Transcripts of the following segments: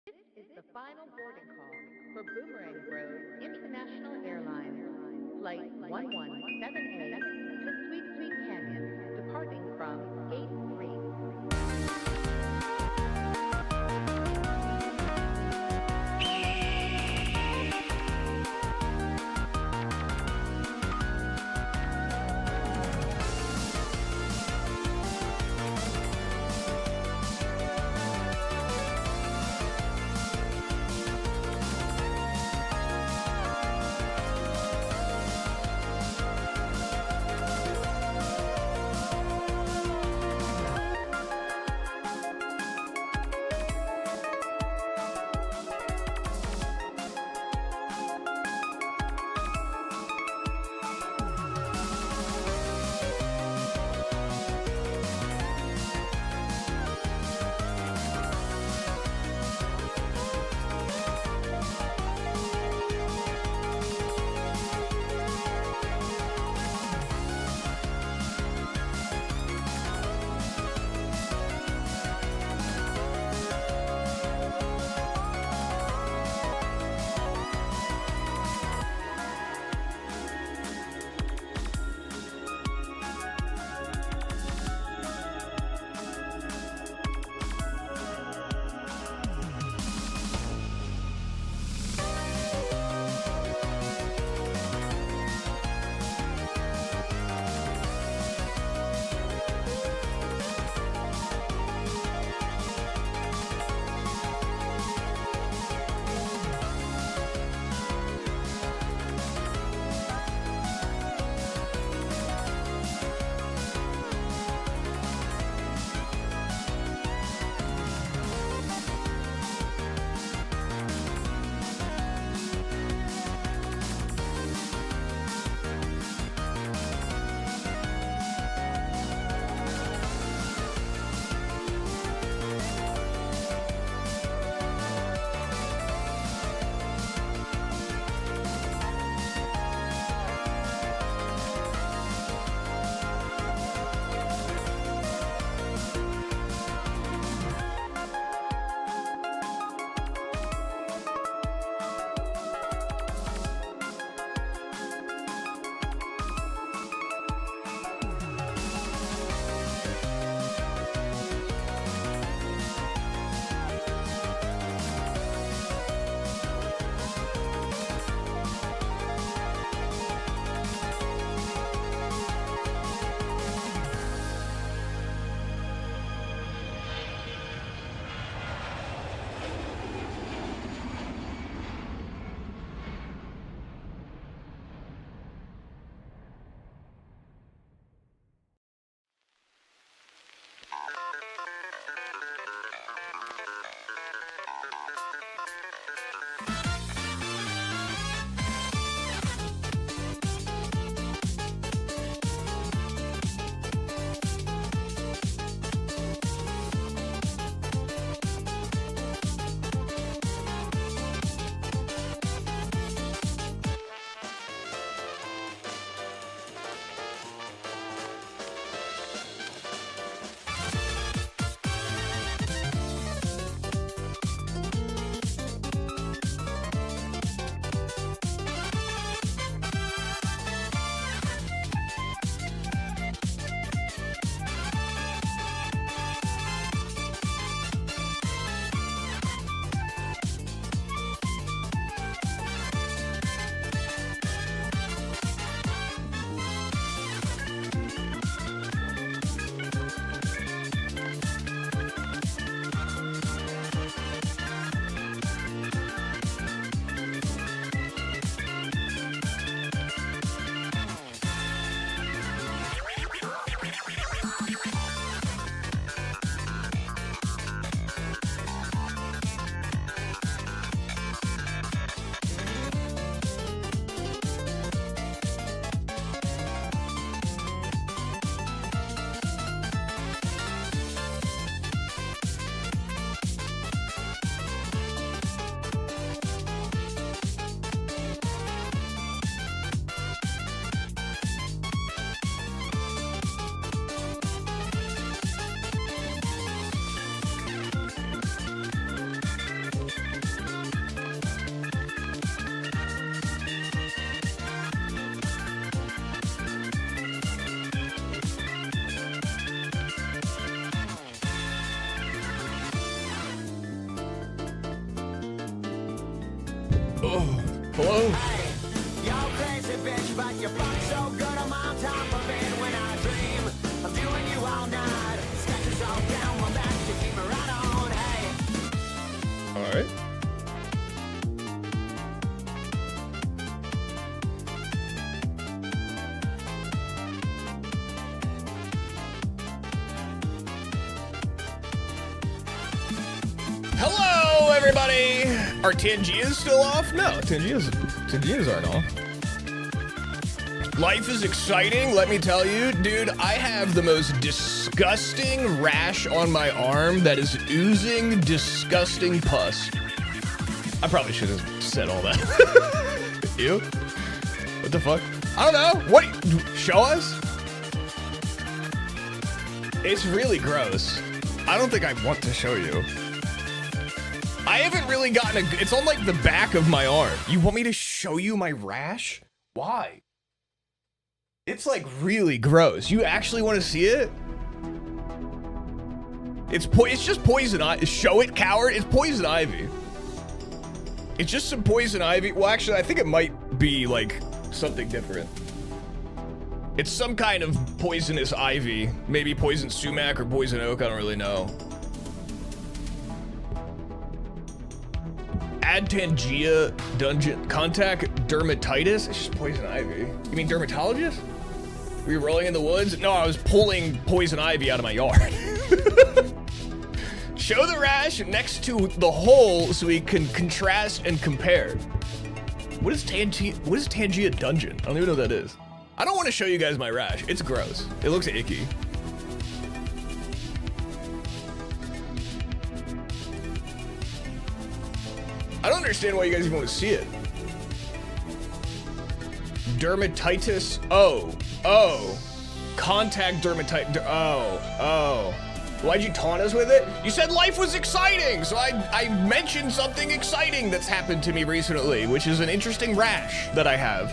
This is the final boarding call for Boomerang Bros International Airlines, Flight 117A to Sweet Sweet Canyon, departing from Gate 3. Hello? Hey, you're crazy bitch, but you fuck so good I'm on top of it when I dream of doing you all night. Scratches all down my back to keep me right on, hey. Alright. Hello, everybody! Are Tangias still off? No, Tangias aren't off. Life is exciting, let me tell you. Dude, I have the most disgusting rash on my arm that is oozing disgusting pus. I probably should have said all that. Ew. What the fuck? I don't know. What? Show us? It's really gross. I don't think I want to show you. I haven't really gotten a... It's on like the back of my arm. You want me to show you my rash? Why? It's like really gross. You actually want to see it? It's just poison ivy. Show it, coward. It's poison ivy. It's just some poison ivy. Well, actually, I think it might be like something different. It's some kind of poisonous ivy. Maybe poison sumac or poison oak. I don't really know. Add Tangia dungeon. Contact dermatitis. It's just poison ivy. You mean dermatologist? Were you rolling in the woods? No, I was pulling poison ivy out of my yard. Show the rash next to the hole so we can contrast and compare. What is Tangia dungeon? I don't even know what that is. I don't want to show you guys my rash. It's gross. It looks icky. I don't understand why you guys even want to see it. Dermatitis. Oh. Contact dermatitis. Oh. Why'd you taunt us with it? You said life was exciting, so I mentioned something exciting that's happened to me recently, which is an interesting rash that I have.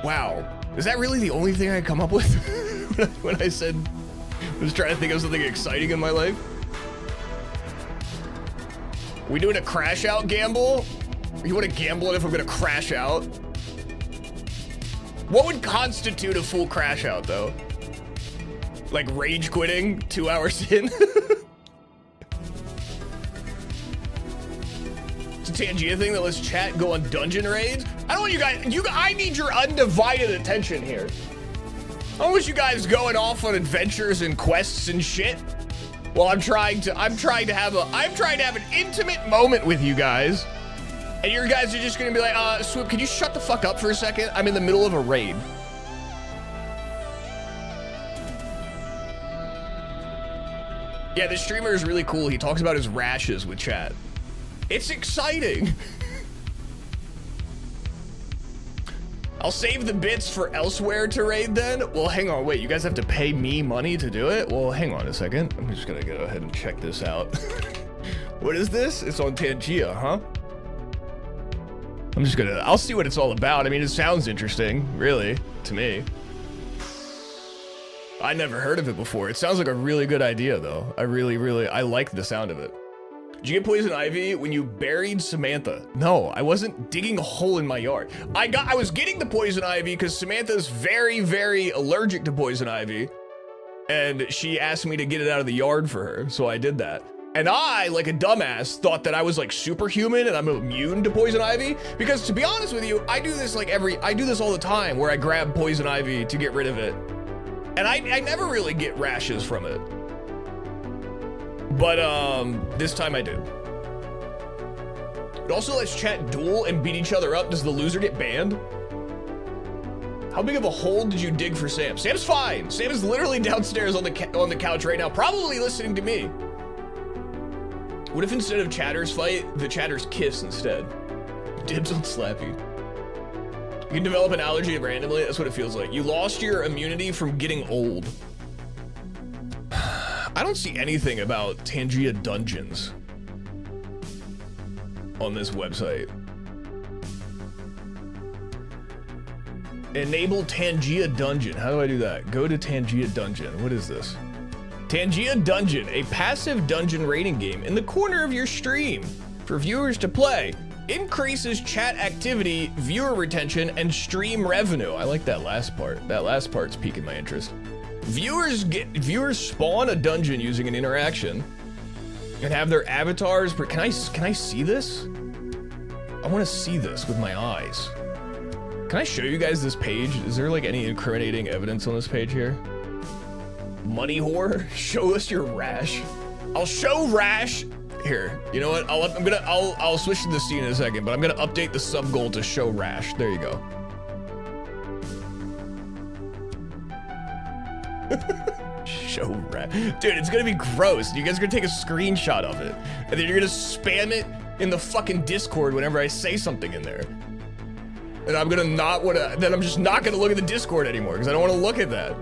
Wow. Is that really the only thing I come up with when I said I was trying to think of something exciting in my life? We doing a crash out gamble? You want to gamble it if I'm gonna crash out? What would constitute a full crash out though? Like rage quitting 2 hours in? It's a Tangia thing that lets chat go on dungeon raids? I don't want you guys, I need your undivided attention here. I don't want you guys going off on adventures and quests and shit. Well, I'm trying to have an intimate moment with you guys. And you guys are just gonna be like, Swoop, can you shut the fuck up for a second? I'm in the middle of a raid. Yeah, this streamer is really cool. He talks about his rashes with chat. It's exciting. I'll save the bits for elsewhere to raid then. Well, hang on, wait, you guys have to pay me money to do it? Well, hang on a second. I'm just gonna go ahead and check this out. What is this? It's on Tangia, huh? I'll see what it's all about. I mean, it sounds interesting, really, to me. I never heard of it before. It sounds like a really good idea, though. I like the sound of it. Did you get poison ivy when you buried Samantha? No, I wasn't digging a hole in my yard. I was getting the poison ivy because Samantha's very, very allergic to poison ivy. And she asked me to get it out of the yard for her, so I did that. And I, like a dumbass, thought that I was like superhuman and I'm immune to poison ivy. Because to be honest with you, I do this all the time where I grab poison ivy to get rid of it. And I never really get rashes from it. But this time I did. It also lets chat duel and beat each other up. Does the loser get banned? How big of a hole did you dig for Sam? Sam's fine. Sam is literally downstairs on the couch right now, probably listening to me. What if instead of chatters fight, the chatters kiss instead? Dibs on Slappy. You can develop an allergy randomly. That's what it feels like. You lost your immunity from getting old. I don't see anything about Tangia dungeons on this website. Enable Tangia dungeon. How do I do that? Go to Tangia dungeon. What is this? Tangia dungeon, a passive dungeon raiding game in the corner of your stream for viewers to play. increases chat activity, viewer retention, and stream revenue. I like that last part. That last part's piquing my interest. Viewers spawn a dungeon using an interaction and have their avatars. Can I see this? I want to see this with my eyes. Can I show you guys this page? Is there like any incriminating evidence on this page here? Money whore, show us your rash. I'll show rash. Here, you know what? I'll switch to the scene in a second, but I'm gonna update the sub goal to show rash. There you go. Show rash, dude. It's gonna be gross. You guys are gonna take a screenshot of it, and then you're gonna spam it in the fucking Discord whenever I say something in there. And I'm gonna not wanna. Then I'm just not gonna look at the Discord anymore because I don't want to look at that.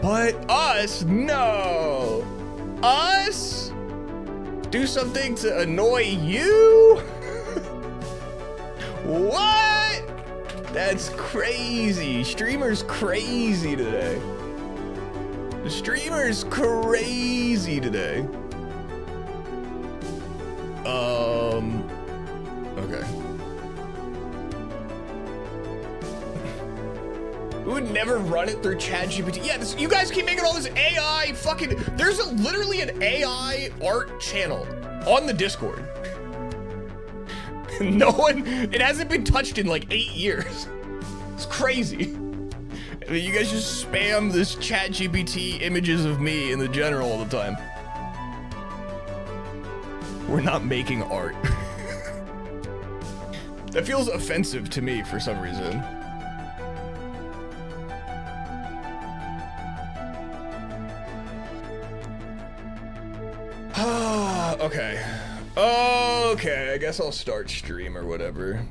But us, no, us. Do something to annoy you? What? That's crazy. Streamer's crazy today. The streamer's crazy today. Okay. We would never run it through ChatGPT. Yeah, you guys keep making all this AI fucking... There's literally an AI art channel on the Discord. No one... It hasn't been touched in like 8 years. It's crazy. I mean, you guys just spam this ChatGPT images of me in the general all the time. We're not making art. That feels offensive to me for some reason. Okay. Okay, I guess I'll start stream or whatever.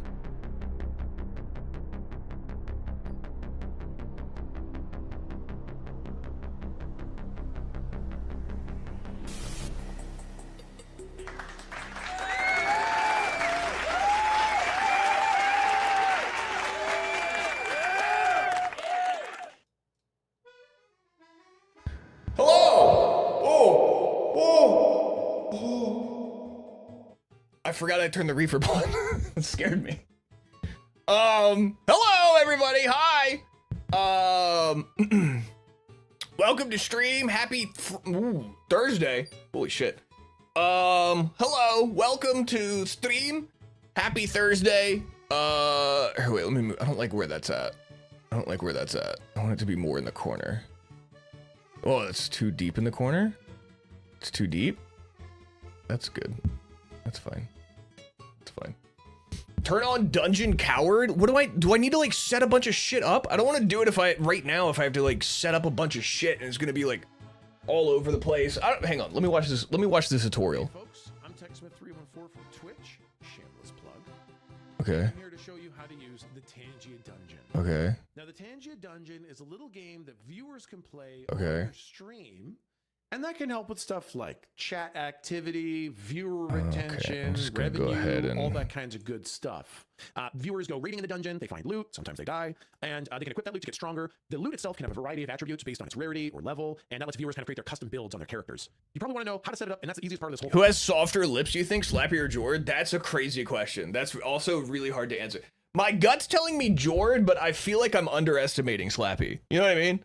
I forgot I turned the reverb on. It scared me. Hello everybody, hi. Welcome to stream, happy Thursday. Holy shit. Hello, welcome to stream, happy Thursday. Wait, let me move. I don't like where that's at. I don't like where that's at. I want it to be more in the corner. Oh, that's too deep in the corner. It's too deep. That's good. That's fine. It's fine. Turn on Dungeon Coward? What do I need to like set a bunch of shit up? I don't want to do it if I have to like set up a bunch of shit and it's gonna be like all over the place. Hang on, let me watch this. Let me watch this tutorial. Hey folks, I'm TechSmith314 from Twitch. Shameless plug. Okay. I'm here to show you how to use the Tangia Dungeon. Okay. Now the Tangia Dungeon is a little game that viewers can play Okay. on their stream. And that can help with stuff like chat activity, viewer retention, I'm just gonna revenue, go ahead and... all that kinds of good stuff. Viewers go raiding in the dungeon, they find loot, sometimes they die, and they can equip that loot to get stronger. The loot itself can have a variety of attributes based on its rarity or level, and that lets viewers kind of create their custom builds on their characters. You probably want to know how to set it up, and that's the easiest part of this whole Who has softer lips, you think? Slappy or Jord? That's a crazy question. That's also really hard to answer. My gut's telling me Jord, but I feel like I'm underestimating Slappy. You know what I mean?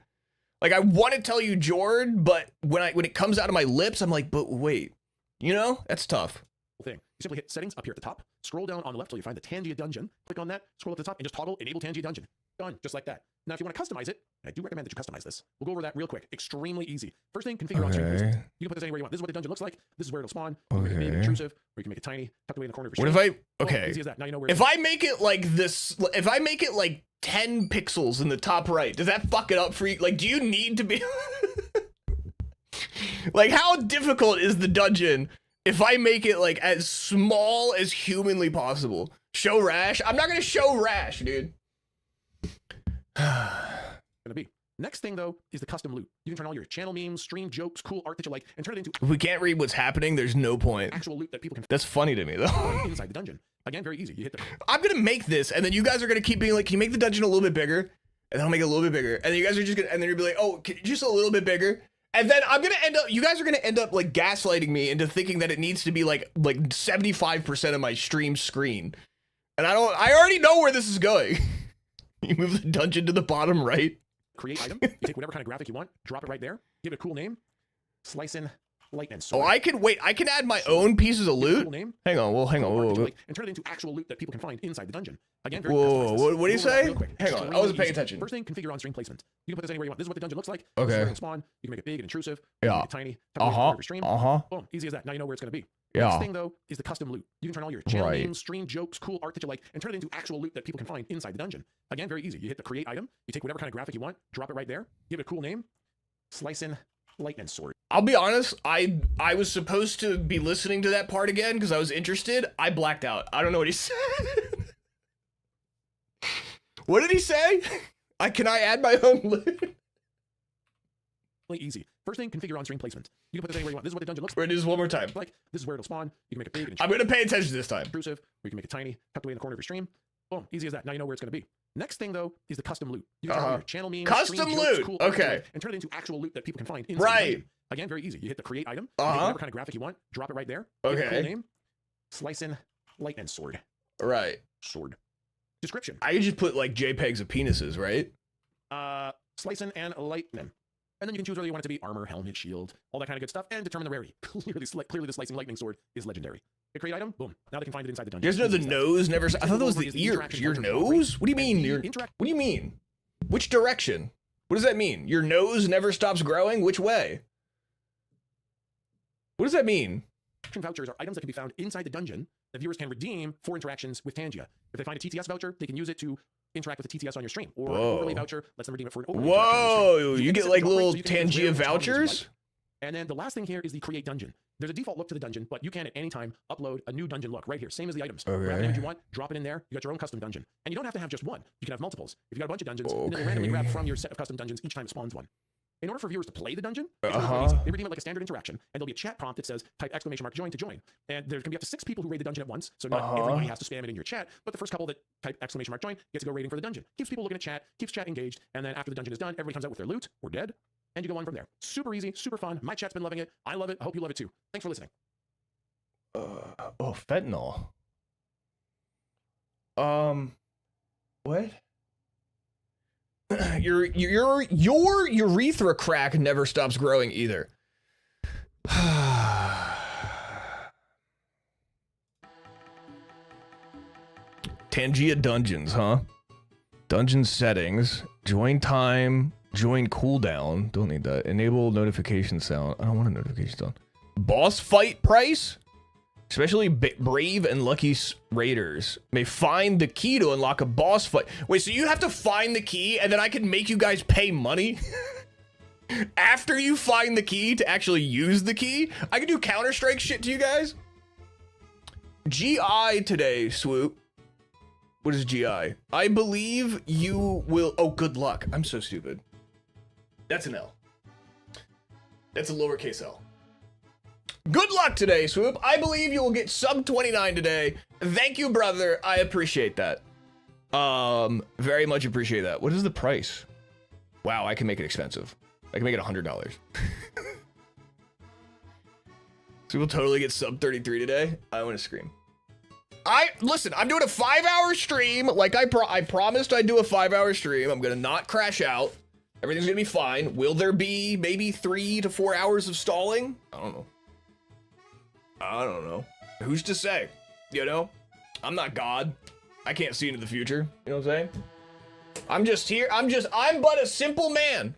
Like, I want to tell you Jord, but when it comes out of my lips, I'm like, but wait, you know, that's tough. thing. You simply hit settings up here at the top, scroll down on the left till you find the Tangia Dungeon, click on that, scroll up to the top, and just toggle enable Tangia Dungeon. Done, just like that. Now, if you want to customize it, and I do recommend that you customize this. We'll go over that real quick. Extremely easy. First thing, configure on-stream boosters. You can put this anywhere you want. This is what the dungeon looks like. This is where it'll spawn. You can make it intrusive, or you can make it tiny, tucked away in the corner of your What screen. if I, okay. Easy as that. Now you know where if I make it like this, if I make it like 10 pixels in the top right, does that fuck it up for you? Like, do you need to be, like, how difficult is the dungeon if I make it like as small as humanly possible? Show Rash? I'm not gonna show Rash, dude. Gonna be. Next thing though is the custom loot. You can turn all your channel memes, stream jokes, cool art that you like, and turn it into If we can't read what's happening, there's no point. actual loot that people can That's funny to me though. find inside the dungeon. Again, very easy. You hit the I'm gonna make this, and then you guys are gonna keep being like, can you make the dungeon a little bit bigger? And then I'll make it a little bit bigger. And then you guys are just gonna, and then you'll be like, oh, just a little bit bigger. And then I'm gonna end up, you guys are gonna end up like gaslighting me into thinking that it needs to be like 75% of my stream screen. And I already know where this is going. You move the dungeon to the bottom right. Create item. You take whatever kind of graphic you want, drop it right there, give it a cool name. Slicing lightning sword. Oh, I can add my own pieces of loot. Cool name. Hang on, well, hang on. Whoa. And turn it into actual loot that people can find inside the dungeon. Again, very Whoa, what do you say? Hang on, I wasn't paying easy. attention. First thing, configure on-stream placement. You can put this anywhere you want. This is what the dungeon looks like. Okay. This is where it'll spawn. You can make it big and intrusive. You can make it tiny. Stream. Boom, easy as that. Now you know where it's going to be. Yeah. Next thing, though, is the custom loot. You can turn all your channel names, stream jokes, cool art that you like, and turn it into actual loot that people can find inside the dungeon. Again, very easy. You hit the create item. You take whatever kind of graphic you want, drop it right there, give it a cool name. Slicing lightning sword. I'll be honest, I was supposed to be listening to that part again because I was interested. I blacked out. I don't know what he said. What did he say? Can I add my own loot? Easy. First thing, configure on-stream placement. You can put this anywhere you want. This is what the dungeon looks Wait, just one more time. like. This is where it'll spawn. You can make it big and I'm gonna pay attention this time. intrusive, or you can make it tiny, tucked away in the corner of your stream. Boom, easy as that. Now you know where it's going to be. Next thing, though, is the custom loot. You can turn all your channel memes, Custom stream loot. jokes, cool art that you Okay. like, and turn it into actual loot that people can find inside the Right. dungeon. Again, very easy. You hit the create item. You take whatever kind of graphic you want, drop it right there. Give it a cool Okay. name. Slicing lightning sword. Right. Sword. Description. I could just put like JPEGs of penises, right? Slicing and lightning. And then you can choose whether you want it to be armor, helmet, shield, all that kind of good stuff, and determine the rarity. Clearly, the slicing lightning sword is legendary. You create item, boom. Now they can find it inside the dungeon. You guys know the Easy as that. nose never. I thought that was the Is the ears. interaction Your function nose? What do you mean? And the Your interact- What do you mean? Which direction? What does that mean? Your nose never stops growing? Which way? What does that mean? Interaction vouchers are items that can be found inside the dungeon that viewers can redeem for interactions with Tangia. If they find a TTS voucher, they can use it to interact with the TTS on your stream. Or an overlay voucher lets them redeem it for an overlay interaction on your stream. Whoa! You can get set like the drop rate little so you can choose Tangia where the spawning is vouchers? like. And then the last thing here is the create dungeon. There's a default look to the dungeon, but you can at any time upload a new dungeon look right here. Same as the items. Grab an image you want, drop it in there. You got your own custom dungeon. And you don't have to have just one. You can have multiples. If you got a bunch of dungeons, and then they randomly grab from your set of custom dungeons each time it spawns one. In order for viewers to play the dungeon, it's really quite easy. They redeem it like a standard interaction, and there'll be a chat prompt that says type !join to join. And there can be up to 6 people who raid the dungeon at once, so not everybody has to spam it in your chat, but the first couple that type !join get to go raiding for the dungeon. Keeps people looking at chat, keeps chat engaged, and then after the dungeon is done, everybody comes out with their loot or dead, and you go on from there. Super easy, super fun. My chat's been loving it. I love it. I hope you love it too. Thanks for listening. Oh, fentanyl. What? Your urethra crack never stops growing either. Tangia Dungeons, huh? Dungeon settings, join time, join cooldown. Don't need that. Enable notification sound. I don't want a notification sound. Boss fight price? Especially brave and lucky raiders may find the key to unlock a boss fight. Wait, so you have to find the key and then I can make you guys pay money? After you find the key to actually use the key? I can do Counter-Strike shit to you guys? GI today, Swoop. What is GI? I believe you will... Oh, good luck. I'm so stupid. That's an L. That's a lowercase L. Good luck today, Swoop. I believe you will get sub 29 today. Thank you, brother. I appreciate that. Very much appreciate that. What is the price? Wow, I can make it expensive. I can make it $100. So we'll totally get sub 33 today. I want to scream. Listen, I'm doing a 5-hour stream. Like I promised I'd do a 5-hour stream. I'm going to not crash out. Everything's going to be fine. Will there be maybe 3 to 4 hours of stalling? I don't know. Who's to say? You know? I'm not God. I can't see into the future. You know what I'm saying? I'm just here. I'm but a simple man.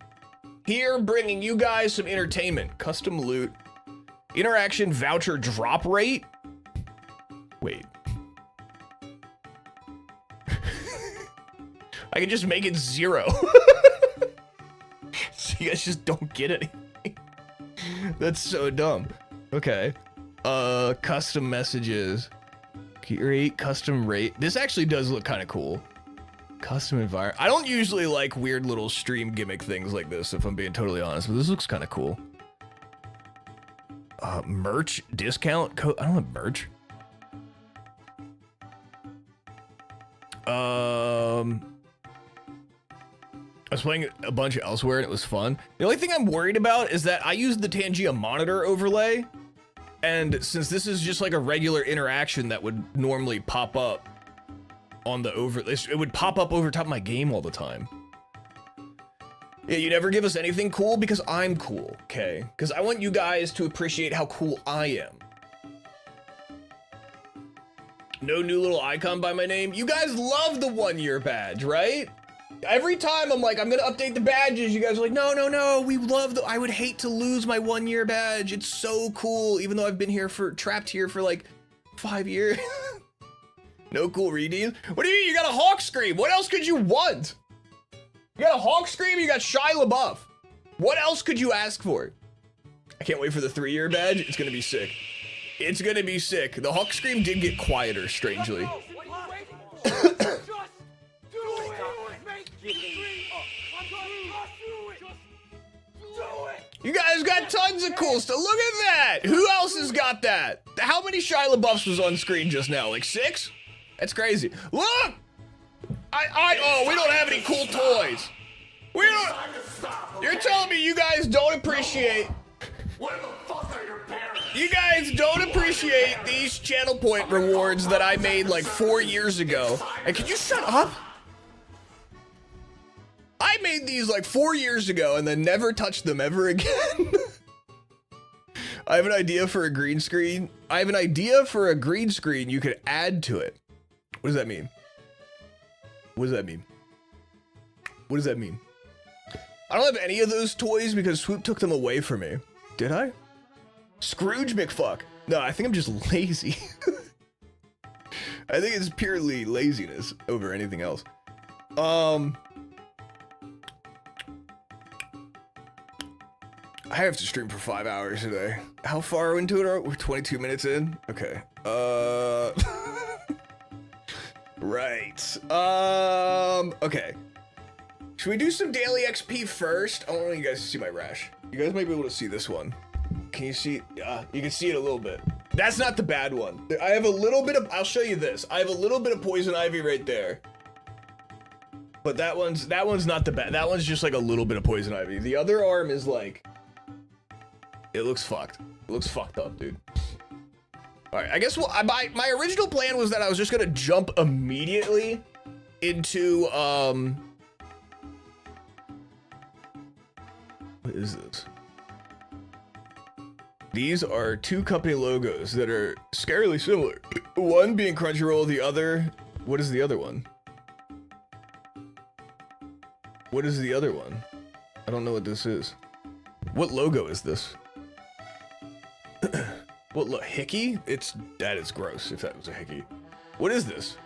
Here bringing you guys some entertainment. Custom loot. Interaction voucher drop rate. Wait. I can just make it 0. So you guys just don't get anything. That's so dumb. Okay. Custom messages. Create custom rate. This actually does look kind of cool. Custom environment. I don't usually like weird little stream gimmick things like this, if I'm being totally honest, but this looks kind of cool. Merch discount code. I don't have merch. was playing a bunch elsewhere and it was fun. The only thing I'm worried about is that I use the Tangia monitor overlay. And since this is just like a regular interaction that would normally pop up on the it would pop up over top of my game all the time. Yeah, you never give us anything cool because I'm cool, okay? Because I want you guys to appreciate how cool I am. No new little icon by my name. You guys love the 1-year badge, right? Every time I'm like, I'm gonna update the badges, you guys are like, no, we love I would hate to lose my 1-year badge. It's so cool, even though I've been here trapped here for like 5 years. No cool redeems. What do you mean? You got a Hawk Scream. What else could you want? You got a Hawk Scream, you got Shia LaBeouf. What else could you ask for? I can't wait for the 3-year badge. It's gonna be sick. It's gonna be sick. The Hawk Scream did get quieter, strangely. You guys got tons of cool stuff. Look at that. Who else has got that? How many Shia LaBeoufs was on screen just now? Like 6? That's crazy. Look! Oh, we don't have any cool toys. We don't. You're telling me you guys don't appreciate. Where the fuck are your parents? You guys don't appreciate these channel point rewards that I made like 4 years ago. And could you shut up? I made these like 4 years ago and then never touched them ever again. I have an idea for a green screen. I have an idea for a green screen you could add to it. What does that mean? What does that mean? What does that mean? I don't have any of those toys because Swoop took them away from me. Did I? Scrooge McFuck. No, I think I'm just lazy. I think it's purely laziness over anything else. I have to stream for 5 hours today. How far into it are we? We're 22 minutes in? Okay. Right. Okay. Should we do some daily XP first? I want you guys to see my rash. You guys might be able to see this one. Can you see? You can see it a little bit. That's not the bad one. I have a little bit of, I'll show you this. I have a little bit of poison ivy right there. But that one's not the bad. That one's just like a little bit of poison ivy. The other arm is like, it looks fucked. It looks fucked up, dude. All right, I guess my original plan was that I was just gonna jump immediately into, what is this? These are 2 company logos that are scarily similar. One being Crunchyroll, the other, what is the other one? What is the other one? I don't know what this is. What logo is this? What, look, hickey? That is gross if that was a hickey. What is this?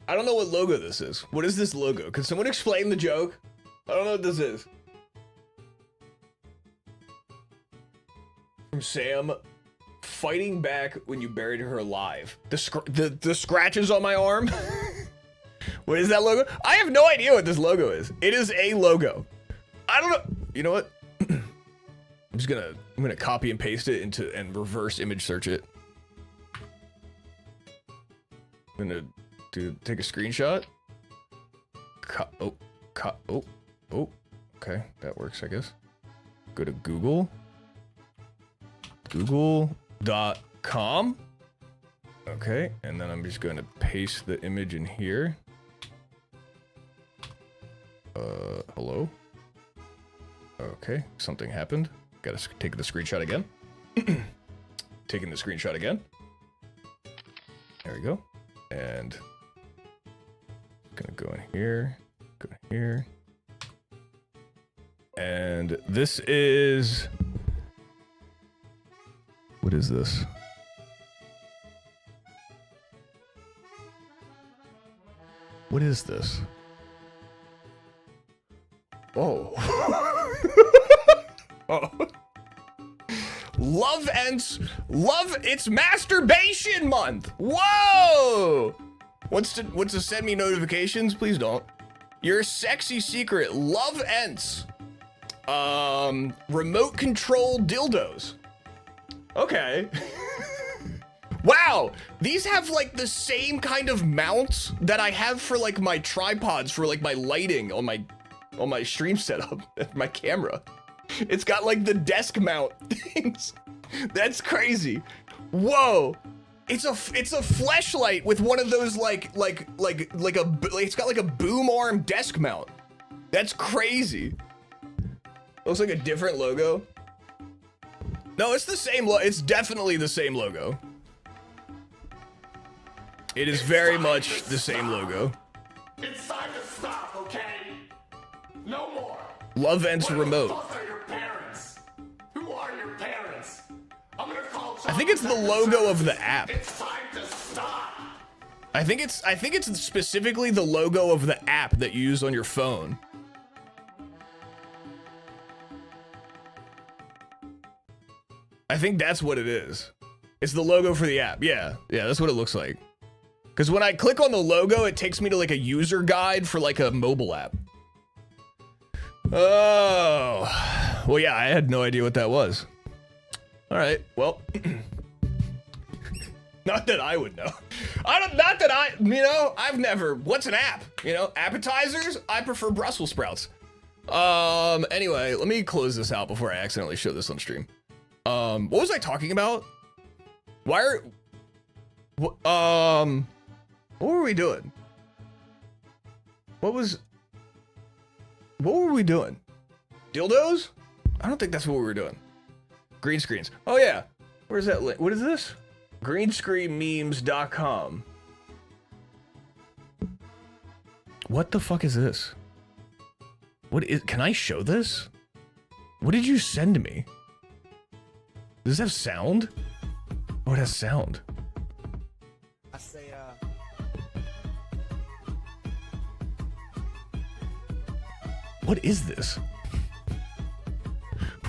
I don't know what logo this is. What is this logo? Can someone explain the joke? I don't know what this is. From Sam, fighting back when you buried her alive. The scratches on my arm. What is that logo? I have no idea what this logo is. It is a logo. I don't know. You know what? I'm gonna copy and paste it and reverse image search it. I'm gonna take a screenshot. Okay, that works, I guess. Go to Google. Google.com. Okay, and then I'm just gonna paste the image in here. Hello? Okay, something happened. Gotta take the screenshot again. Taking the screenshot again. There we go. And gonna go in here, go in here. And this is, what is this? What is this? Oh. Oh. It's masturbation month. Whoa. Wants to send me notifications? Please don't. Your sexy secret. Love Ents. Remote control dildos. Okay. Wow, these have like the same kind of mounts that I have for like my tripods for like my lighting on my stream setup, my camera. It's got like the desk mount things. That's crazy. Whoa. It's a fleshlight with one of those it's got like a boom arm desk mount. That's crazy. Looks like a different logo. No, it's the same it's definitely the same logo. It is very much the same logo. It's time to stop, okay? No more. Love Vents remote. What the fuck are your parents? Who are your parents? I'm gonna call. I think it's the logo of the app. It's time to stop. I think it's specifically the logo of the app that you use on your phone. I think that's what it is. It's the logo for the app. Yeah, that's what it looks like. Because when I click on the logo, it takes me to like a user guide for like a mobile app. Oh, well, yeah, I had no idea what that was. All right, well, not that I would know. I've never, what's an app? Appetizers? I prefer Brussels sprouts. Anyway, let me close this out before I accidentally show this on stream. What was I talking about? What were we doing? What were we doing? Dildos? I don't think that's what we were doing. Green screens. Oh yeah. Where's that link? What is this? Greenscreenmemes.com. What the fuck is this? Can I show this? What did you send me? Does this have sound? Oh, it has sound. I say, What is this?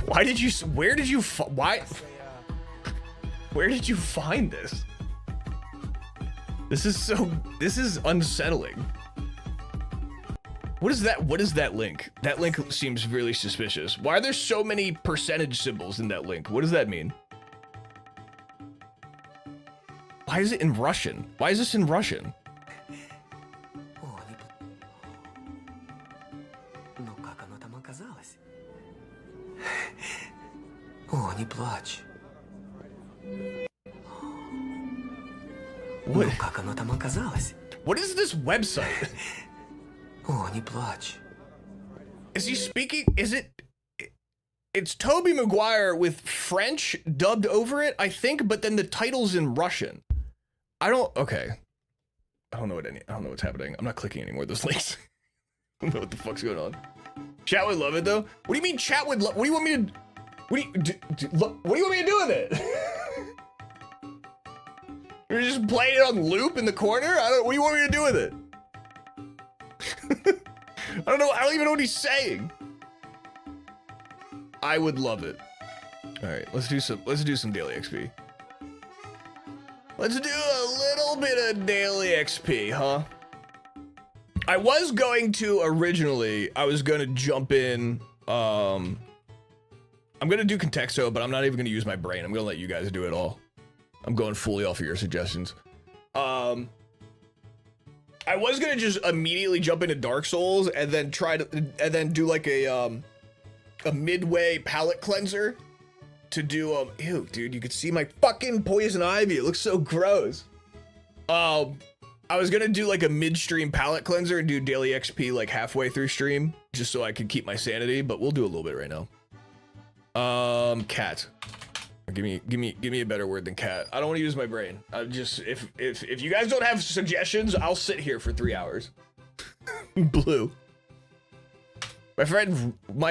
Where did you find this? This is unsettling. What is that? What is that link? That link seems really suspicious. Why are there so many percentage symbols in that link? What does that mean? Why is it in Russian? Why is this in Russian? О, не плачь. What? Ну, как оно там оказалось? What is this website? О, не плачь. Is he speaking? It's Tobey Maguire with French dubbed over it, I think, but then the title's in Russian. Okay. I don't know what's happening. I'm not clicking any more of those links. I don't know what the fuck's going on. Chat would love it though. What do you mean chat would love? What do you want me to? What do you want me to do with it? You're just playing it on loop in the corner? What do you want me to do with it? I don't know. I don't even know what he's saying. I would love it. All right, let's do some daily XP. Let's do a little bit of daily XP, huh? I was going to originally, jump in, I'm gonna do Contexto, but I'm not even gonna use my brain. I'm gonna let you guys do it all. I'm going fully off of your suggestions. I was gonna just immediately jump into Dark Souls and then do like a midway palette cleanser to do, ew, dude, you could see my fucking poison ivy. It looks so gross. I was gonna do like a midstream palette cleanser and do daily XP like halfway through stream, just so I could keep my sanity, but we'll do a little bit right now. Cat. Give me a better word than cat. I don't want to use my brain. I just, if you guys don't have suggestions, I'll sit here for 3 hours. Blue. My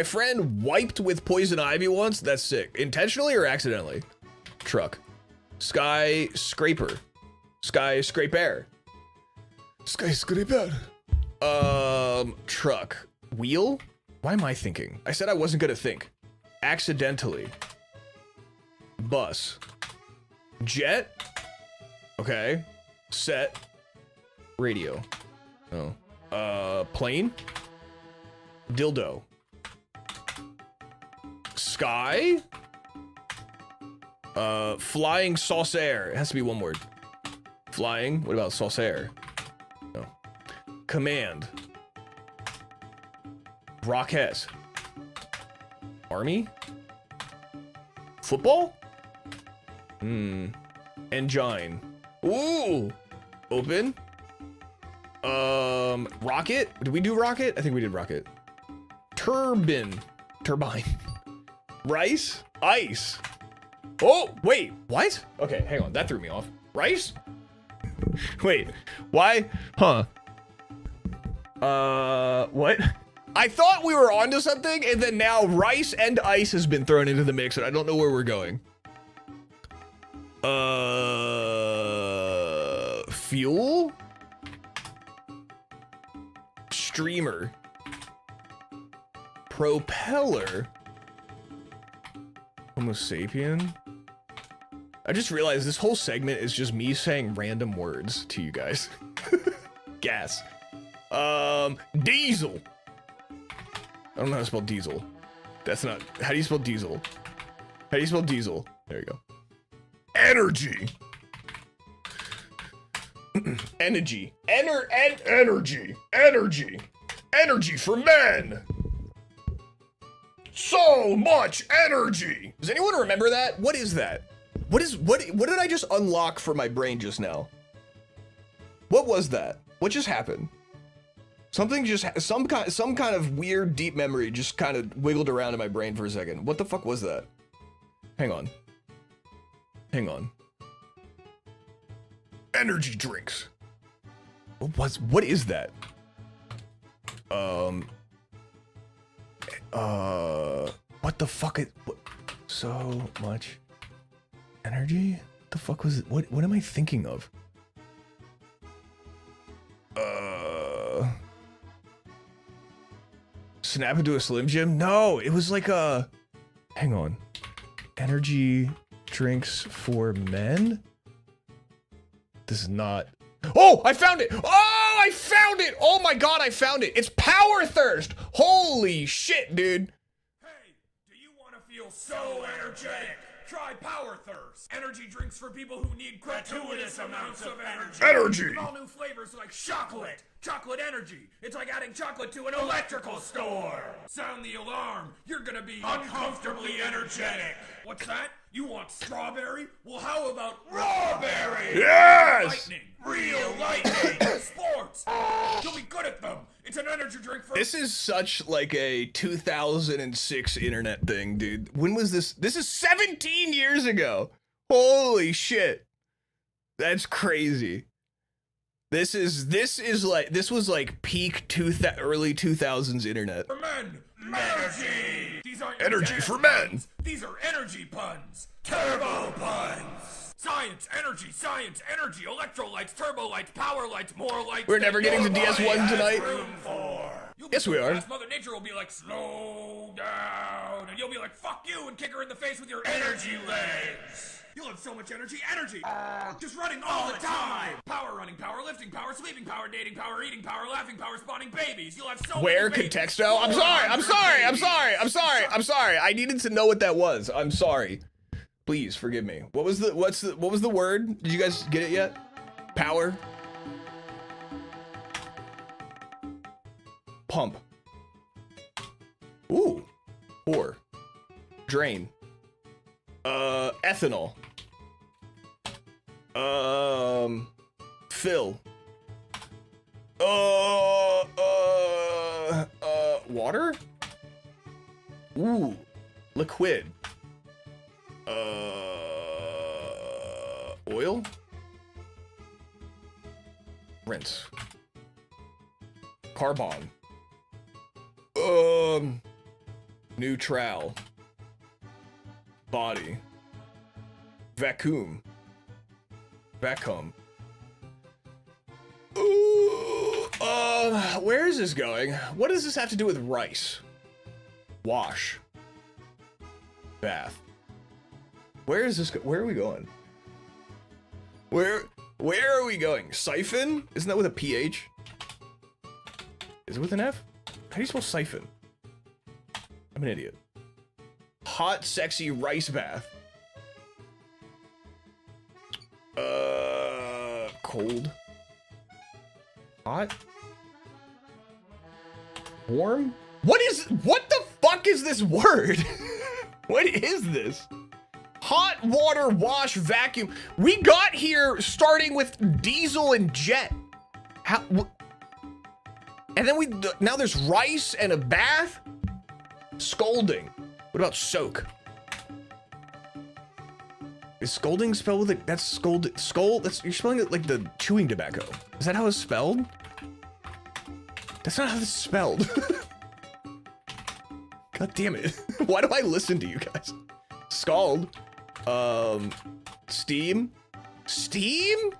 friend wiped with poison ivy once. That's sick. Intentionally or accidentally? Truck. Skyscraper. Skyscraper. Skyscraper. Truck. Wheel? Why am I thinking? I said I wasn't gonna think. Accidentally. Bus. Jet. Okay. Set. Radio. Oh. Plane. Dildo. Sky. Flying saucer. It has to be one word. Flying. What about saucer? No. Command. Rocket. Army. Football. Engine. Ooh. Open. Rocket. Did we do rocket? I think we did rocket. Turbine. Rice. Ice. Oh, wait, what? Okay, hang on, that threw me off. Rice? Wait, why? Huh. What? I thought we were onto something, and then now rice and ice has been thrown into the mix, and I don't know where we're going. Fuel? Streamer. Propeller. Homo sapien. I just realized this whole segment is just me saying random words to you guys. Gas. Diesel. I don't know how to spell diesel. That's not, how do you spell diesel? How do you spell diesel? There you go. Energy. Energy. Energy. Energy for men. So much energy. Does anyone remember that? What is that? What did I just unlock for my brain just now? What was that? What just happened? Something just, some kind of weird deep memory just kind of wiggled around in my brain for a second. What the fuck was that? Hang on. Energy drinks. What is that? What the fuck so much energy? What the fuck was it? What am I thinking of? Snap into a Slim Jim? No, it was like a, hang on. Energy drinks for men? This is not, oh, I found it. Oh, I found it. Oh my God, I found it. It's Power Thirst. Holy shit, dude. Hey, do you want to feel so energetic? Try Power Thirst. Energy drinks for people who need gratuitous amounts of energy. Energy. All new flavors like chocolate. Chocolate energy. It's like adding chocolate to an electrical store. Sound the alarm. You're gonna be uncomfortably energetic. What's that? You want strawberry? Well, how about rawberry? Yes! Lightning. Real lightning. Sports. You'll be good at them. It's an energy drink for... This is such like a 2006 internet thing, dude. When was this? This is 17 years ago. Holy shit. That's crazy. This was like peak early 2000s internet. For men. Energy. These aren't Energy for men. These are energy puns. Turbo puns. Science, energy, electrolytes, turbo lights, power lights, more lights. We're never getting to DS1 tonight. Yes, we are. Mother Nature will be like, slow down. And you'll be like, fuck you, and kick her in the face with your energy legs. You'll have so much energy. Just running all the time. Power running, power lifting, power sleeping, power dating, power eating, power laughing, power spawning babies. You'll have so Where many babies. contexto? I'm sorry. I needed to know what that was. I'm sorry. Please forgive me. What was the word? Did you guys get it yet? Power. Pump. Ooh. Pour. Drain. Ethanol. Fill. Water? Ooh. Liquid. Oil? Rinse. Carbon. Neutral. Body. Vacuum. Vacuum. Ooh, where is this going? What does this have to do with rice? Wash. Bath. Where is this where are we going? Where are we going? Siphon? Isn't that with a PH? Is it with an F? How do you spell siphon? I'm an idiot. Hot, sexy rice bath. Cold. Hot. Warm? What the fuck is this word? What is this? Hot water wash vacuum. We got here starting with diesel and jet. How? And then now there's rice and a bath? Scolding. What about soak? Is scolding spelled with that's scold, you're spelling it like the chewing tobacco. Is that how it's spelled? That's not how it's spelled. God damn it. Why do I listen to you guys? Scald. Steam. Steam?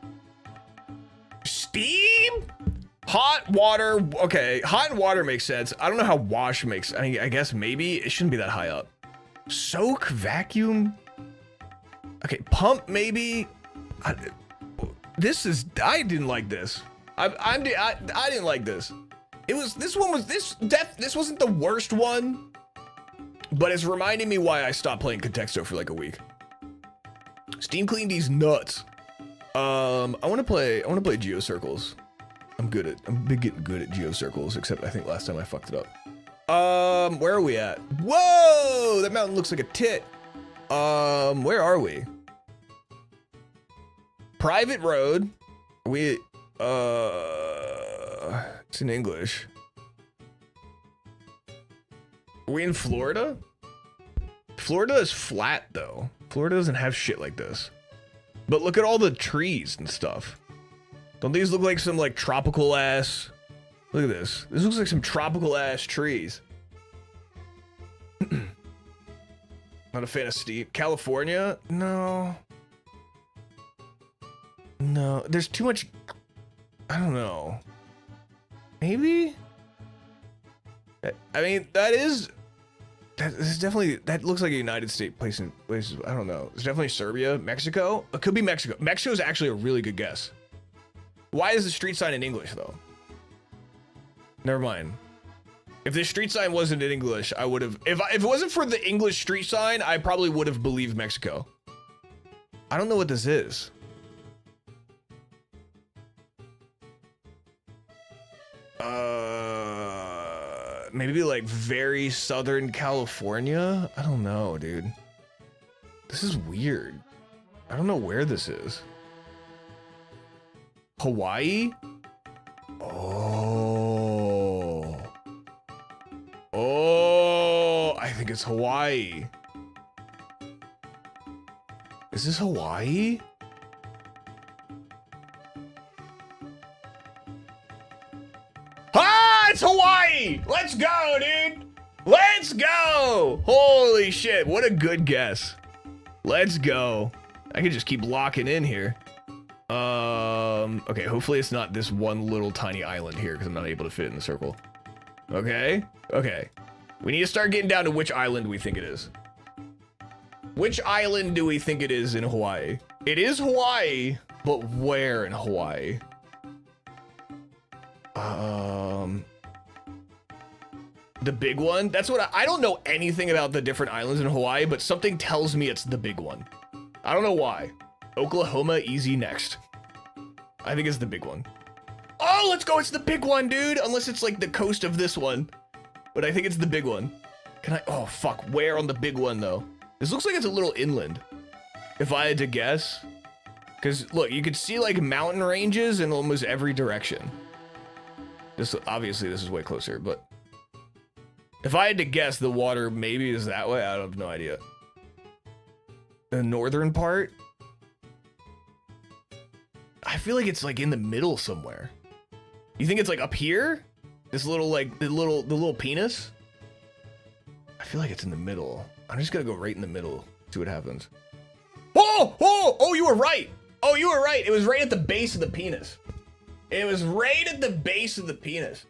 Hot water. Okay, hot and water makes sense. I don't know how wash makes. I mean, I guess maybe it shouldn't be that high up. Soak, vacuum. Okay, pump maybe. I didn't like this. I didn't like this. This wasn't the worst one, but it's reminding me why I stopped playing Contexto for like a week. Steam clean these nuts. I want to play GeoCircles. I'm getting good at GeoCircles, except I think last time I fucked it up. Where are we at? Whoa, that mountain looks like a tit. Where are we? Private road. It's in English. Are we in Florida? Florida is flat though. Florida doesn't have shit like this. But look at all the trees and stuff. Don't these look like some like tropical ass? Look at this. This looks like some tropical ass trees. Not a fan of Steve. California? No. No, there's too much. I don't know. Maybe? I mean, that is definitely, that looks like a United States places. I don't know. It's definitely Serbia, Mexico. It could be Mexico. Mexico is actually a really good guess. Why is the street sign in English though? Never mind. If the street sign wasn't in English, I would have. If it wasn't for the English street sign, I probably would have believed Mexico. I don't know what this is. Maybe like very Southern California? I don't know, dude. This is weird. I don't know where this is. Hawaii? Oh, I think it's Hawaii. Is this Hawaii? Ah, it's Hawaii! Let's go, dude! Let's go! Holy shit, what a good guess. Let's go. I could just keep locking in here. Okay, hopefully it's not this one little tiny island here because I'm not able to fit it in the circle. Okay, okay. We need to start getting down to which island we think it is. Which island do we think it is in Hawaii? It is Hawaii, but where in Hawaii? The big one? That's what I don't know anything about the different islands in Hawaii, but something tells me it's the big one. I don't know why. Oklahoma, easy next. I think it's the big one. Oh, let's go. It's the big one, dude. Unless it's like the coast of this one. But I think it's the big one. Can I? Oh, fuck. Where on the big one, though? This looks like it's a little inland. If I had to guess. Because, look, you could see like mountain ranges in almost every direction. Obviously, this is way closer, but if I had to guess, the water maybe is that way. I have no idea. The northern part? I feel like it's like in the middle somewhere. You think it's like up here? This little like the little penis? I feel like it's in the middle. I'm just gonna go right in the middle, see what happens. Oh, you were right. Oh, you were right. It was right at the base of the penis. It was right at the base of the penis.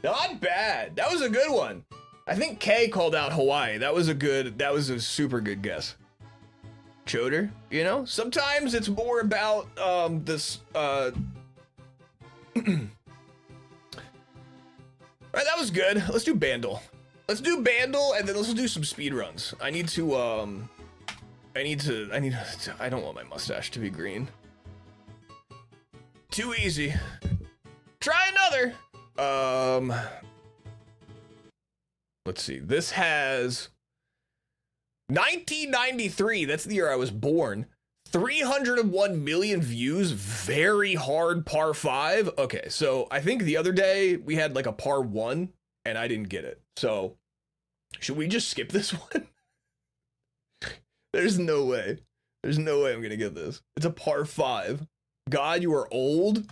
Not bad. That was a good one. I think Kay called out Hawaii. That was a super good guess. Choder, you know? Sometimes it's more about this Alright, that was good. Let's do Bandle. Let's do Bandle and then let's do some speed runs. I need to I don't want my mustache to be green. Too easy. Try another. Let's see. This has 1993. That's the year I was born. 301 million views. Very hard par 5. Okay, so I think the other day we had like a par 1 and I didn't get it. So should we just skip this one? There's no way. There's no way I'm gonna get this. It's a par 5. God, you are old.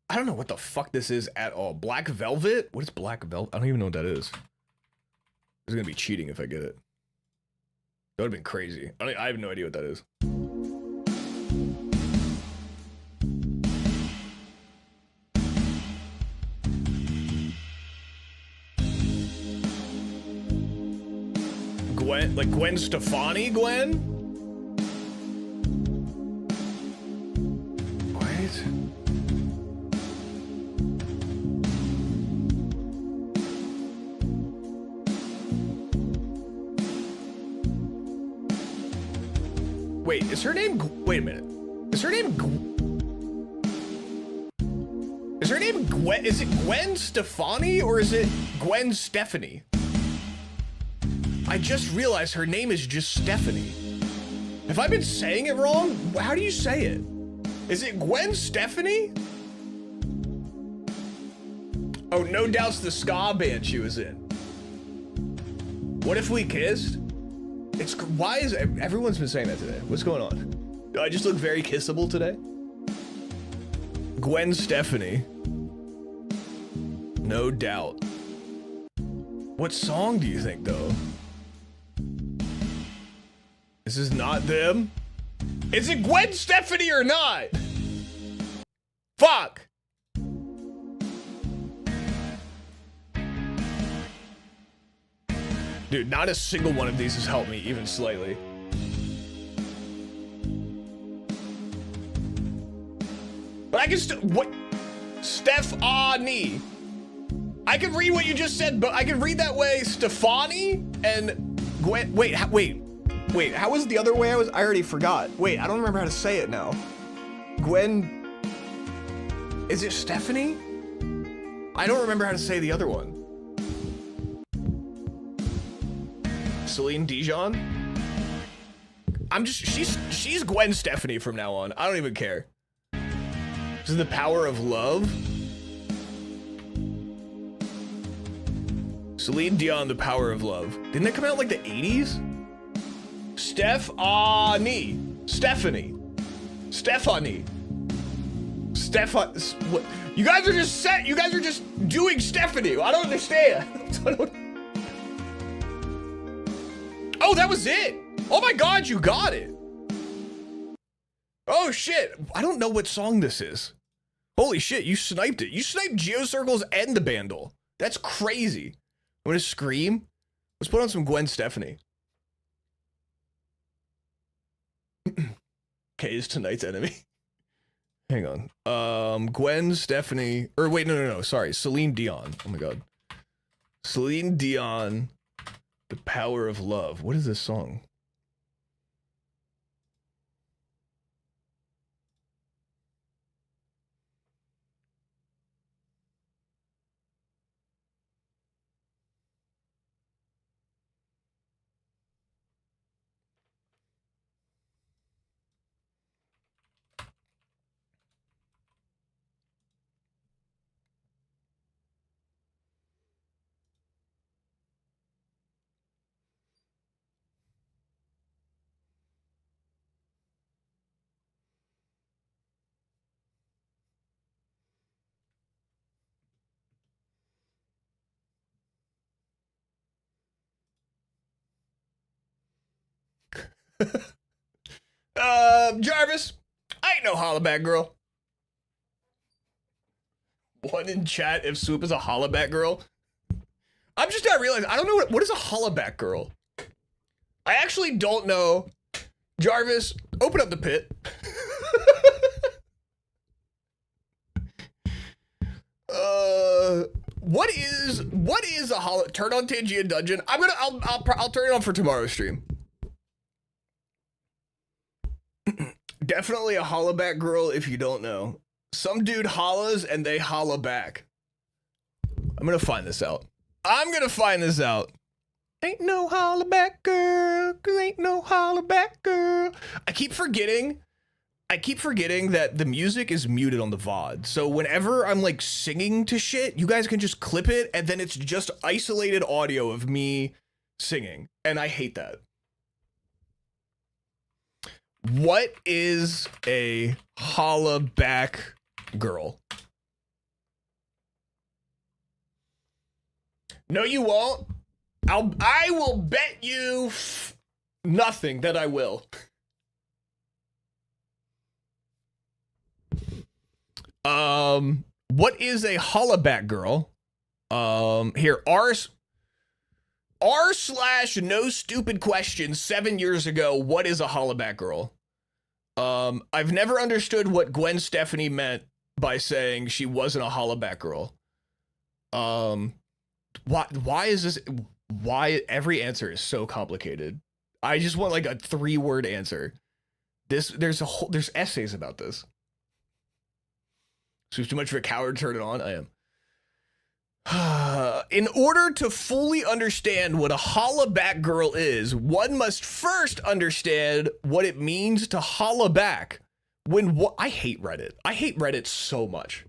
I don't know what the fuck this is at all. Black Velvet? What is Black Velvet? I don't even know what that is. This is gonna be cheating if I get it. That would've been crazy. I have no idea what that is. Gwen, like Gwen Stefani, Gwen? What? Wait, is her name? Wait a minute. Is her name? Is her name Gwen? Is it Gwen Stefani or is it Gwen Stephanie? I just realized her name is just Stephanie. Have I been saying it wrong? How do you say it? Is it Gwen Stephanie? Oh, no doubt's the ska band she was in. What if we kissed? It's why is everyone's been saying that today? What's going on? Do I just look very kissable today? Gwen Stefani. No doubt. What song do you think though? This is not them. Is it Gwen Stefani or not? Fuck. Dude, not a single one of these has helped me even slightly. But I can still, what? Stephanie. I can read what you just said, but I can read that way. Stefani and Gwen. Wait, wait. How was the other way? I already forgot. Wait, I don't remember how to say it now. Gwen. Is it Stephanie? I don't remember how to say the other one. Celine Dijon? She's Gwen Stefani from now on. I don't even care. This is the power of love. Celine Dion, the power of love. Didn't that come out in like the 80s? Stephanie. What? You guys are just set. You guys are just doing Stephanie. I don't understand. Oh, that was it. Oh my God, you got it. Oh shit. I don't know what song this is. Holy shit, you sniped it. You sniped Geocircles and the Bandle. That's crazy. I'm gonna scream. Let's put on some Gwen Stefani. K is tonight's enemy. Hang on. Gwen Stefani. Or wait, no. Sorry. Celine Dion. Oh my God. Celine Dion. The power of love. What is this song? Jarvis, I ain't no hollaback girl. One in chat if Swoop is a hollaback girl. I'm just not realizing, I don't know what is a hollaback girl? I actually don't know. Jarvis, open up the pit. What is a turn on Tangia Dungeon? I'll turn it on for tomorrow's stream. Definitely a hollaback girl if you don't know. Some dude hollas and they holla back. I'm gonna find this out. Ain't no hollaback girl, 'cause ain't no hollaback girl. I keep forgetting that the music is muted on the VOD. So whenever I'm like singing to shit, you guys can just clip it and then it's just isolated audio of me singing. And I hate that. What is a hollaback girl? No, you won't. I will bet you nothing that I will. What is a hollaback girl? Here, r/no stupid question 7 years ago. What is a hollaback girl? I've never understood what Gwen Stefani meant by saying she wasn't a hollaback girl. Why is this? Why every answer is so complicated? I just want like a 3-word answer. There's essays about this. So it's too much of a coward. Turn it on. I am. In order to fully understand what a hollaback girl is, one must first understand what it means to holla back. I hate Reddit. I hate Reddit so much.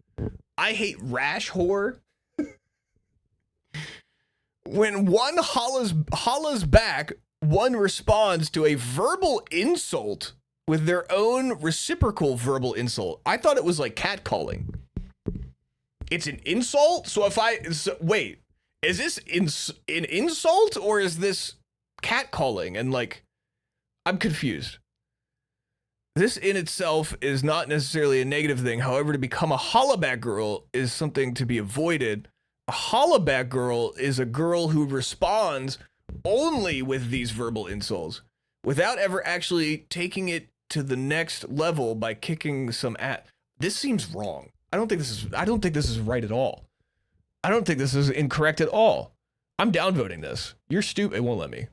I hate rash whore. When one holla's back, one responds to a verbal insult with their own reciprocal verbal insult. I thought it was like catcalling. It's an insult? So wait, is this an insult or is this catcalling? And like, I'm confused. This in itself is not necessarily a negative thing. However, to become a hollaback girl is something to be avoided. A hollaback girl is a girl who responds only with these verbal insults without ever actually taking it to the next level by kicking some ass. This seems wrong. I don't think this is right at all. I don't think this is incorrect at all. I'm downvoting this. You're stupid. It won't let me.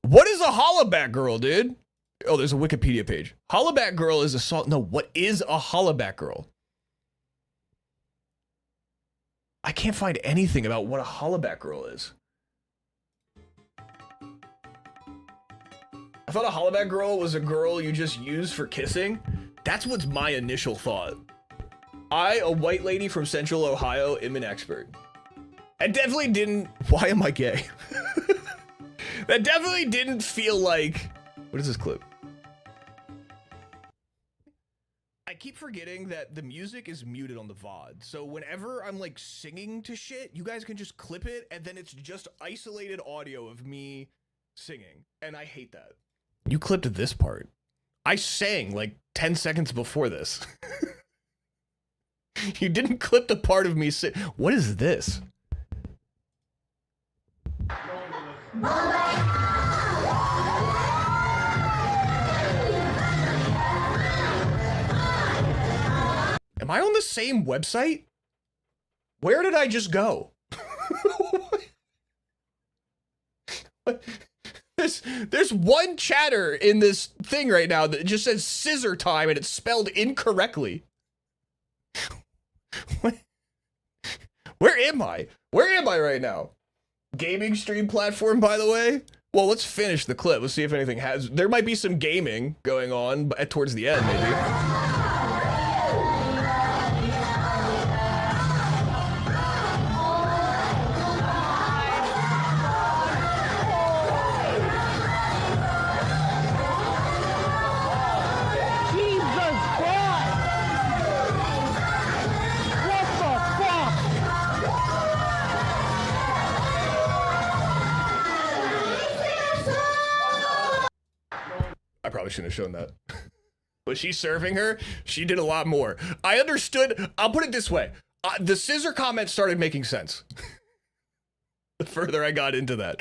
What is a hollaback girl, dude? Oh, there's a Wikipedia page. Hollaback girl is a salt. No, what is a hollaback girl? I can't find anything about what a hollaback girl is. I thought a hollaback girl was a girl you just use for kissing. That's what's my initial thought. I, a white lady from Central Ohio, am an expert. I definitely didn't. Why am I gay? That definitely didn't feel like. What is this clip? I keep forgetting that the music is muted on the VOD. So whenever I'm like singing to shit, you guys can just clip it and then it's just isolated audio of me singing. And I hate that. You clipped this part. I sang like 10 seconds before this. You didn't clip the part of me sing. What is this? Am I on the same website? Where did I just go? There's one chatter in this thing right now that just says scissor time and it's spelled incorrectly. Where am I? Where am I right now? Gaming stream platform, by the way? Well, let's finish the clip. Let's see if anything has. There might be some gaming going on towards the end, maybe. probably shouldn't have shown that. Was she serving her? She did a lot more. I understood. I'll put it this way. The scissor comment started making sense. The further I got into that.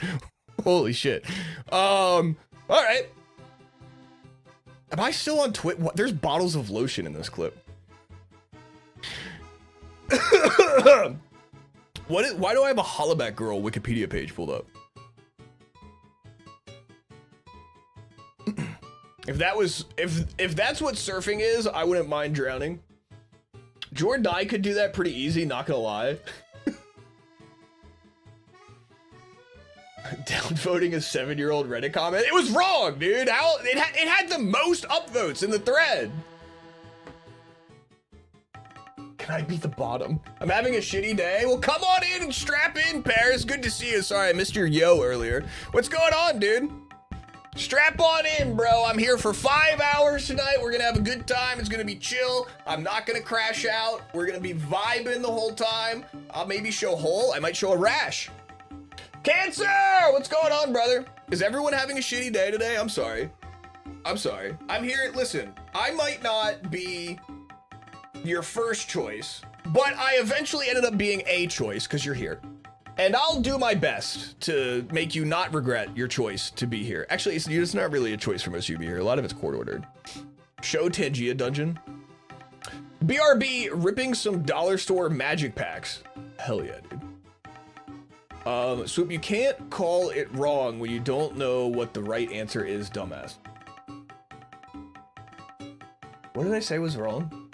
Holy shit. All right. Am I still on Twitch? There's bottles of lotion in this clip. Why do I have a Hollaback Girl Wikipedia page pulled up? If that's what surfing is, I wouldn't mind drowning. Jordan I could do that pretty easy, not gonna lie. Downvoting a 7-year-old Reddit comment. It was wrong, dude. How it had the most upvotes in the thread. Can I beat the bottom? I'm having a shitty day. Well, come on in and strap in, Paris. Good to see you. Sorry, I missed your yo earlier. What's going on, dude? Strap on in, bro. I'm here for 5 hours tonight. We're gonna have a good time. It's gonna be chill. I'm not gonna crash out. We're gonna be vibing the whole time. I'll maybe show hole. I might show a rash. Cancer! What's going on, brother? Is everyone having a shitty day today? I'm sorry. I'm sorry. I'm here. Listen, I might not be your first choice, but I eventually ended up being a choice because you're here. And I'll do my best to make you not regret your choice to be here. Actually, it's not really a choice for most of you to be here. A lot of it's court-ordered. Show Tangia Dungeon. BRB ripping some dollar store magic packs. Hell yeah, dude. Swoop, you can't call it wrong when you don't know what the right answer is, dumbass. What did I say was wrong?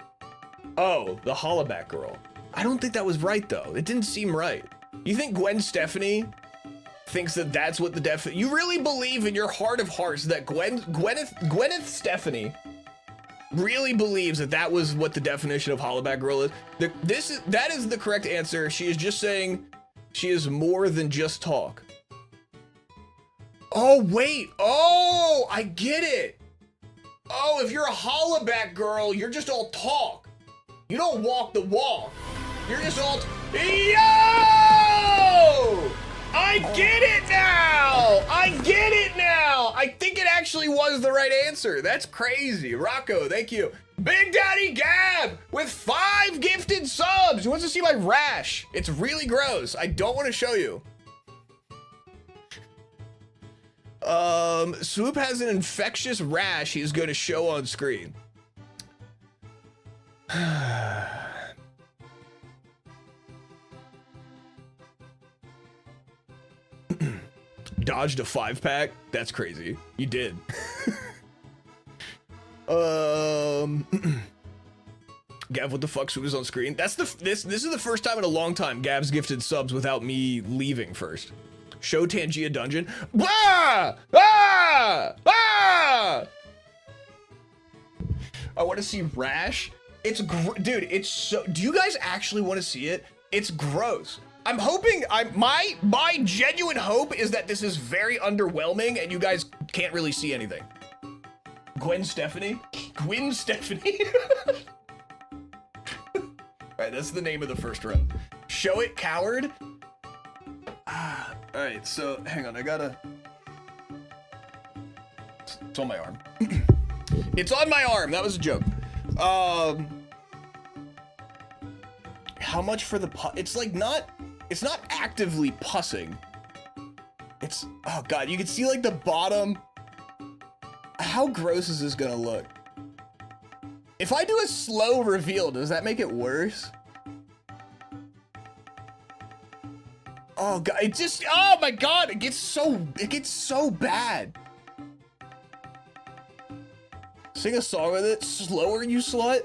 Oh, the Hollaback Girl. I don't think that was right, though. It didn't seem right. You think Gwen Stefani thinks that that's what the you really believe in your heart of hearts that Gwyneth Stefani really believes that that was what the definition of Hollaback Girl is? That is the correct answer. She is just saying she is more than just talk. Oh, wait. Oh, I get it. Oh, if you're a Hollaback Girl, you're just all talk. You don't walk the walk. You're just all... Yo! I get it now! I get it now! I think it actually was the right answer. That's crazy. Rocco, thank you. Big Daddy Gab with 5 gifted subs. He wants to see my rash. It's really gross. I don't want to show you. Swoop has an infectious rash he's going to show on screen. Dodged a 5-pack? That's crazy. You did. Gav, what the fuck? Swoop is on screen. That's this is the first time in a long time Gav's gifted subs without me leaving first. Show Tangia Dungeon. Ah! Ah! Ah! I want to see rash. It's dude. It's so. Do you guys actually want to see it? It's gross. I'm hoping. My genuine hope is that this is very underwhelming and you guys can't really see anything. Gwen Stefani. Gwen Stefani. All right, that's the name of the first run. Show it, coward. Ah. All right. So hang on. I gotta. It's on my arm. It's on my arm. That was a joke. How much for the it's like not, it's not actively pussing. It's, oh God, you can see like the bottom. How gross is this gonna look? If I do a slow reveal, does that make it worse? Oh God, it just, oh my God, it gets so bad. Sing a song with it. Slower, you slut.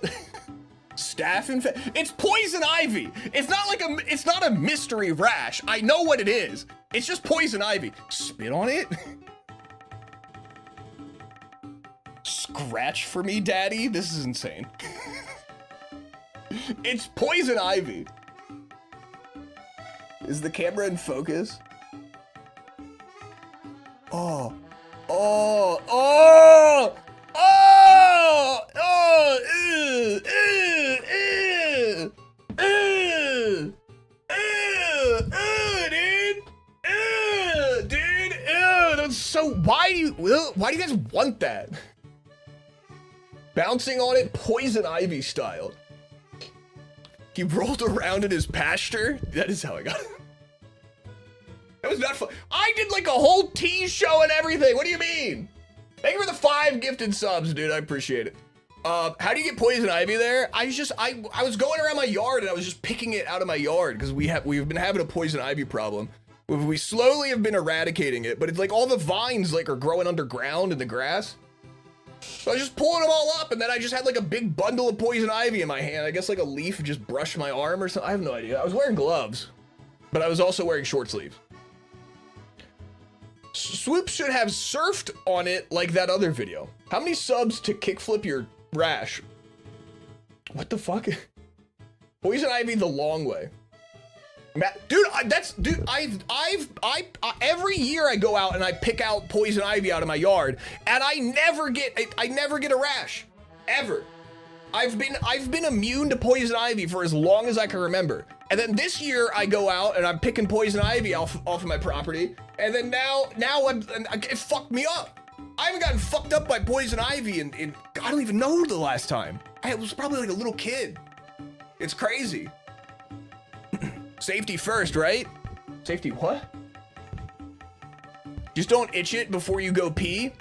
Staph infection. It's poison ivy. It's not a mystery rash. I know what it is. It's just poison ivy. Spit on it. Scratch for me, daddy. This is insane. It's poison ivy. Is the camera in focus? Oh. Oh. Oh. Oh! Oh! Ew! Ew! Ew! Ew! Ew! Dude! Ew! Dude! Ew! That's so. Why do you guys want that? Bouncing on it poison ivy style. He rolled around in his pasture. That is how I got it. That was not fun. I did like a whole tease show and everything. What do you mean? Thank you for the 5 gifted subs, dude. I appreciate it. How do you get poison ivy there? I was going around my yard and I was just picking it out of my yard because we've been having a poison ivy problem. We slowly have been eradicating it, but it's like all the vines like are growing underground in the grass. So I was just pulling them all up, and then I just had like a big bundle of poison ivy in my hand. I guess like a leaf just brushed my arm or something. I have no idea. I was wearing gloves, but I was also wearing short sleeves. Swoop should have surfed on it like that other video. How many subs to kickflip your rash? What the fuck? Poison ivy the long way. Dude, every year I go out and I pick out poison ivy out of my yard, and I never get a rash, ever. I've been immune to poison ivy for as long as I can remember. And then this year I go out and I'm picking poison ivy off of my property, and then now it fucked me up. I haven't gotten fucked up by poison ivy in I don't even know the last time. I was probably like a little kid. It's crazy. Safety first, right? Safety what? Just don't itch it before you go pee.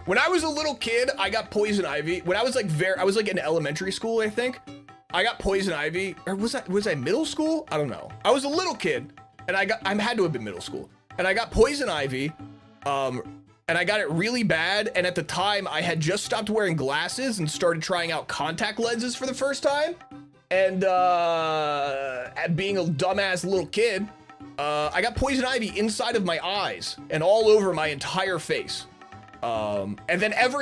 When I was a little kid, I got poison ivy. When I was like in elementary school, I think. I got poison ivy, or was I middle school? I don't know. I was a little kid, and I had to have been middle school. And I got poison ivy, and I got it really bad. And at the time, I had just stopped wearing glasses and started trying out contact lenses for the first time. And being a dumbass little kid, I got poison ivy inside of my eyes and all over my entire face. And then and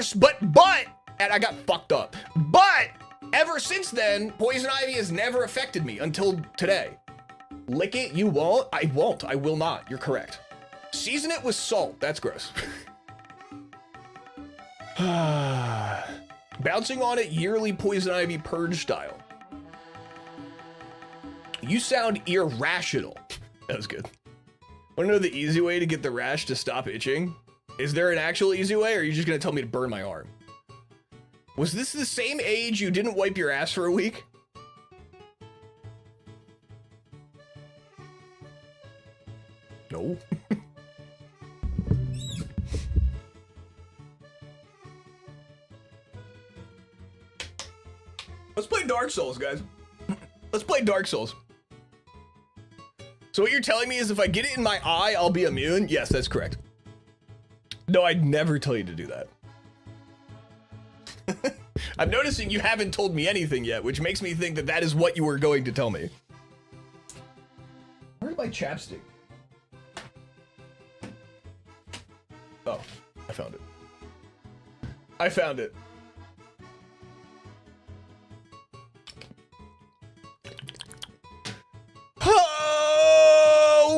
I got fucked up. But ever since then, poison ivy has never affected me until today. Lick it, you won't? I won't. I will not. You're correct. Season it with salt. That's gross. Bouncing on it yearly poison ivy purge style. You sound irrational. That was good. Want to know the easy way to get the rash to stop itching? Is there an actual easy way, or are you just going to tell me to burn my arm? Was this the same age you didn't wipe your ass for a week? No. Let's play Dark Souls, guys. Let's play Dark Souls. So what you're telling me is if I get it in my eye, I'll be immune? Yes, that's correct. No, I'd never tell you to do that. I'm noticing you haven't told me anything yet, which makes me think that that is what you were going to tell me. Where's my chapstick? Oh, I found it. I found it.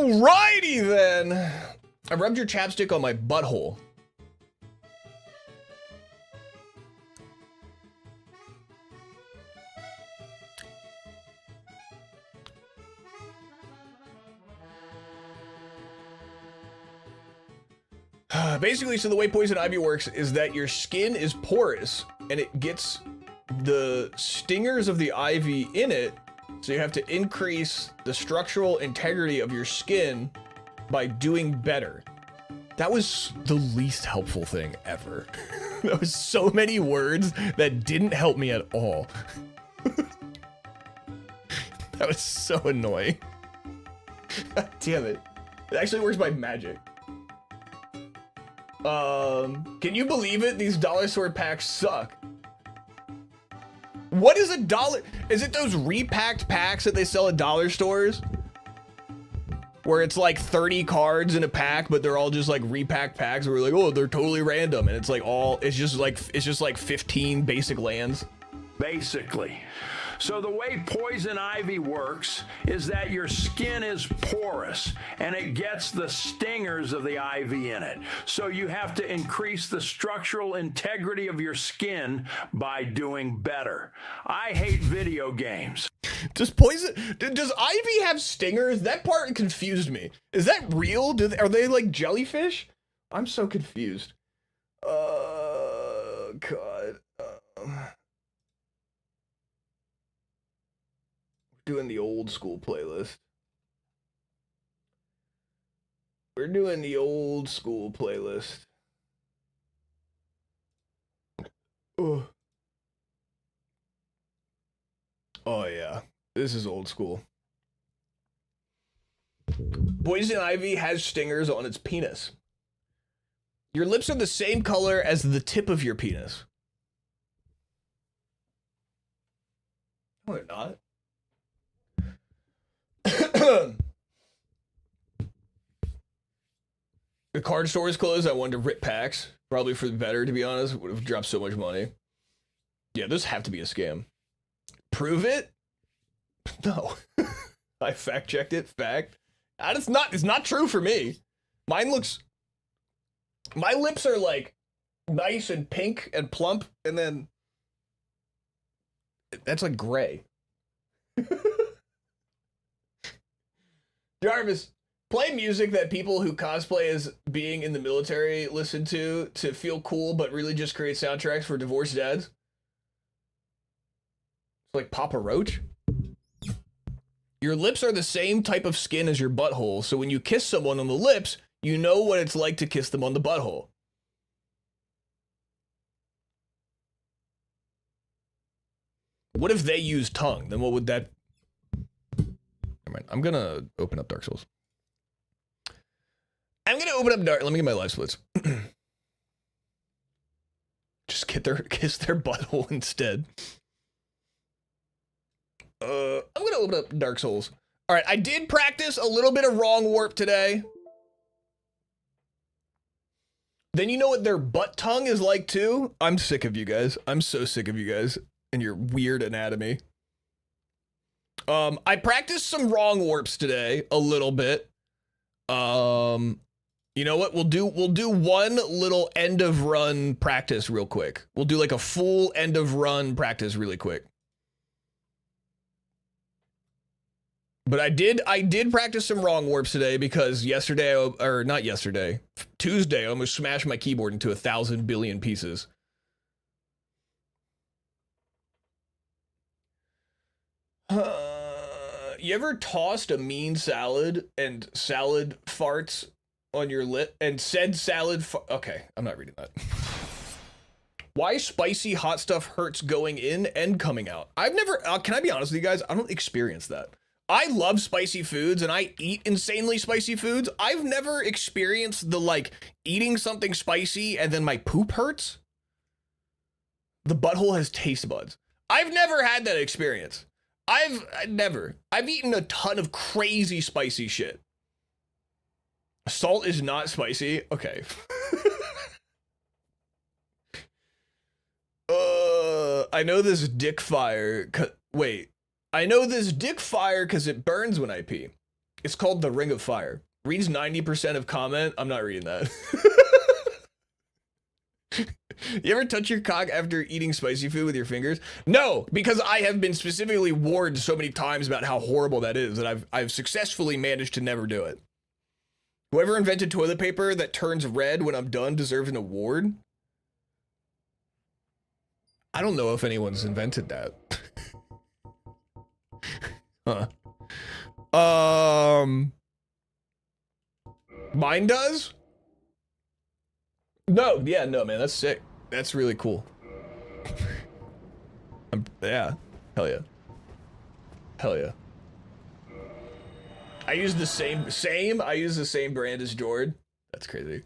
Alrighty then. I rubbed your chapstick on my butthole. Basically, so the way poison ivy works is that your skin is porous and it gets the stingers of the ivy in it. So you have to increase the structural integrity of your skin by doing better. That was the least helpful thing ever. That was so many words that didn't help me at all. That was so annoying. God damn it. It actually works by magic. Can you believe it? These dollar store packs suck. What is $1? Is it those repacked packs that they sell at dollar stores? Where it's like 30 cards in a pack, but they're all just like repacked packs where we're like, oh, they're totally random. And it's like it's just like 15 basic lands. Basically. So the way poison ivy works is that your skin is porous and it gets the stingers of the ivy in it. So you have to increase the structural integrity of your skin by doing better. I hate video games. Does ivy have stingers? That part confused me. Is that real? Are they like jellyfish? I'm so confused. God. Doing the old school playlist. We're doing the old school playlist. Oh. Oh yeah, this is old school. Poison ivy has stingers on its penis. Your lips are the same color as the tip of your penis. No, they're not. The card store is closed. I wanted to rip packs. Probably for the better, to be honest. Would have dropped so much money. Yeah, those have to be a scam. Prove it? No. I fact checked it. Fact. It's not true for me. My lips are like nice and pink and plump, and then that's like gray. Jarvis, play music that people who cosplay as being in the military listen to feel cool, but really just create soundtracks for divorced dads. It's like Papa Roach. Your lips are the same type of skin as your butthole, so when you kiss someone on the lips, you know what it's like to kiss them on the butthole. What if they use tongue? Then what would that... Never mind. I'm gonna open up Dark Souls. Let me get my life splits. Just kiss their butthole instead. I'm gonna open up Dark Souls. All right, I did practice a little bit of wrong warp today. Then you know what their butt tongue is like too? I'm sick of you guys. I'm so sick of you guys and your weird anatomy. I practiced some wrong warps today a little bit. You know what? We'll do one little end of run practice real quick. We'll do like a full end of run practice really quick. But I did practice some wrong warps today because Tuesday, I almost smashed my keyboard into 1,000 billion pieces. You ever tossed a mean salad and salad farts on your lip and said salad okay, I'm not reading that. Why spicy hot stuff hurts going in and coming out? I've never, can I be honest with you guys? I don't experience that. I love spicy foods and I eat insanely spicy foods. I've never experienced the like eating something spicy and then my poop hurts. The butthole has taste buds. I've never had that experience. I've eaten a ton of crazy spicy shit. Salt is not spicy. Okay. I know this dick fire. Wait. I know this dick fire because it burns when I pee. It's called the Ring of Fire. Reads 90% of comment. I'm not reading that. You ever touch your cock after eating spicy food with your fingers? No, because I have been specifically warned so many times about how horrible that is that I've successfully managed to never do it. Whoever invented toilet paper that turns red when I'm done deserves an award. I don't know if anyone's invented that. Huh. Mine does? No, yeah, no, man, that's sick. That's really cool. Yeah, hell yeah. Hell yeah. I use the same brand as Jord. That's crazy.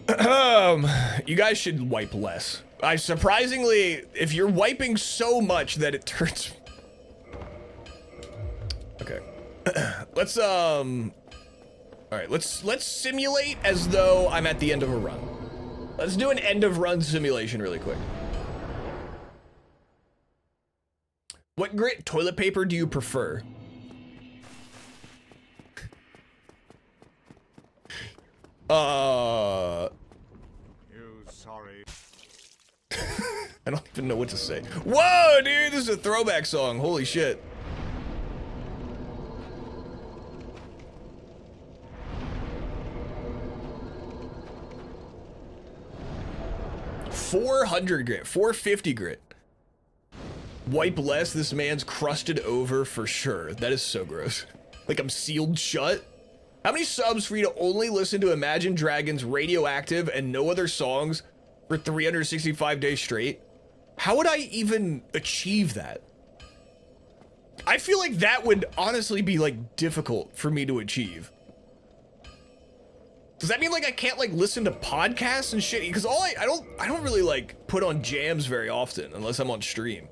You guys should wipe less. Surprisingly, if you're wiping so much that it turns... Okay. Let's all right, let's simulate as though I'm at the end of a run. Let's do an end of run simulation really quick. What grit toilet paper do you prefer? Sorry. I don't even know what to say. Whoa, dude, this is a throwback song. Holy shit. 400 grit, 450 grit. Wipe less, this man's crusted over for sure. That is so gross. Like I'm sealed shut. How many subs for you to only listen to Imagine Dragons Radioactive and no other songs for 365 days straight? How would I even achieve that? I feel like that would honestly be like difficult for me to achieve. Does that mean like I can't like listen to podcasts and shit? Because I don't really like put on jams very often unless I'm on stream.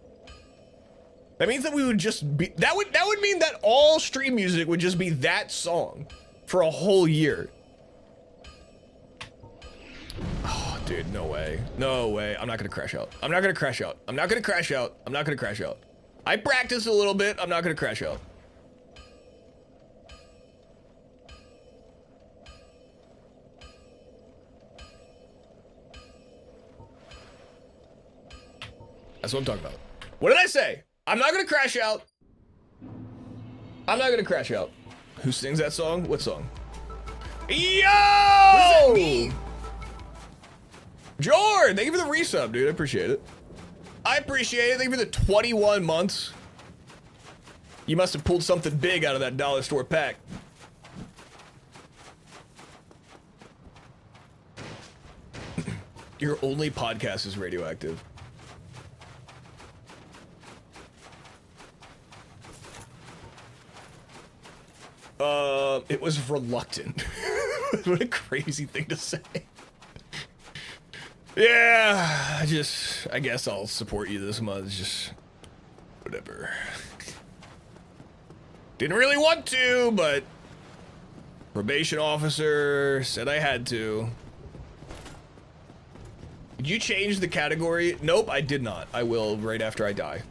That means that we would just be that would mean that all stream music would just be that song for a whole year. Oh, dude, no way. No way. I'm not gonna crash out. I'm not gonna crash out. I'm not gonna crash out. I'm not gonna crash out. I practiced a little bit. I'm not gonna crash out. That's what I'm talking about. What did I say? I'm not gonna crash out. I'm not gonna crash out. Who sings that song? What song? Yo! What does that mean? Jordan, thank you for the resub, dude. I appreciate it. I appreciate it. Thank you for the 21 months. You must have pulled something big out of that dollar store pack. Your only podcast is radioactive. It was reluctant. What a crazy thing to say. Yeah, I guess I'll support you this month. Just whatever. Didn't really want to, but probation officer said I had to. Did you change the category? Nope, I did not. I will right after I die.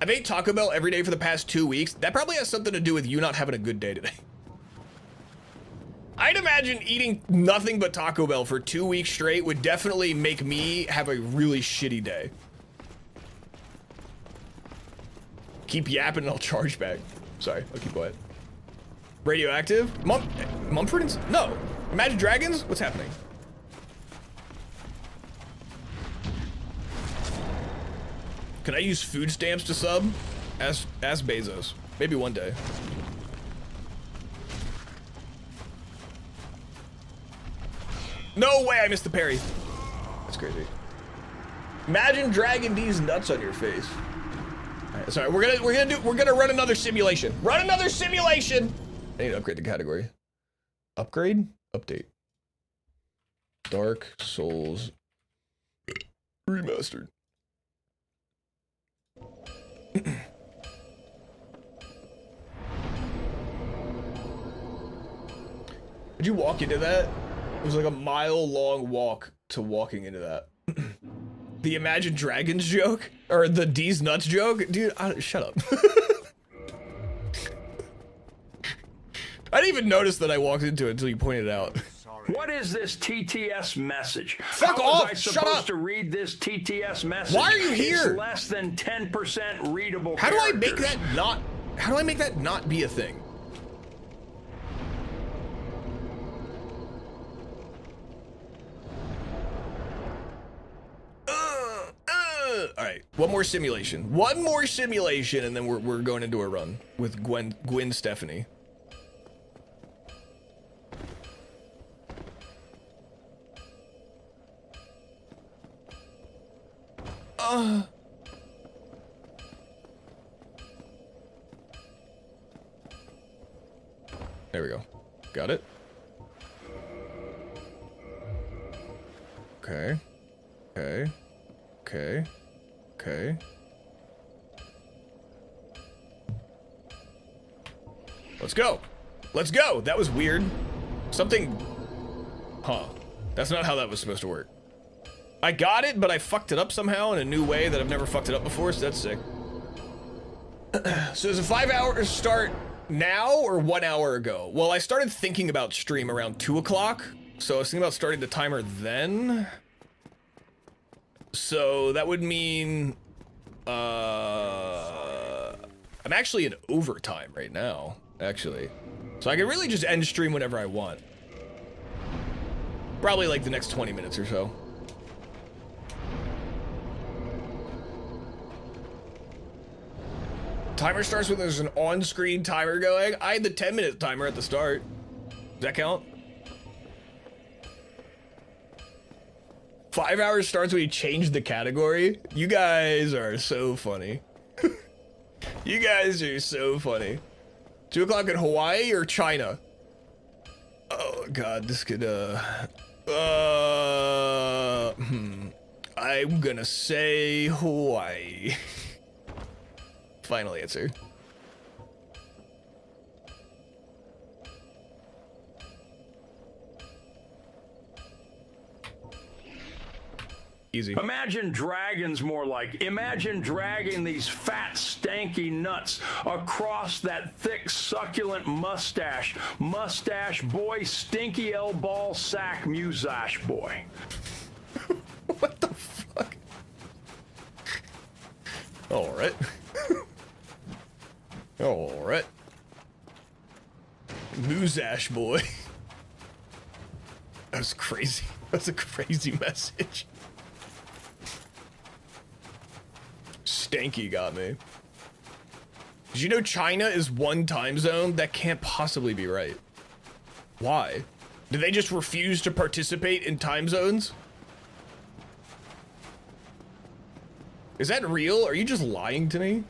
I've ate Taco Bell every day for the past 2 weeks. That probably has something to do with you not having a good day today. I'd imagine eating nothing but Taco Bell for 2 weeks straight would definitely make me have a really shitty day. Keep yapping and I'll charge back. Sorry, I'll keep quiet. Radioactive? Mumford and... No. Imagine Dragons? What's happening? Can I use food stamps to sub? Ask Bezos. Maybe one day. No way I missed the parry. That's crazy. Imagine dragging these nuts on your face. All right, sorry, we're gonna run another simulation. Run another simulation. I need to upgrade the category. Upgrade? Update. Dark Souls Remastered. Did you walk into that? It was like a mile-long walk to walking into that. The Imagine Dragons joke? Or the D's Nuts joke? Dude, shut up. I didn't even notice that I walked into it until you pointed it out. What is this TTS message? Fuck How off! was I Shut supposed up! to read this TTS message? Why are you here? It's less than 10% readable. How do I make characters. that not? How do I make that not be a thing? All right, one more simulation. One more simulation, and then we're going into a run with Gwen Stephanie. There we go. Got it. Okay. Okay. Okay. Okay. Let's go. Let's go. That was weird. Something... Huh. That's not how that was supposed to work. I got it, but I fucked it up somehow in a new way that I've never fucked it up before, so that's sick. So is a 5 hours start now or 1 hour ago? Well, I started thinking about stream around 2 o'clock, so I was thinking about starting the timer then. So that would mean, I'm actually in overtime right now, actually. So I can really just end stream whenever I want. Probably like the next 20 minutes or so. Timer starts when there's an on-screen timer going. I had the 10-minute timer at the start. Does that count? 5 hours starts when you change the category. You guys are so funny. You guys are so funny. 2 o'clock in Hawaii or China? Oh god, this could I'm gonna say Hawaii. Final answer. Easy. Imagine dragons more like. Imagine dragging these fat, stanky nuts across that thick, succulent mustache. Mustache boy, stinky L-ball sack, mustache boy. What the fuck? Alright. Alright. Mustache boy. That was crazy. That was a crazy message. Stanky got me. Did you know China is one time zone? That can't possibly be right. Why? Did they just refuse to participate in time zones? Is that real? Are you just lying to me?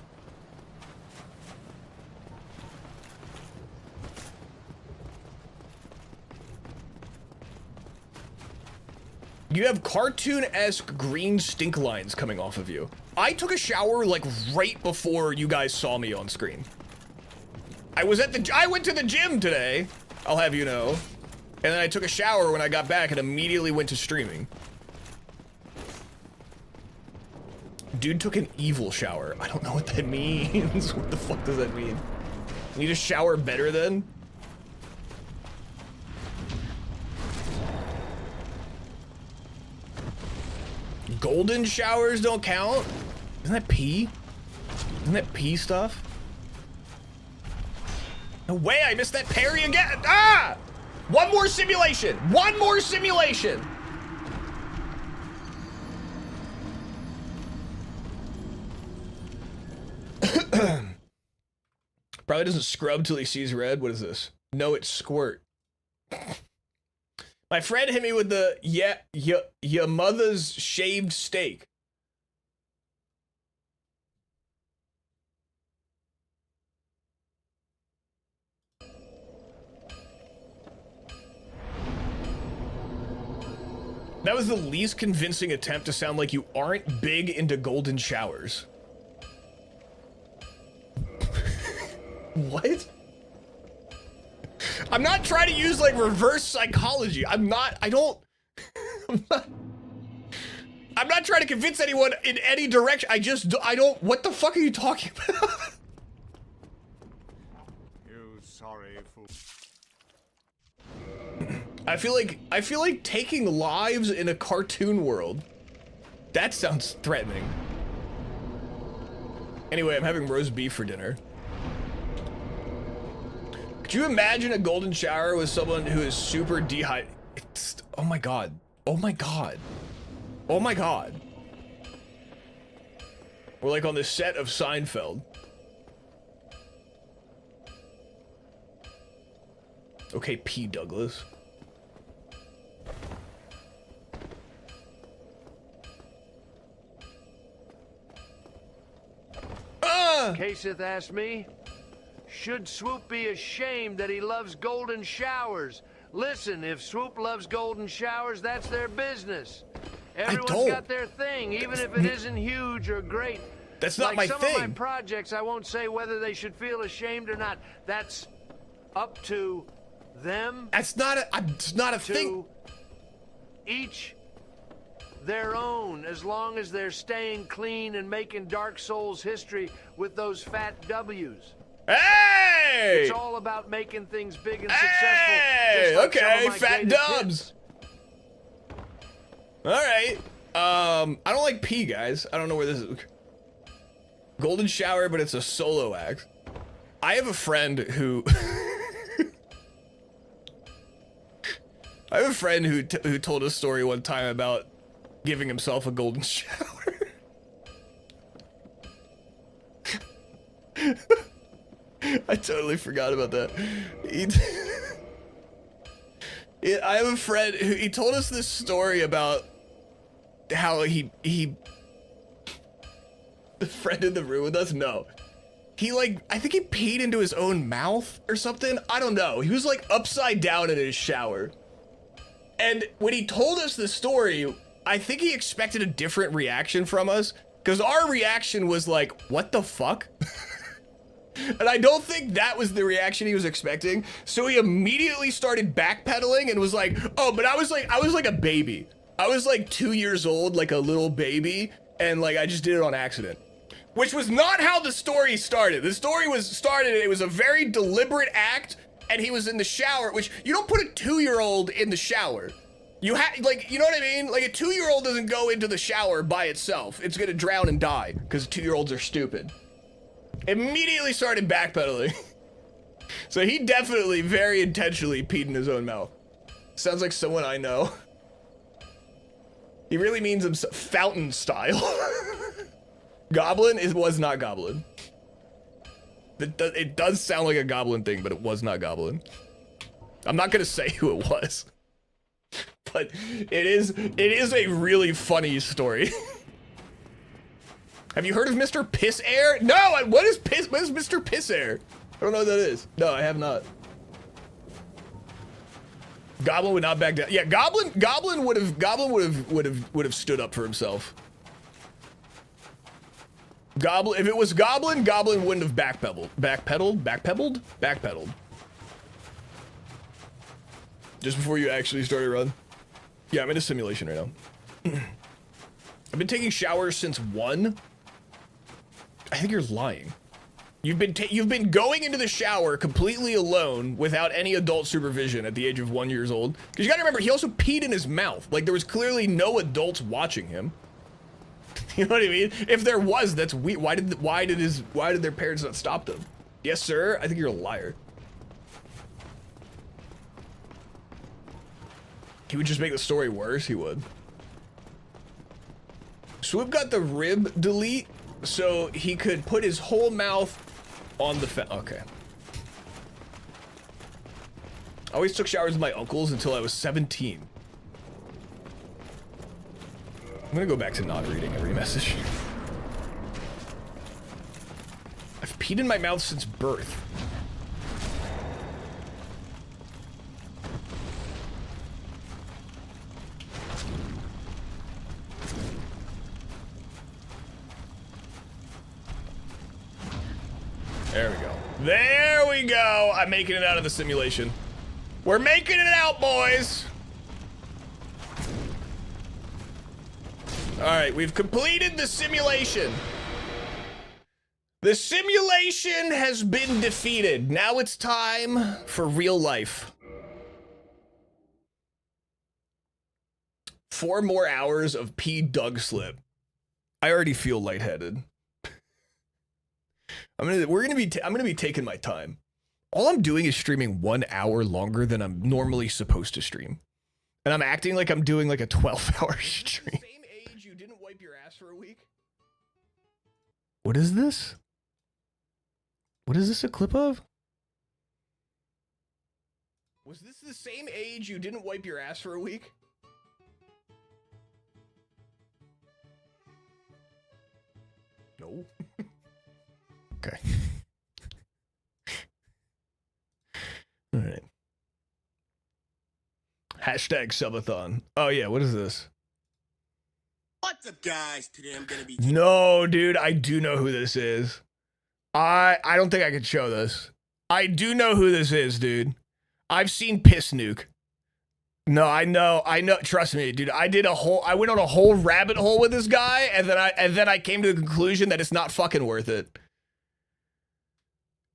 You have cartoon-esque green stink lines coming off of you. I took a shower like right before you guys saw me on screen. I went to the gym today, I'll have you know. And then I took a shower when I got back and immediately went to streaming. Dude took an evil shower. I don't know what that means. What the fuck does that mean? You need to shower better then? Golden showers don't count? Isn't that pee? Isn't that pee stuff? No way, I missed that parry again. Ah! One more simulation. One more simulation. Probably doesn't scrub till he sees red. What is this? No, it's squirt. My friend hit me with the your mother's shaved steak. That was the least convincing attempt to sound like you aren't big into golden showers. What? I'm not trying to use like reverse psychology. I'm not trying to convince anyone in any direction. I don't, what the fuck are you talking about? You sorry fool. I feel like taking lives in a cartoon world. That sounds threatening. Anyway, I'm having roast beef for dinner. Could you imagine a golden shower with someone who is super dehydrated? Oh my god. Oh my god. Oh my god. We're like on the set of Seinfeld. Okay, P. Douglas. Kaseth asked me, should Swoop be ashamed that he loves golden showers? Listen, if Swoop loves golden showers, that's their business. Everyone's got their thing, even if it isn't huge or great. That's not my thing. Like some of my projects, I won't say whether they should feel ashamed or not. That's up to them. It's not a thing. Each their own, as long as they're staying clean and making Dark Souls history with those fat W's. Hey! It's all about making things big and successful. Hey! Like okay, fat dubs. All right. I don't like pee, guys. I don't know where this is. Golden shower, but it's a solo act. I have a friend who who told a story one time about giving himself a golden shower. I totally forgot about that. I have a friend who he told us this story about how he the friend in the room with us. No, he like I think he peed into his own mouth or something. I don't know. He was like upside down in his shower, and when he told us the story, I think he expected a different reaction from us because our reaction was like, "What the fuck?" And I don't think that was the reaction he was expecting. So he immediately started backpedaling and was like, "Oh, but I was like a baby. I was like 2 years old, like a little baby, and like I just did it on accident." Which was not how the story started. The story it was a very deliberate act, and he was in the shower, which you don't put a 2-year-old in the shower. You have, like, you know what I mean? Like a 2-year-old doesn't go into the shower by itself. It's gonna drown and die because 2-year-olds are stupid. Immediately started backpedaling. So he definitely very intentionally peed in his own mouth. Sounds like someone I know. He really means himself fountain style. Goblin? It was not goblin. It does sound like a goblin thing, but it was not goblin. I'm not gonna say who it was. But it is a really funny story. Have you heard of Mr. Piss Air? No, what is Mr. Piss Air? I don't know what that is. No, I have not. Goblin would not back down. Yeah, Goblin would have stood up for himself. Goblin, if it was Goblin wouldn't have backpedaled. Just before you actually started run. Yeah, I'm in a simulation right now. I've been taking showers since 1. I think you're lying. You've been going into the shower completely alone without any adult supervision at the age of 1 year old. Because you gotta remember, he also peed in his mouth. Like there was clearly no adults watching him. You know what I mean? If there was, that's weird. Why did their parents not stop them? Yes, sir. I think you're a liar. He would just make the story worse. He would. Swoop got the rib delete so he could put his whole mouth on the okay. I always took showers with my uncles until I was 17. I'm gonna go back to not reading every message. I've peed in my mouth since birth. There we go. There we go. I'm making it out of the simulation. We're making it out, boys. All right, we've completed the simulation. The simulation has been defeated. Now it's time for real life. 4 more hours of P. Doug slip. I already feel lightheaded. I'm gonna be taking my time. All I'm doing is streaming 1 hour longer than I'm normally supposed to stream, and I'm acting like I'm doing like a 12-hour stream. Same age you didn't wipe your ass for a week. What is this? What is this a clip of? Was this the same age you didn't wipe your ass for a week? No. Okay. All right. Hashtag subathon. Oh yeah, what is this? What's up, guys? Today I'm gonna be. No, dude, I do know who this is. I don't think I could show this. I do know who this is, dude. I've seen Piss Nuke. No, I know. Trust me, dude. I went on a whole rabbit hole with this guy, and then I came to the conclusion that it's not fucking worth it.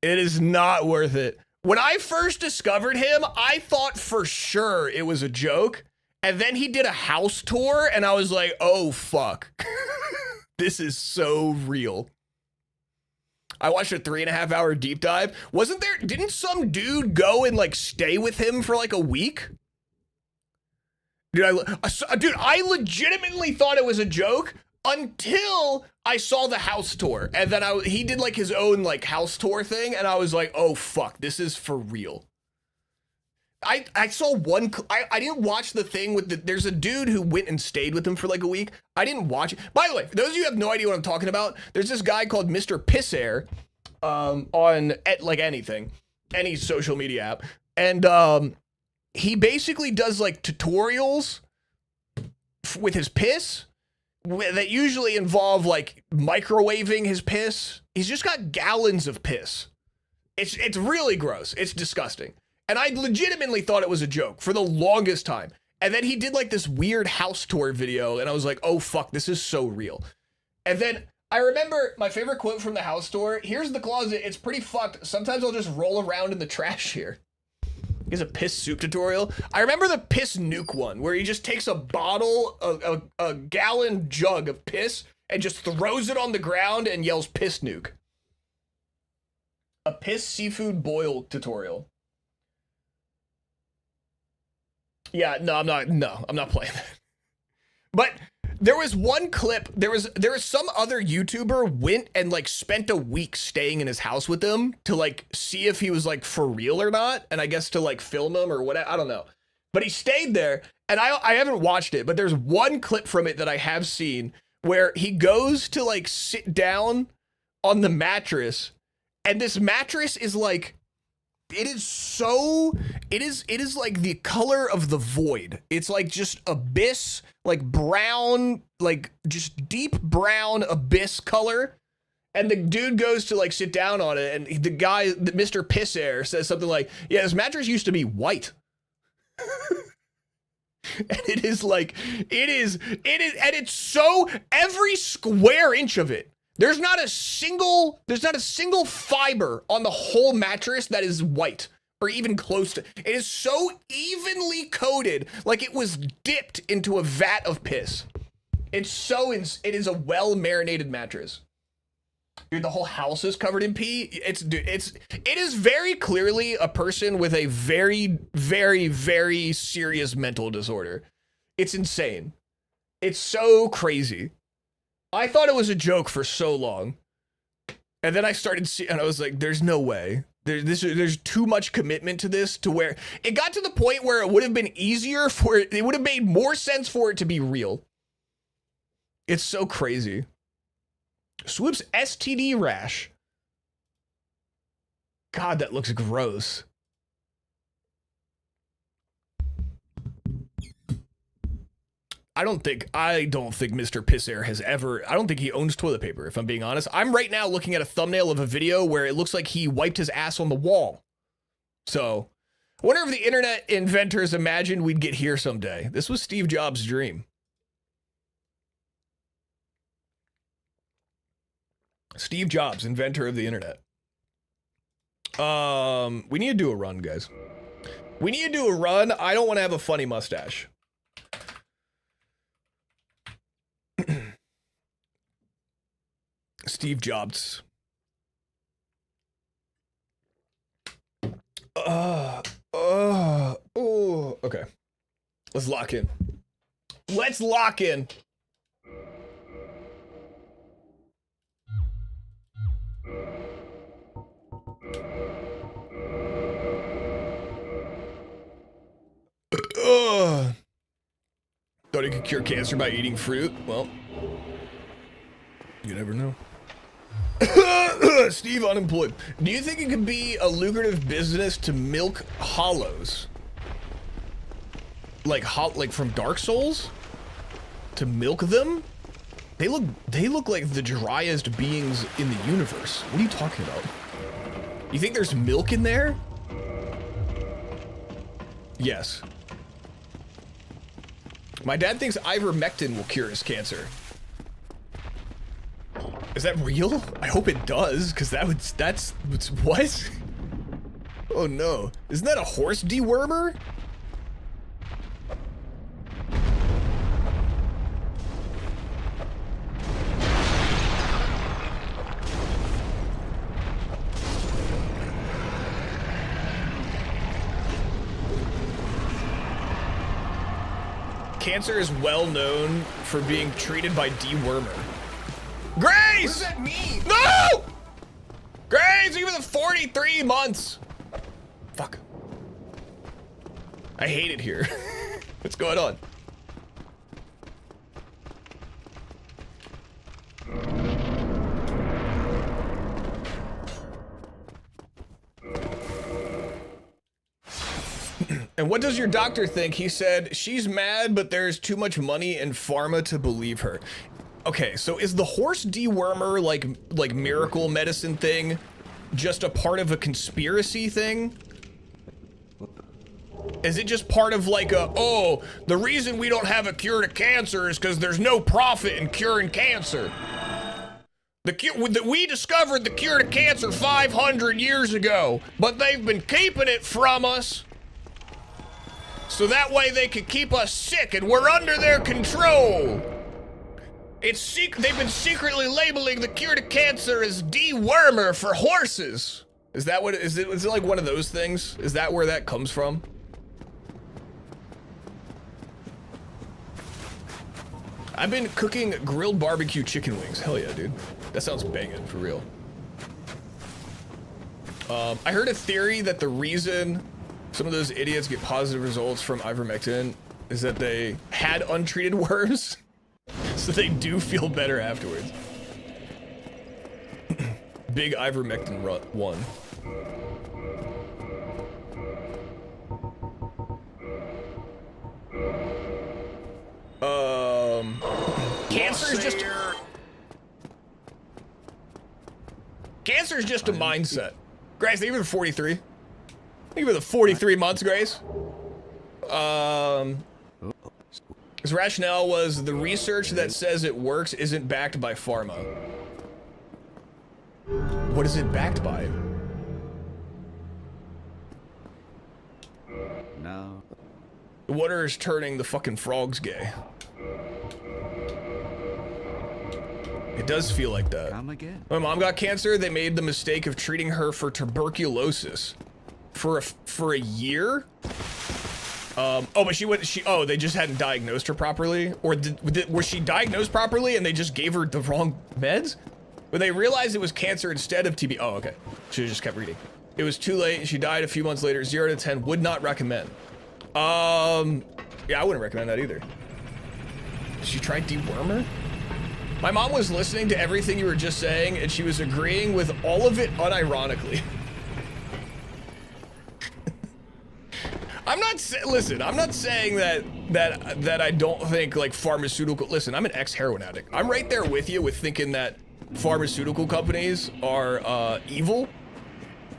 It is not worth it. When I first discovered him, I thought for sure it was a joke. And then he did a house tour, and I was like, oh, fuck. This is so real. I watched a 3.5-hour deep dive. Didn't some dude go and like stay with him for like a week? Dude, I legitimately thought it was a joke until I saw the house tour, and then he did like his own like house tour thing, and I was like, oh fuck, this is for real. I saw one, I didn't watch the thing with there's a dude who went and stayed with him for like a week. I didn't watch it. By the way, for those of you who have no idea what I'm talking about, there's this guy called Mr. Pissair on like any social media app. And he basically does like tutorials with his piss that usually involve like microwaving his piss. He's just got gallons of piss. It's really gross. It's disgusting. And I legitimately thought it was a joke for the longest time. And then he did like this weird house tour video, and I was like, oh fuck, this is so real. And then I remember my favorite quote from the house tour. Here's the closet. It's pretty fucked. Sometimes I'll just roll around in the trash here. Here's a piss soup tutorial. I remember the piss nuke one where he just takes a bottle, a gallon jug of piss and just throws it on the ground and yells piss nuke. A piss seafood boil tutorial. Yeah, no, I'm not playing that. But there was one clip, there was some other YouTuber went and like spent a week staying in his house with him to like see if he was like for real or not, and I guess to like film him or whatever, I don't know. But he stayed there, and I haven't watched it, but there's one clip from it that I have seen where he goes to like sit down on the mattress, and this mattress is like, it is like the color of the void. It's like just abyss, like brown, like just deep brown abyss color. And the dude goes to like sit down on it, and the guy, Mr. Pissair, says something like, yeah, this mattress used to be white. And it is like, it is, and it's so, every square inch of it, there's not a single fiber on the whole mattress that is white or even close to. It is so evenly coated, like it was dipped into a vat of piss. It is a well marinated mattress. Dude, the whole house is covered in pee. It is very clearly a person with a very, very, very serious mental disorder. It's insane. It's so crazy. I thought it was a joke for so long, and then I started seeing, and I was like, "There's no way. There's too much commitment to this, to where it got to the point where it would have been easier for it. It would have made more sense for it to be real. It's so crazy." Swoop's STD rash. God, that looks gross. I don't think Mr. Pissair has ever, I don't think he owns toilet paper, if I'm being honest. I'm right now looking at a thumbnail of a video where it looks like he wiped his ass on the wall. So, I wonder if the internet inventors imagined we'd get here someday. This was Steve Jobs' dream. Steve Jobs, inventor of the internet. We need to do a run, guys. We need to do a run. I don't want to have a funny mustache. Steve Jobs. Okay. Let's lock in. Let's lock in. Thought he could cure cancer by eating fruit? Well, you never know. Steve unemployed. Do you think it could be a lucrative business to milk hollows? Like from Dark Souls? To milk them? They look like the driest beings in the universe. What are you talking about? You think there's milk in there? Yes. My dad thinks ivermectin will cure his cancer. Is that real? I hope it does, because that's what? Oh no. Isn't that a horse dewormer? Cancer is well known for being treated by dewormer. Grace! What does that mean? No! Grace, even the 43 months. Fuck. I hate it here. What's going on? And what does your doctor think? He said, she's mad, but there's too much money in pharma to believe her. Okay, so is the horse dewormer, like miracle medicine thing, just a part of a conspiracy thing? Is it just part of like a, oh, the reason we don't have a cure to cancer is because there's no profit in curing cancer? We discovered the cure to cancer 500 years ago, but they've been keeping it from us. So that way they could keep us sick and we're under their control. They've been secretly labeling the cure to cancer as dewormer for horses. Is that what, is it like one of those things? Is that where that comes from? I've been cooking grilled barbecue chicken wings. Hell yeah, dude. That sounds banging, for real. I heard a theory that the reason some of those idiots get positive results from ivermectin is that they had untreated worms, so they do feel better afterwards. Big ivermectin one. Cancer is just a mindset. Grace, thank you for the 43. Thank you for the 43 months, Grace. His rationale was the research that says it works isn't backed by pharma. What is it backed by? No. The water is turning the fucking frogs gay. It does feel like that. Come again. My mom got cancer. They made the mistake of treating her for tuberculosis for a year. But they just hadn't diagnosed her properly, or was she diagnosed properly and they just gave her the wrong meds? But they realized it was cancer instead of TB. Oh, okay. She just kept reading. It was too late and she died a few months later. 0 to 10, would not recommend. Yeah, I wouldn't recommend that either. Did she try dewormer? My mom was listening to everything you were just saying and she was agreeing with all of it unironically. I'm not saying that I don't think like pharmaceutical, listen, I'm an ex-heroin addict. I'm right there with you with thinking that pharmaceutical companies are evil.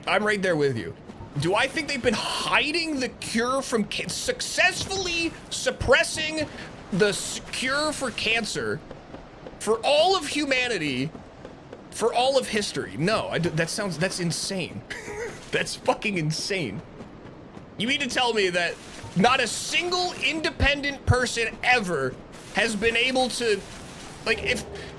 I'm right there with you. Do I think they've been hiding the cure from successfully suppressing the cure for cancer for all of humanity, for all of history? No, that's insane. That's fucking insane. You mean to tell me that not a single independent person ever has been able to, like,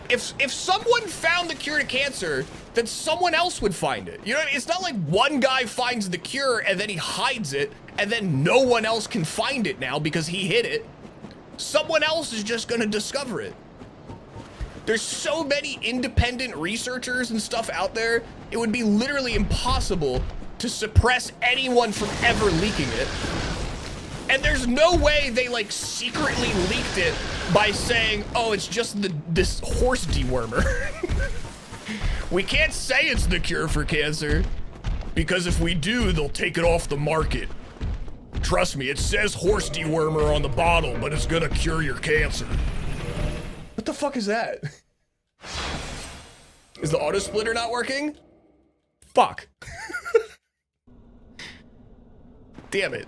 if someone found the cure to cancer, then someone else would find it. You know what I mean? It's not like one guy finds the cure and then he hides it and then no one else can find it now because he hid it. Someone else is just gonna discover it. There's so many independent researchers and stuff out there, it would be literally impossible to suppress anyone from ever leaking it. And there's no way they like secretly leaked it by saying, oh, it's just this horse dewormer. We can't say it's the cure for cancer because if we do, they'll take it off the market. Trust me, it says horse dewormer on the bottle, but it's gonna cure your cancer. What the fuck is that? Is the auto splitter not working? Fuck. Damn it.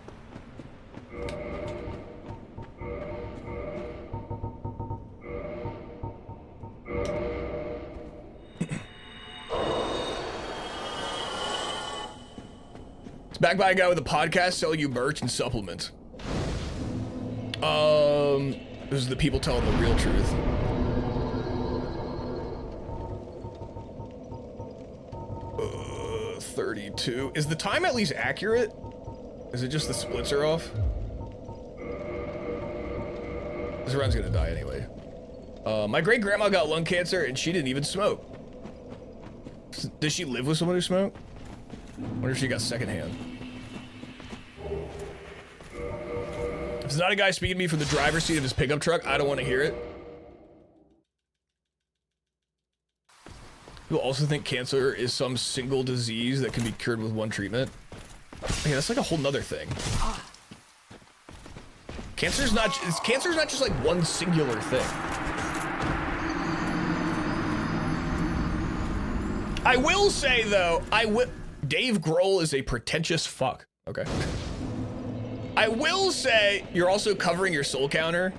It's backed by a guy with a podcast selling you merch and supplements. This is the people telling the real truth. Uh, 32. Is the time at least accurate? Is it just the splits are off? This run's gonna die anyway. My great grandma got lung cancer and she didn't even smoke. Does she live with someone who smoked? Wonder if she got secondhand. If it's not a guy speaking to me from the driver's seat of his pickup truck, I don't want to hear it. People also think cancer is some single disease that can be cured with one treatment. Yeah, that's like a whole nother thing. Cancer's not just like one singular thing. I will say though, Dave Grohl is a pretentious fuck. Okay. I will say you're also covering your soul counter.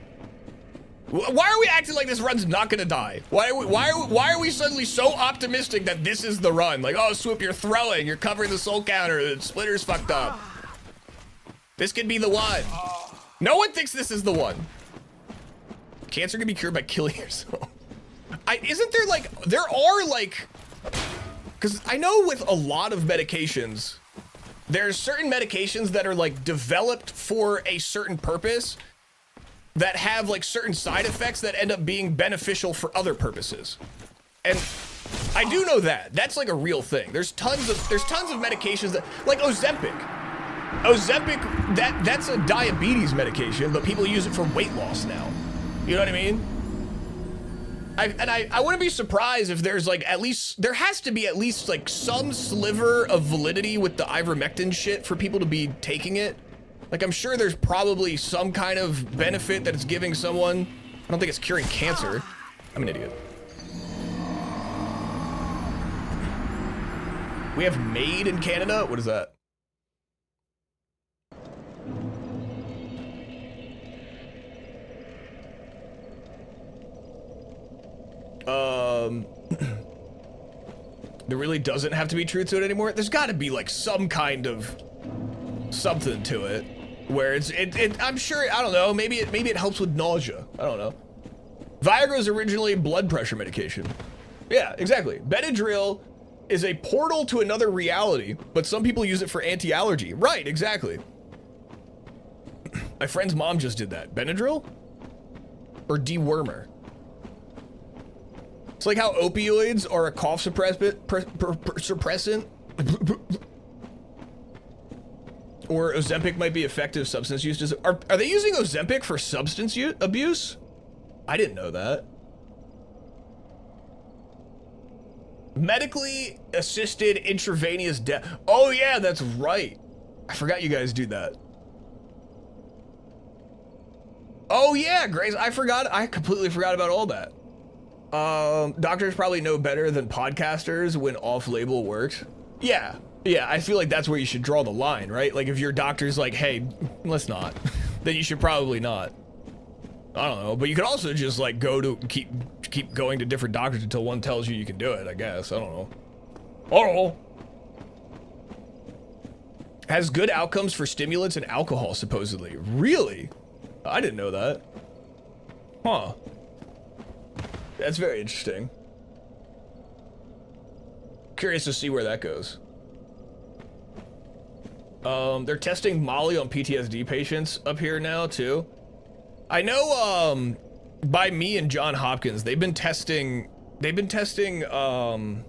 Why are we acting like this run's not gonna die? Why are we suddenly so optimistic that this is the run? Like, oh, Swoop, you're throwing, you're covering the soul counter, the splitter's fucked up. This could be the one. No one thinks this is the one. Cancer can be cured by killing yourself. Isn't there like, there are like, because I know with a lot of medications, there's certain medications that are like developed for a certain purpose that have like certain side effects that end up being beneficial for other purposes. And I do know that. That's like a real thing. There's tons of medications that, like Ozempic. Ozempic, that's a diabetes medication, but people use it for weight loss now. You know what I mean? I wouldn't be surprised if there's like there has to be at least like some sliver of validity with the ivermectin shit for people to be taking it. Like, I'm sure there's probably some kind of benefit that it's giving someone. I don't think it's curing cancer. I'm an idiot. We have MAID in Canada? What is that? There really doesn't have to be truth to it anymore. There's got to be like some kind of something to it where I'm sure, I don't know, maybe it helps with nausea. I don't know. Viagra is originally blood pressure medication. Yeah, exactly. Benadryl is a portal to another reality, but some people use it for anti-allergy. Right, exactly. My friend's mom just did that. Benadryl? Or dewormer? It's like how opioids are a cough suppressant. Or Ozempic might be effective substance use. Are they using Ozempic for substance abuse? I didn't know that. Medically assisted intravenous death. Oh yeah, that's right. I forgot you guys do that. Oh yeah, Grace, I completely forgot about all that. Doctors probably know better than podcasters when off-label works. Yeah, I feel like that's where you should draw the line, right? Like if your doctor's like, hey, let's not, then you should probably not. I don't know, but you could also just like keep going to different doctors until one tells you can do it, I guess. I don't know. Oh. Has good outcomes for stimulants and alcohol, supposedly. Really? I didn't know that. Huh. That's very interesting. Curious to see where that goes. They're testing Molly on PTSD patients up here now too. I know by me and John Hopkins, they've been testing psilocybin,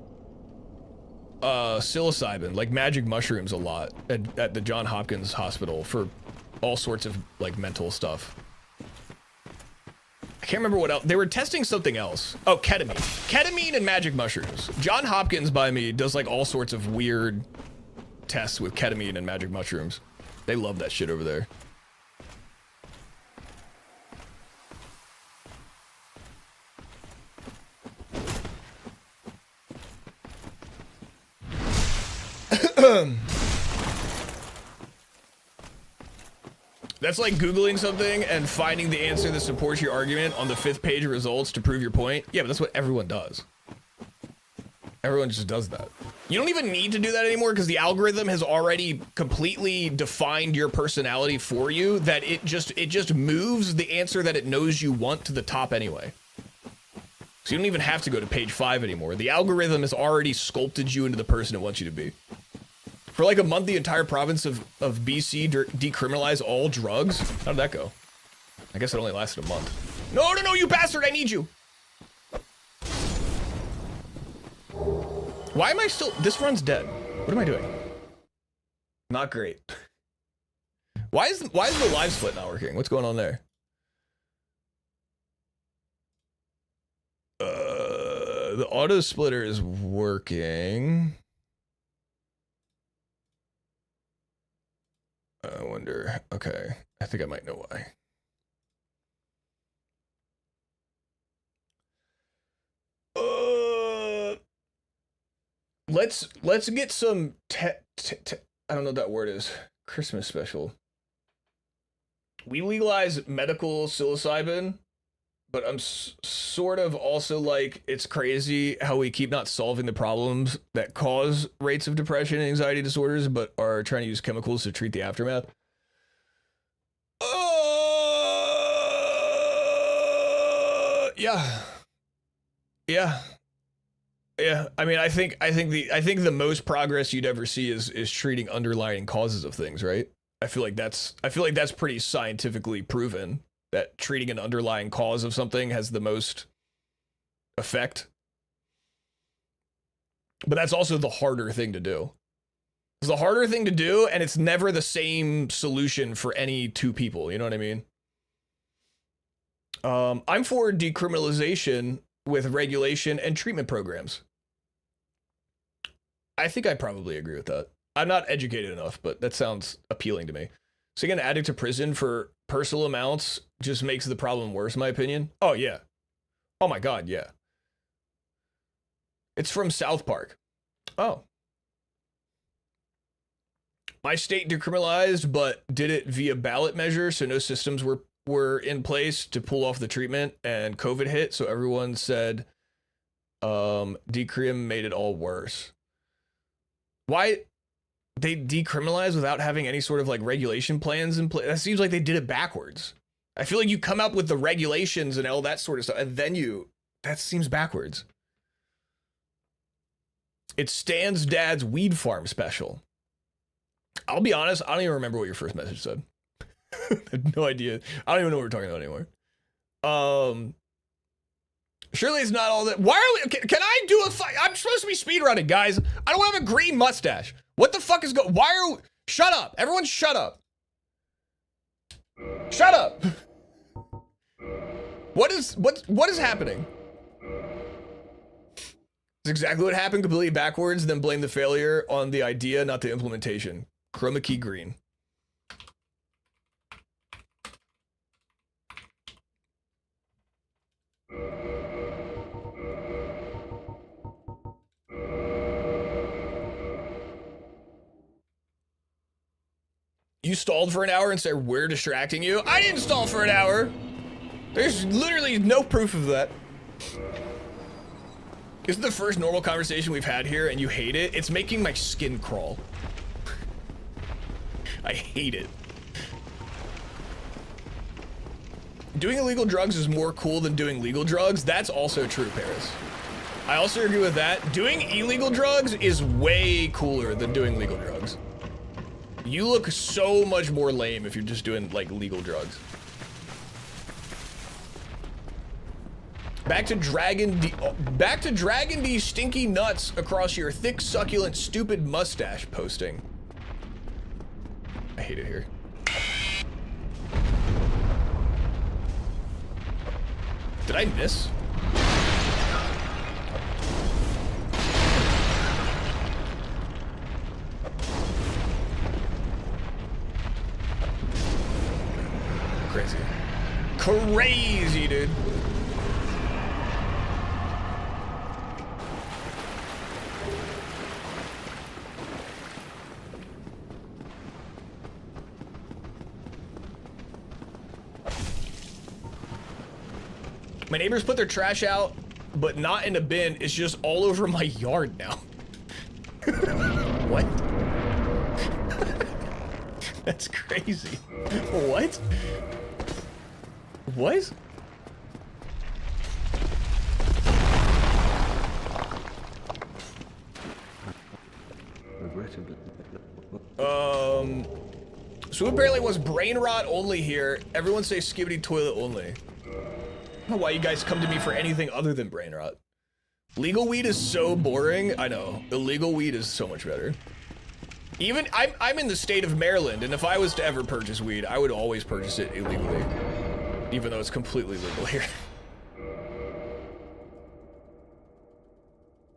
like magic mushrooms, a lot at the John Hopkins hospital for all sorts of like mental stuff. I can't remember what else. They were testing something else. Oh, ketamine. Ketamine and magic mushrooms. John Hopkins by me does like all sorts of weird tests with ketamine and magic mushrooms. They love that shit over there. That's like Googling something and finding the answer that supports your argument on the 5th page of results to prove your point. Yeah, but that's what everyone does. Everyone just does that. You don't even need to do that anymore because the algorithm has already completely defined your personality for you, that it just moves the answer that it knows you want to the top anyway. So you don't even have to go to page 5 anymore. The algorithm has already sculpted you into the person it wants you to be. For like a month, the entire province of BC decriminalized all drugs. How did that go? I guess it only lasted a month. No, no, no, you bastard, I need you. Why am I still, this run's dead. What am I doing? Not great. Why is the live split not working? What's going on there? The auto splitter is working. I wonder, okay, I think I might know why. Let's get some I don't know what that word is. Christmas special. We legalize medical psilocybin, but I'm sort of also like, it's crazy how we keep not solving the problems that cause rates of depression and anxiety disorders, but are trying to use chemicals to treat the aftermath. Yeah. Yeah. Yeah, I mean, I think the most progress you'd ever see is treating underlying causes of things, right? I feel like that's pretty scientifically proven that treating an underlying cause of something has the most effect. But that's also the harder thing to do. It's the harder thing to do, and it's never the same solution for any two people, you know what I mean? I'm for decriminalization with regulation and treatment programs. I think I probably agree with that. I'm not educated enough, but that sounds appealing to me. So again, addict to prison for personal amounts just makes the problem worse, in my opinion. Oh, yeah. Oh, my God, yeah. It's from South Park. Oh. My state decriminalized, but did it via ballot measure, so no systems were in place to pull off the treatment, and COVID hit, so everyone said decrim made it all worse. Why they decriminalize without having any sort of like regulation plans in place? That seems like they did it backwards. I feel like you come up with the regulations and all that sort of stuff, and then that seems backwards. It's Stan's dad's weed farm special. I'll be honest, I don't even remember what your first message said. I have no idea. I don't even know what we're talking about anymore. Surely it's not all that. Why are we? Can I do a fight? I'm supposed to be speedrunning, guys. I don't have a green mustache. What the fuck is going? Why are we? Shut up. Everyone shut up. Shut up. What is happening? It's exactly what happened, completely backwards, then blame the failure on the idea, not the implementation. Chroma key green. You stalled for an hour and said we're distracting you? I didn't stall for an hour. There's literally no proof of that. This is the first normal conversation we've had here and you hate it. It's making my skin crawl. I hate it. Doing illegal drugs is more cool than doing legal drugs. That's also true, Paris. I also agree with that. Doing illegal drugs is way cooler than doing legal drugs. You look so much more lame if you're just doing like legal drugs. Back to dragging these stinky nuts across your thick, succulent, stupid mustache posting. I hate it here. Did I miss? Crazy. Crazy, dude. My neighbors put their trash out, but not in a bin. It's just all over my yard now. What? That's crazy. What? What? Swoop apparently was brain rot only here. Everyone say skibidi toilet only. don't know why you guys come to me for anything other than brain rot. Legal weed is so boring. I know. Illegal weed is so much better. Even I'm in the state of Maryland, and if I was to ever purchase weed, I would always purchase it illegally, even though it's completely legal here.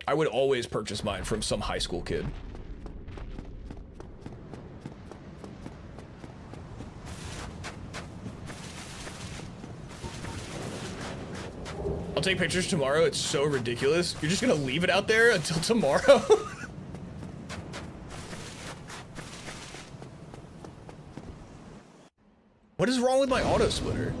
I would always purchase mine from some high school kid. I'll take pictures tomorrow. It's so ridiculous. You're just gonna leave it out there until tomorrow? What is wrong with my auto splitter?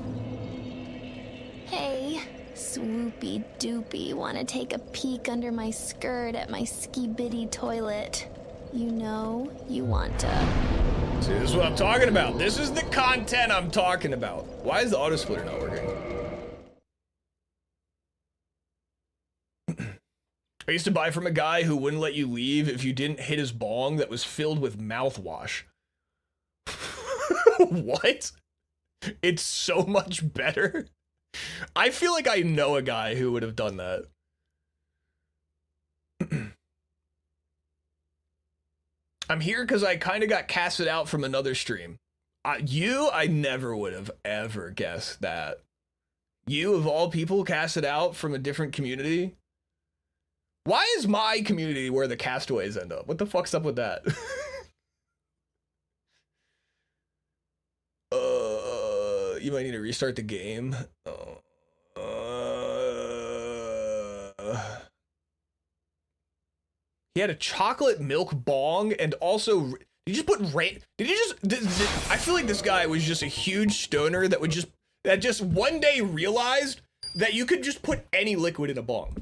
Hey, swoopy doopy, wanna take a peek under my skirt at my ski-bitty toilet? You know, you want to. See, this is what I'm talking about. This is the content I'm talking about. Why is the auto splitter not working? I used to buy from a guy who wouldn't let you leave if you didn't hit his bong that was filled with mouthwash. What? It's so much better. I feel like I know a guy who would have done that. I'm here because I kind of got casted out from another stream. I never would have ever guessed that. You, of all people, casted out from a different community? Why is my community where the castaways end up? What the fuck's up with that? You might need to restart the game. He had a chocolate milk bong and also, did you just put I feel like this guy was just a huge stoner that just one day realized that you could just put any liquid in a bong.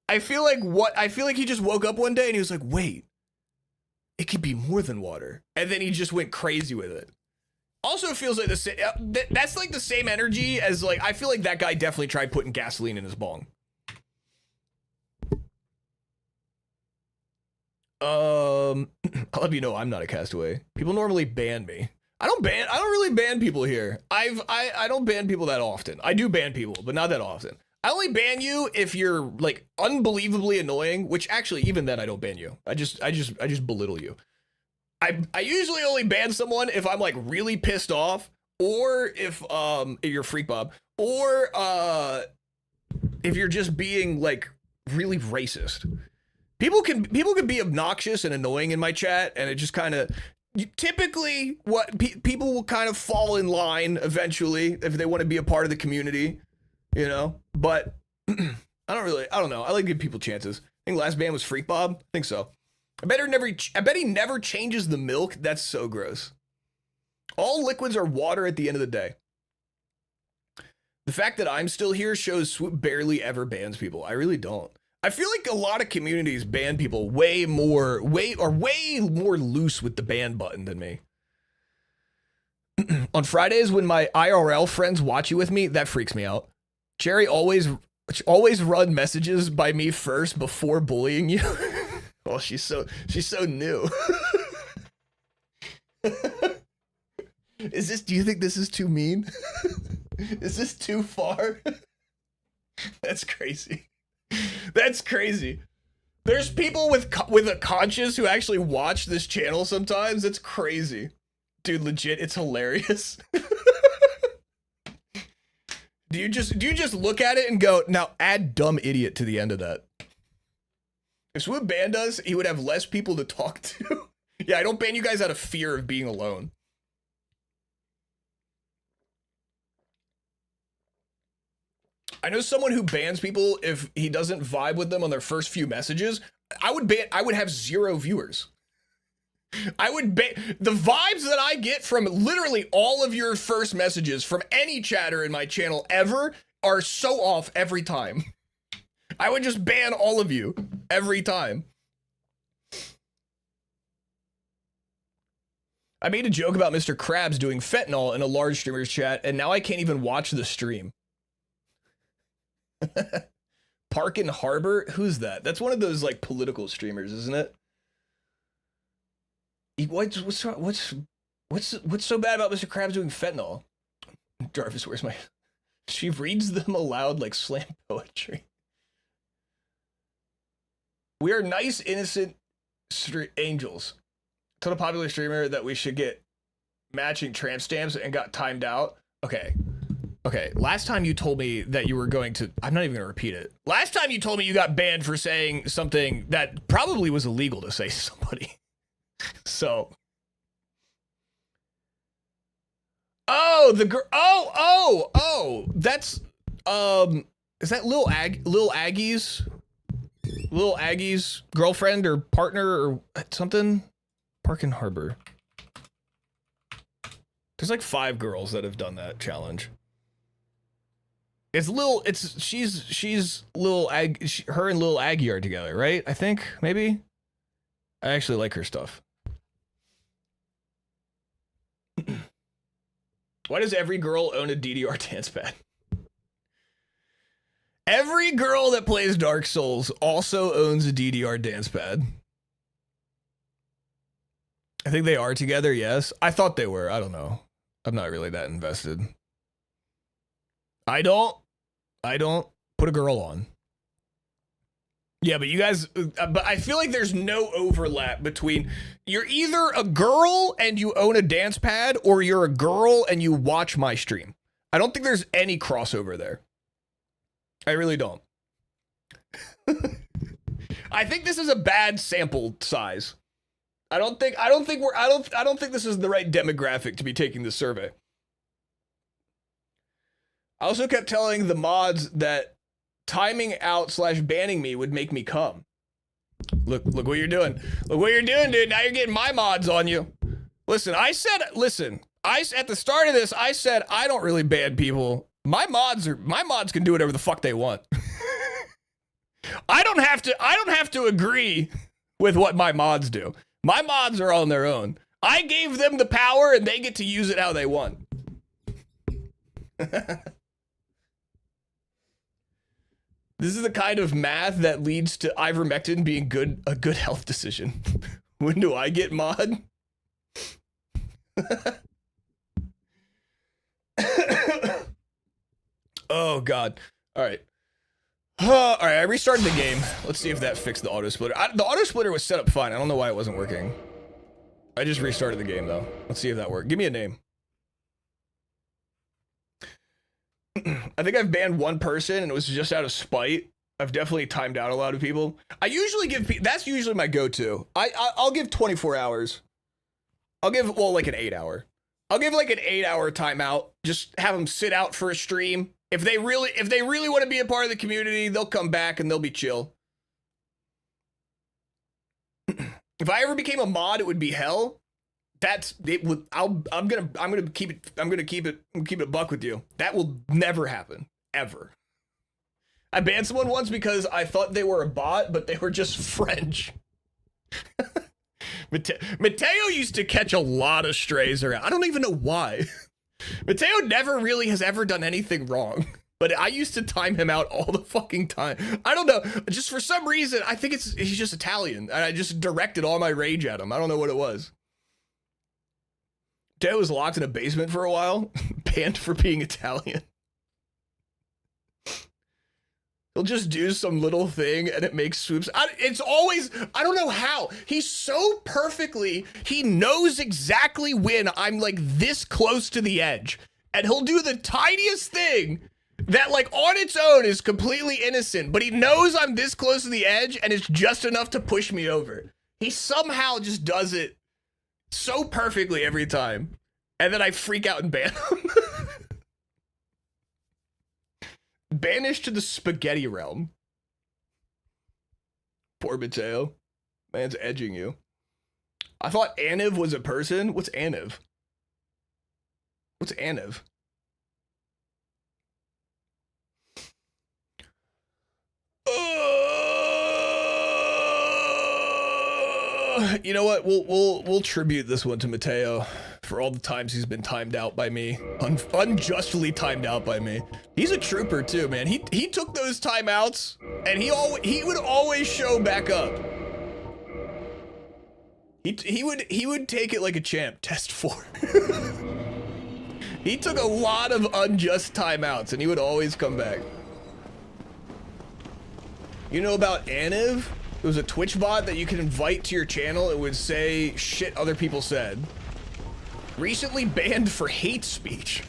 I feel like he just woke up one day and he was like, wait, it could be more than water. And then he just went crazy with it. Also feels like that's like the same energy as like, I feel like that guy definitely tried putting gasoline in his bong. I'll let you know I'm not a castaway. People normally ban me. I don't really ban people here. I don't ban people that often. I do ban people, but not that often. I only ban you if you're like unbelievably annoying, which actually even then I don't ban you. I just belittle you. I usually only ban someone if I'm like really pissed off, or if you're Freak Bob, or if you're just being like really racist. People can be obnoxious and annoying in my chat, and it just kind of typically what people will kind of fall in line eventually if they want to be a part of the community, you know. But I don't know. I like to give people chances. I think last ban was Freak Bob. I think so. I bet he never changes the milk. That's so gross. All liquids are water at the end of the day. The fact that I'm still here shows Swoop barely ever bans people. I really don't. I feel like a lot of communities ban people way more loose with the ban button than me. On Fridays when my IRL friends watch you with me, that freaks me out. Jerry always run messages by me first before bullying you. Oh, she's so new. Do you think this is too mean? Is this too far? That's crazy. That's crazy. There's people with a conscience who actually watch this channel sometimes. It's crazy. Dude, legit, it's hilarious. Do you just look at it and go, now add dumb idiot to the end of that? If Swoop banned us, he would have less people to talk to. Yeah, I don't ban you guys out of fear of being alone. I know someone who bans people if he doesn't vibe with them on their first few messages. I would have 0 viewers. I would ban the vibes that I get from literally all of your first messages from any chatter in my channel ever are so off every time. I would just ban all of you every time. I made a joke about Mr. Krabs doing fentanyl in a large streamer's chat, and now I can't even watch the stream. Park and Harbor? Who's that? That's one of those like political streamers, isn't it? What's so bad about Mr. Krabs doing fentanyl? Jarvis, where's my She reads them aloud like slam poetry. We are nice, innocent angels. Told a popular streamer that we should get matching tramp stamps and got timed out. Okay. Okay, last time you told me that you were going to... I'm not even going to repeat it. Last time you told me you got banned for saying something that probably was illegal to say to somebody. So... Oh, the girl... Oh! That's... Is that Lil Aggie's girlfriend or partner or something? Park and Harbor. There's like 5 girls that have done that challenge. She's Lil Ag, her and Lil Aggie are together, right? I think, maybe? I actually like her stuff. Why does every girl own a DDR dance pad? Every girl that plays Dark Souls also owns a DDR dance pad. I think they are together, yes. I thought they were, I don't know. I'm not really that invested. I don't put a girl on. Yeah, but you guys, but I feel like there's no overlap between, you're either a girl and you own a dance pad, or you're a girl and you watch my stream. I don't think there's any crossover there. I really don't. I think this is a bad sample size. I don't think this is the right demographic to be taking this survey. I also kept telling the mods that timing out / banning me would make me come. Look what you're doing. Look what you're doing, dude. Now you're getting my mods on you. Listen, at the start of this, I said I don't really ban people. My mods can do whatever the fuck they want. I don't have to agree with what my mods do. My mods are on their own. I gave them the power and they get to use it how they want. This is the kind of math that leads to ivermectin being a good health decision. When do I get mod? Oh God. All right. All right, I restarted the game. Let's see if that fixed the auto splitter. The auto splitter was set up fine. I don't know why it wasn't working. I just restarted the game though. Let's see if that worked. Give me a name. I think I've banned one person and it was just out of spite. I've definitely timed out a lot of people. I usually give that's usually my go-to. I'll give 24 hours. I'll give, well, like an 8 hour. I'll give like an 8 hour timeout. Just have them sit out for a stream. If they really want to be a part of the community, they'll come back and they'll be chill. If I ever became a mod, it would be hell. That's it. I'm gonna keep it a buck with you. That will never happen, ever. I banned someone once because I thought they were a bot, but they were just French. Mateo used to catch a lot of strays around. I don't even know why. Mateo never really has ever done anything wrong, but I used to time him out all the fucking time. I don't know. Just for some reason, I think he's just Italian, and I just directed all my rage at him. I don't know what it was. Mateo was locked in a basement for a while, banned for being Italian. He'll just do some little thing and it makes swoops. It's always, I don't know how. He's so perfectly, he knows exactly when I'm like this close to the edge. And he'll do the tiniest thing that like on its own is completely innocent, but he knows I'm this close to the edge and it's just enough to push me over. He somehow just does it so perfectly every time. And then I freak out and ban him. Banished to the spaghetti realm. Poor Mateo. Man's edging you. I thought Aniv was a person. What's Aniv? What's Aniv? You know what? We'll tribute this one to Mateo for all the times he's been timed out by me, unjustly timed out by me. He's a trooper too, man. He took those timeouts and he would always show back up. He would take it like a champ. Test 4. He took a lot of unjust timeouts, and he would always come back. You know about Aniv? It was a Twitch bot that you could invite to your channel. It would say shit other people said. Recently banned for hate speech.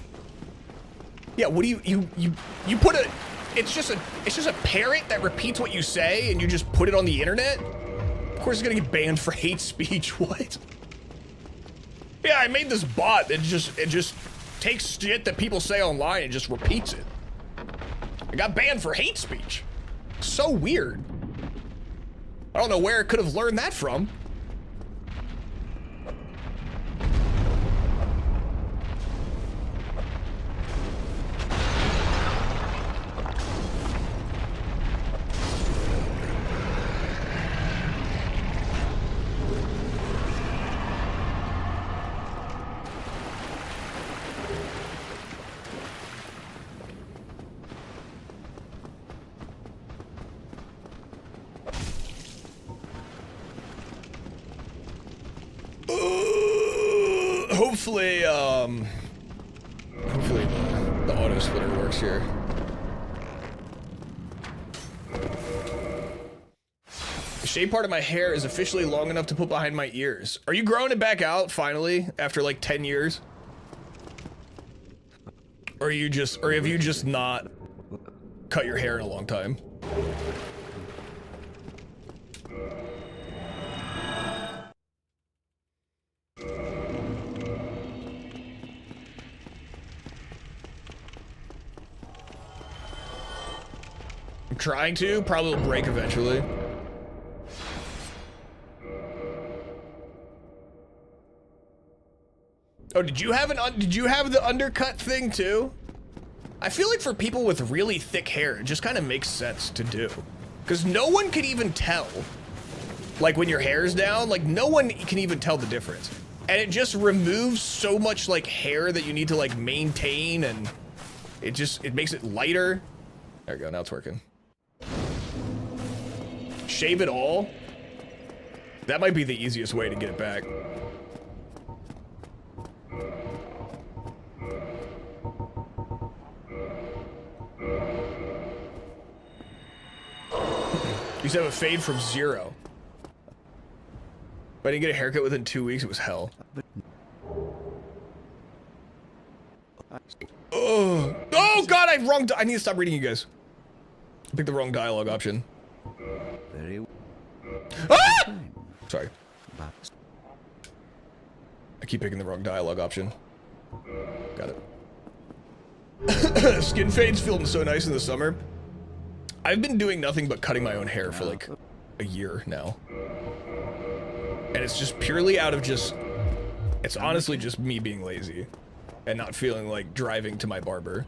Yeah, what do you put a... It's just a parrot that repeats what you say, and you just put it on the internet? Of course it's gonna get banned for hate speech. What? Yeah, I made this bot that just takes shit that people say online and just repeats it. I got banned for hate speech. So weird. I don't know where it could have learned that from. Hopefully the auto splitter works here. The shade part of my hair is officially long enough to put behind my ears. Are you growing it back out finally after like 10 years? Or have you just not cut your hair in a long time? I'm trying to, probably will break eventually. Oh, did you have the undercut thing too? I feel like for people with really thick hair, it just kind of makes sense to do. Because no one can even tell. Like when your hair's down, like no one can even tell the difference. And it just removes so much like hair that you need to like maintain, and it makes it lighter. There we go, now it's working. Shave it all? That might be the easiest way to get it back. You used to have a fade from 0. If I didn't get a haircut within 2 weeks, it was hell. Oh God, I need to stop reading you guys. I picked the wrong dialogue option. Ah! Sorry. I keep picking the wrong dialogue option. Got it. Skin fades feeling so nice in the summer. I've been doing nothing but cutting my own hair for like a year now. And it's just purely out of it's honestly just me being lazy and not feeling like driving to my barber.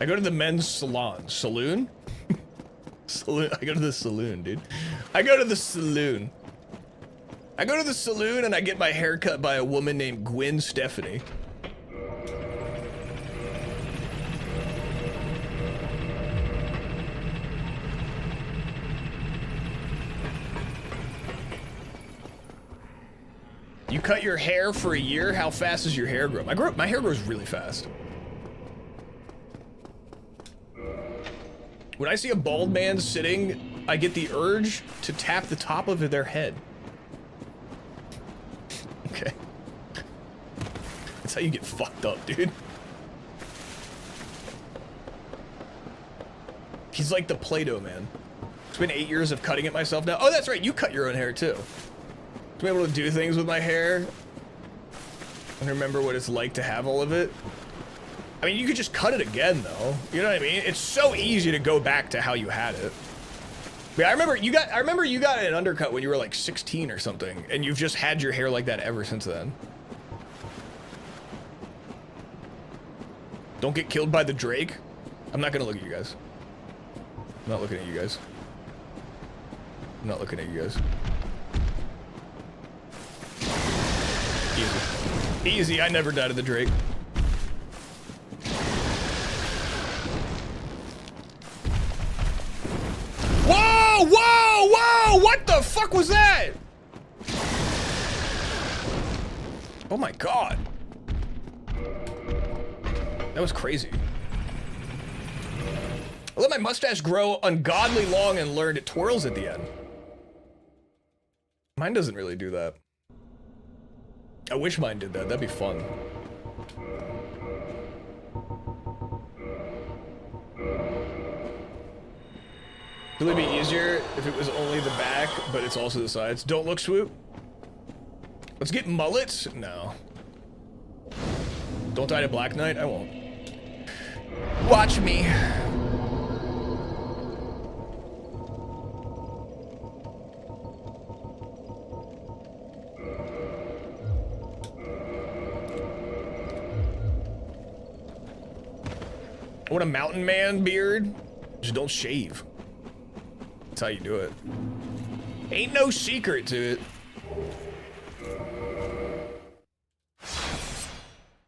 I go to the men's salon. Saloon? Saloon. I go to the saloon, dude. I go to the saloon. I go to the saloon and I get my hair cut by a woman named Gwen Stephanie. You cut your hair for a year? How fast does your hair grow? My hair grows really fast. When I see a bald man sitting, I get the urge to tap the top of their head. Okay. That's how you get fucked up, dude. He's like the Play-Doh man. It's been 8 years of cutting it myself now. Oh, that's right, you cut your own hair too. To be able to do things with my hair and remember what it's like to have all of it. I mean, you could just cut it again, though. You know what I mean? It's so easy to go back to how you had it. Yeah, I remember you got an undercut when you were like 16 or something, and you've just had your hair like that ever since then. Don't get killed by the Drake. I'm not gonna look at you guys. I'm not looking at you guys. I'm not looking at you guys. Easy. Easy, I never died of the Drake. Whoa, whoa, whoa! What the fuck fuck was that? Oh my god. That was crazy. I let my mustache grow ungodly long and learned it twirls at the end. Mine doesn't really do that. I wish mine did that. That'd be fun. Would it be easier if it was only the back, but it's also the sides? Don't look, Swoop. Let's get mullets? No. Don't die to Black Knight? I won't. Watch me. I want a mountain man beard. Just don't shave. That's how you do it. Ain't no secret to it.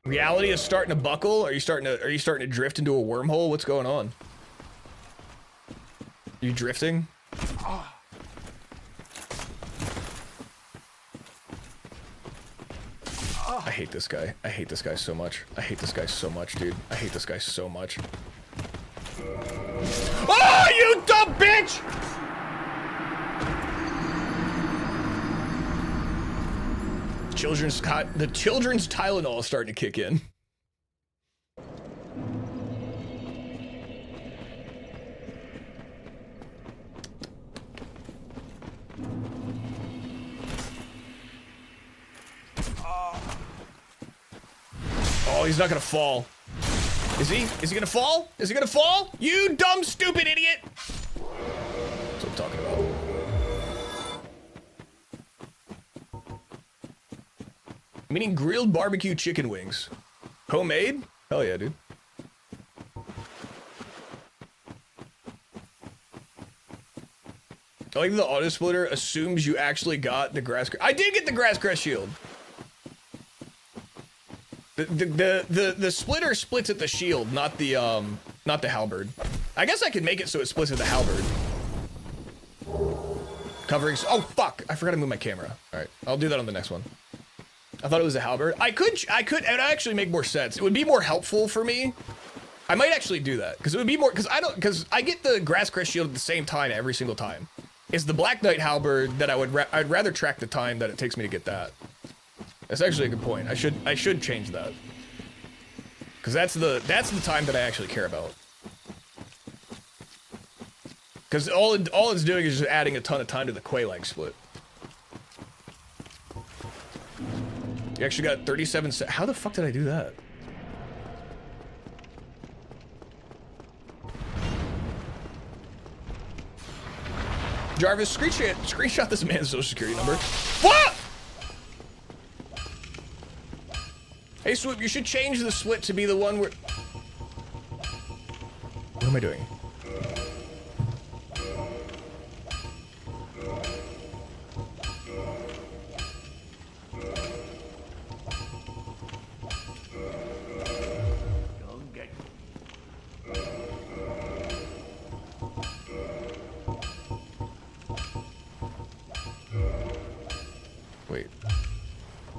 Reality is starting to buckle. Are you starting to drift into a wormhole? What's going on? Are you drifting? I hate this guy. I hate this guy so much. I hate this guy so much, dude. I hate this guy so much. Oh, you dumb bitch! The children's Tylenol is starting to kick in. Oh, he's not gonna fall. Is he? Is he gonna fall? Is he gonna fall? You dumb, stupid idiot! That's what I'm talking about. I'm eating grilled barbecue chicken wings. Homemade? Hell yeah, dude. I like the auto splitter assumes you actually got the grass. I did get the grass crest shield. The splitter splits at the shield, not the halberd. I guess I could make it so it splits at the halberd. Covering. Oh fuck! I forgot to move my camera. All right, I'll do that on the next one. I thought it was a halberd. I could. It would actually make more sense. It would be more helpful for me. I might actually do that because it would be more because I get the grass crest shield at the same time every single time. It's the Black Knight halberd that I'd rather track the time that it takes me to get that. That's actually a good point. I should change that. Cause that's the time that I actually care about. Cause all it's doing is just adding a ton of time to the Quay-lag split. You actually got 37 How the fuck did I do that? Jarvis, screenshot this man's social security number. What? Hey, Swoop, you should change the split to be the one where... What am I doing?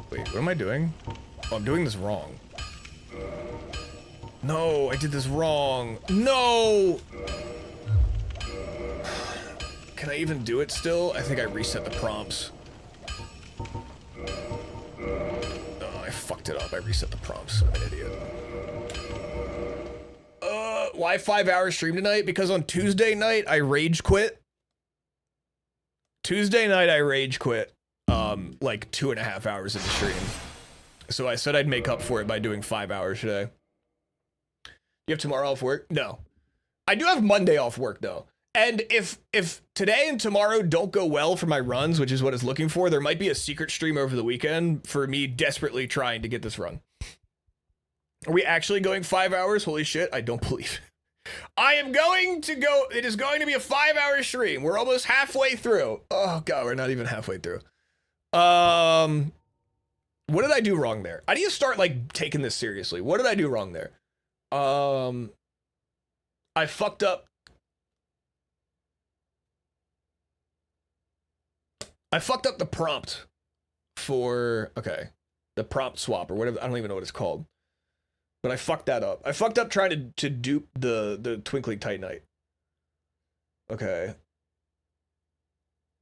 Wait, what am I doing? Oh, I'm doing this wrong. No, I did this wrong. No! Can I even do it still? I think I reset the prompts. Oh, I fucked it up. I reset the prompts. I'm an idiot. Why 5 hour stream tonight? Because on Tuesday night, I rage quit. Tuesday night, I rage quit. Like 2.5 hours in the stream. So I said I'd make up for it by doing 5 hours today. You have tomorrow off work? No. I do have Monday off work though. And if today and tomorrow don't go well for my runs, which is what it's looking for, there might be a secret stream over the weekend for me desperately trying to get this run. Are we actually going 5 hours? Holy shit, I don't believe it. I am going to go, it is going to be a 5 hour stream. We're almost halfway through. Oh God, we're not even halfway through. What did I do wrong there? I need to start like taking this seriously. What did I do wrong there? I fucked up. I fucked up the prompt for, okay, the prompt swap or whatever. I don't even know what it's called. But I fucked that up. I fucked up trying to dupe the Twinkling Titanite. Okay.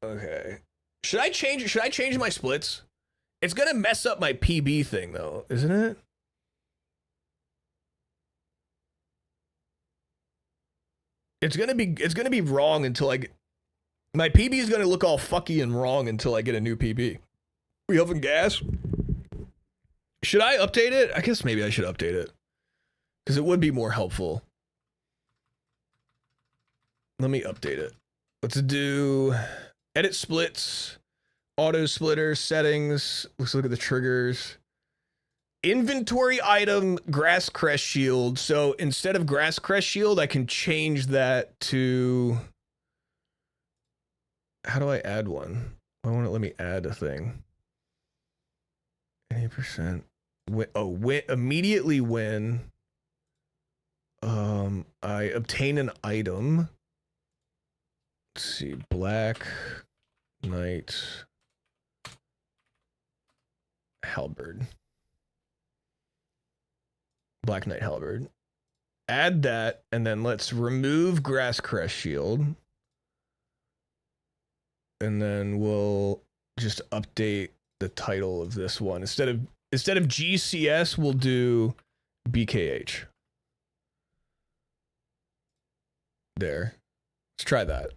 Okay. Should I change my splits? It's gonna mess up my PB thing though, isn't it? It's gonna be wrong until I get, my PB is gonna look all fucky and wrong until I get a new PB. We huffing gas? Should I update it? I guess maybe I should update it. Because it would be more helpful. Let me update it. Let's do edit splits, auto splitter, settings. Let's look at the triggers. Inventory item, grass crest shield. So instead of grass crest shield, I can change that to, how do I add one? I want to let me add a thing. 80%. Immediately when I obtain an item. Let's see, Black Knight Halberd. Black Knight Halberd. Add that, and then let's remove Grass Crest Shield. And then we'll just update the title of this one. Instead of GCS, we'll do BKH. There. Let's try that.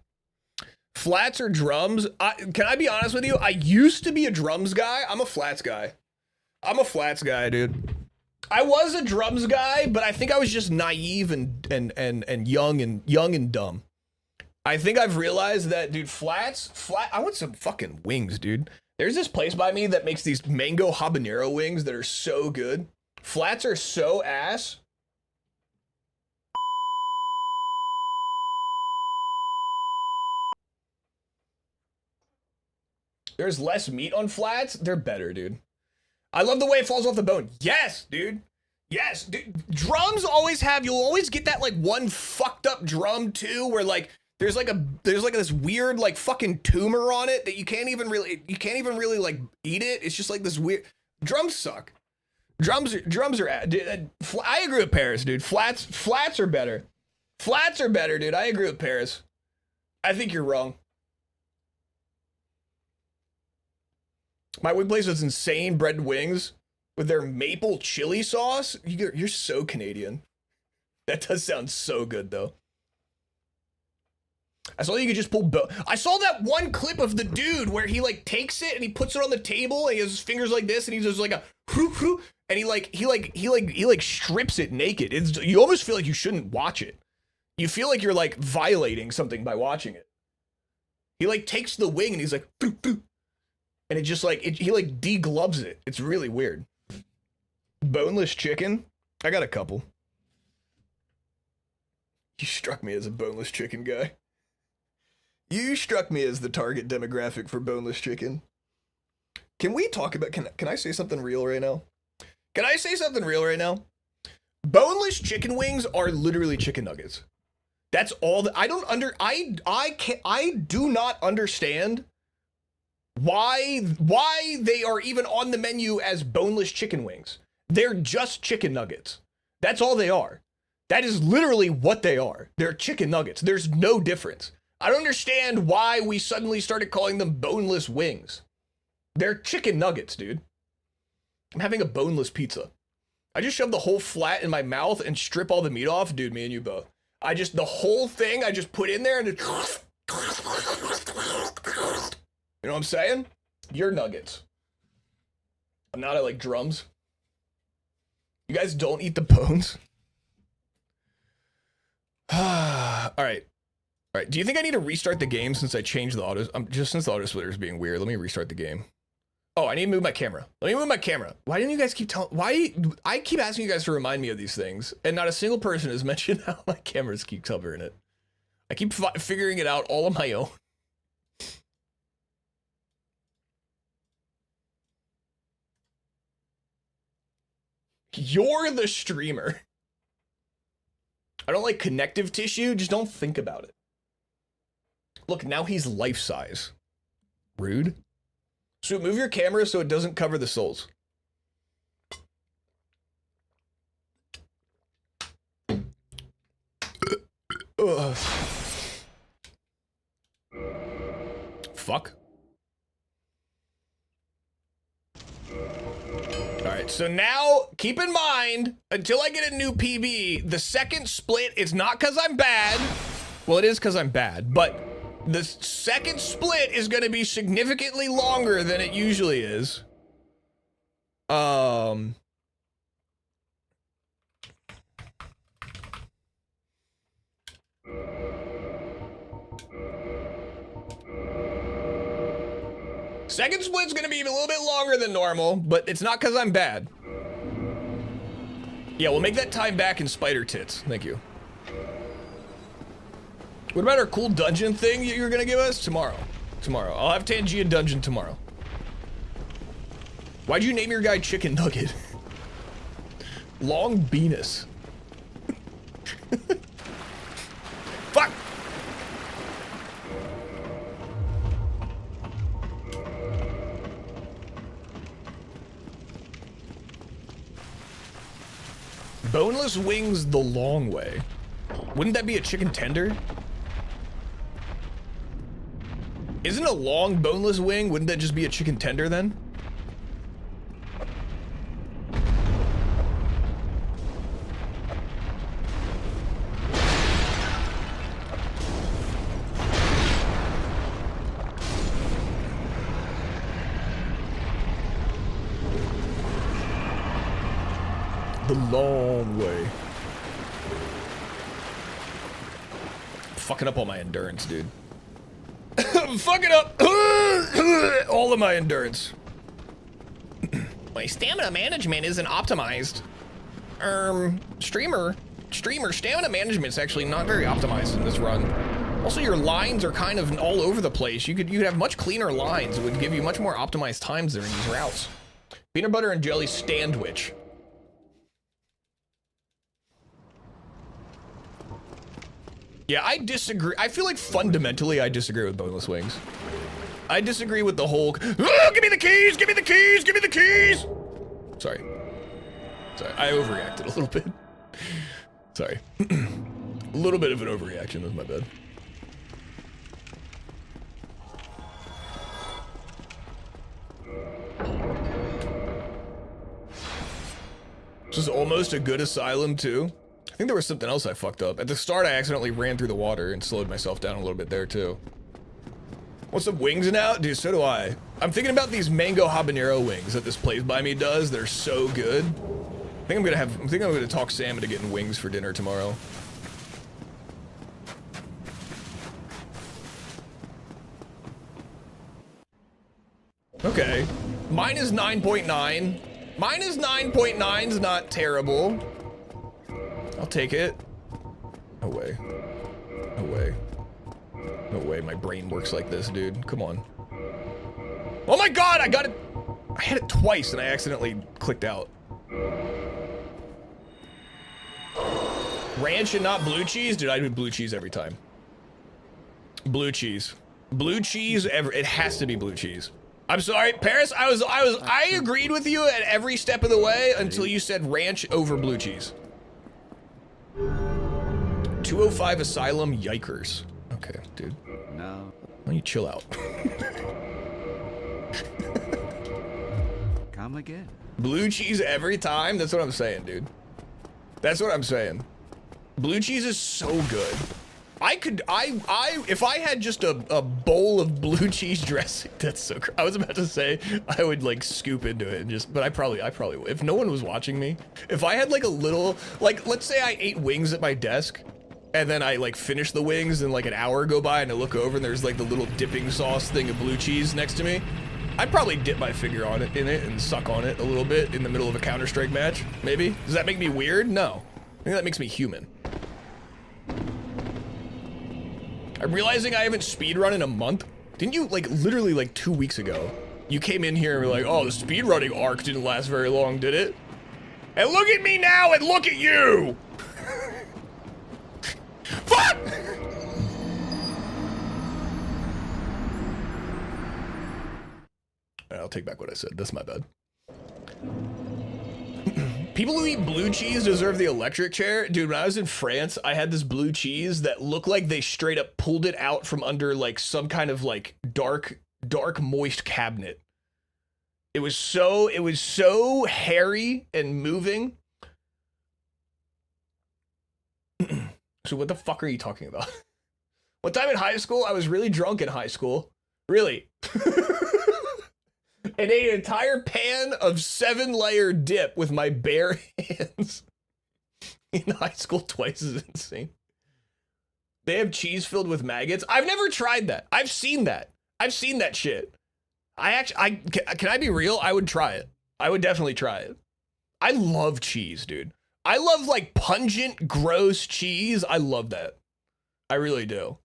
Flats or drums? Can I be honest with you? I used to be a drums guy. I'm a flats guy. I'm a flats guy, dude. I was a drums guy, but I think I was just naive and young and dumb. I think I've realized that, dude, I want some fucking wings, dude. There's this place by me that makes these mango habanero wings that are so good. Flats are so ass. There's less meat on flats. They're better, dude. I love the way it falls off the bone. Yes, dude. Yes, dude. Drums always have, you'll always get that like one fucked up drum too, where like there's like this weird like fucking tumor on it that you can't even really like eat it. It's just like this weird. Drums suck. Drums are. Dude, I agree with Paris, dude. Flats are better. Flats are better, dude. I agree with Paris. I think you're wrong. My wing place was insane bread wings with their maple chili sauce. You're so Canadian. That does sound so good though. I saw you could just pull I saw that one clip of the dude where he like takes it and he puts it on the table and he has his fingers like this and he does like a whoop, and he strips it naked. You almost feel like you shouldn't watch it. You feel like you're like violating something by watching it. He like takes the wing and he's like and it just like he like degloves it. It's really weird. Boneless chicken? I got a couple. You struck me as a boneless chicken guy. You struck me as the target demographic for boneless chicken. Can we talk about, can I say something real right now? Can I say something real right now? Boneless chicken wings are literally chicken nuggets. That's all that I do not understand why they are even on the menu as boneless chicken wings. They're just chicken nuggets. That's all they are. That is literally what they are. They're chicken nuggets. There's no difference. I don't understand why we suddenly started calling them boneless wings. They're chicken nuggets, dude. I'm having a boneless pizza. I just shove the whole flat in my mouth and strip all the meat off. Dude, me and you both. The whole thing I just put in there and it, you know what I'm saying? You're nuggets. I'm not, I like drums. You guys don't eat the bones? All right. All right. Do you think I need to restart the game since I changed the autos? Just since the auto splitter is being weird, let me restart the game. Oh, I need to move my camera. Let me move my camera. Why didn't you guys keep telling? Why? I keep asking you guys to remind me of these things, and not a single person has mentioned how my cameras keep covering it. I keep figuring it out all on my own. You're the streamer. I don't like connective tissue. Just don't think about it. Look, now he's life size. Rude. So move your camera so it doesn't cover the souls. Ugh. Fuck. Alright, so now, keep in mind, until I get a new PB, the second split is not because I'm bad. Well, it is because I'm bad, but the second split is going to be significantly longer than it usually is. Second split's gonna be a little bit longer than normal, but it's not because I'm bad. Yeah, we'll make that time back in spider tits. Thank you. What about our cool dungeon thing that you're gonna give us? Tomorrow. Tomorrow. I'll have Tangia Dungeon tomorrow. Why'd you name your guy Chicken Nugget? Long Venus. Fuck! Boneless wings the long way. Wouldn't that be a chicken tender? Isn't a long boneless wing, wouldn't that just be a chicken tender then? The long way. Fucking up all my endurance, dude. Fucking up all of my endurance. My stamina management isn't optimized. Streamer stamina management's actually not very optimized in this run. Also, your lines are kind of all over the place. You'd have much cleaner lines. It would give you much more optimized times during these routes. Peanut butter and jelly sandwich. Yeah, I disagree. I feel like fundamentally I disagree with boneless wings. I disagree with the whole, oh, give me the keys, give me the keys, give me the keys. Sorry, I overreacted a little bit. Sorry. A little bit of an overreaction, that's my bad. This is almost a good asylum too. I think there was something else I fucked up. At the start, I accidentally ran through the water and slowed myself down a little bit there, too. Want some wings now? Dude, so do I. I'm thinking about these mango habanero wings that this Plays By Me does. They're so good. I think I'm gonna talk Sam into getting wings for dinner tomorrow. Okay. Mine is 9.9. Mine is 9.9's not terrible. I'll take it. No way. No way. No way my brain works like this, dude. Come on. Oh my god, I got it. I had it twice and I accidentally clicked out. Ranch and not blue cheese? Dude, I do blue cheese every time. Blue cheese. Blue cheese, it has to be blue cheese. I'm sorry, Paris, I agreed with you at every step of the way until you said ranch over blue cheese. 205 Asylum, yikers. Okay, dude. No. Why don't you chill out? Come again. Blue cheese every time? That's what I'm saying, dude. That's what I'm saying. Blue cheese is so good. If I had just a bowl of blue cheese dressing, that's so I was about to say, I would like scoop into it and just, but I probably would. If no one was watching me, if I had like a little, like, let's say I ate wings at my desk, and then I like finish the wings and like an hour go by and I look over and there's like the little dipping sauce thing of blue cheese next to me, I'd probably dip my finger in it and suck on it a little bit in the middle of a Counter-Strike match, maybe? Does that make me weird? No. I think that makes me human. I'm realizing I haven't speedrun in a month. Didn't you, like, literally, like, 2 weeks ago, you came in here and were like, oh, the speedrunning arc didn't last very long, did it? And look at me now and look at you! Fuck! I'll take back what I said. That's my bad. People who eat blue cheese deserve the electric chair. Dude, when I was in France, I had this blue cheese that looked like they straight up pulled it out from under like some kind of like dark moist cabinet. It was so hairy and moving. So what the fuck are you talking about? One time in high school, I was really drunk in high school. Really. And ate an entire pan of 7-layer dip with my bare hands. In high school twice is insane. They have cheese filled with maggots. I've never tried that. I've seen that. I've seen that shit. Can I be real? I would try it. I would definitely try it. I love cheese, dude. I love like pungent, gross cheese. I love that. I really do.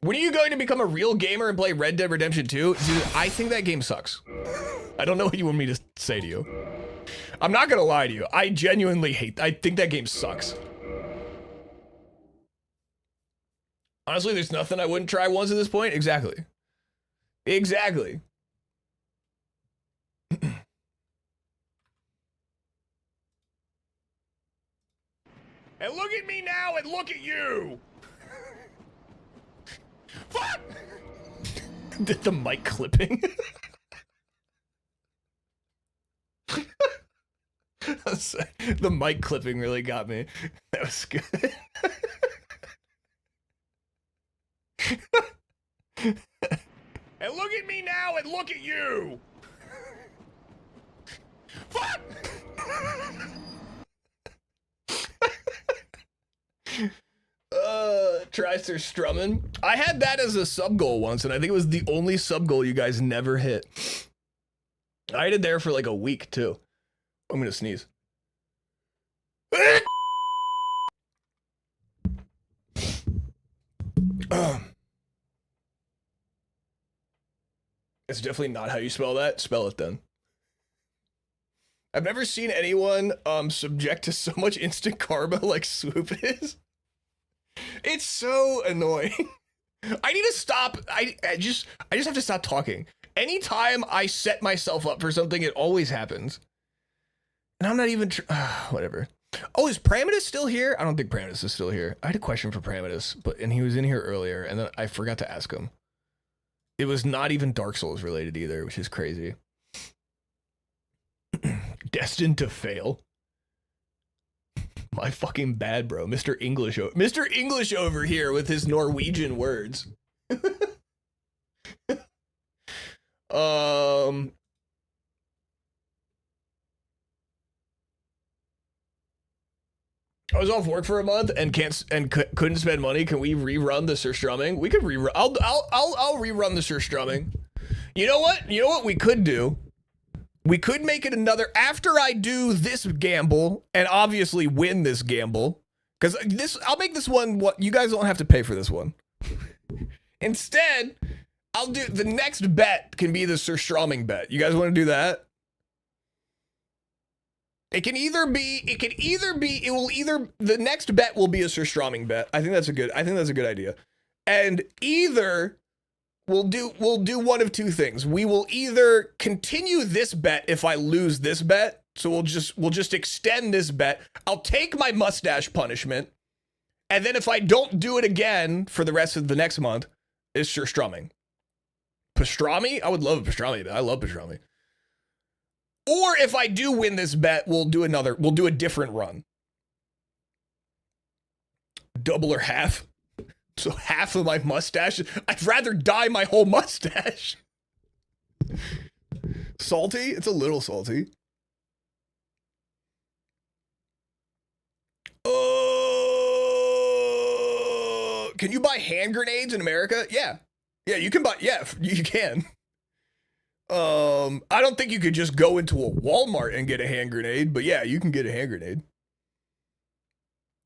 When are you going to become a real gamer and play Red Dead Redemption 2? Dude, I think that game sucks. I don't know what you want me to say to you. I'm not gonna lie to you. I genuinely I think that game sucks. Honestly, there's nothing I wouldn't try once at this point. Exactly. Exactly. And look at me now and look at you! Fuck! The mic clipping. The mic clipping really got me. That was good. And look at me now and look at you! Fuck! Tristar Strummin. I had that as a sub goal once, and I think it was the only sub goal you guys never hit. I did there for like a week too. I'm gonna sneeze. It's definitely not how you spell that. Spell it then. I've never seen anyone subject to so much instant karma like Swoop is. It's so annoying. I need to stop. I just have to stop talking. Anytime I set myself up for something, it always happens. And I'm not even whatever. Oh, is Parametus still here? I don't think Parametus is still here. I had a question for Parametus, and he was in here earlier, and then I forgot to ask him. It was not even Dark Souls related either, which is crazy. Destined to fail. My fucking bad, bro. Mr. English over here with his Norwegian words. I was off work for a month and couldn't spend money. Can we rerun the Surstrumming? We could rerun. I'll rerun the Surstrumming. You know what? You know what we could do? We could make it another after I do this gamble and obviously win this gamble, because I'll make this one what you guys don't have to pay for this one. Instead, I'll do the next bet can be the Surstrumming bet. You guys want to do that? The next bet will be a Surstrumming bet. I think that's a good idea. And either we'll do one of two things. We will either continue this bet if I lose this bet. So we'll just extend this bet. I'll take my mustache punishment. And then if I don't do it again for the rest of the next month, it's Surstrumming. Pastrami? I would love a pastrami bet. I love pastrami. Or if I do win this bet, we'll do a different run. Double or half. So half of my mustache. I'd rather dye my whole mustache. Salty? It's a little salty. Can you buy hand grenades in America? Yeah. Yeah, you can buy, yeah, you can. I don't think you could just go into a Walmart and get a hand grenade, but yeah, you can get a hand grenade.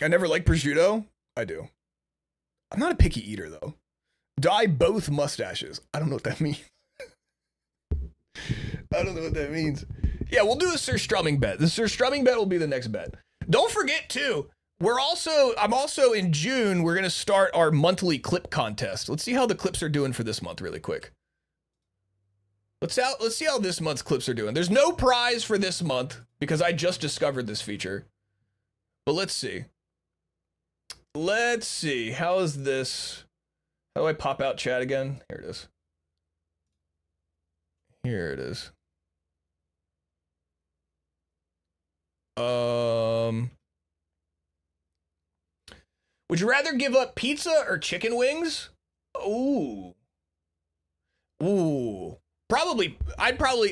I never liked prosciutto. I do. I'm not a picky eater though. Dye both mustaches. I don't know what that means. I don't know what that means. Yeah, we'll do a Surstrumming bet. The Surstrumming bet will be the next bet. Don't forget too, I'm also in June, we're going to start our monthly clip contest. Let's see how the clips are doing for this month really quick. Let's see how this month's clips are doing. There's no prize for this month because I just discovered this feature. But let's see. Let's see. How is this? How do I pop out chat again? Here it is. Here it is. Would you rather give up pizza or chicken wings? Ooh. Ooh. I'd probably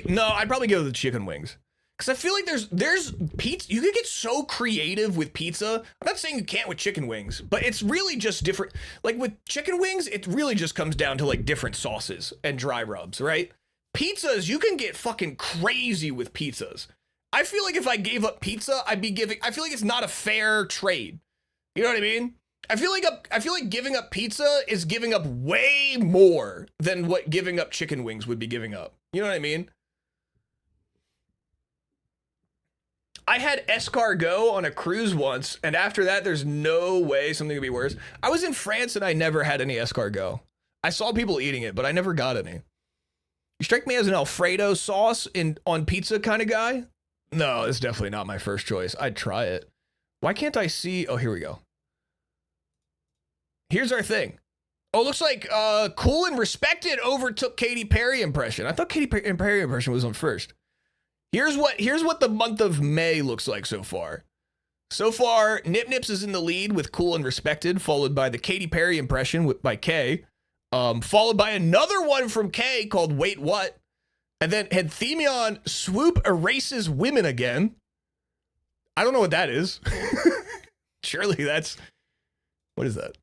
give up the chicken wings. Because I feel like there's pizza. You can get so creative with pizza. I'm not saying you can't with chicken wings, but it's really just different. Like with chicken wings, it really just comes down to like different sauces and dry rubs, right? Pizzas, you can get fucking crazy with pizzas. I feel like if I gave up pizza, I feel like it's not a fair trade. You know what I mean? I feel like giving up pizza is giving up way more than what giving up chicken wings would be giving up. You know what I mean? I had escargot on a cruise once, and after that, there's no way something could be worse. I was in France and I never had any escargot. I saw people eating it, but I never got any. You strike me as an Alfredo sauce on pizza kind of guy? No, it's definitely not my first choice. I'd try it. Why can't I see? Oh, here we go. Here's our thing. Oh, looks like Cool and Respected overtook Katy Perry impression. I thought Katy Perry impression was on first. Here's what the month of May looks like so far. So far, Nip Nips is in the lead with Cool and Respected, followed by the Katy Perry impression by Kay, followed by another one from Kay called Wait What, and then had Themion Swoop erases women again. I don't know what that is. Surely that's, what is that?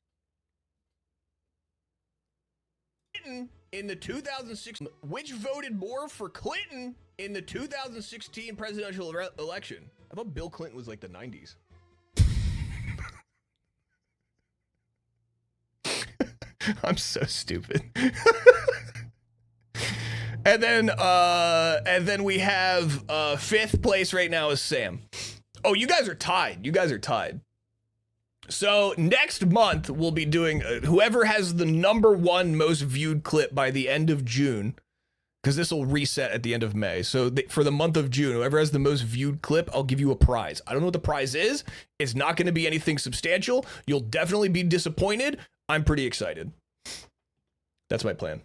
In the 2016, which voted more for Clinton in the 2016 presidential election? I thought Bill Clinton was like the 90s. I'm so stupid. and then we have fifth place right now is Sam. Oh, you guys are tied. So next month we'll be doing whoever has the #1 most viewed clip by the end of June, because this will reset at the end of May. So for the month of June, whoever has the most viewed clip, I'll give you a prize. I don't know what the prize is. It's not going to be anything substantial. You'll definitely be disappointed. I'm pretty excited. That's my plan.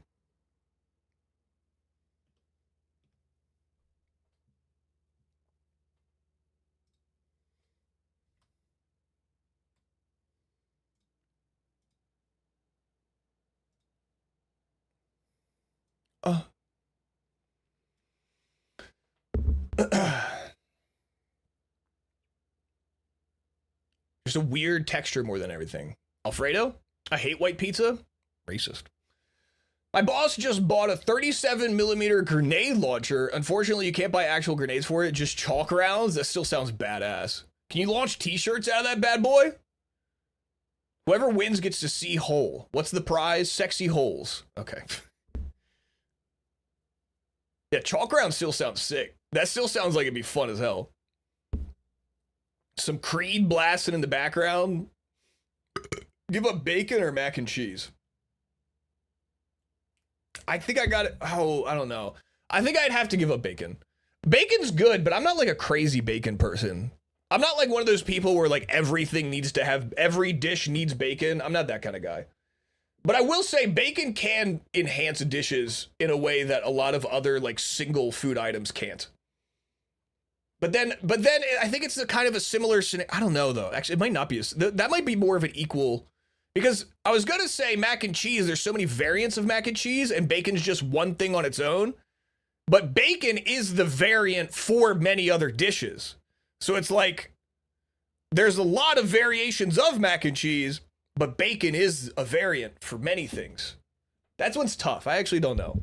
There's a weird texture more than everything. Alfredo? I hate white pizza. Racist. My boss just bought a 37mm grenade launcher. Unfortunately, you can't buy actual grenades for it, just chalk rounds. That still sounds badass. Can you launch t-shirts out of that bad boy? Whoever wins gets to see hole. What's the prize? Sexy holes. Okay. Yeah, chalk rounds still sounds sick. That still sounds like it'd be fun as hell. Some Creed blasting in the background. Give up bacon or mac and cheese? I think I got it. Oh, I don't know. I think I'd have to give up bacon. Bacon's good, but I'm not like a crazy bacon person. I'm not like one of those people where like every dish needs bacon. I'm not that kind of guy. But I will say bacon can enhance dishes in a way that a lot of other like single food items can't. But then I think it's the kind of a similar scenario. I don't know though. Actually, it might not be. That might be more of an equal, because I was going to say mac and cheese. There's so many variants of mac and cheese, and bacon's just one thing on its own. But bacon is the variant for many other dishes. So it's like there's a lot of variations of mac and cheese, but bacon is a variant for many things. That's what's tough. I actually don't know.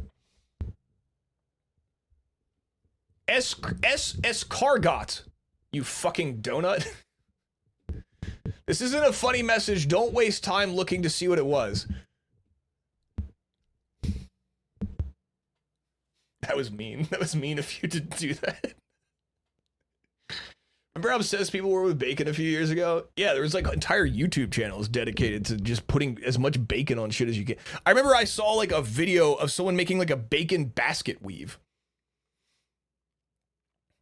Escargot, you fucking donut. This isn't a funny message. Don't waste time looking to see what it was. That was mean. That was mean of you to do that. Remember how obsessed people were with bacon a few years ago? Yeah, there was like entire YouTube channels dedicated to just putting as much bacon on shit as you can. I remember I saw like a video of someone making like a bacon basket weave.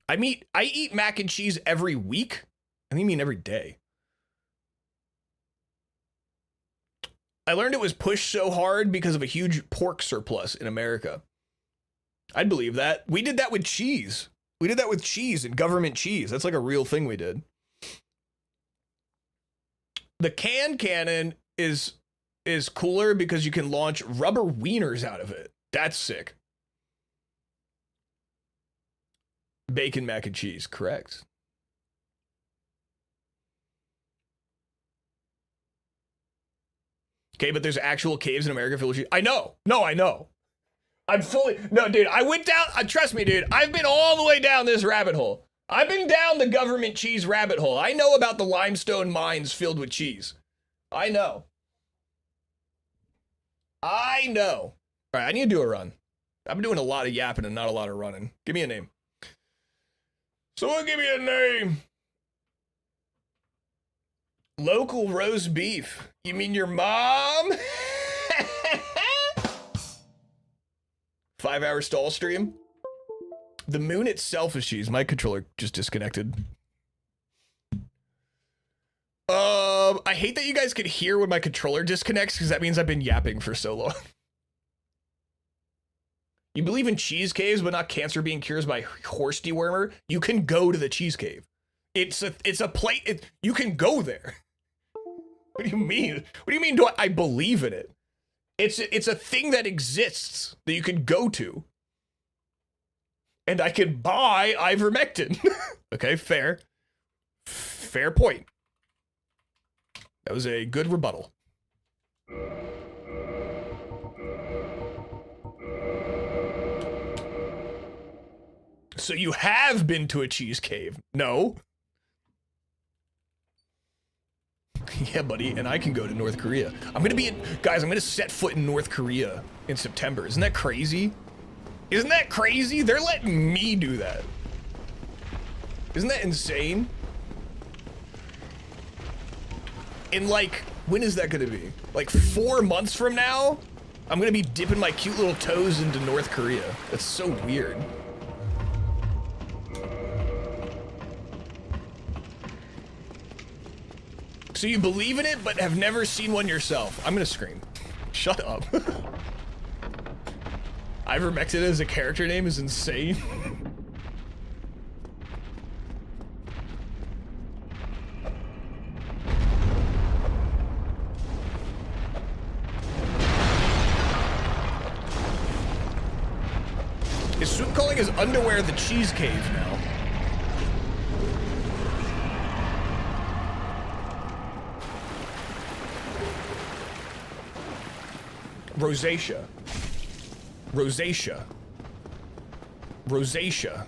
I eat mac and cheese every week. I think I mean every day. I learned it was pushed so hard because of a huge pork surplus in America. I'd believe that. We did that with cheese. We did that with cheese and government cheese. That's like a real thing we did. The can cannon is cooler because you can launch rubber wieners out of it. That's sick. Bacon mac and cheese, correct. Okay, but there's actual caves in America filled with cheese. I know. No, I know. No, dude, I went down, trust me, dude, I've been all the way down this rabbit hole. I've been down the government cheese rabbit hole. I know about the limestone mines filled with cheese. I know. All right, I need to do a run. I've been doing a lot of yapping and not a lot of running. Give me a name. Someone give me a name. Local roast beef. You mean your mom? 5-hour stall stream. The moon itself is cheese. My controller just disconnected. I hate that you guys could hear when my controller disconnects because that means I've been yapping for so long. You believe in cheese caves, but not cancer being cured by horse dewormer? You can go to the cheese cave. It's a plate. You can go there. What do you mean? What do you mean? I believe in it? It's a thing that exists that you can go to. And I can buy ivermectin. Okay, fair. Fair point. That was a good rebuttal. So you have been to a cheese cave? No. Yeah, buddy, and I can go to North Korea. I'm gonna set foot in North Korea in September. Isn't that crazy? Isn't that crazy? They're letting me do that. Isn't that insane? In like, when is that gonna be? Like 4 months from now? I'm gonna be dipping my cute little toes into North Korea. That's so weird. So you believe in it, but have never seen one yourself. I'm gonna scream. Shut up. Ivermectin as a character name is insane. Is Swoop calling his underwear the cheese cave now? Rosacea. Rosacea. Rosacea.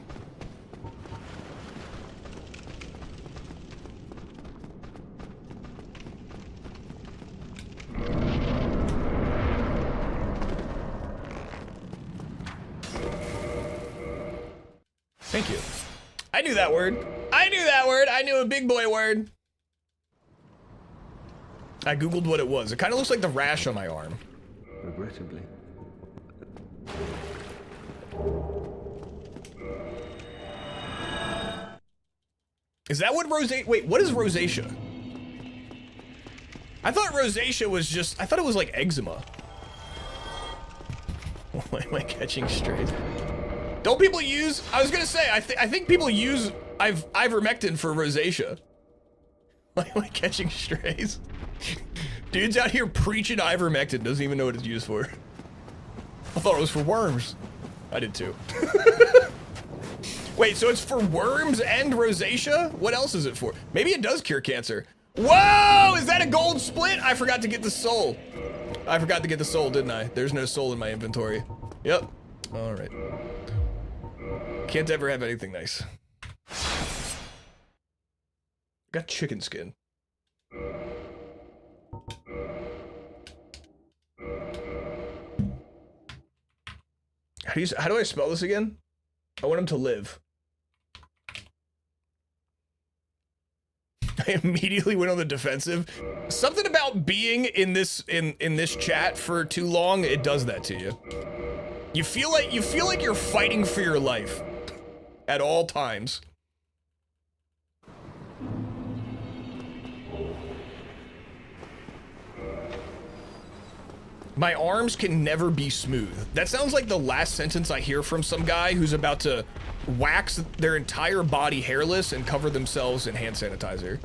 Thank you. I knew that word. I knew that word. I knew a big boy word. I googled what it was. It kind of looks like the rash on my arm. Regrettably. Is that what rosacea? Wait, what is rosacea? I thought rosacea was just, I thought it was like eczema. Why am I catching strays? Don't people use, I was gonna say, I think people use ivermectin for rosacea. Why am I catching strays? Dude's out here preaching ivermectin, doesn't even know what it's used for. I thought it was for worms. I did too. Wait, so it's for worms and rosacea? What else is it for? Maybe it does cure cancer. Whoa, is that a gold split? I forgot to get the soul. I forgot to get the soul, didn't I? There's no soul in my inventory. Yep, all right. Can't ever have anything nice. Got chicken skin. How do I spell this again? I want him to live. I immediately went on the defensive. Something about being in this chat for too long, it does that to you. You feel like you're fighting for your life at all times. My arms can never be smooth. That sounds like the last sentence I hear from some guy who's about to wax their entire body hairless and cover themselves in hand sanitizer.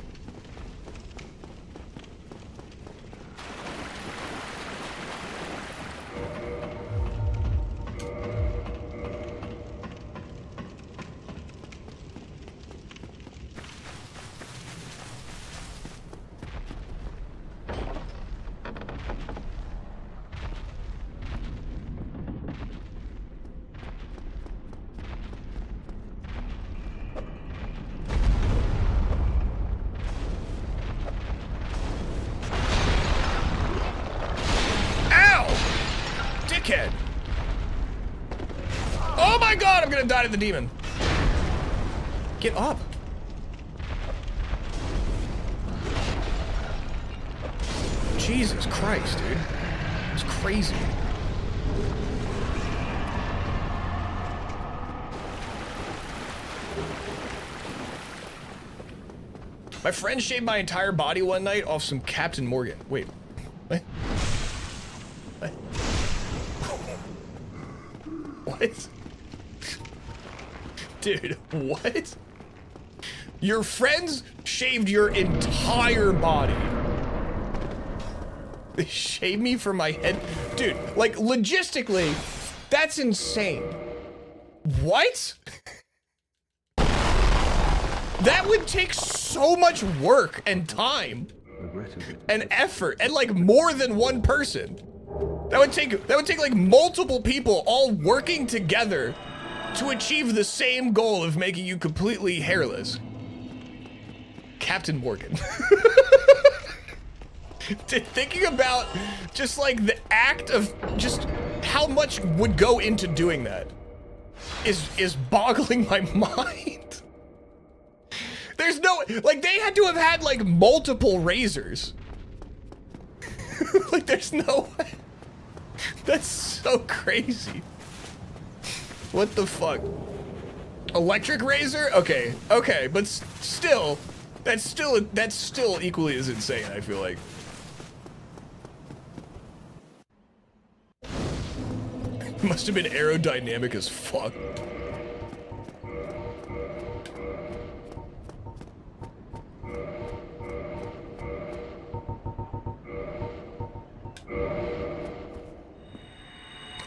Oh my god, I'm gonna die to the demon. Get up. Jesus Christ, dude. It's crazy. My friend shaved my entire body one night off some Captain Morgan. Wait. What? What? What? Dude, what? Your friends shaved your entire body. They shaved me from my head. Dude, like, logistically, that's insane. What? That would take so much work and time and effort and like more than one person. That would take like multiple people all working together to achieve the same goal of making you completely hairless. Captain Morgan. Thinking about just like the act of just how much would go into doing that is boggling my mind. There's no, like, they had to have had like multiple razors. Like, there's no way. That's so crazy. What the fuck? Electric razor? Okay, okay, but still, that's still equally as insane, I feel like. Must have been aerodynamic as fuck.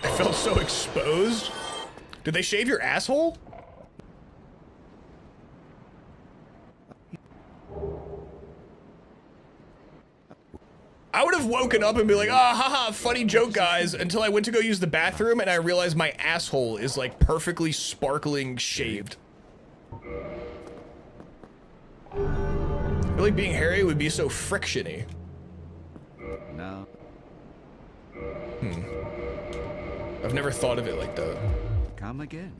I felt so exposed. Did they shave your asshole? I would have woken up and be like, ah, haha, funny joke, guys, until I went to go use the bathroom and I realized my asshole is like perfectly sparkling shaved. I feel like being hairy would be so frictiony. No. I've never thought of it like that. Come again.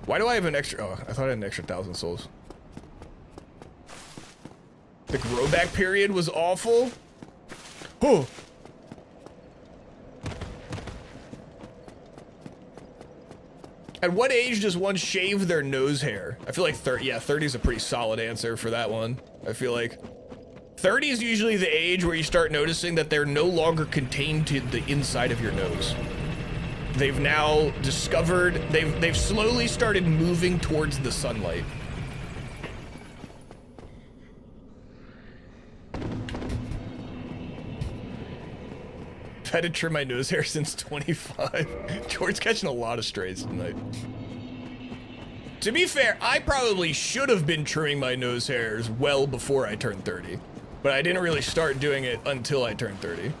Why do I have an extra? Oh, I thought I had an extra 1,000 souls. The grow back period was awful. Oh. At what age does one shave their nose hair? I feel like 30. Yeah, 30 is a pretty solid answer for that one. I feel like 30 is usually the age where you start noticing that they're no longer contained to the inside of your nose. They've now discovered, they've slowly started moving towards the sunlight. I've had to trim my nose hair since 25. George's catching a lot of strays tonight. To be fair, I probably should have been trimming my nose hairs well before I turned 30, but I didn't really start doing it until I turned 30.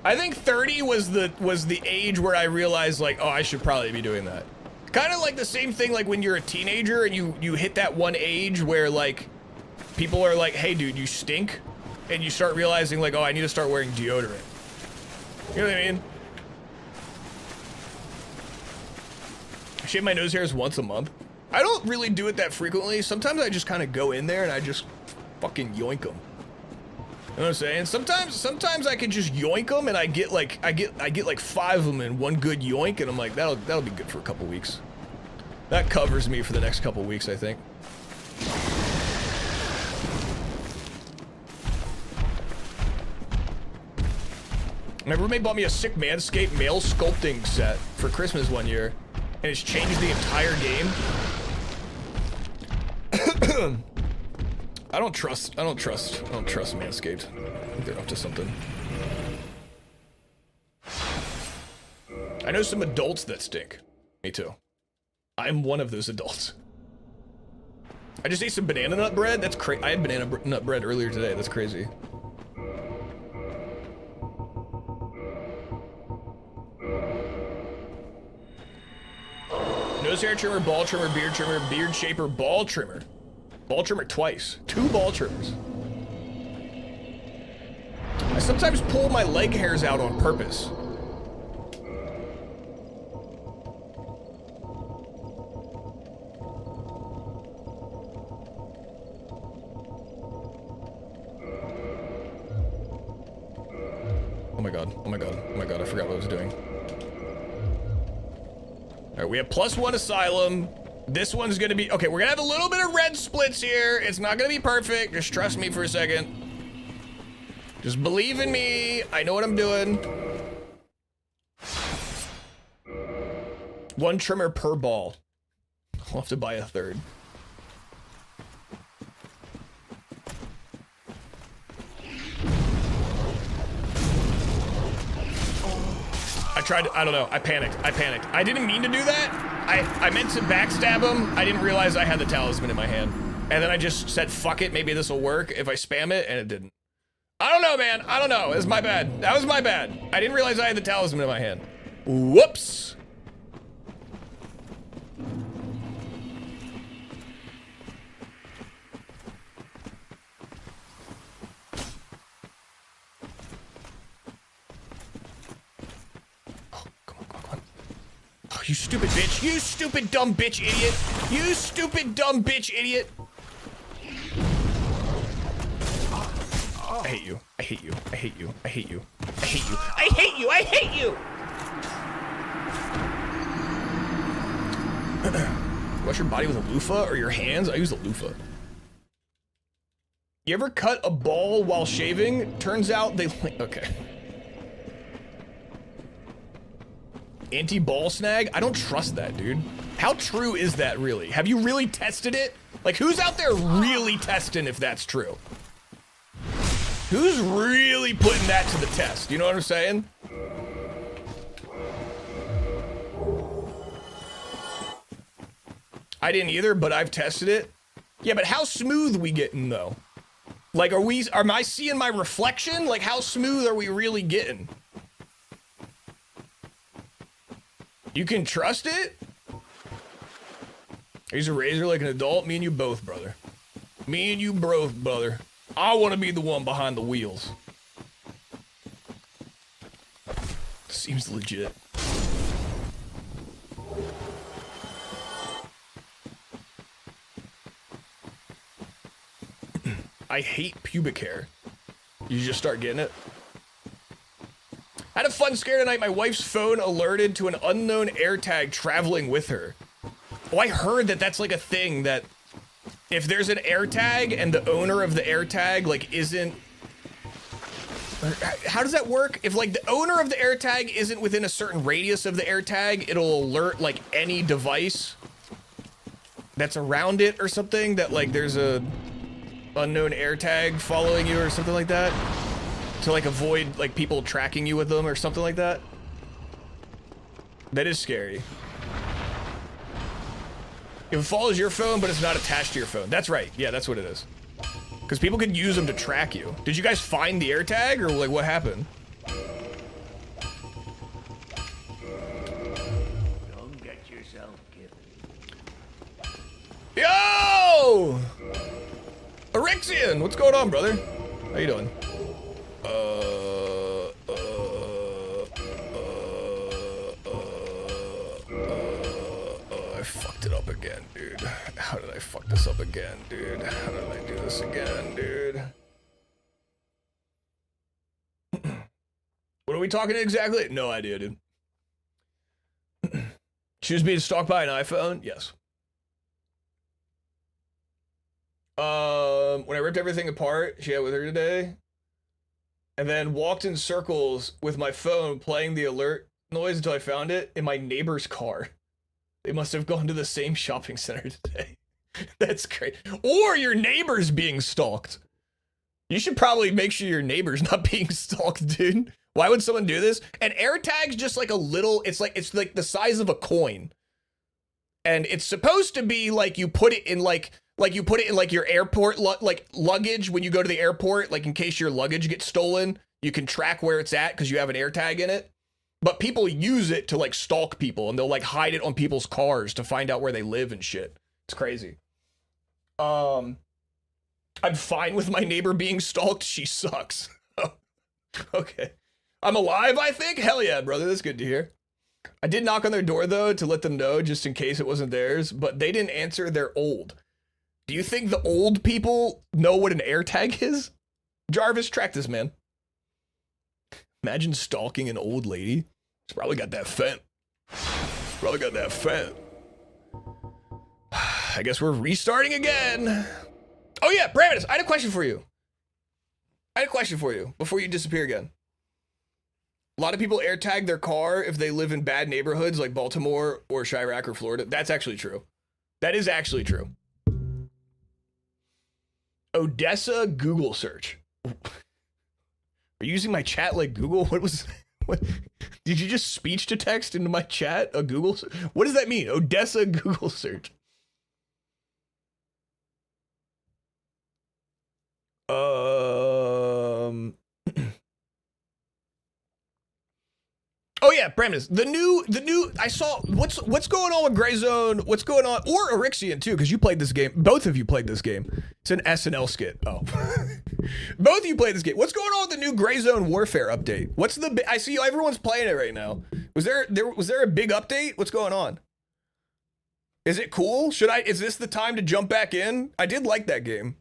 I think 30 was the age where I realized, like, oh, I should probably be doing that. Kind of like the same thing like when you're a teenager and you hit that one age where like people are like, hey dude, you stink, and you start realizing like, oh, I need to start wearing deodorant. You know what I mean? I shave my nose hairs once a month. I don't really do it that frequently. Sometimes I just kind of go in there and I just fucking yoink them. You know what I'm saying? Sometimes I can just yoink them and I get like 5 of them in one good yoink, and I'm like, that'll be good for a couple weeks. That covers me for the next couple weeks, I think. My roommate bought me a sick Manscaped male sculpting set for Christmas one year, and it's changed the entire game. I don't trust Manscaped. I think they're up to something. I know some adults that stink. Me too. I'm one of those adults. I just ate some banana nut bread. That's crazy. I had banana nut bread earlier today. That's crazy. Nose hair trimmer, ball trimmer, beard shaper, ball trimmer. Ball trimmer twice. 2 ball trimmers. I sometimes pull my leg hairs out on purpose. Oh my god, oh my god, oh my god, I forgot what I was doing. Alright, we have +1 asylum. This one's gonna be, okay, we're gonna have a little bit of red splits here. It's not gonna be perfect. Just trust me for a second. Just believe in me. I know what I'm doing. 1 trimmer per ball. I'll have to buy a 3rd. I don't know, I panicked. I didn't mean to do that. I meant to backstab him. I didn't realize I had the talisman in my hand. And then I just said, fuck it, maybe this will work if I spam it, and it didn't. I don't know, man. I don't know. It's my bad. That was my bad. I didn't realize I had the talisman in my hand. Whoops. Oh, you stupid bitch. You stupid dumb bitch idiot. You stupid dumb bitch idiot. I hate you. I hate you. I hate you. I hate you. I hate you. I hate you. I hate you. Wash your body with a loofah or your hands? I use a loofah. You ever cut a ball while shaving? Turns out they okay. Anti-ball snag? I don't trust that, dude. How true is that really? Have you really tested it? Like, who's out there really testing if that's true? Who's really putting that to the test? You know what I'm saying? I didn't either, but I've tested it. Yeah, but how smooth we getting though? Like, am I seeing my reflection? Like, how smooth are we really getting? You can trust it? I use a razor like an adult. Me and you both, brother. Me and you both, brother. I want to be the one behind the wheels. Seems legit. I hate pubic hair. You just start getting it. I had a fun scare tonight. My wife's phone alerted to an unknown AirTag traveling with her. Oh, I heard that that's like a thing that if there's an AirTag and the owner of the AirTag like isn't, how does that work? If like the owner of the AirTag isn't within a certain radius of the AirTag, it'll alert like any device that's around it or something that like there's a unknown AirTag following you or something like that. To like avoid like people tracking you with them or something like that. That is scary. If it follows your phone but it's not attached to your phone. That's right. Yeah, that's what it is. Because people could use them to track you. Did you guys find the AirTag or like what happened? Don't get yourself killed. Yo! Erexian! What's going on, brother? How you doing? I fucked it up again. again, dude? How did I fuck this up again, dude? How did I do this again, dude? What are we talking exactly? No idea, dude. She was being stalked by an iPhone? Yes. When I ripped everything apart, she had with her today, and then walked in circles with my phone playing the alert noise until I found it in my neighbor's car. They must have gone to the same shopping center today. That's great. Or your neighbor's being stalked. You should probably make sure your neighbor's not being stalked, dude. Why would someone do this? An AirTag's just like a little, it's like the size of a coin. And it's supposed to be like you put it in like you put it in like your airport luggage when you go to the airport, like in case your luggage gets stolen, you can track where it's at because you have an AirTag in it. But people use it to like stalk people, and they'll like hide it on people's cars to find out where they live and shit. It's crazy. I'm fine with my neighbor being stalked. She sucks. Okay. I'm alive, I think? Hell yeah, brother. That's good to hear. I did knock on their door, though, to let them know, just in case it wasn't theirs, but they didn't answer. They're old. Do you think the old people know what an AirTag is? Jarvis, track this, man. Imagine stalking an old lady. She's probably got that fent. I guess we're restarting again. Oh yeah, Brandis, I had a question for you. Before you disappear again. A lot of people AirTag their car if they live in bad neighborhoods like Baltimore or Chirac or Florida. That's actually true. That is actually true. Odessa Google search. Are you using my chat like Google? What? Did you just speech to text into my chat? A Google? What does that mean? Odessa Google search. Oh yeah, Brandis. The new. I saw what's going on with Gray Zone. What's going on, or Erixian too, because you played this game. Both of you played this game. It's an SNL skit. Oh, both of you played this game. What's going on with the new Gray Zone Warfare update? What's the? I see everyone's playing it right now. Was there a big update? What's going on? Is it cool? Is this the time to jump back in? I did like that game.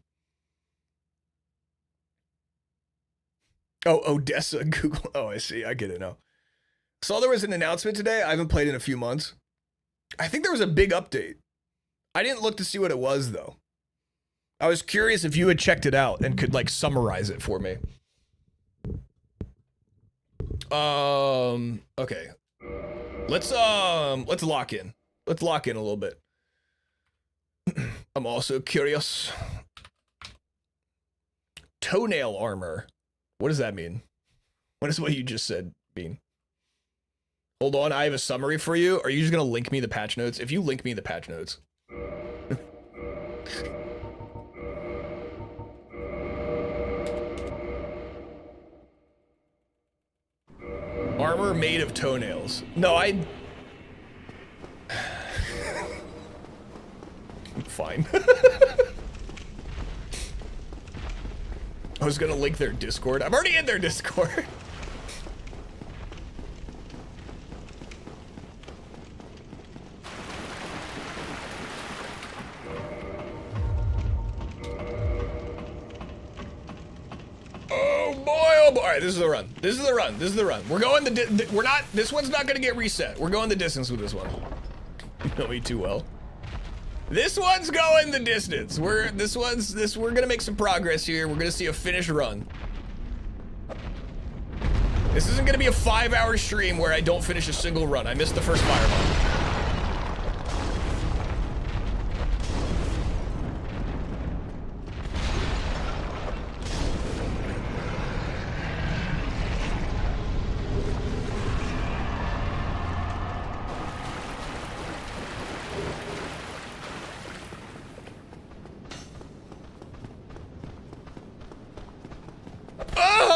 Oh, Odessa Google. Oh, I see. I get it now. Saw there was an announcement today. I haven't played in a few months. I think there was a big update. I didn't look to see what it was, though. I was curious if you had checked it out and could, like, summarize it for me. Okay. Let's lock in. Let's lock in a little bit. I'm also curious. Toenail armor. What does that mean? What does what you just said mean? Hold on, I have a summary for you. Are you just gonna link me the patch notes? If you link me the patch notes. Armor made of toenails. No, I'm fine. I was gonna link their Discord. I'm already in their Discord. Oh boy, all right, this is the run. We're going this one's not gonna get reset. We're going the distance with this one. You know me too well. This one's going the distance. We're gonna make some progress here. We're gonna see a finished run. This isn't gonna be a 5-hour stream where I don't finish a single run. I missed the first fireball.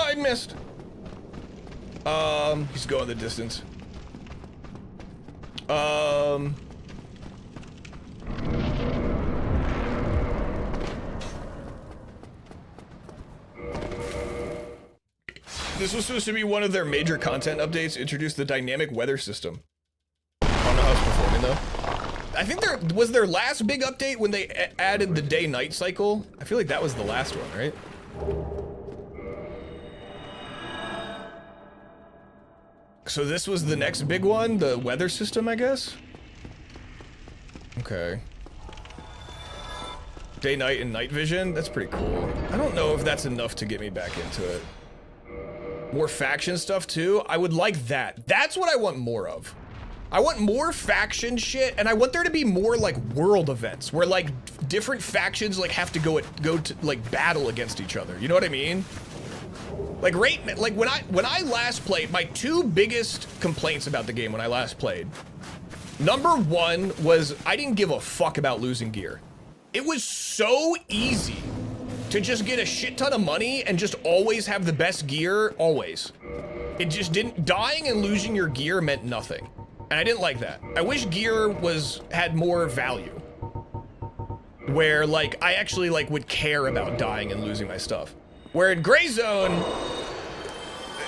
I missed. He's going the distance. This was supposed to be one of their major content updates, introduce the dynamic weather system. I don't know how it's performing though. I think there was their last big update when they added the day-night cycle. I feel like that was the last one, right? So this was the next big one, the weather system, I guess? Okay. Day, night, and night vision? That's pretty cool. I don't know if that's enough to get me back into it. More faction stuff, too? I would like that. That's what I want more of. I want more faction shit, and I want there to be more, like, world events, where, like, different factions, like, have to go to, like, battle against each other. You know what I mean? Like, like, when I last played, my two biggest complaints about the game when I last played, number one was I didn't give a fuck about losing gear. It was so easy to just get a shit ton of money and just always have the best gear, always. It just didn't, dying and losing your gear meant nothing. And I didn't like that. I wish gear had more value. Where, like, I actually, like, would care about dying and losing my stuff. Where in Gray Zone,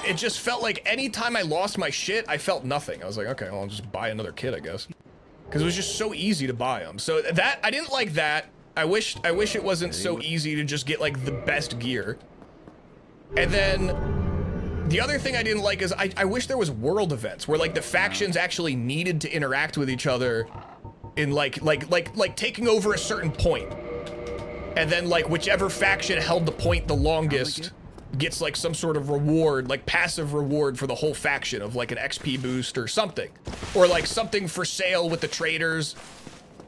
it just felt like anytime I lost my shit, I felt nothing. I was like, okay, well, I'll just buy another kit, I guess. Because it was just so easy to buy them. So that, I didn't like that. I wish it wasn't so easy to just get, like, the best gear. And then the other thing I didn't like is I wish there was world events where, like, the factions actually needed to interact with each other in, like taking over a certain point. And then, like, whichever faction held the point the longest gets, like, some sort of reward, like, passive reward for the whole faction of, like, an XP boost or something. Or, like, something for sale with the traders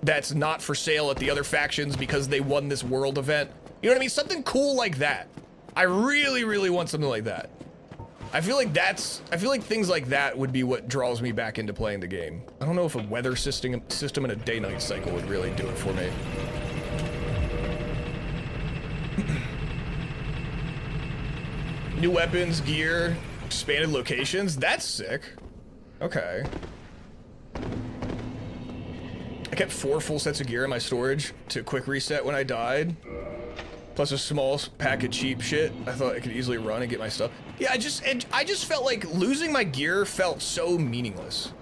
that's not for sale at the other factions because they won this world event. You know what I mean? Something cool like that. I really, really want something like that. I feel like things like that would be what draws me back into playing the game. I don't know if a weather system and a day-night cycle would really do it for me. New weapons, gear, expanded locations. That's sick. Okay. I kept 4 full sets of gear in my storage to quick reset when I died. Plus a small pack of cheap shit. I thought I could easily run and get my stuff. Yeah, I just felt like losing my gear felt so meaningless.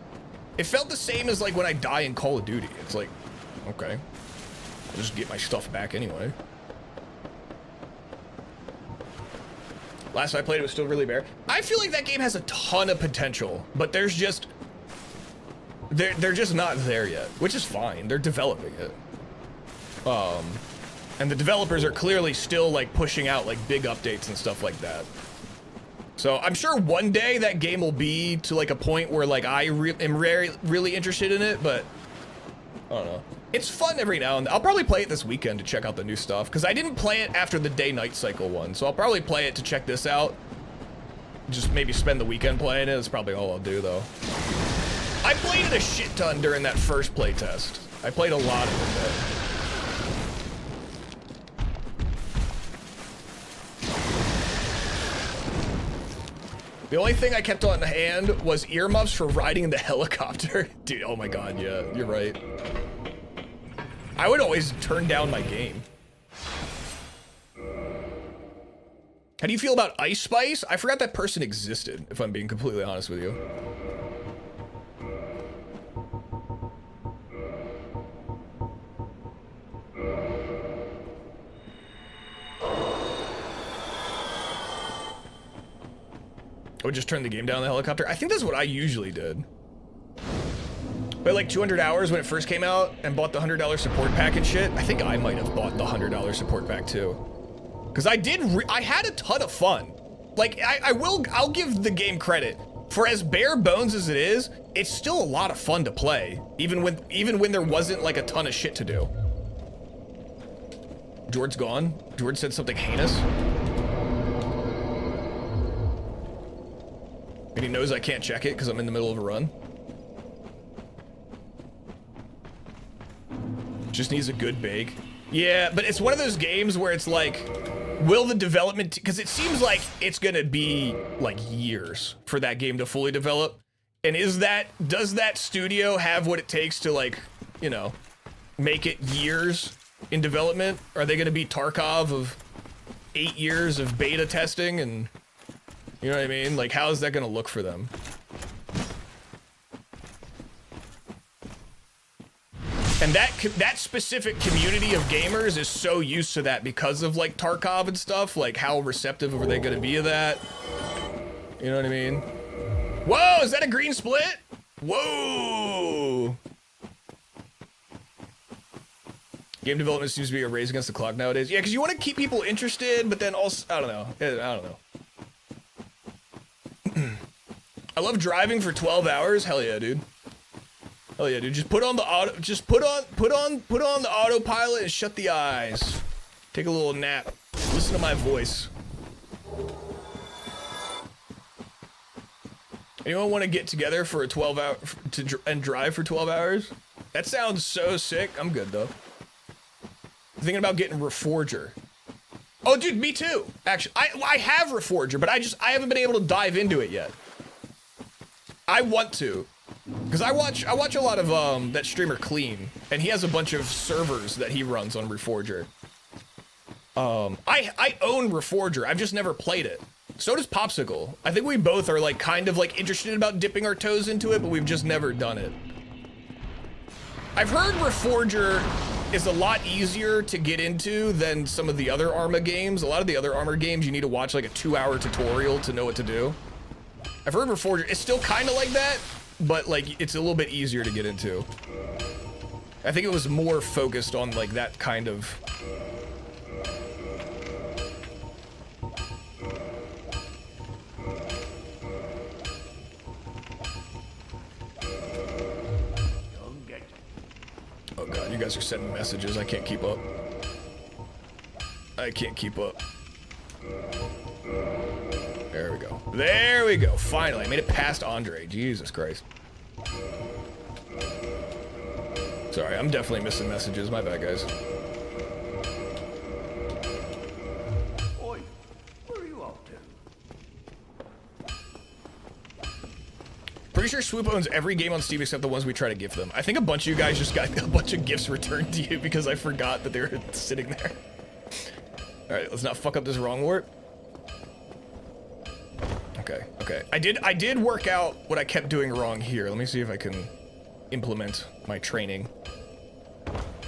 It felt the same as like when I die in Call of Duty. It's like, okay, I'll just get my stuff back anyway. Last time I played it was still really bare. I feel like that game has a ton of potential, but there's just, they're just not there yet, which is fine. They're developing it. And the developers are clearly still like pushing out like big updates and stuff like that. So I'm sure one day that game will be to like a point where like I am really interested in it, but I don't know. It's fun every now and then. I'll probably play it this weekend to check out the new stuff because I didn't play it after the day-night cycle one. So I'll probably play it to check this out. Just maybe spend the weekend playing it. That's probably all I'll do though. I played it a shit ton during that first play test. I played a lot of it though. The only thing I kept on hand was earmuffs for riding in the helicopter. Dude, oh my god, yeah, you're right. I would always turn down my game. How do you feel about Ice Spice? I forgot that person existed, if I'm being completely honest with you. I would just turn the game down in the helicopter. I think that's what I usually did. But like 200 hours when it first came out and bought the $100 support pack and shit. I think I might have bought the $100 support pack too. Cause I had a ton of fun. Like I'll give the game credit. For as bare bones as it is, it's still a lot of fun to play. Even when there wasn't like a ton of shit to do. George's gone. George said something heinous. And he knows I can't check it because I'm in the middle of a run. Just needs a good bake. Yeah, but it's one of those games where it's like, will the development, because it seems like it's gonna be like years for that game to fully develop. And does that studio have what it takes to like, you know, make it years in development? Are they gonna be Tarkov of 8 years of beta testing and, you know what I mean? Like, how is that gonna look for them? And that specific community of gamers is so used to that because of like Tarkov and stuff. Like, how receptive are they going to be to that? You know what I mean? Whoa, is that a green split? Whoa. Game development seems to be a race against the clock nowadays. Yeah, because you want to keep people interested, but then also, I don't know. I don't know. I love driving for 12 hours. Hell yeah, dude. Hell yeah, dude. Just put on the auto. Just put on the autopilot and shut the eyes. Take a little nap. Listen to my voice. Anyone want to get together for a 12 hour and drive for 12 hours? That sounds so sick. I'm good though. I'm thinking about getting Reforger. Oh, dude, me too. Actually, I have Reforger, but I haven't been able to dive into it yet. I want to, because I watch a lot of that streamer Clean, and he has a bunch of servers that he runs on Reforger. I own Reforger. I've just never played it. So does Popsicle. I think we both are like kind of like interested about dipping our toes into it, but we've just never done it. I've heard Reforger is a lot easier to get into than some of the other Arma games. A lot of the other Arma games, you need to watch like a 2-hour tutorial to know what to do. I've heard Reforger, it's still kind of like that, but like it's a little bit easier to get into. I think it was more focused on like that kind of... Oh god, you guys are sending messages. I can't keep up. I can't keep up. There we go. There we go. Finally, I made it past Andre. Jesus Christ. Sorry, I'm definitely missing messages. My bad, guys. Oi, where are you off to? Pretty sure Swoop owns every game on Steam except the ones we try to gift them. I think a bunch of you guys just got a bunch of gifts returned to you because I forgot that they were sitting there. All right, let's not fuck up this wrong warp. Okay, okay. I did work out what I kept doing wrong here. Let me see if I can implement my training.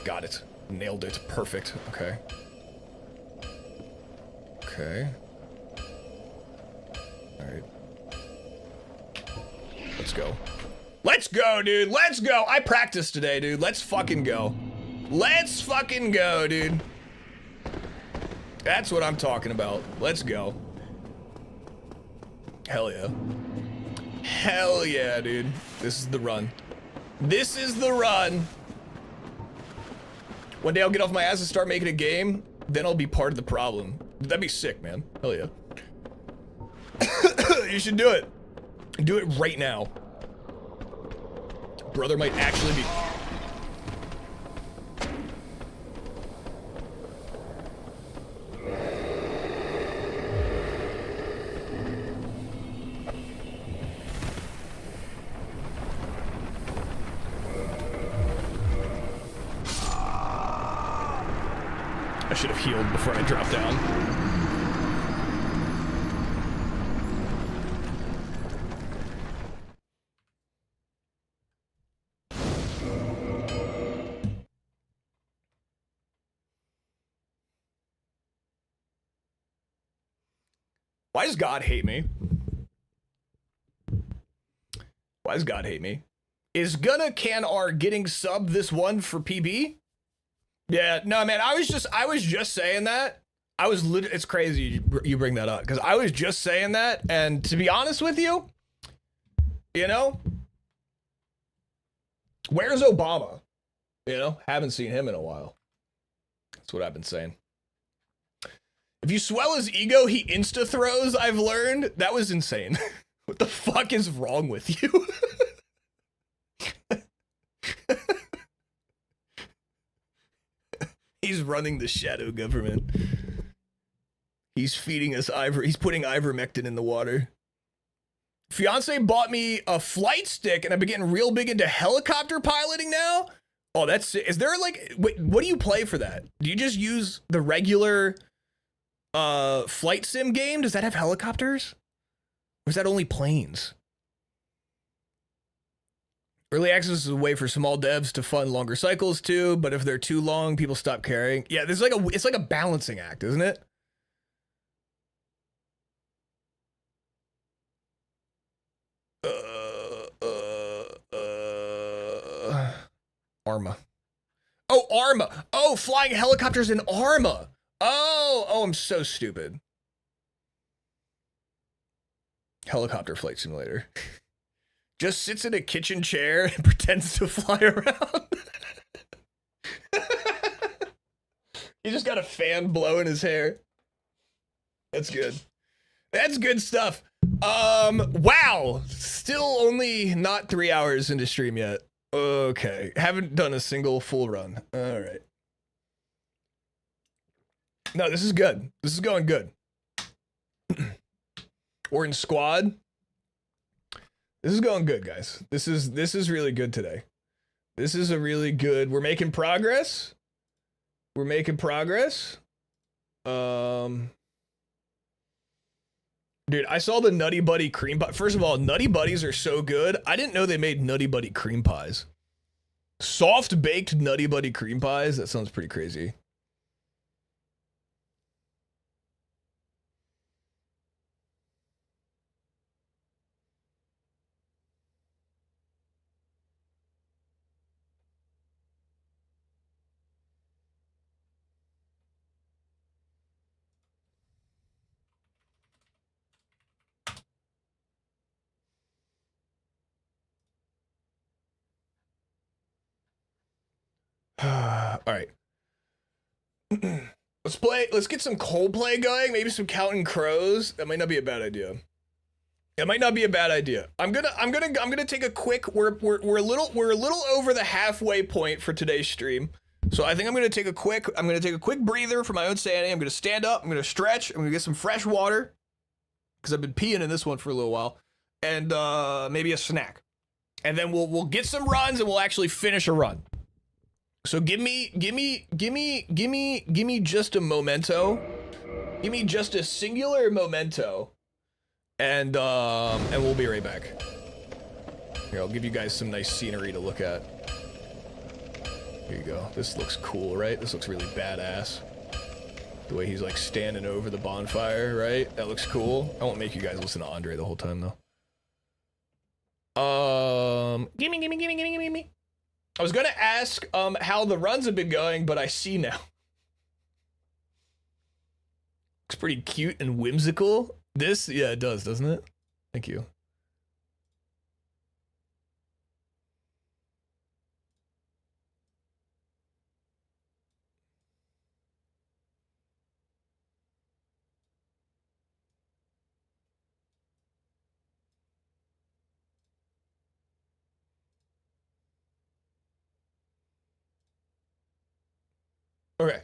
Got it. Nailed it. Perfect. Okay. Okay. All right. Let's go. Let's go, dude. Let's go. I practiced today, dude. Let's fucking go. Let's fucking go, dude. That's what I'm talking about. Let's go. Hell yeah. Hell yeah, dude. This is the run. This is the run. One day I'll get off my ass and start making a game, then I'll be part of the problem. That'd be sick, man. Hell yeah. You should do it. Do it right now. Brother might actually be... I should have healed before I dropped down. Why does God hate me? Why does God hate me? Is Gonna Can R getting sub this one for PB? Yeah, no, man, I was just saying that. It's crazy you bring that up, because I was just saying that, and to be honest with you, you know, where's Obama? You know, haven't seen him in a while. That's what I've been saying. If you swell his ego, he insta-throws, I've learned. That was insane. What the fuck is wrong with you? He's running the shadow government. He's feeding us he's putting ivermectin in the water. Fiance bought me a flight stick and I've been getting real big into helicopter piloting now. Oh, that's it. Is there like, wait, what do you play for that? Do you just use the regular flight sim game? Does that have helicopters? Or is that only planes? Early access is a way for small devs to fund longer cycles too, but if they're too long, people stop caring. Yeah, there's like it's like a balancing act, isn't it? Arma. Oh, Arma. Oh, flying helicopters in Arma. Oh, I'm so stupid. Helicopter flight simulator. Just sits in a kitchen chair and pretends to fly around. He just got a fan blowing his hair. That's good. That's good stuff. Wow. Still only not 3 hours into stream yet. Okay. Haven't done a single full run. All right. No, this is good. This is going good. We're in squad. This is going good, guys. This is really good today. This is a really good. We're making progress. We're making progress. Dude, I saw the Nutty Buddy cream pie. First of all, Nutty Buddies are so good. I didn't know they made Nutty Buddy cream pies. Soft baked Nutty Buddy cream pies. That sounds pretty crazy. All right. Let's get some Coldplay going. Maybe some Counting Crows. That might not be a bad idea. It might not be a bad idea. I'm gonna take a quick. We're a little over the halfway point for today's stream. So I think I'm gonna take a quick breather for my own sanity. I'm gonna stand up. I'm gonna stretch. I'm gonna get some fresh water because I've been peeing in this one for a little while, and maybe a snack, and then we'll get some runs and we'll actually finish a run. So give me just a memento. Give me just a singular memento. And we'll be right back. Here, I'll give you guys some nice scenery to look at. Here you go. This looks cool, right? This looks really badass. The way he's like standing over the bonfire, right? That looks cool. I won't make you guys listen to Andre the whole time though. Gimme. I was gonna ask how the runs have been going, but I see now. Looks pretty cute and whimsical. This, yeah, it does, doesn't it? Thank you. Okay.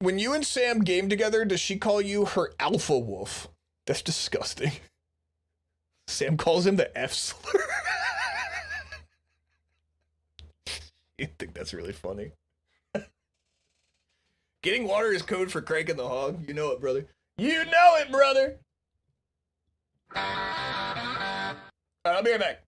When you and Sam game together, does she call you her alpha wolf? That's disgusting. Sam calls him the F slur. You think that's really funny? Getting water is code for cranking the hog. You know it, brother. You know it, brother. All right, I'll be right back.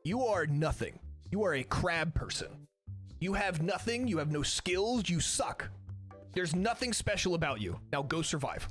You are nothing. You are a crab person. You have nothing, you have no skills, you suck. There's nothing special about you. Now go survive.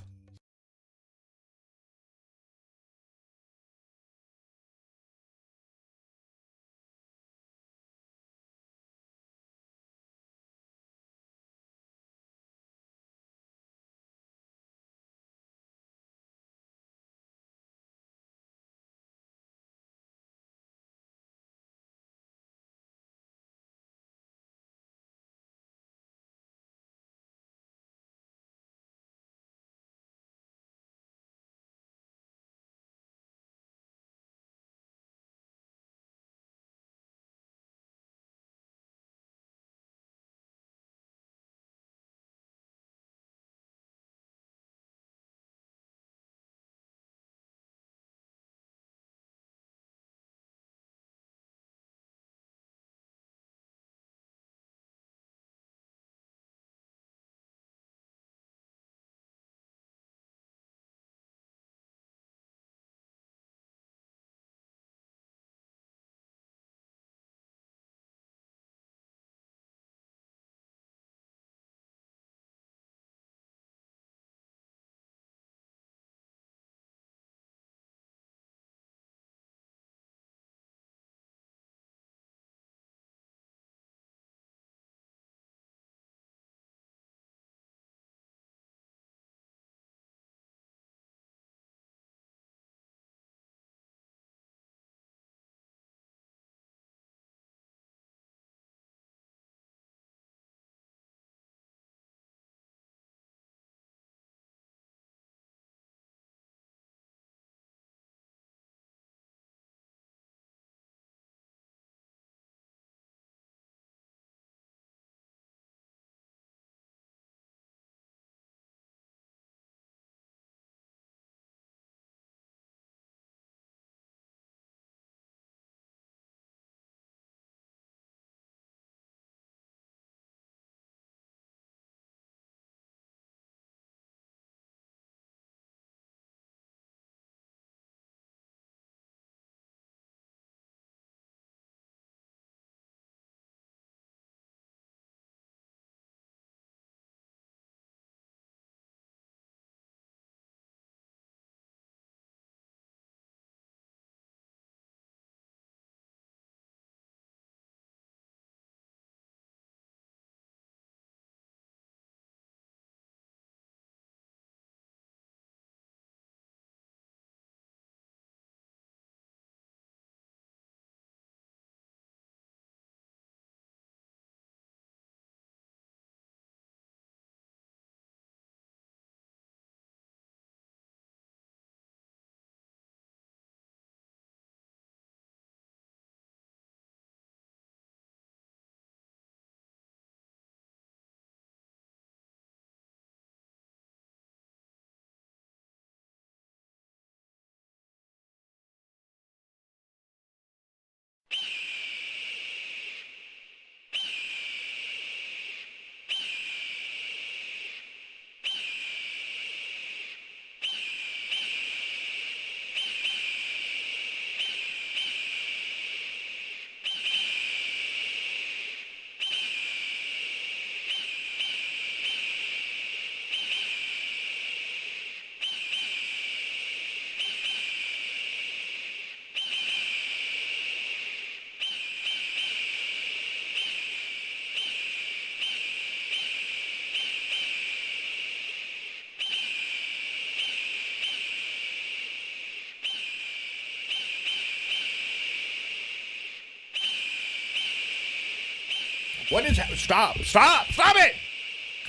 What is that? Stop! Stop! Stop it!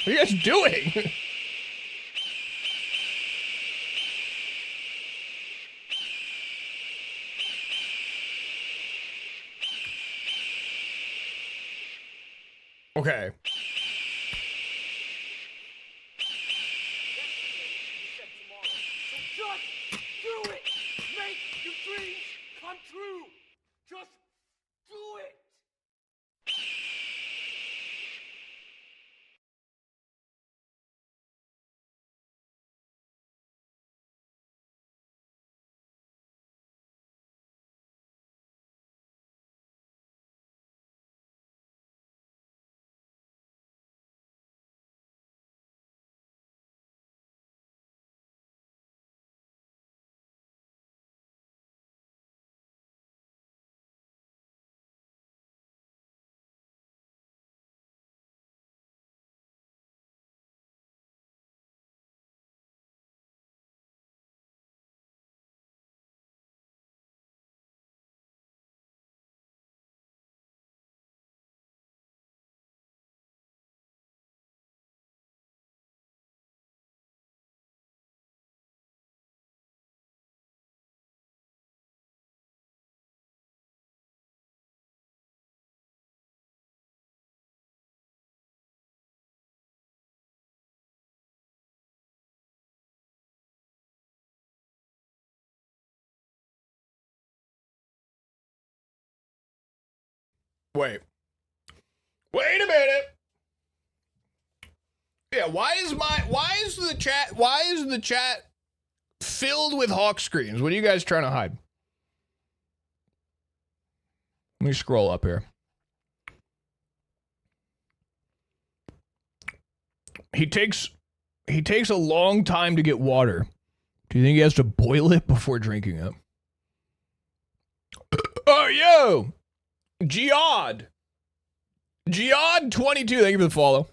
What are you guys doing? Okay. Just do it! Make your dreams come true! Just do it! Wait a minute. Yeah, why is the chat filled with hawk screams? What are you guys trying to hide? Let me scroll up here. He takes a long time to get water. Do you think he has to boil it before drinking it? Oh, yo! Jihad 22, thank you for the follow.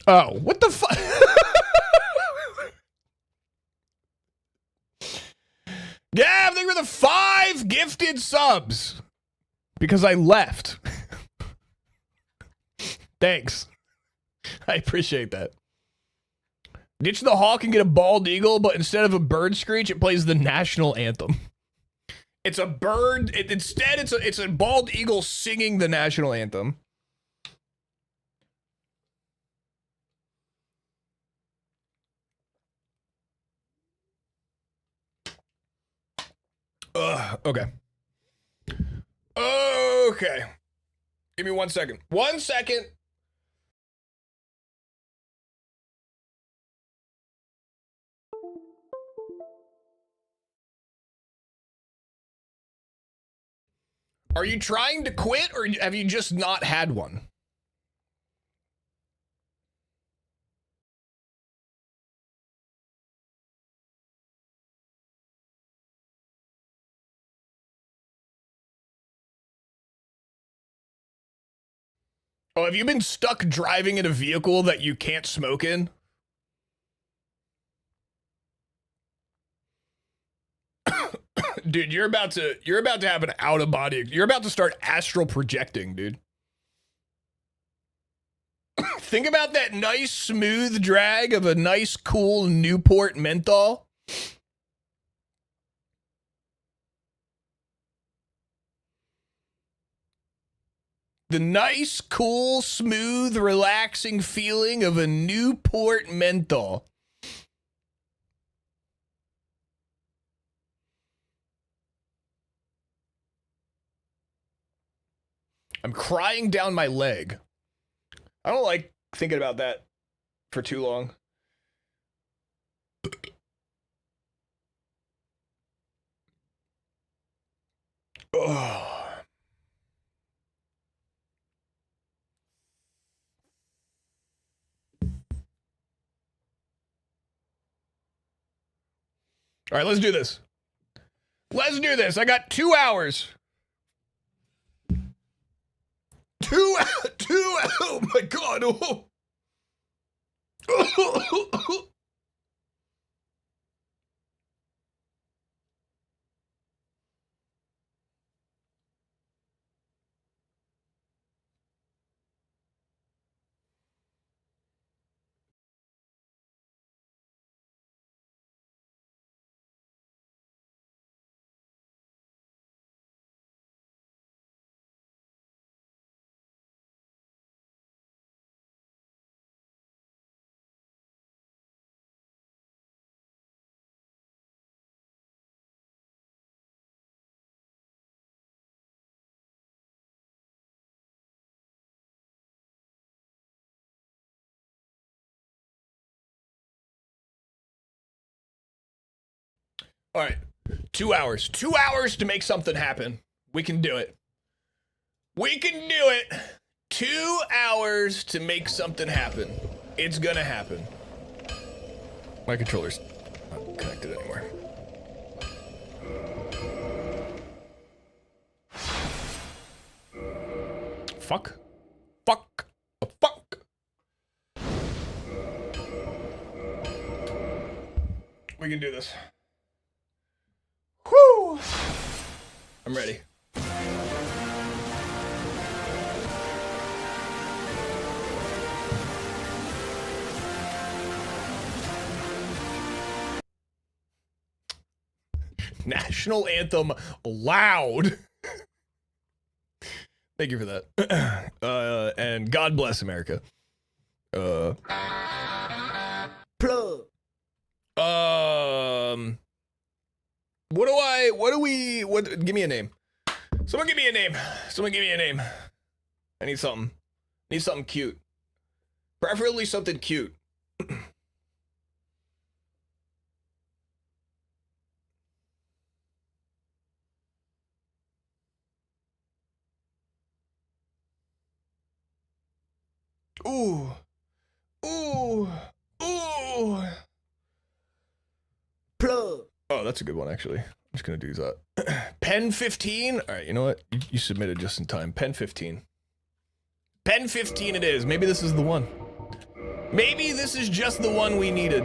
Oh, what the fuck? Yeah, thank you for the 5 gifted subs. Because I left. Thanks. I appreciate that. Ditch the hawk and get a bald eagle, but instead of a bird screech, it plays the national anthem. It's a bird. Instead, it's a bald eagle singing the national anthem. Okay. Okay. Give me 1 second. 1 second. Are you trying to quit, or have you just not had one? Oh, have you been stuck driving in a vehicle that you can't smoke in? Dude, you're about to have an out of body. You're about to start astral projecting, dude. Think about that nice smooth drag of a nice cool Newport menthol. The nice, cool, smooth, relaxing feeling of a Newport menthol. I'm crying down my leg. I don't like thinking about that for too long. Oh. All right, let's do this. Let's do this. I got 2 hours. Two, oh my God. Oh. All right, 2 hours. 2 hours to make something happen. We can do it. We can do it. 2 hours to make something happen. It's gonna happen. My controller's not connected anymore. Fuck. Fuck. Fuck. We can do this. Whew. I'm ready. National anthem loud. Thank you for that. And God bless America. Plug. Give me a name. Someone give me a name. Someone give me a name. I need something. I need something cute. Preferably something cute. Ooh. Ooh. Ooh. Plug. Oh, that's a good one, actually. I'm just going to do that. Pen 15? All right, you know what? You submitted just in time. Pen 15. Pen 15 it is. Maybe this is the one. Maybe this is just the one we needed.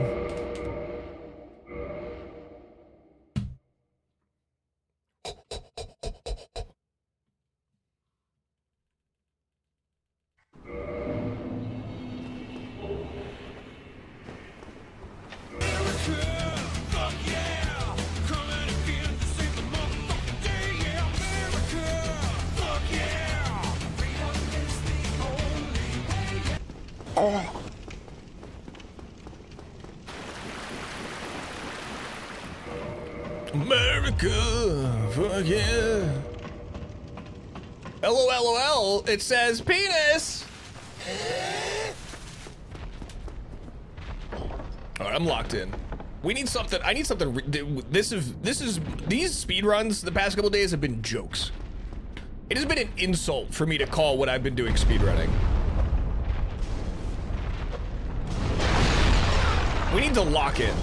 America, fuck yeah. LOLOL, it says penis. All right, I'm locked in. We need something. I need something. These speed runs the past couple days have been jokes. It has been an insult for me to call what I've been doing speed running. We need to lock in.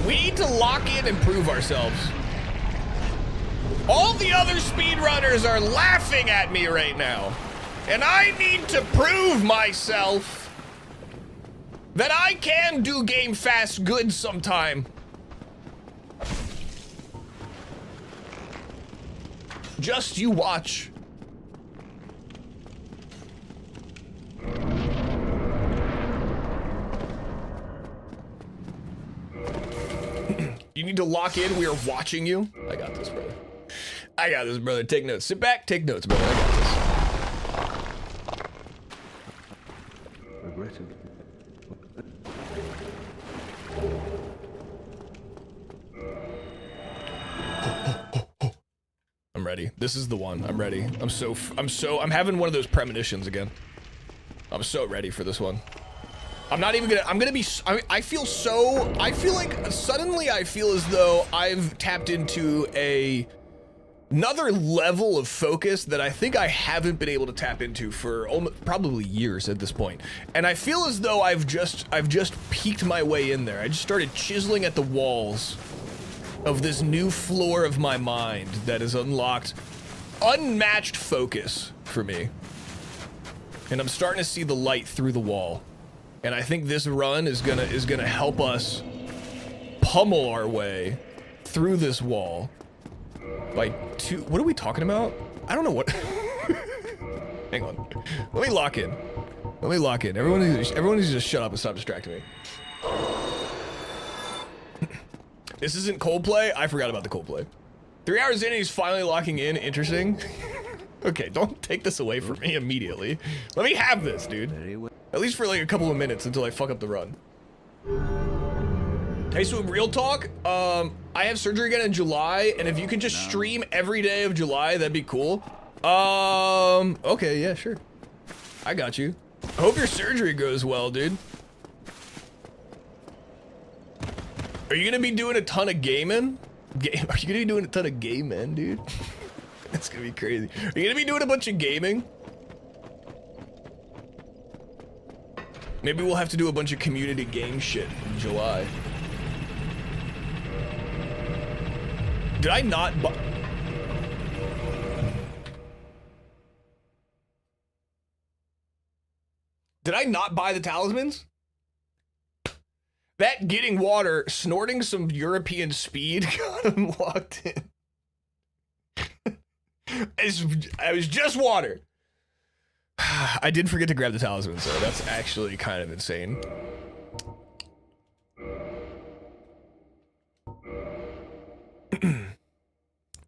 We need to lock in and prove ourselves. All the other speedrunners are laughing at me right now. And I need to prove myself that I can do game fast good sometime. Just you watch. You need to lock in. We are watching you. I got this, brother. I got this, brother. Take notes. Sit back. Take notes, brother. I got this. Aggressive. I'm ready. This is the one. I'm ready. I'm having one of those premonitions again. I'm so ready for this one. I'm not even gonna, I feel like suddenly I feel as though I've tapped into another level of focus that I think I haven't been able to tap into for probably years at this point. And I feel as though I've just peeked my way in there. I just started chiseling at the walls of this new floor of my mind that has unlocked unmatched focus for me. And I'm starting to see the light through the wall. And I think this run is gonna help us pummel our way through this wall. What are we talking about? I don't know what. Hang on. Let me lock in. Let me lock in. Everyone needs to just shut up and stop distracting me. This isn't Coldplay? I forgot about the Coldplay. 3 hours in and he's finally locking in. Interesting. Okay, don't take this away from me immediately. Let me have this, dude. At least for like a couple of minutes until I fuck up the run. Hey, Swoop, real talk. I have surgery again in July, and if you could just stream every day of July, that'd be cool. Okay, yeah, sure. I got you. I hope your surgery goes well, dude. Are you gonna be doing a ton of gaming? Are you gonna be doing a ton of gaming, dude? That's gonna be crazy. Are you gonna be doing a bunch of gaming? Maybe we'll have to do a bunch of community game shit in July. Did I not buy... Did I not buy the talismans? That getting water, snorting some European speed got him locked in. I was just water. I did forget to grab the talisman, so that's actually kind of insane.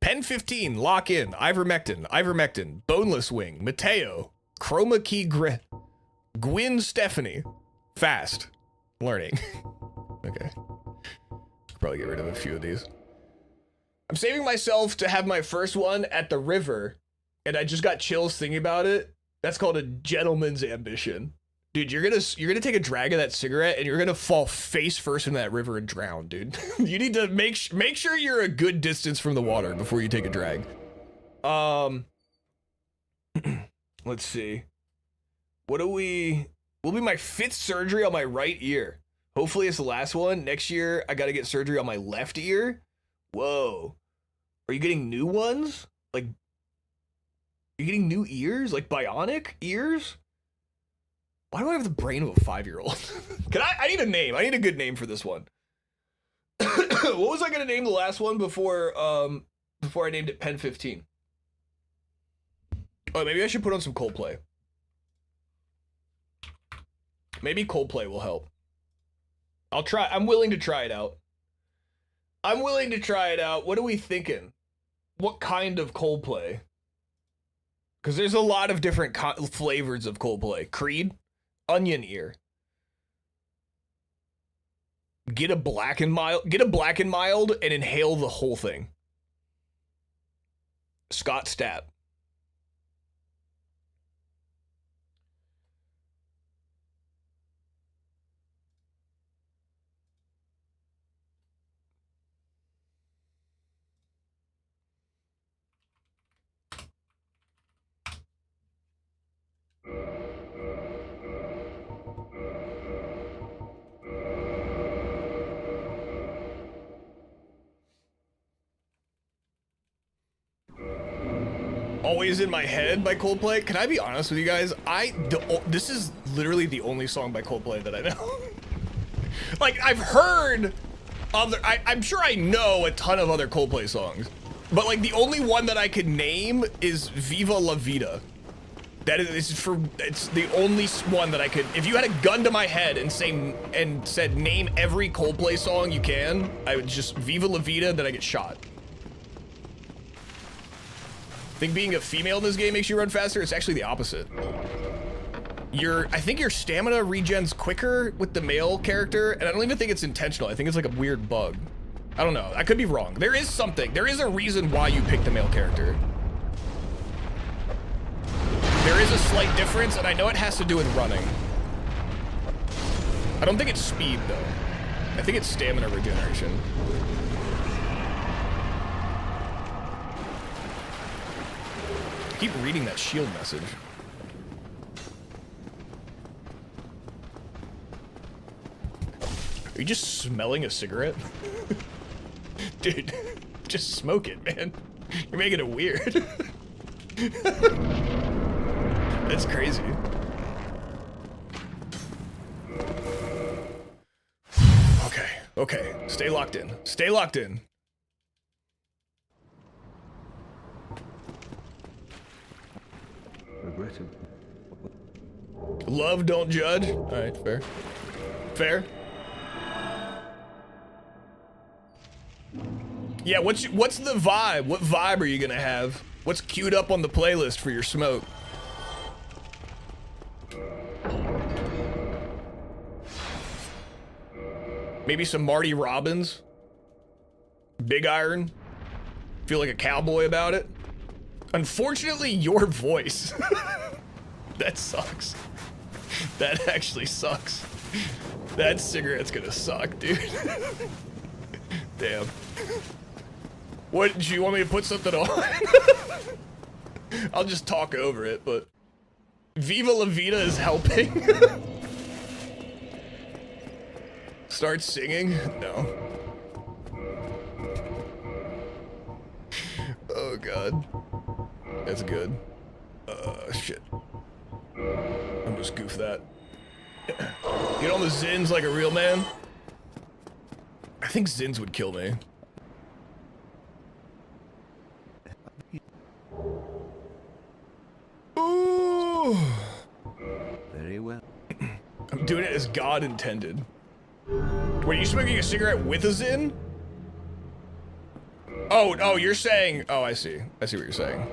Pen 15, lock in. Ivermectin, Boneless Wing, Mateo, Chroma Key Gwyn Stephanie. Fast. Learning. Okay. Probably get rid of a few of these. I'm saving myself to have my first one at the river, and I just got chills thinking about it. That's called a gentleman's ambition. Dude, you're gonna take a drag of that cigarette and you're gonna fall face first in that river and drown, dude. You need to make sure you're a good distance from the water before you take a drag. Let's see. Will be my 5th surgery on my right ear. Hopefully it's the last one. Next year, I gotta get surgery on my left ear. Whoa. Are you getting new ones? Like, you're getting new ears? Like bionic ears? Why do I have the brain of a 5-year-old? I need a name. I need a good name for this one. What was I gonna name the last one before I named it Pen 15? Oh, maybe I should put on some Coldplay. Maybe Coldplay will help. I'll try. I'm willing to try it out. What are we thinking? What kind of Coldplay? Because there's a lot of different flavors of Coldplay. Creed, onion ear. Get a black and mild and inhale the whole thing. Scott Stapp. Always in My Head by Coldplay. Can I be honest with you guys? This is literally the only song by Coldplay that I know. Like, I've heard other, I'm sure I know a ton of other Coldplay songs, but like the only one that I could name is Viva La Vida. It's the only one that I could, if you had a gun to my head and said name every Coldplay song you can, I would just Viva La Vida, then I get shot. Think being a female in this game makes you run faster? It's actually the opposite. I think your stamina regens quicker with the male character, and I don't even think it's intentional. I think it's like a weird bug. I don't know. I could be wrong. There is a reason why you pick the male character. There is a slight difference, and I know it has to do with running. I don't think it's speed, though. I think it's stamina regeneration. Keep reading that shield message. Are you just smelling a cigarette? Dude, just smoke it, man. You're making it weird. That's crazy. Okay. Stay locked in. Stay locked in. Regretted. Love, don't judge. All right, fair. Fair. Yeah, what's the vibe? What vibe are you gonna have? What's queued up on the playlist for your smoke? Maybe some Marty Robbins? Big Iron? Feel like a cowboy about it? Unfortunately, your voice. That sucks. That actually sucks. That cigarette's gonna suck, dude. Damn. What, do you want me to put something on? I'll just talk over it, but Viva La Vida is helping. Start singing? No. Oh god. That's good. Shit. I'm just goof that. Get on the Zins like a real man. I think Zins would kill me. Ooh. Very well. I'm doing it as God intended. Wait, you smoking a cigarette with a Zin? Oh, you're saying... Oh, I see. I see what you're saying.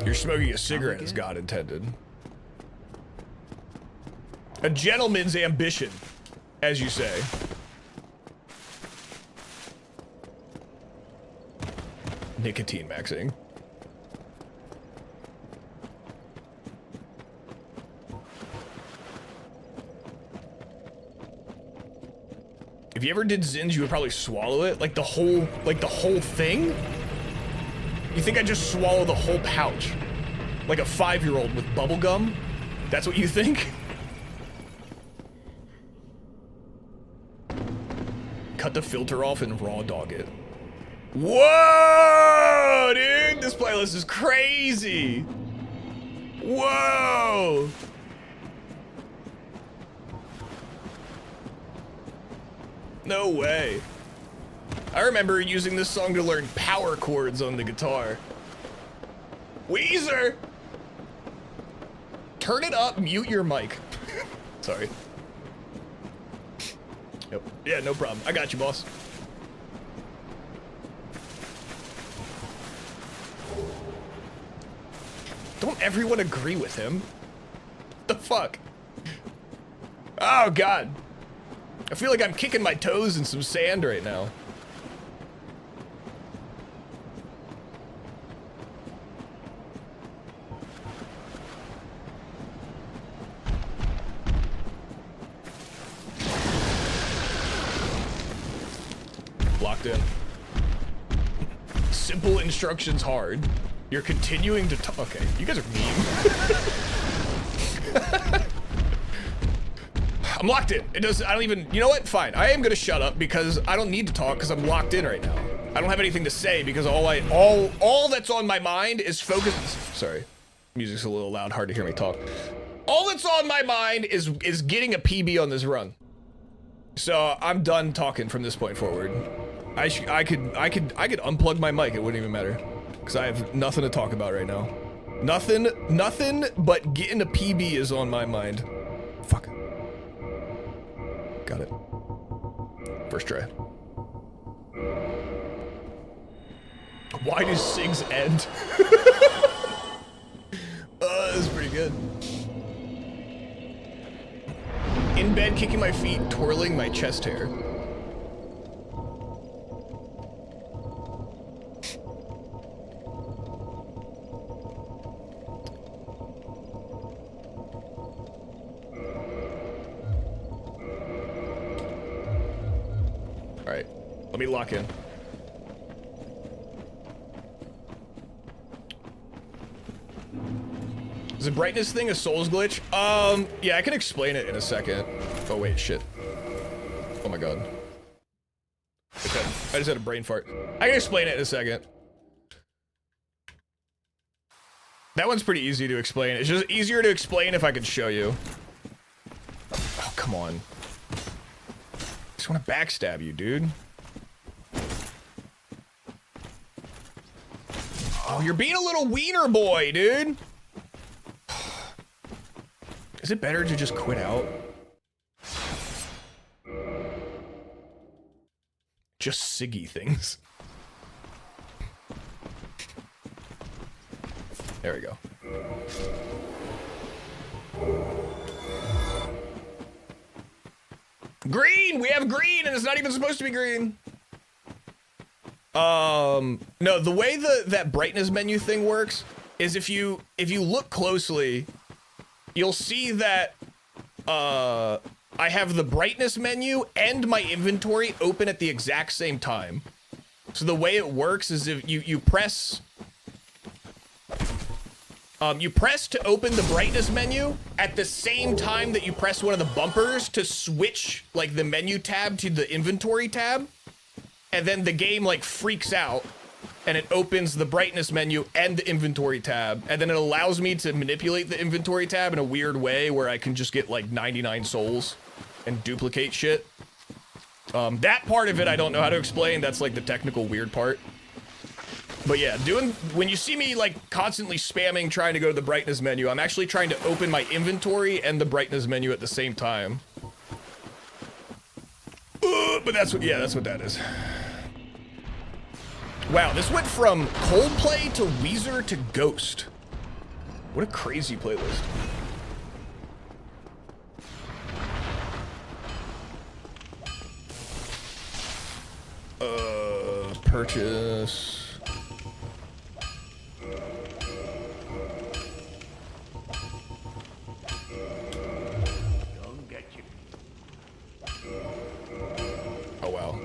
You're smoking a cigarette as God intended. A gentleman's ambition, as you say. nicotine maxing. If you ever did Zins, you would probably swallow it, like the whole thing. You think I just swallow the whole pouch, like a 5-year-old with bubble gum? That's what you think? Cut the filter off and raw dog it. Whoa, dude, this playlist is crazy. Whoa. No way. I remember using this song to learn power chords on the guitar. Weezer! Turn it up, mute your mic. Sorry. Yep. Yeah, no problem. I got you, boss. Don't everyone agree with him? The fuck? Oh, God. I feel like I'm kicking my toes in some sand right now. Locked in. Simple instructions hard. You're continuing to talk. Okay, you guys are mean. I'm locked in. It does. I don't even. You know what? Fine. I am gonna shut up because I don't need to talk because I'm locked in right now. I don't have anything to say because all that's on my mind is focus. Sorry, music's a little loud. Hard to hear me talk. All that's on my mind is getting a PB on this run. So I'm done talking from this point forward. I could unplug my mic. It wouldn't even matter because I have nothing to talk about right now. Nothing but getting a PB is on my mind. Fuck. Got it. First try. Why do SIGs end? That's pretty good. In bed, kicking my feet, twirling my chest hair. All right, let me lock in. Is the brightness thing a Souls glitch? Yeah, I can explain it in a second. Oh wait, shit. Oh my god. I just had a brain fart. I can explain it in a second. That one's pretty easy to explain. It's just easier to explain if I could show you. Oh, come on. I just want to backstab you, dude. Oh, you're being a little wiener boy, dude. Is it better to just quit out? Just Siggy things. There we go. Green! We have green and it's not even supposed to be green. No, the way that brightness menu thing works is if you look closely, you'll see that I have the brightness menu and my inventory open at the exact same time. So the way it works is if you press to open the brightness menu at the same time that you press one of the bumpers to switch like the menu tab to the inventory tab, and then the game like freaks out and it opens the brightness menu and the inventory tab, and then it allows me to manipulate the inventory tab in a weird way where I can just get like 99 souls and duplicate shit. That part of it I don't know how to explain. That's like the technical weird part. But yeah, when you see me like constantly spamming trying to go to the brightness menu, I'm actually trying to open my inventory and the brightness menu at the same time. But that's what that is. Wow, this went from Coldplay to Weezer to Ghost. What a crazy playlist. Purchase.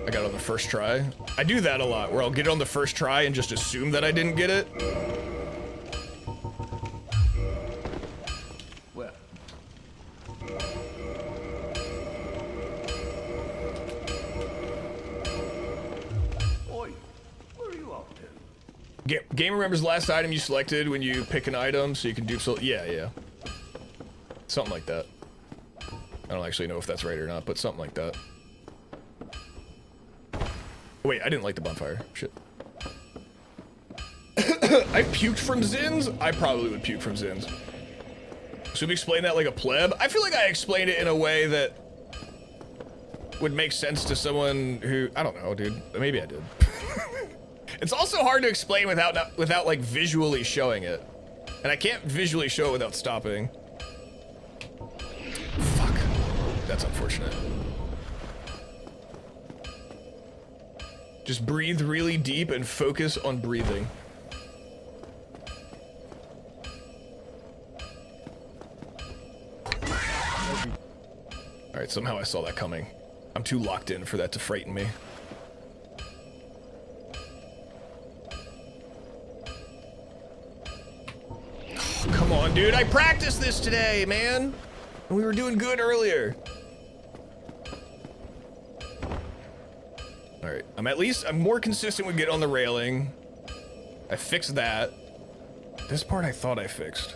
I got it on the first try. I do that a lot, where I'll get it on the first try and just assume that I didn't get it. Well. Oi, where are you off to? Game remembers the last item you selected when you pick an item, so you can do so. Yeah. Something like that. I don't actually know if that's right or not, but something like that. Wait, I didn't like the bonfire. Shit. I puked from Zins? I probably would puke from Zins. Should we explain that like a pleb? I feel like I explained it in a way that would make sense to someone who, I don't know, dude. Maybe I did. It's also hard to explain without like visually showing it. And I can't visually show it without stopping. Fuck. That's unfortunate. Just breathe really deep and focus on breathing. Alright, somehow I saw that coming. I'm too locked in for that to frighten me. Oh, come on, dude. I practiced this today, man. And we were doing good earlier. Alright, I'm more consistent with getting on the railing. I fixed that. This part I thought I fixed.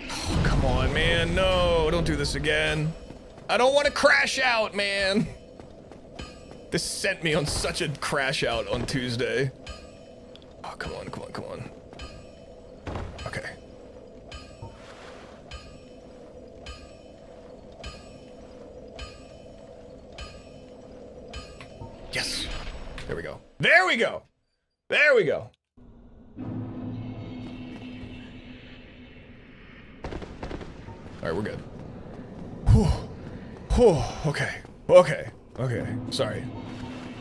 Oh, come on, man. No, don't do this again. I don't want to crash out, man. This sent me on such a crash out on Tuesday. Oh, come on. Okay. Yes. There we go. There we go. There we go. All right, we're good. Whew. Whew. Okay. Sorry,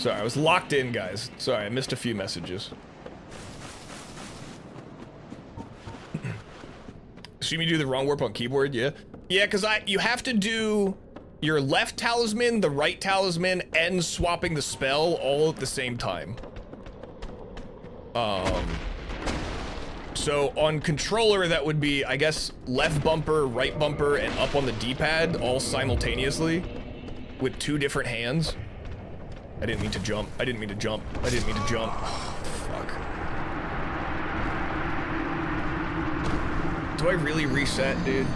I was locked in, guys. Sorry, I missed a few messages. See me do the wrong warp on keyboard, yeah? Yeah, because you have to do your left talisman, the right talisman, and swapping the spell all at the same time. So on controller, that would be, I guess, left bumper, right bumper, and up on the D-pad all simultaneously with 2 different hands. I didn't mean to jump. Oh, fuck. Do I really reset, dude?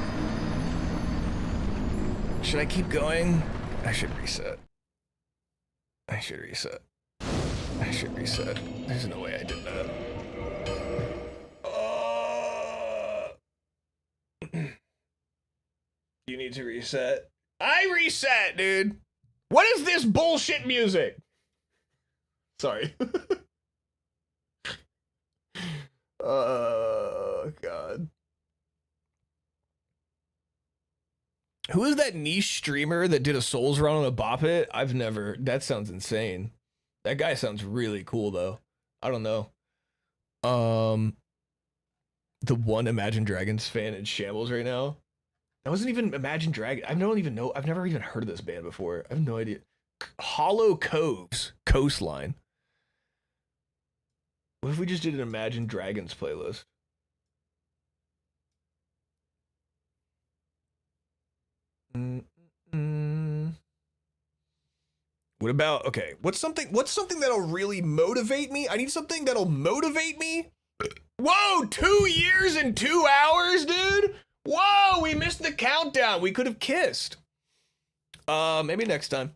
Should I keep going? I should reset. There's no way I did that. You need to reset. I reset, dude. What is this bullshit music? Sorry. Oh, God. Who is that niche streamer that did a Souls run on a Bop It? That sounds insane. That guy sounds really cool, though. I don't know. The one Imagine Dragons fan in shambles right now. That wasn't even Imagine Dragon. I've never even heard of this band before. I have no idea. Hollow Coves Coastline. What if we just did an Imagine Dragons playlist? What about, okay, what's something that'll really motivate me? I need something that'll motivate me. Whoa, 2 years and 2 hours, dude. Whoa, we missed the countdown. We could have kissed. Maybe next time.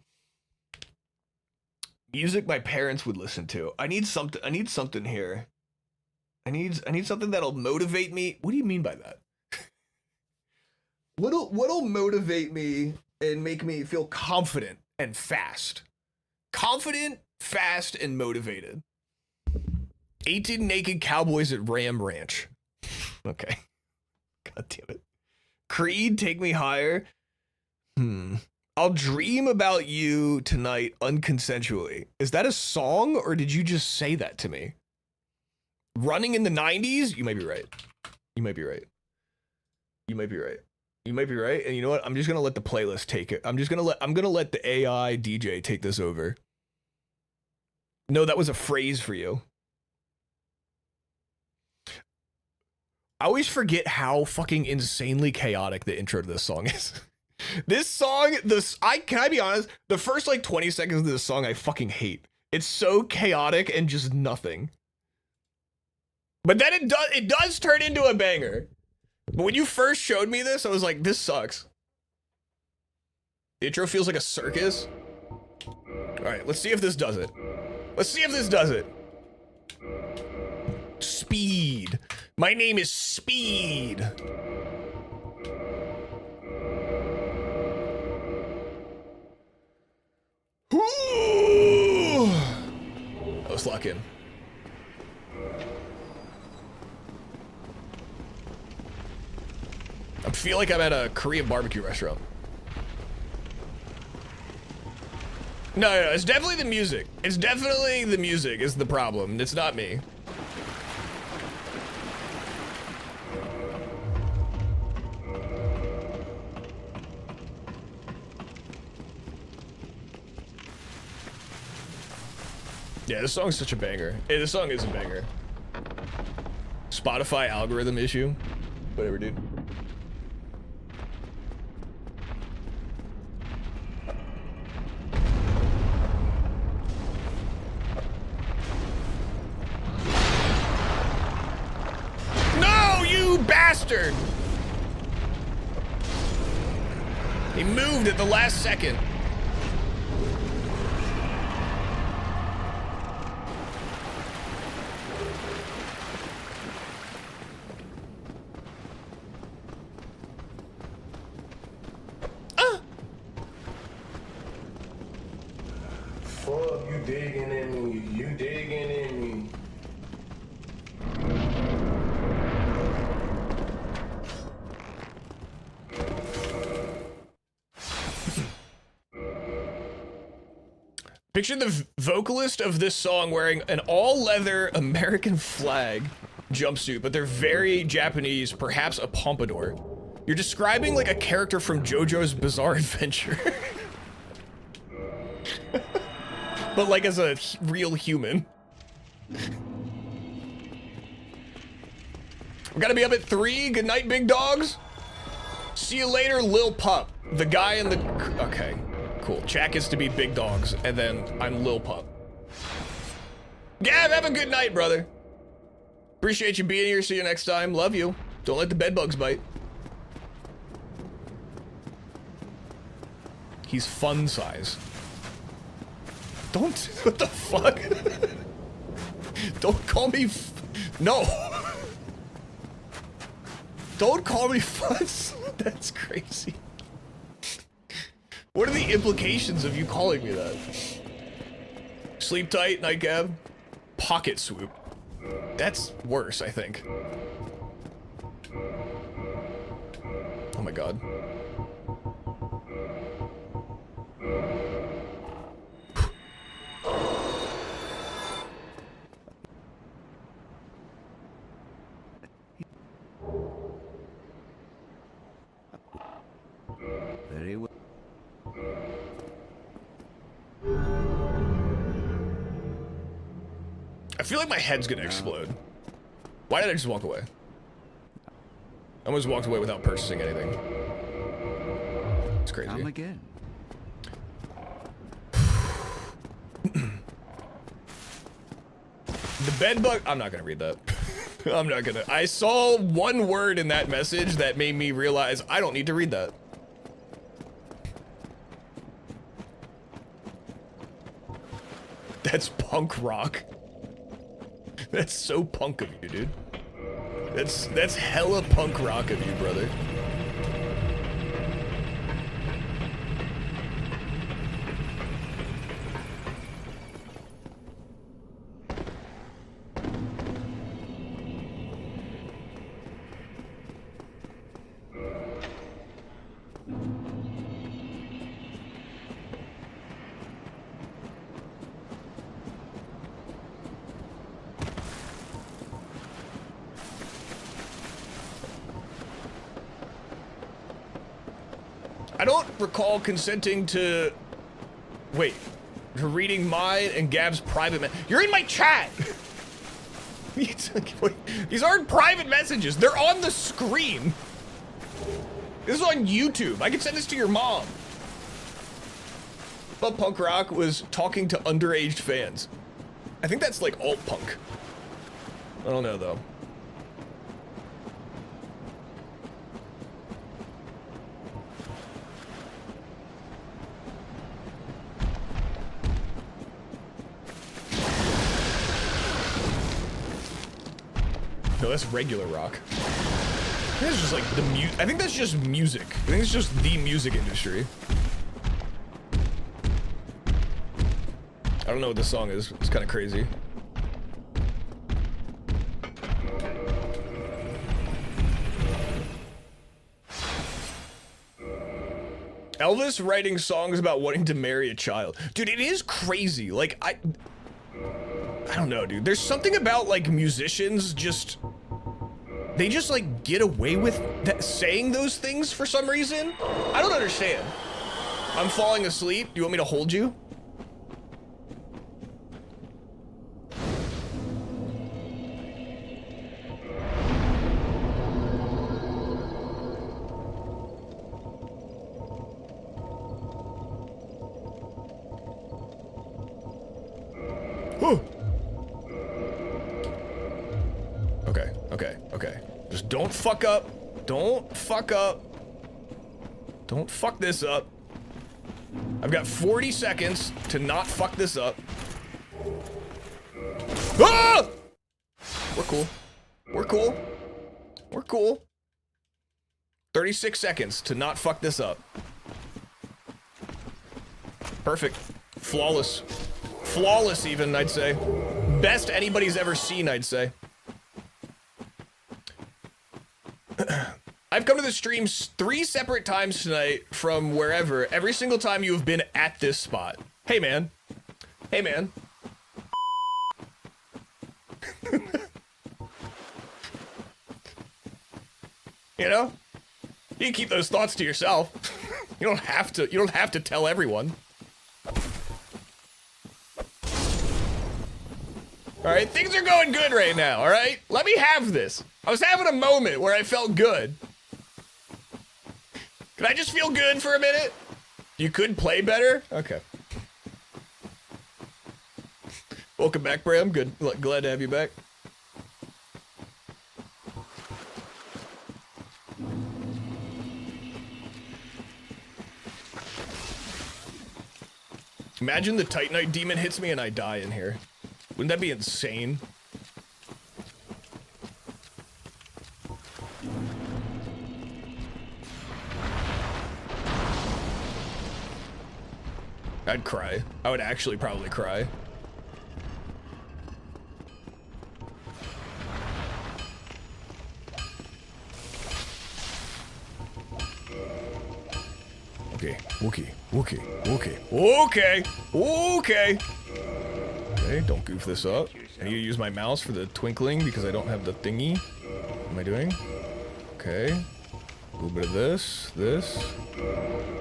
Music my parents would listen to. I need something here. I need something that'll motivate me. What do you mean by that? What'll motivate me and make me feel confident and fast? Confident, fast, and motivated. 18 naked cowboys at Ram Ranch. Okay. God damn it. Creed, Take Me Higher. I'll dream about you tonight unconsensually. Is that a song, or did you just say that to me? Running in the 90s? You might be right. You might be right. And you know what? I'm just gonna let the playlist take it. I'm gonna let the AI DJ take this over. No, that was a phrase for you. I always forget how fucking insanely chaotic the intro to this song is. This song, can I be honest? The first like 20 seconds of this song I fucking hate. It's so chaotic and just nothing. But then it does turn into a banger. But when you first showed me this, I was like, this sucks. The intro feels like a circus. All right, let's see if this does it. Let's see if this does it. Speed. My name is Speed. Ooh. Let's lock in. I feel like I'm at a Korean barbecue restaurant. No, it's definitely the music. It's definitely the music is the problem. It's not me. Yeah, this song's such a banger. Hey, this song is a banger. Spotify algorithm issue. Whatever, dude. No, you bastard! He moved at the last second. Fuck, you digging in me. You digging in me. Picture the vocalist of this song wearing an all-leather American flag jumpsuit, but they're very Japanese, perhaps a pompadour. You're describing like a character from JoJo's Bizarre Adventure. But like as a real human. We gotta be up at 3. Good night, big dogs. See you later, Lil Pup. The guy in the... Okay, cool. Chat gets to be big dogs, and then I'm Lil Pup. Gav, have a good night, brother. Appreciate you being here. See you next time. Love you. Don't let the bed bugs bite. He's fun size. Don't, what the fuck? Don't call me, no. Don't call me Fuzz. That's crazy. What are the implications of you calling me that? Sleep tight, night Gab. Pocket swoop. That's worse, I think. Oh my god. Very well. I feel like my head's gonna explode. Why did I just walk away? I almost walked away without purchasing anything. It's crazy. Come again. The bed bug. I'm not gonna read that. I'm not gonna. I saw one word in that message that made me realize I don't need to read that. That's punk rock. That's so punk of you, dude. That's hella punk rock of you, brother. I don't recall consenting to... Wait. To reading mine and Gab's private You're in my chat! These aren't private messages. They're on the screen. This is on YouTube. I can send this to your mom. But punk rock was talking to underage fans. I think that's like alt punk. I don't know though. No, that's regular rock. I think that's just like the I think that's just music. I think it's just the music industry. I don't know what this song is. It's kind of crazy. Elvis writing songs about wanting to marry a child. Dude, it is crazy. Like, I don't know, dude. There's something about, like, musicians just... They just, like, get away with that, saying those things for some reason. I don't understand. I'm falling asleep. Do you want me to hold you? Okay. Just don't fuck up. Don't fuck up. Don't fuck this up. I've got 40 seconds to not fuck this up. Ah! We're cool. We're cool. We're cool. 36 seconds to not fuck this up. Perfect. Flawless. Flawless even, I'd say. Best anybody's ever seen, I'd say. I've come to the streams 3 separate times tonight from wherever. Every single time you have been at this spot. Hey, man. Hey, man. You know? You can keep those thoughts to yourself. You don't have to tell everyone. All right, things are going good right now, all right? Let me have this. I was having a moment where I felt good. Can I just feel good for a minute? You could play better? Okay. Welcome back, Bram. Good. Glad to have you back. Imagine the Titanite demon hits me and I die in here. Wouldn't that be insane? I'd cry. I would actually probably cry. Okay, okay. Okay, don't goof this up. I need to use my mouse for the twinkling because I don't have the thingy. What am I doing? Okay. A little bit of this.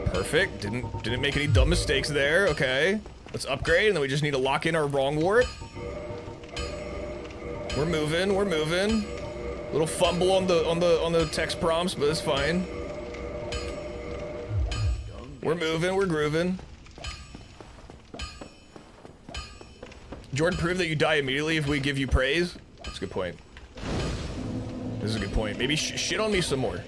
Perfect. Didn't make any dumb mistakes there. Okay. Let's upgrade, and then we just need to lock in our wrong warp. We're moving. Little fumble on the text prompts, but it's fine. We're moving. We're grooving. Jordan, prove that you die immediately if we give you praise. That's a good point. This is a good point. Maybe shit on me some more.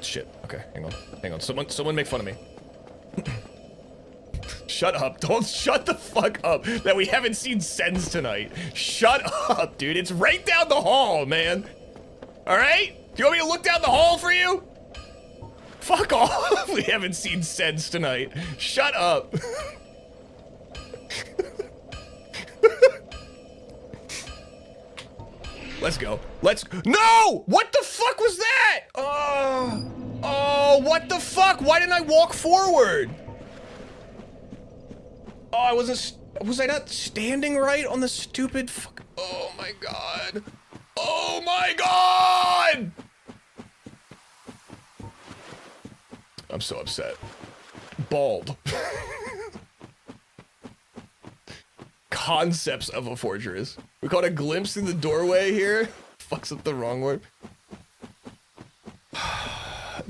Shit. Okay, hang on. Someone make fun of me. Shut up. Don't shut the fuck up that we haven't seen Sens tonight. Shut up, dude. It's right down the hall, man. All right? Do you want me to look down the hall for you? Fuck off. We haven't seen Sens tonight. Shut up. Let's go. No! What the fuck was that? Oh, what the fuck? Why didn't I walk forward? Oh, was I not standing right on the stupid fuck? Oh my god. Oh my god! I'm so upset. Bald. Concepts of a fortress. We caught a glimpse through the doorway here. Fucks up the wrong word.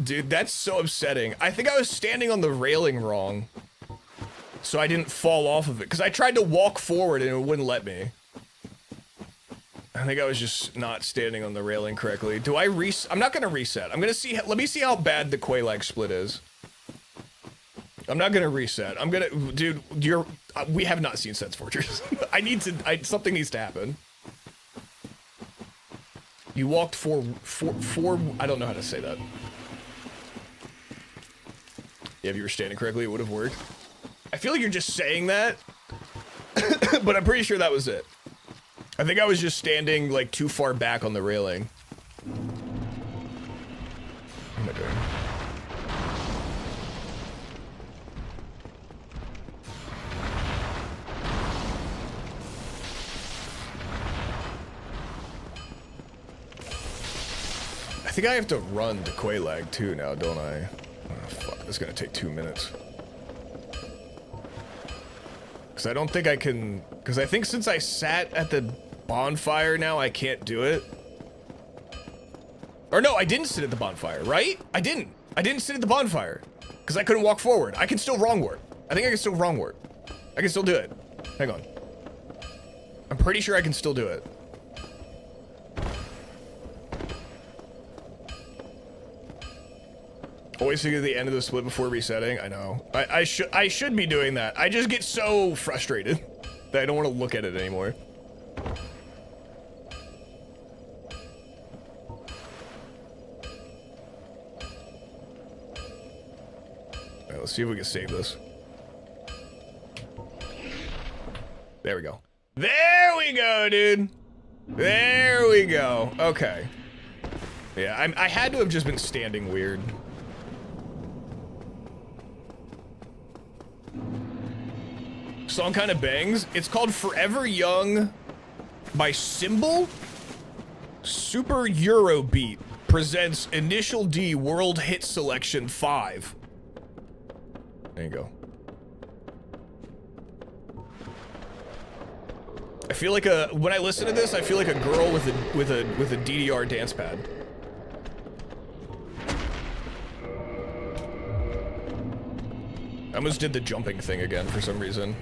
Dude, that's so upsetting. I think I was standing on the railing wrong. So I didn't fall off of it. Because I tried to walk forward and it wouldn't let me. I think I was just not standing on the railing correctly. Do I reset? I'm not going to reset. I'm going to see. Let me see how bad the Quelaag split is. I'm not going to reset. I'm going to... Dude, we have not seen Sense Fortress. Something needs to happen. You walked four... I don't know how to say that. Yeah, if you were standing correctly, it would have worked. I feel like you're just saying that. But I'm pretty sure that was it. I think I was just standing, like, too far back on the railing. What am I doing? I think I have to run to Quelaag, too, now, don't I? Oh, fuck, this is gonna take 2 minutes. Because I don't think I can... Because I think since I sat at the bonfire now, I can't do it. Or no, I didn't sit at the bonfire, right? I didn't sit at the bonfire. Because I couldn't walk forward. I can still wrong warp. I think I can still wrong warp. I can still do it. Hang on. I'm pretty sure I can still do it. Always think of the end of the split before resetting. I know. I should be doing that. I just get so frustrated that I don't want to look at it anymore. Alright, let's see if we can save this. There we go. There we go, dude. There we go. Okay. Yeah, I had to have just been standing weird. Song kind of bangs. It's called Forever Young by Symbol. Super Eurobeat presents Initial D World Hit Selection 5. There you go. I feel like when I listen to this, I feel like a girl with a DDR dance pad. I almost did the jumping thing again for some reason.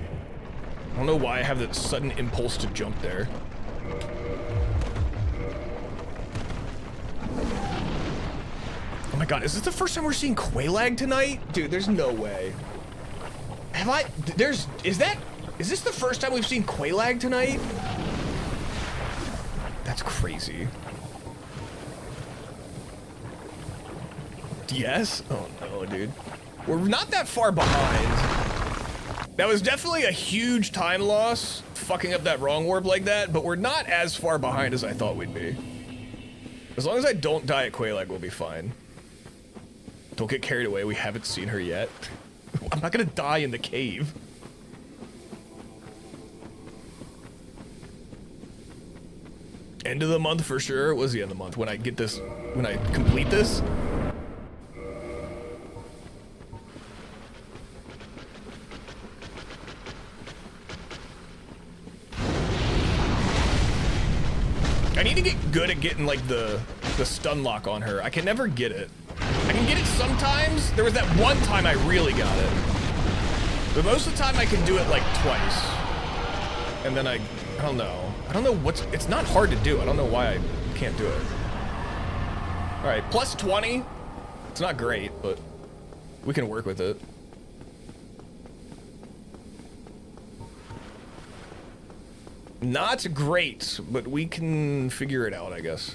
I don't know why I have that sudden impulse to jump there. Oh my god, is this the first time we're seeing Quelaag tonight? Dude, there's no way. Is this the first time we've seen Quelaag tonight? That's crazy. Yes? Oh no, dude. We're not that far behind. That was definitely a huge time loss, fucking up that wrong warp like that, but we're not as far behind as I thought we'd be. As long as I don't die at Quelaag, we'll be fine. Don't get carried away, we haven't seen her yet. I'm not gonna die in the cave. End of the month for sure. What was the end of the month? When I get this, when I complete this? I need to get good at getting like the stun lock on her. I can never get it. I can get it sometimes. There was that one time I really got it. But most of the time I can do it like twice. And then I don't know. I don't know it's not hard to do. I don't know why I can't do it. All right, plus 20. It's not great, but we can work with it. Not great, but we can figure it out, I guess.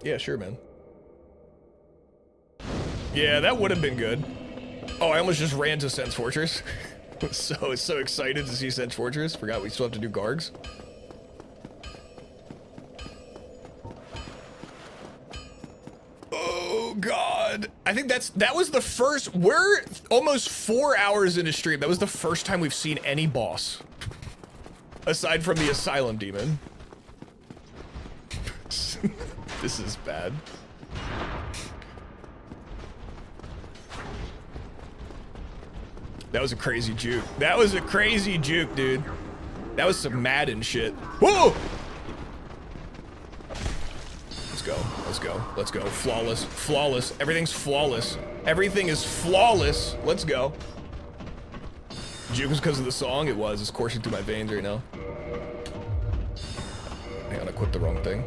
Yeah, sure, man. Yeah, that would have been good. Oh, I almost just ran to Sense Fortress. so excited to see Sense Fortress. Forgot we still have to do Gargs. Oh god. I think that was the first. We're almost 4 hours into stream. That was the first time we've seen any boss. Aside from the Asylum Demon. This is bad. That was a crazy juke. That was a crazy juke, dude. That was some Madden shit. Whoa! Let's go. Let's go. Let's go. Flawless. Flawless. Everything's flawless. Everything is flawless. Let's go. Juke was because of the song? It was. It's coursing through my veins right now. Hang on, I clicked the wrong thing.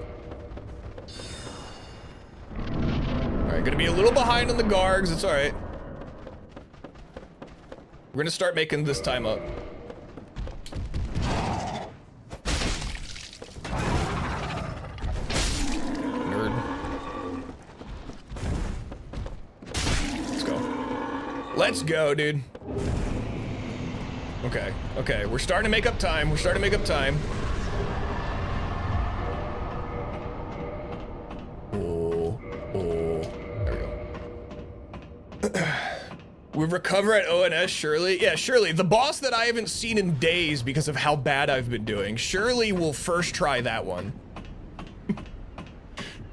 Alright, gonna be a little behind on the Gargs. It's alright. We're gonna start making this time up. Nerd. Let's go. Let's go, dude. Okay, okay. We're starting to make up time. We're starting to make up time. Oh, oh. There we go. We recover at ONS, Shirley? Yeah, Shirley, the boss that I haven't seen in days because of how bad I've been doing. Shirley will first try that one.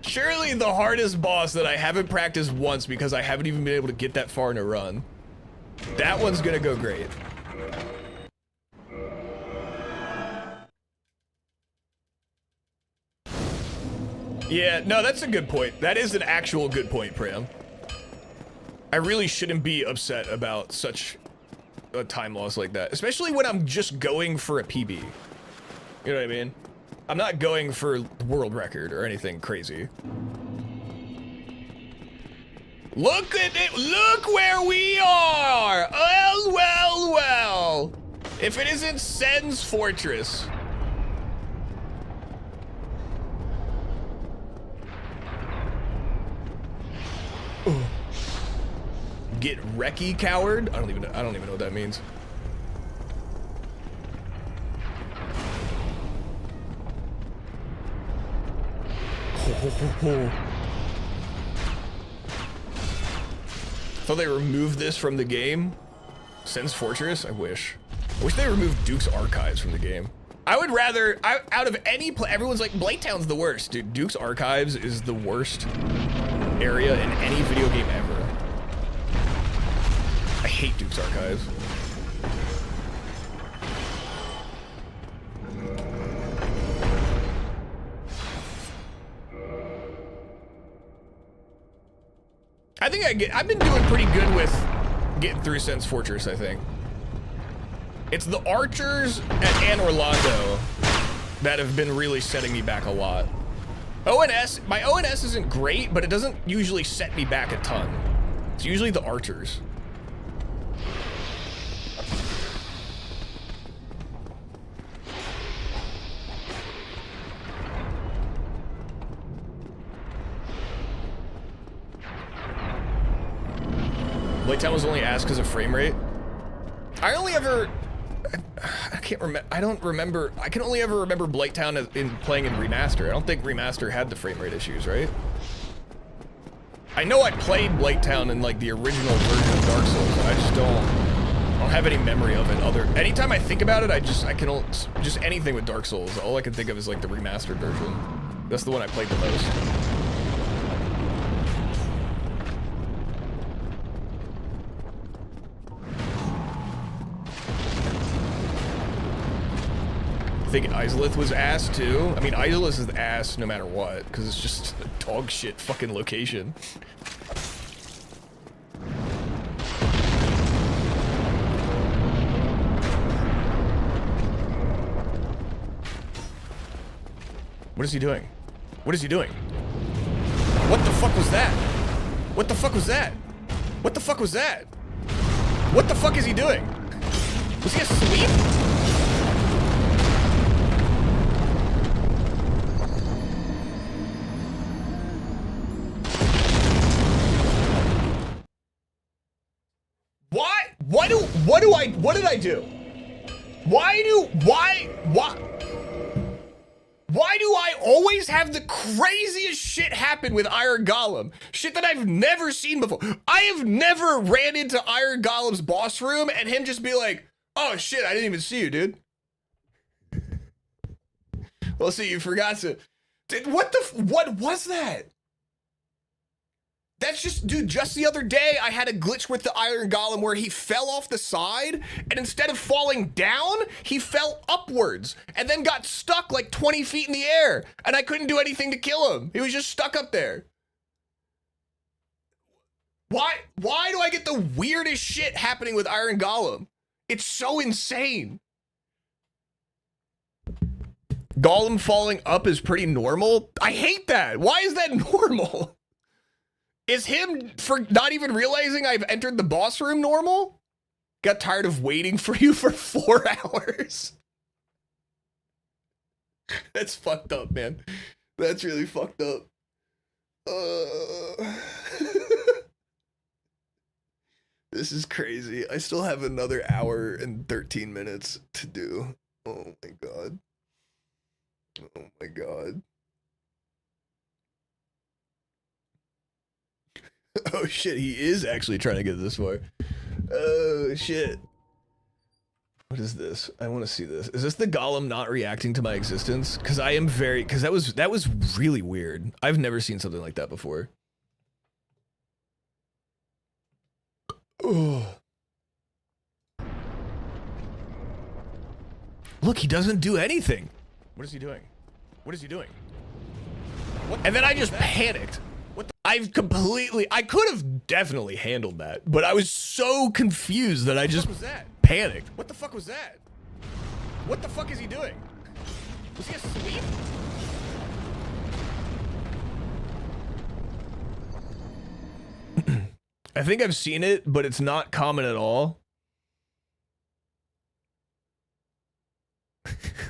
Shirley, the hardest boss that I haven't practiced once because I haven't even been able to get that far in a run. That one's gonna go great. Yeah, no, that's a good point. That is an actual good point, Pram. I really shouldn't be upset about such a time loss like that, especially when I'm just going for a PB. You know what I mean? I'm not going for world record or anything crazy. Look at it! Look where we are! Well, well, well! If it isn't Sen's Fortress. Ooh. Get wrecky, coward? I don't even know what that means. Thought they removed this from the game. Sen's Fortress? I wish. I wish they removed Duke's Archives from the game. I would rather, out of any everyone's like, Blaytown's the worst. Dude, Duke's Archives is the worst area in any video game ever. I hate Duke's Archives. I think I've been doing pretty good with getting through Sen's Fortress, I think. It's the archers at Anne Orlando that have been really setting me back a lot. ONS, my ONS isn't great, but it doesn't usually set me back a ton. It's usually the archers. Blaytown was only asked because of frame rate. I can't remember. I don't remember. I can only ever remember Blaytown in playing in Remaster. I don't think Remaster had the frame rate issues, right? I know I played Blaytown in like the original version of Dark Souls, and I just don't have any memory of it. Anytime I think about it, just anything with Dark Souls. All I can think of is like the remastered version. That's the one I played the most. I think Izalith was ass too. I mean, Izalith is ass no matter what, because it's just a dog shit fucking location. What is he doing? What is he doing? What the fuck was that? What the fuck was that? What the fuck was that? What the fuck is he doing? Was he a sweep? What did I do? Why do I always have the craziest shit happen with Iron Golem? Shit that I've never seen before. I have never ran into Iron Golem's boss room and him just be like, oh shit, I didn't even see you, dude. Well, see, you forgot to What was that? That's just, dude, just the other day, I had a glitch with the Iron Golem where he fell off the side, and instead of falling down, he fell upwards, and then got stuck like 20 feet in the air, and I couldn't do anything to kill him. He was just stuck up there. Why do I get the weirdest shit happening with Iron Golem? It's so insane. Golem falling up is pretty normal? I hate that. Why is that normal? Is him for not even realizing I've entered the boss room normal? Got tired of waiting for you for 4 hours. That's fucked up, man. That's really fucked up. This is crazy. I still have another hour and 13 minutes to do. Oh my god. Oh my god. Oh shit, he is actually trying to get this far. Oh shit. What is this? I want to see this. Is this the golem not reacting to my existence? Because I am very, because that was really weird. I've never seen something like that before. Oh. Look, he doesn't do anything. What is he doing? What is he doing? What? And then I just panicked. What the? I could have definitely handled that, but I was so confused that I just panicked. What the fuck was that? What the fuck is he doing? Was he a sweep? I think I've seen it, but it's not common at all.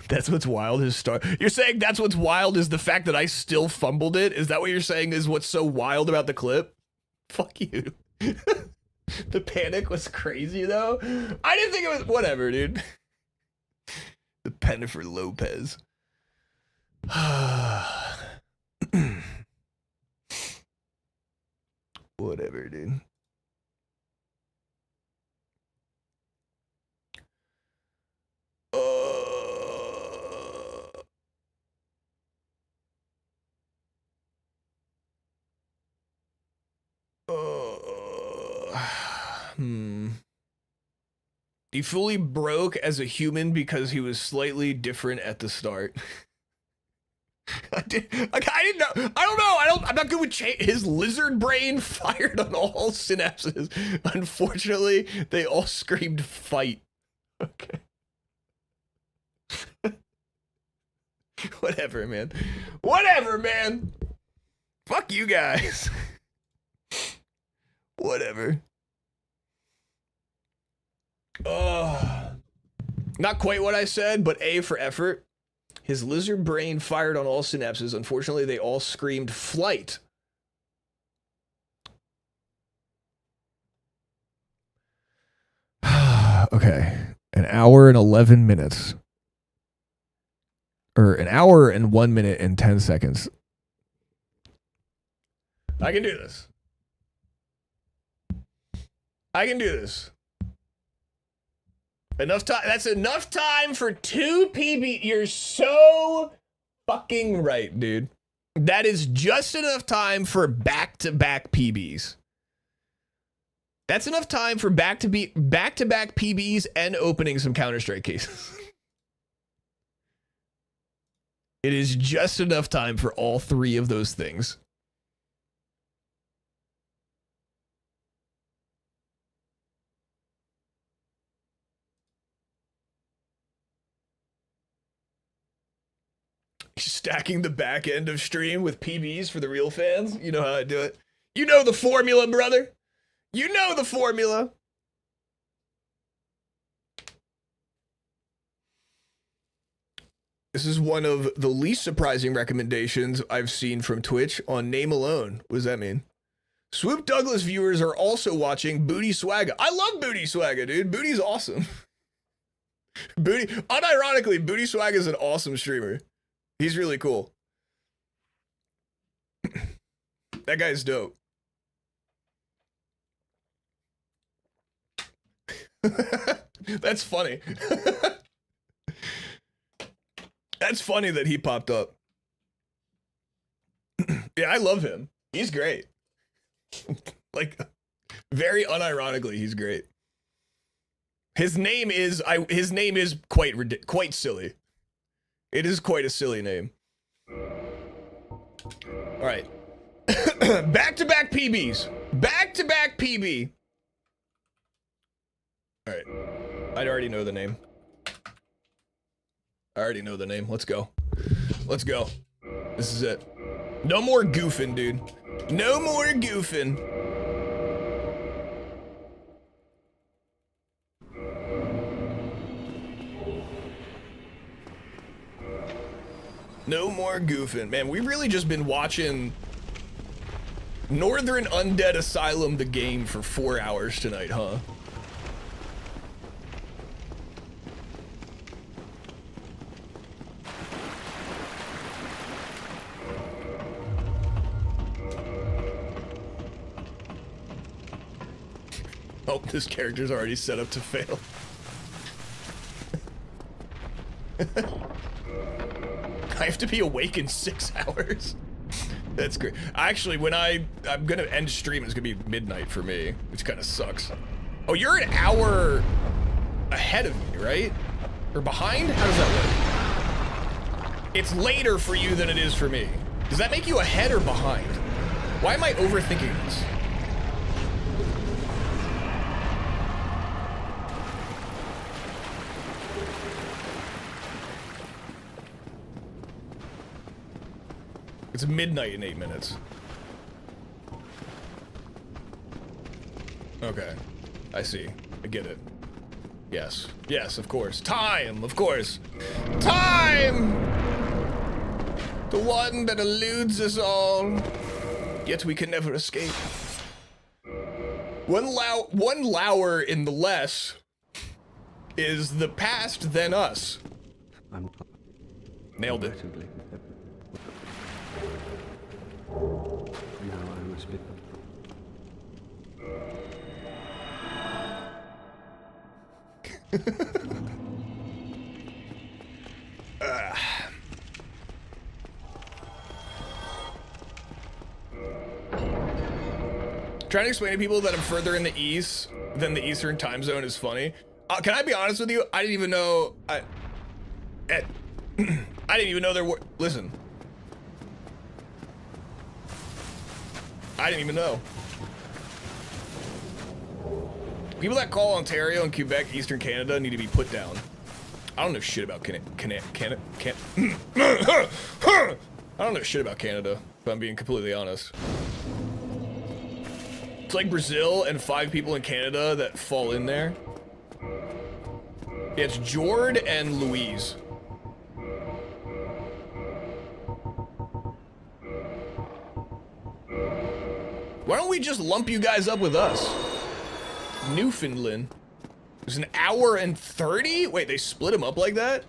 That's what's wild is You're saying that's what's wild is the fact that I still fumbled it? Is that what you're saying is what's so wild about the clip? Fuck you. The panic was crazy though. I didn't think it was whatever, dude. The Pennifer Lopez. Whatever, dude. He fully broke as a human because he was slightly different at the start. I didn't know. I'm not good with his lizard brain fired on all synapses. Unfortunately, they all screamed fight. Okay. Whatever, man. Whatever, man. Fuck you guys. Whatever. Not quite what I said, but A for effort. His lizard brain fired on all synapses. Unfortunately, they all screamed flight. Okay. An hour and 11 minutes. Or an hour and 1 minute and 10 seconds. I can do this. I can do this. Enough time. That's enough time for 2 PB. You're so fucking right, dude. That is just enough time for back-to-back PBs. That's enough time for back-to-back PBs and opening some Counter-Strike cases. It is just enough time for all 3 of those things. Stacking the back end of stream with PBs for the real fans. You know how I do it. You know the formula, brother. You know the formula. This is one of the least surprising recommendations I've seen from Twitch on name alone. What does that mean? Swoop Douglas viewers are also watching Booty Swagga. I love Booty Swagga, dude. Booty's awesome. Unironically, Booty Swagga is an awesome streamer. He's really cool. That guy's dope. That's funny. That's funny that he popped up. Yeah, I love him. He's great. Like, very unironically, he's great. His name is quite silly. It is quite a silly name. All right. Back-to-back PBs. Back-to-back PB. All right. I already know the name. Let's go. Let's go. This is it. No more goofing, dude. No more goofing. No more goofing. Man, we've really just been watching Northern Undead Asylum, the game, for 4 hours tonight, huh? Oh, this character's already set up to fail. I have to be awake in 6 hours. That's great. Actually, when I'm gonna end stream, it's gonna be midnight for me, which kind of sucks. Oh, you're an hour ahead of me, right? Or behind? How does that work? It's later for you than it is for me. Does that make you ahead or behind? Why am I overthinking this? It's midnight in 8 minutes. Okay. I see. I get it. Yes. Yes, of course. Time! Of course. Time! The one that eludes us all. Yet we can never escape. One lower in the less is the past then us. Nailed it. Trying to explain to people that I'm further in the east than the Eastern time zone is funny. Can I be honest with you? I didn't even know. I didn't even know there were. Listen. I didn't even know. People that call Ontario and Quebec Eastern Canada need to be put down. I don't know shit about Canada. I don't know shit about Canada, if I'm being completely honest. It's like Brazil and 5 people in Canada that fall in there. Yeah, it's Jord and Louise. Why don't we just lump you guys up with us? Newfoundland. It was an hour and 30? Wait, they split them up like that?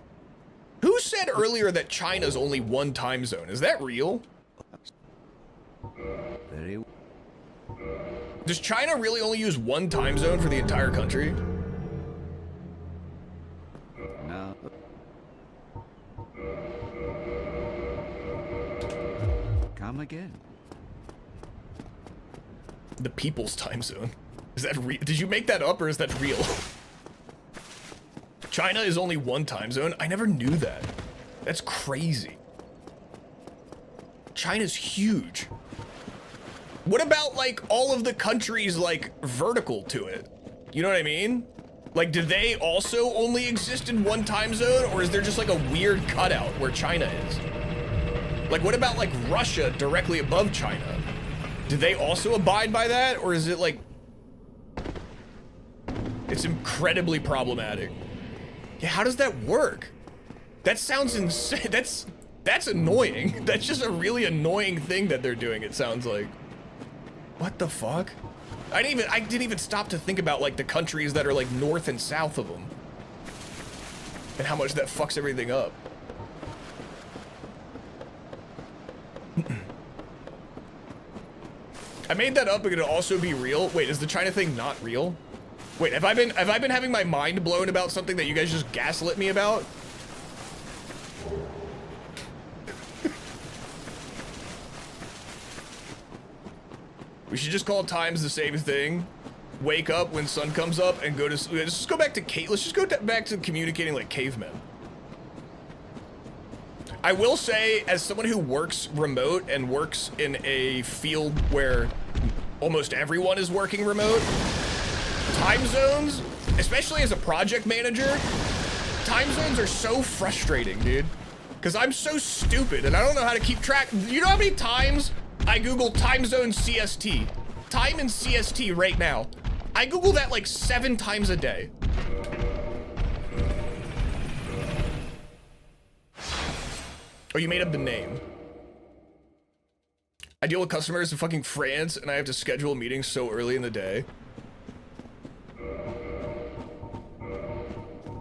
Who said earlier that China's only one time zone? Is that real? Does China really only use one time zone for the entire country? No. Come again. The people's time zone. Is that real? Did you make that up or is that real? China is only one time zone? I never knew that. That's crazy. China's huge. What about like all of the countries like vertical to it? You know what I mean? Like, do they also only exist in one time zone, or is there just like a weird cutout where China is? Like, what about like Russia directly above China? Do they also abide by that, or is it like... It's incredibly problematic. Yeah, how does that work? That sounds insane. That's annoying. That's just a really annoying thing that they're doing, it sounds like. What the fuck? I didn't even stop to think about like the countries that are like north and south of them. And how much that fucks everything up. I made that up, but it'll also be real. Wait, is the China thing not real? Wait, have I been having my mind blown about something that you guys just gaslit me about? We should just call times the same thing. Wake up when sun comes up and go to. Let's just go back to let's just go back to communicating like cavemen. I will say, as someone who works remote and works in a field where almost everyone is working remote, time zones, especially as a project manager, time zones are so frustrating, dude. Because I'm so stupid and I don't know how to keep track. You know how many times I Google time zone CST? Time in CST right now. I Google that like 7 times a day. Oh, you made up the name. I deal with customers in fucking France and I have to schedule meetings so early in the day.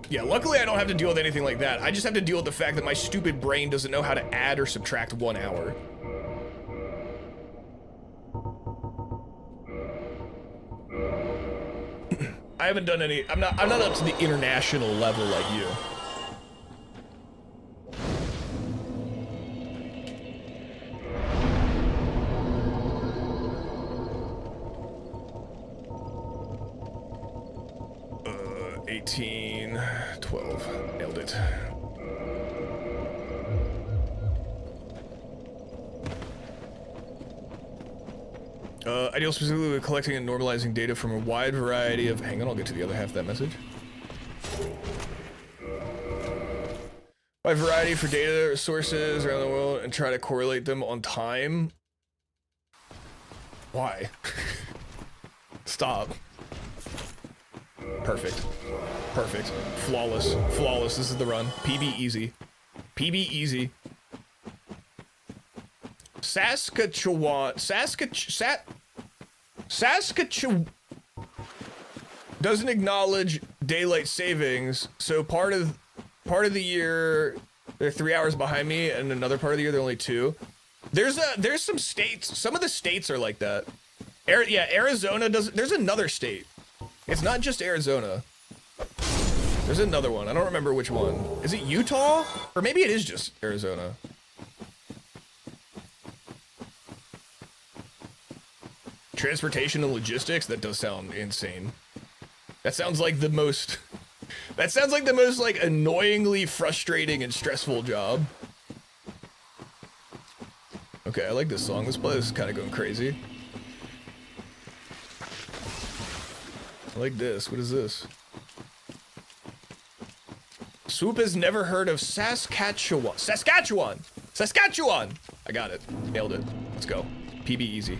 Yeah, luckily I don't have to deal with anything like that. I just have to deal with the fact that my stupid brain doesn't know how to add or subtract 1 hour. I haven't done any, I'm not up to the international level like you. Uh, 18, 12, nailed it. I deal specifically with collecting and normalizing data from a wide variety of... Hang on, I'll get to the other half of that message. Wide variety for data sources around the world and try to correlate them on time. Why? Stop. Perfect. Perfect. Flawless. Flawless. This is the run. PB easy. PB easy. Saskatchewan doesn't acknowledge daylight savings, so part of the year they're 3 hours behind me, and another part of the year they're only 2. There's some states, some of the states are like that. Yeah, Arizona doesn't. There's another state. It's not just Arizona. There's another one. I don't remember which one. Is it Utah? Or maybe it is just Arizona. Transportation and logistics? That does sound insane. That sounds like the most... That sounds like the most, like, annoyingly frustrating and stressful job. Okay, I like this song. This play is kind of going crazy. I like this. What is this? Swoop has never heard of Saskatchewan. Saskatchewan! Saskatchewan! I got it. Nailed it. Let's go. PB easy.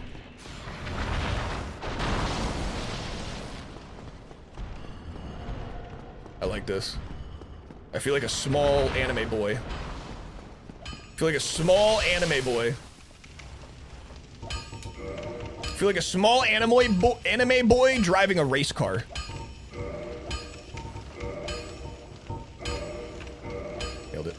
I like this. I feel like a small anime boy. I feel like a small anime boy. I feel like a small anime boy driving a race car. Nailed it.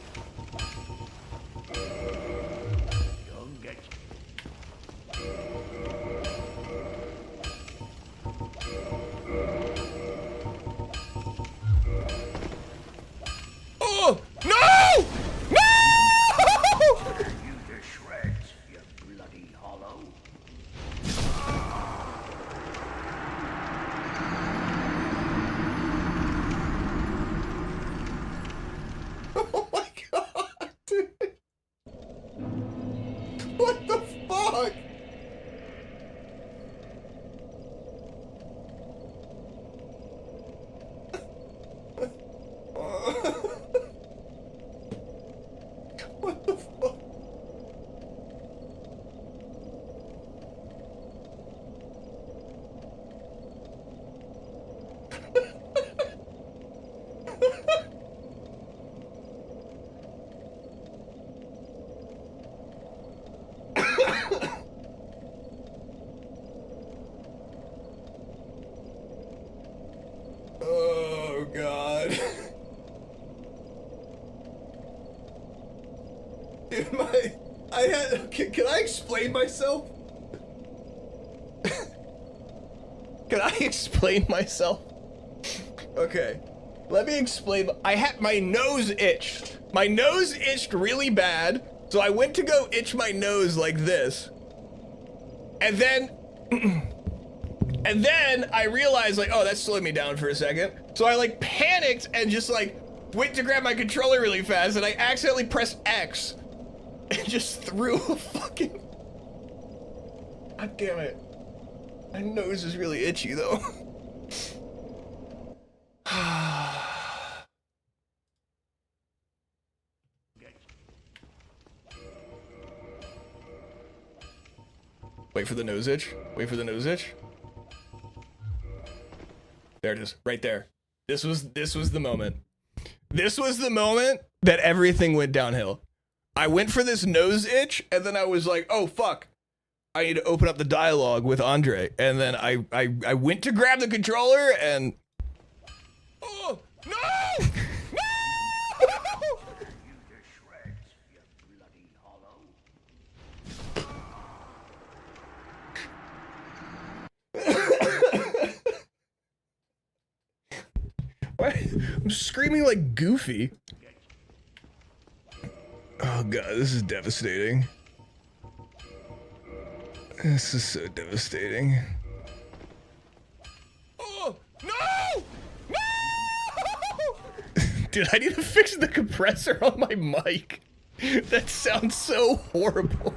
Oh! No! No! You to shreds, you bloody hollow. Oh my god, dude. What the fuck? What the fuck? Oh god. Dude, can I explain myself? Can I explain myself? Okay, let me explain. I had my nose itched. My nose itched really bad, so I went to go itch my nose like this. And then And then I realized, like, oh, that slowed me down for a second. So I, like, panicked and just, like, went to grab my controller really fast, and I accidentally pressed X and just threw a fucking... God damn it. My nose is really itchy, though. Wait for the nose itch. Wait for the nose itch. There it is, right there. This was the moment. This was the moment that everything went downhill. I went for this nose itch, and then I was like, oh fuck. I need to open up the dialogue with Andre. And then I went to grab the controller and... Oh, no! I'm screaming like Goofy. Oh god, this is devastating. This is so devastating. Oh, no! No! Dude, I need to fix the compressor on my mic. That sounds so horrible.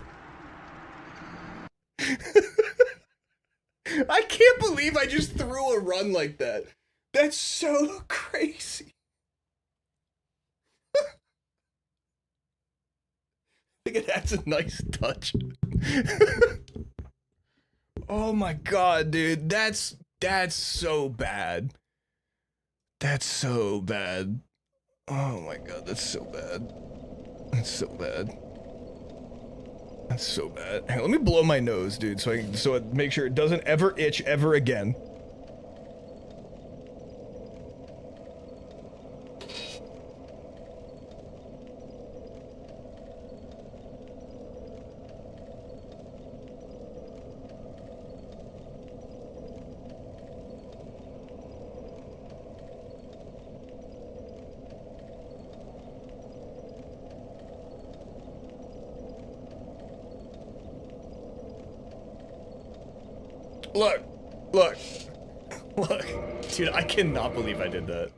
I can't believe I just threw a run like that. That's so crazy. I think it adds a nice touch. Oh my god, dude. That's so bad. That's so bad. Oh my god, that's so bad. That's so bad. That's so bad. Hey, let me blow my nose, dude, so I make sure it doesn't ever itch ever again. Look, dude, I cannot believe I did that.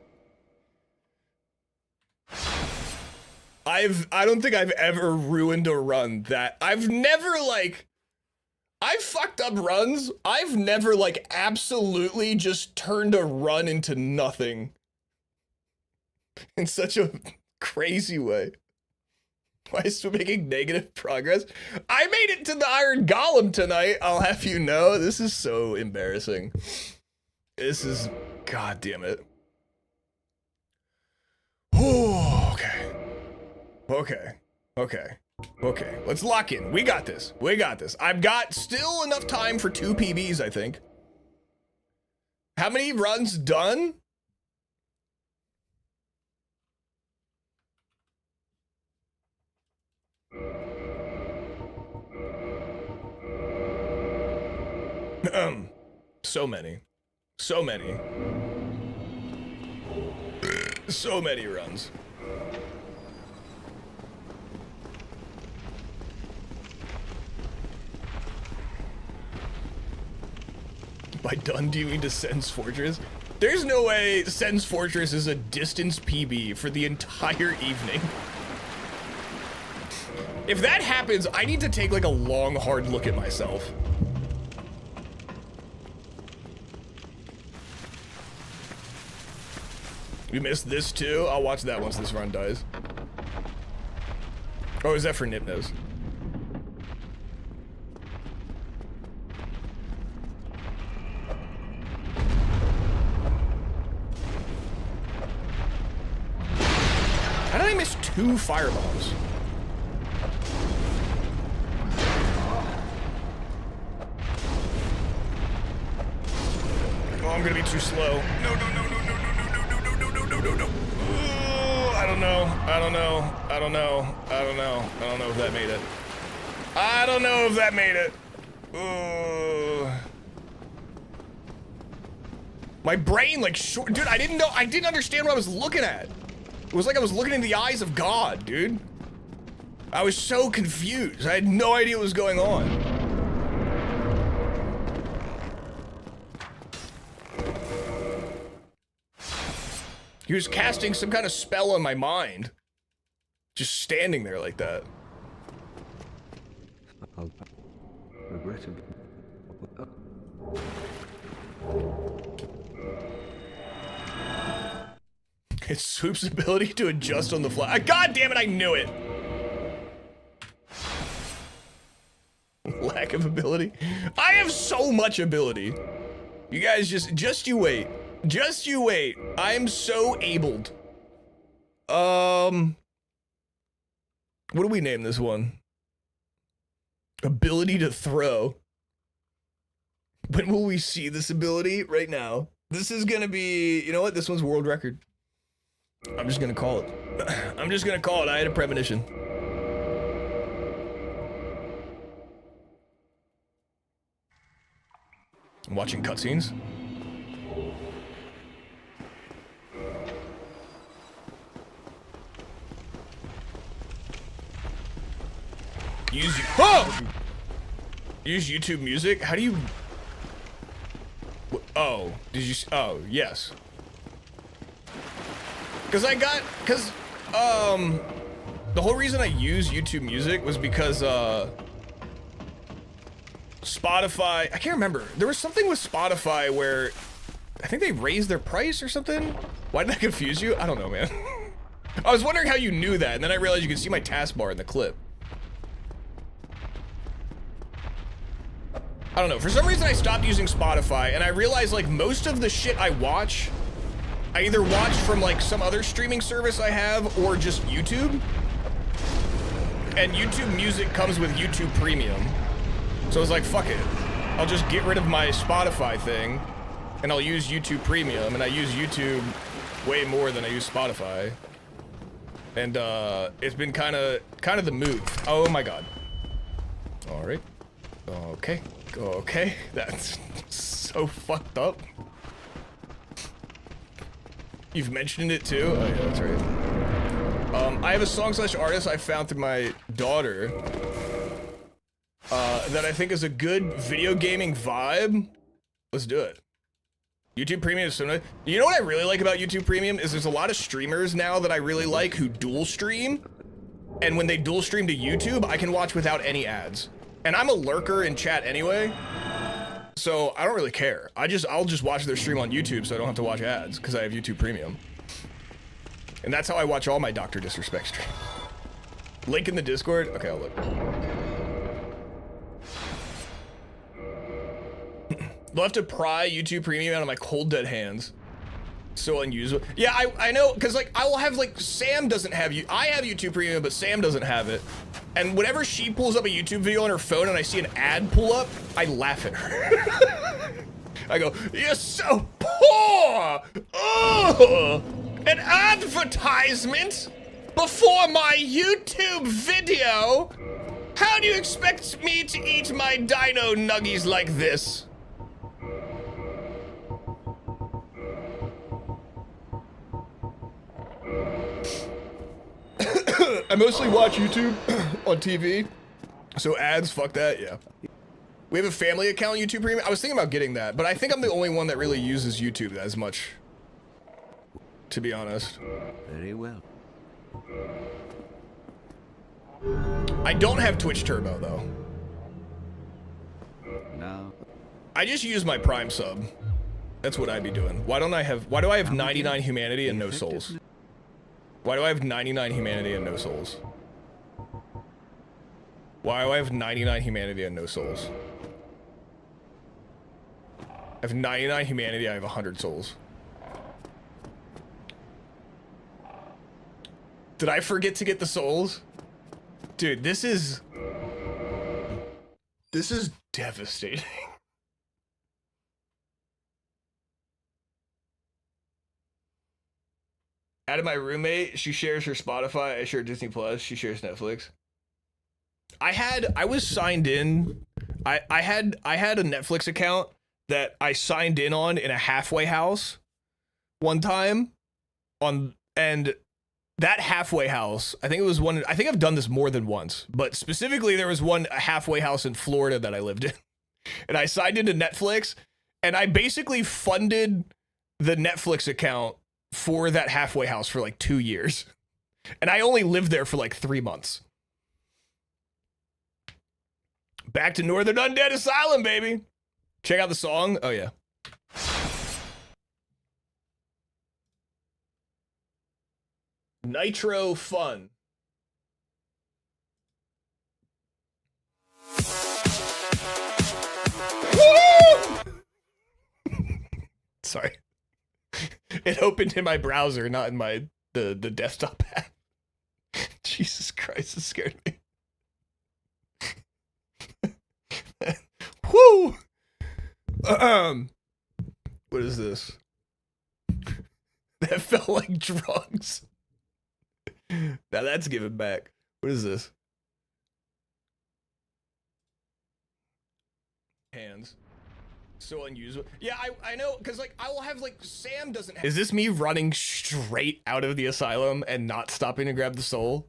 I don't think I've ever ruined a run that I've never I've fucked up runs. I've never absolutely just turned a run into nothing in such a crazy way. Why is Swoop making negative progress? I made it to the Iron Golem tonight, I'll have you know. This is so embarrassing. This is... God damn it. Oh, okay. Let's lock in. We got this. I've got still enough time for 2 PBs, I think. How many runs done? So many runs. By done, do you mean to Sen's Fortress? There's no way Sen's Fortress is a distance PB for the entire evening. If that happens, I need to take a long, hard look at myself. We missed this too? I'll watch that once this run dies. Oh, is that for Nipnos? How did I miss 2 firebombs? Oh, I'm gonna be too slow. No. I don't know if that made it. I don't know if that made it. My brain short, dude, I didn't understand what I was looking at. It was like I was looking in the eyes of God, dude. I was so confused. I had no idea what was going on. He was casting some kind of spell on my mind. Just standing there like that. I'll regret it. It's Swoop's ability to adjust on the fly. God damn it, I knew it! Lack of ability. I have so much ability. You guys just you wait. Just you wait. I'm so abled. What do we name this one? Ability to throw. When will we see this ability? Right now. This is gonna be, you know what? This one's world record. I'm just gonna call it. I'm just gonna call it. I had a premonition. I'm watching cutscenes. Use YouTube Music? How do you... Oh, did you... Oh, yes. Because the whole reason I use YouTube Music was because, Spotify... I can't remember. There was something with Spotify where I think they raised their price or something? Why did that confuse you? I don't know, man. I was wondering how you knew that, and then I realized you could see my taskbar in the clip. I don't know, for some reason I stopped using Spotify, and I realized, like, most of the shit I watch, I either watch from, like, some other streaming service I have, or just YouTube. And YouTube Music comes with YouTube Premium. So I was like, fuck it. I'll just get rid of my Spotify thing, and I'll use YouTube Premium, and I use YouTube way more than I use Spotify. And, it's been kinda the move. Oh my god. Alright. Okay. Okay, that's so fucked up. You've mentioned it too? Oh yeah, that's right. I have a song/artist I found through my daughter that I think is a good video gaming vibe. Let's do it. YouTube Premium is so nice. You know what I really like about YouTube Premium is there's a lot of streamers now that I really like who dual stream. And when they dual stream to YouTube, I can watch without any ads. And I'm a lurker in chat anyway, so I don't really care. I'll just watch their stream on YouTube so I don't have to watch ads, because I have YouTube Premium. And that's how I watch all my Dr. Disrespect streams. Link in the Discord? Okay, I'll look. They'll have to pry YouTube Premium out of my cold dead hands. So unusable. Yeah, I know, because like I will have like Sam doesn't have I have YouTube Premium, but Sam doesn't have it. And whenever she pulls up a YouTube video on her phone and I see an ad pull up, I laugh at her. I go, "You're so poor! Oh, an advertisement before my YouTube video? How do you expect me to eat my dino nuggies like this?" I mostly watch YouTube on TV, so ads, fuck that, yeah. We have a family account YouTube Premium. I was thinking about getting that, but I think I'm the only one that really uses YouTube as much, to be honest. Very well. I don't have Twitch Turbo, though. No. I just use my Prime sub. That's what I'd be doing. Why do I have 99 humanity and no souls? Why do I have 99 humanity and no souls? Why do I have 99 humanity and no souls? I have 99 humanity, I have 100 souls. Did I forget to get the souls? Dude, this is devastating. Added my roommate, she shares her Spotify, I share Disney Plus, she shares Netflix. I was signed in, I had a Netflix account that I signed in on in a halfway house one time and that halfway house, I think I've done this more than once, but specifically there was a halfway house in Florida that I lived in. And I signed into Netflix and I basically funded the Netflix account for that halfway house for like 2 years. And I only lived there for like 3 months. Back to Northern Undead Asylum, baby. Check out the song. Oh, yeah. Nitro Fun. Sorry. It opened in my browser, not in my the desktop app. Jesus Christ, it scared me. Woo! What is this? That felt like drugs. Now that's giving back. What is this? Hands. So unusable. Yeah, I know, because like I will have like Sam doesn't have. Is this me running straight out of the asylum and not stopping to grab the soul?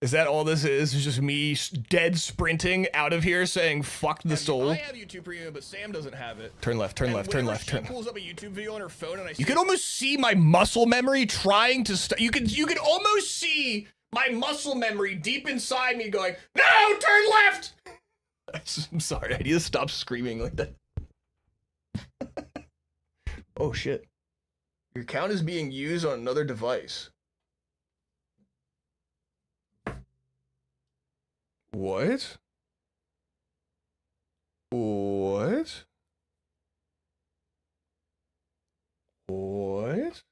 Is that all this is? It's just me dead sprinting out of here saying fuck the soul. I have YouTube Premium, but Sam doesn't have it. Turn left, turn left, turn left, turn left. She pulls up a YouTube video on her phone and I see. You can almost see my muscle memory trying to you can almost see my muscle memory deep inside me going, "No, turn left." I'm sorry. I need to stop screaming like that. Oh shit. Your account is being used on another device. What? What? What?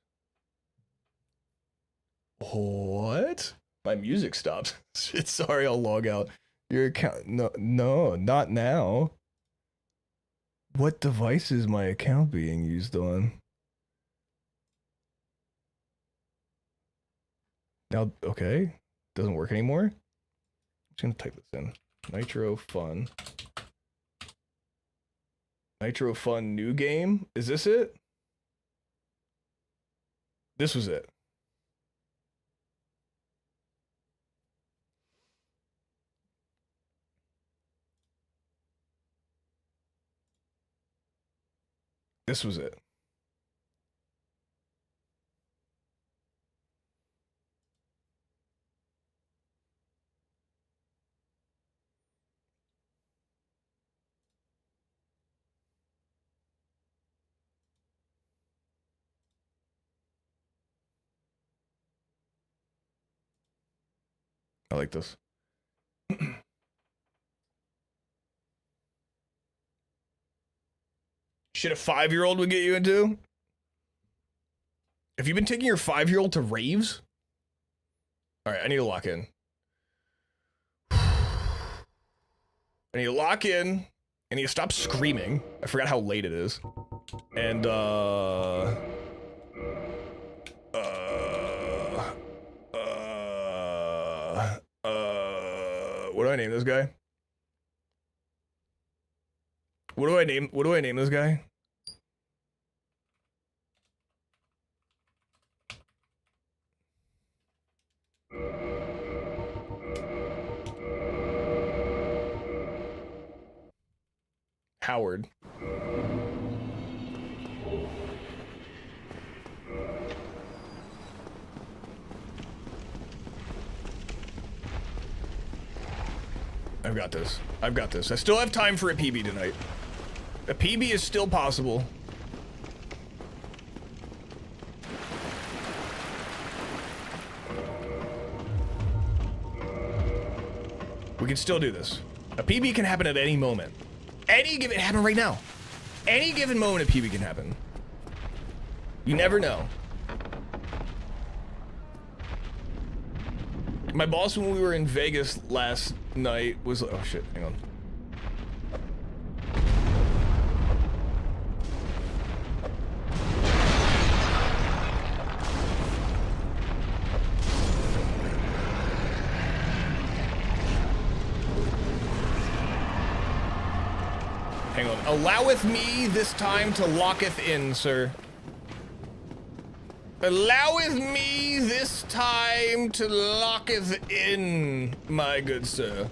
What? My music stopped. Shit, sorry, I'll log out. Your account, no, not now. What device is my account being used on? Now, okay, doesn't work anymore. I'm just gonna type this in. Nitro Fun. Nitro Fun new game. Is this it? This was it. This was it. I like this. Shit a 5-year-old would get you into? Have you been taking your 5-year-old to raves? Alright, I need to lock in. I need to lock in. I need to stop screaming. I forgot how late it is. And, what do I name this guy? What do I name this guy? Howard. I've got this. I've got this. I still have time for a PB tonight. A PB is still possible. We can still do this. A PB can happen at any moment. Any given, happen right now. Any given moment a PB can happen. You never know. My boss when we were in Vegas last night was, oh shit, hang on. Hang on. Alloweth me this time to locketh in, sir. Alloweth me this time to locketh in, my good sir.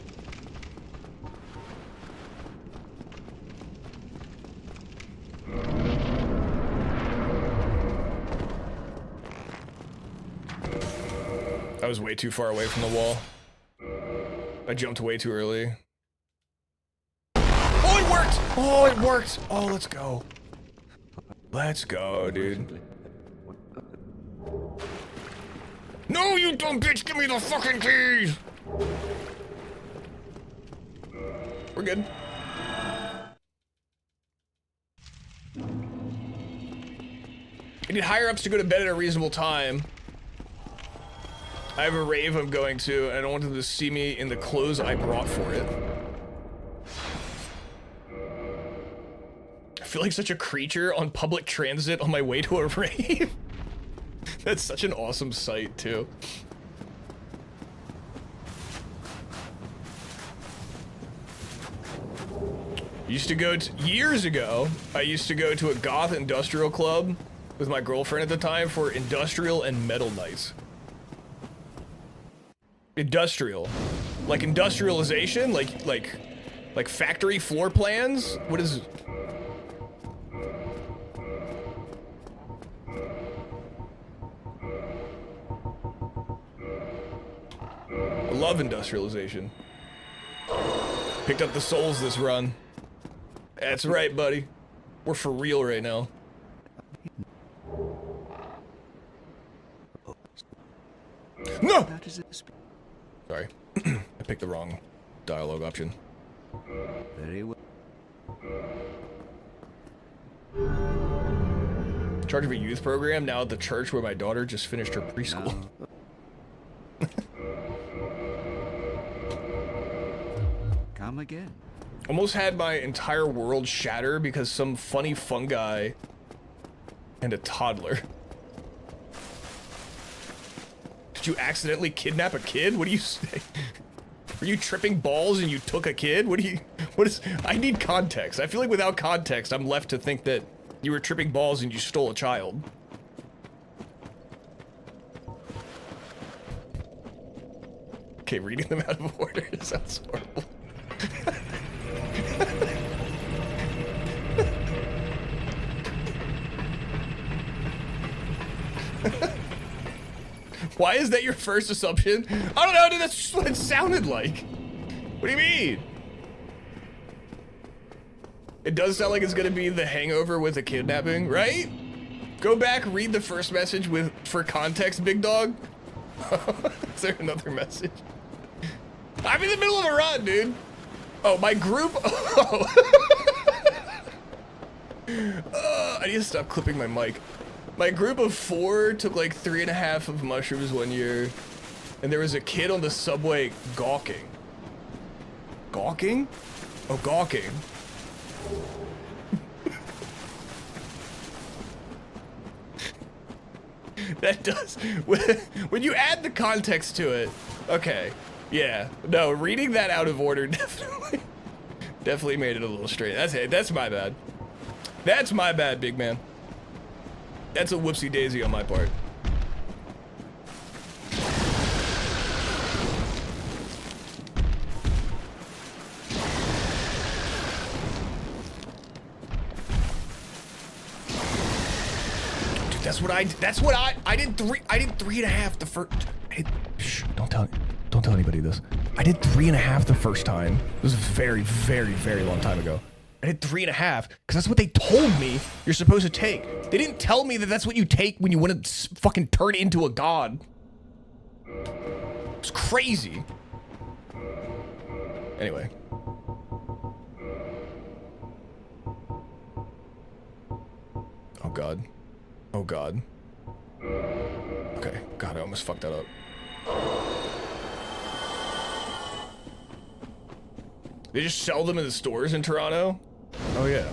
I was way too far away from the wall. I jumped way too early. Oh, it worked! Oh, it worked! Oh, let's go. Let's go, dude. No, you dumb bitch! Give me the fucking keys! We're good. I need higher ups to go to bed at a reasonable time. I have a rave I'm going to, and I don't want them to see me in the clothes I brought for it. I feel like such a creature on public transit on my way to a rave. That's such an awesome sight, too. Used to go to, years ago, I used to go to a goth industrial club with my girlfriend at the time for industrial and metal nights. Industrial. Like industrialization? Like factory floor plans? What is... I love industrialization. Picked up the souls this run. That's right, buddy. We're for real right now. No! Sorry. I picked the wrong dialogue option. Very well. In charge of a youth program now at the church where my daughter just finished her preschool. Come again. Almost had my entire world shatter because some funny fungi and a toddler. Did you accidentally kidnap a kid? What do you say? Were you tripping balls and you took a kid? What is, I need context. I feel like without context, I'm left to think that you were tripping balls and you stole a child. Okay, reading them out of order sounds horrible. Why is that your first assumption? I don't know, dude, that's just what it sounded like. What do you mean? It does sound like it's gonna be The Hangover with a kidnapping, right? Go back, read the first message for context, big dog. Is there another message? I'm in the middle of a run, dude. Oh, my group. Oh. I need to stop clipping my mic. My group of 4 took like 3.5 of mushrooms one year, and there was a kid on the subway gawking. Gawking? Oh, gawking. That does, when you add the context to it, okay, yeah, no, reading that out of order definitely made it a little straight. That's my bad. That's my bad, big man. That's a whoopsie daisy on my part. That's what I did 3.5 the first. Shh, don't tell anybody this. I did 3.5 the first time. This was a very, very, very long time ago. I did 3.5 because that's what they told me you're supposed to take. They didn't tell me that that's what you take when you want to fucking turn into a god. It's crazy. Anyway. Oh god. Oh god. Okay, god, I almost fucked that up. They just sell them in the stores in Toronto? Oh yeah.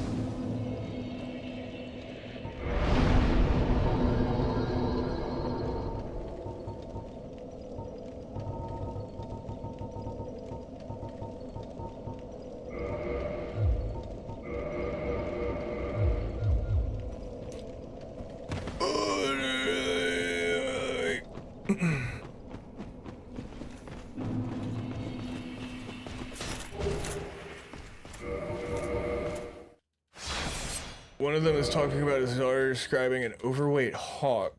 One of them is talking about his daughter describing an overweight hawk.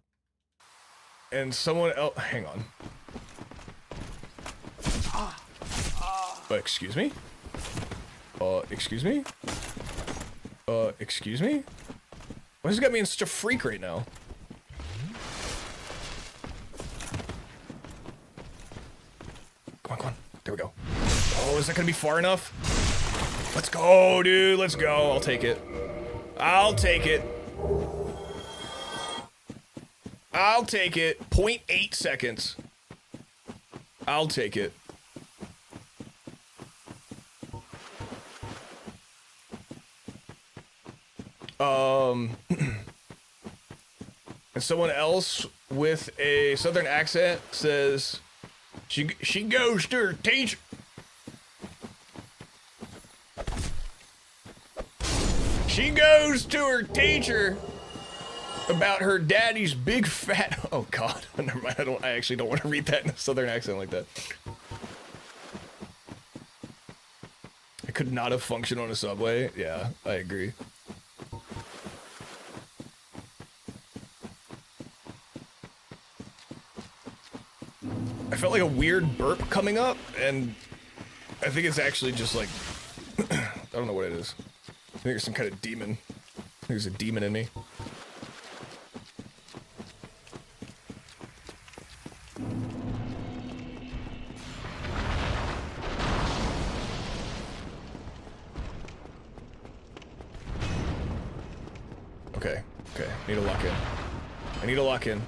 And someone else, hang on. Excuse me? Excuse me? Excuse me? Why has it got me in such a freak right now? Come on, come on. There we go. Oh, is that gonna be far enough? Let's go, dude. Let's go. I'll take it. I'll take it. I'll take it. 0.8 seconds. I'll take it. And someone else with a southern accent says she goes to her teacher. She goes to her teacher about her daddy's big fat. Oh God, never mind. I actually don't want to read that in a southern accent like that. I could not have functioned on a subway. Yeah, I agree. I felt like a weird burp coming up, and I think it's actually just like, I don't know what it is. I think there's some kind of demon. I think there's a demon in me. Okay, I need to lock in. I need to lock in.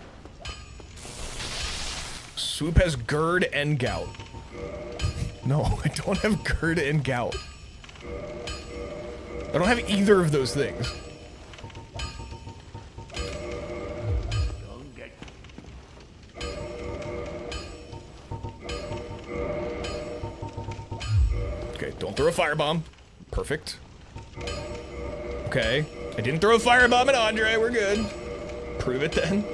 Swoop has GERD and gout. No, I don't have GERD and gout. I don't have either of those things. Okay, don't throw a firebomb. Perfect. Okay, I didn't throw a firebomb at Andre. We're good. Prove it then.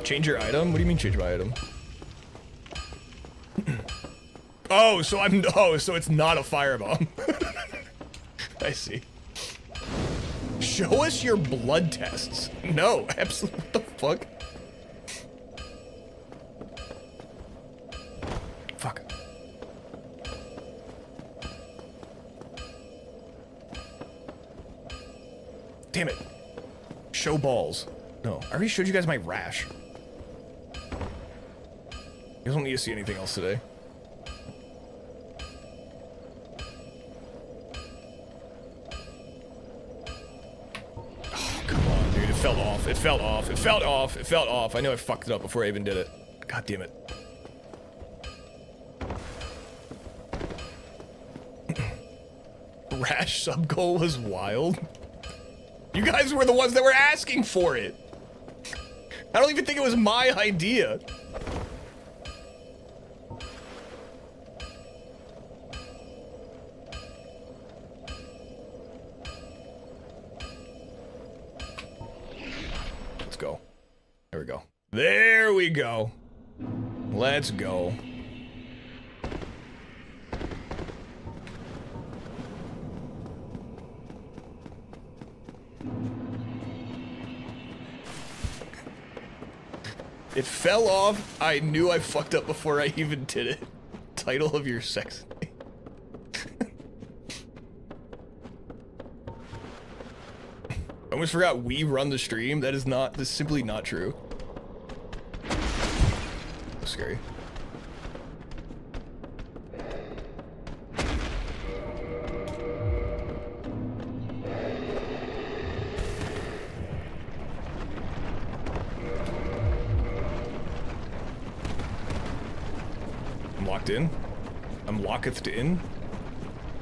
Change your item? What do you mean change my item? Oh, so so it's not a firebomb. I see. Show us your blood tests. No, absolutely. What the fuck? Fuck. Damn it. Show balls. No, I already showed you guys my rash. You guys don't need to see anything else today. Oh, come on, dude. It fell off. It fell off. It fell off. It fell off. I know I fucked it up before I even did it. God damn it. Rash sub goal was wild. You guys were the ones that were asking for it. I don't even think it was my idea. Let's go. There we go. There we go. Let's go. It fell off. I knew I fucked up before I even did it. Title of your sex name. I almost forgot we run the stream. That is simply not true. Scary. Locked in. I'm locketh to in.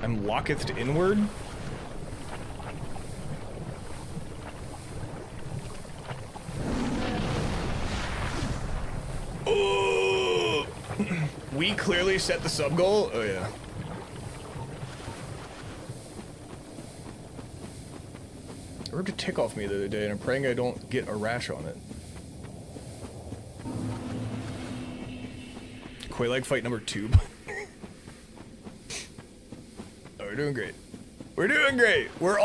I'm locketh to inward. Oh! We clearly set the sub goal. Oh yeah. It ripped a tick off me the other day, and I'm praying I don't get a rash on it. Quaalude fight number 2. Oh, we're doing great. We're doing great. We're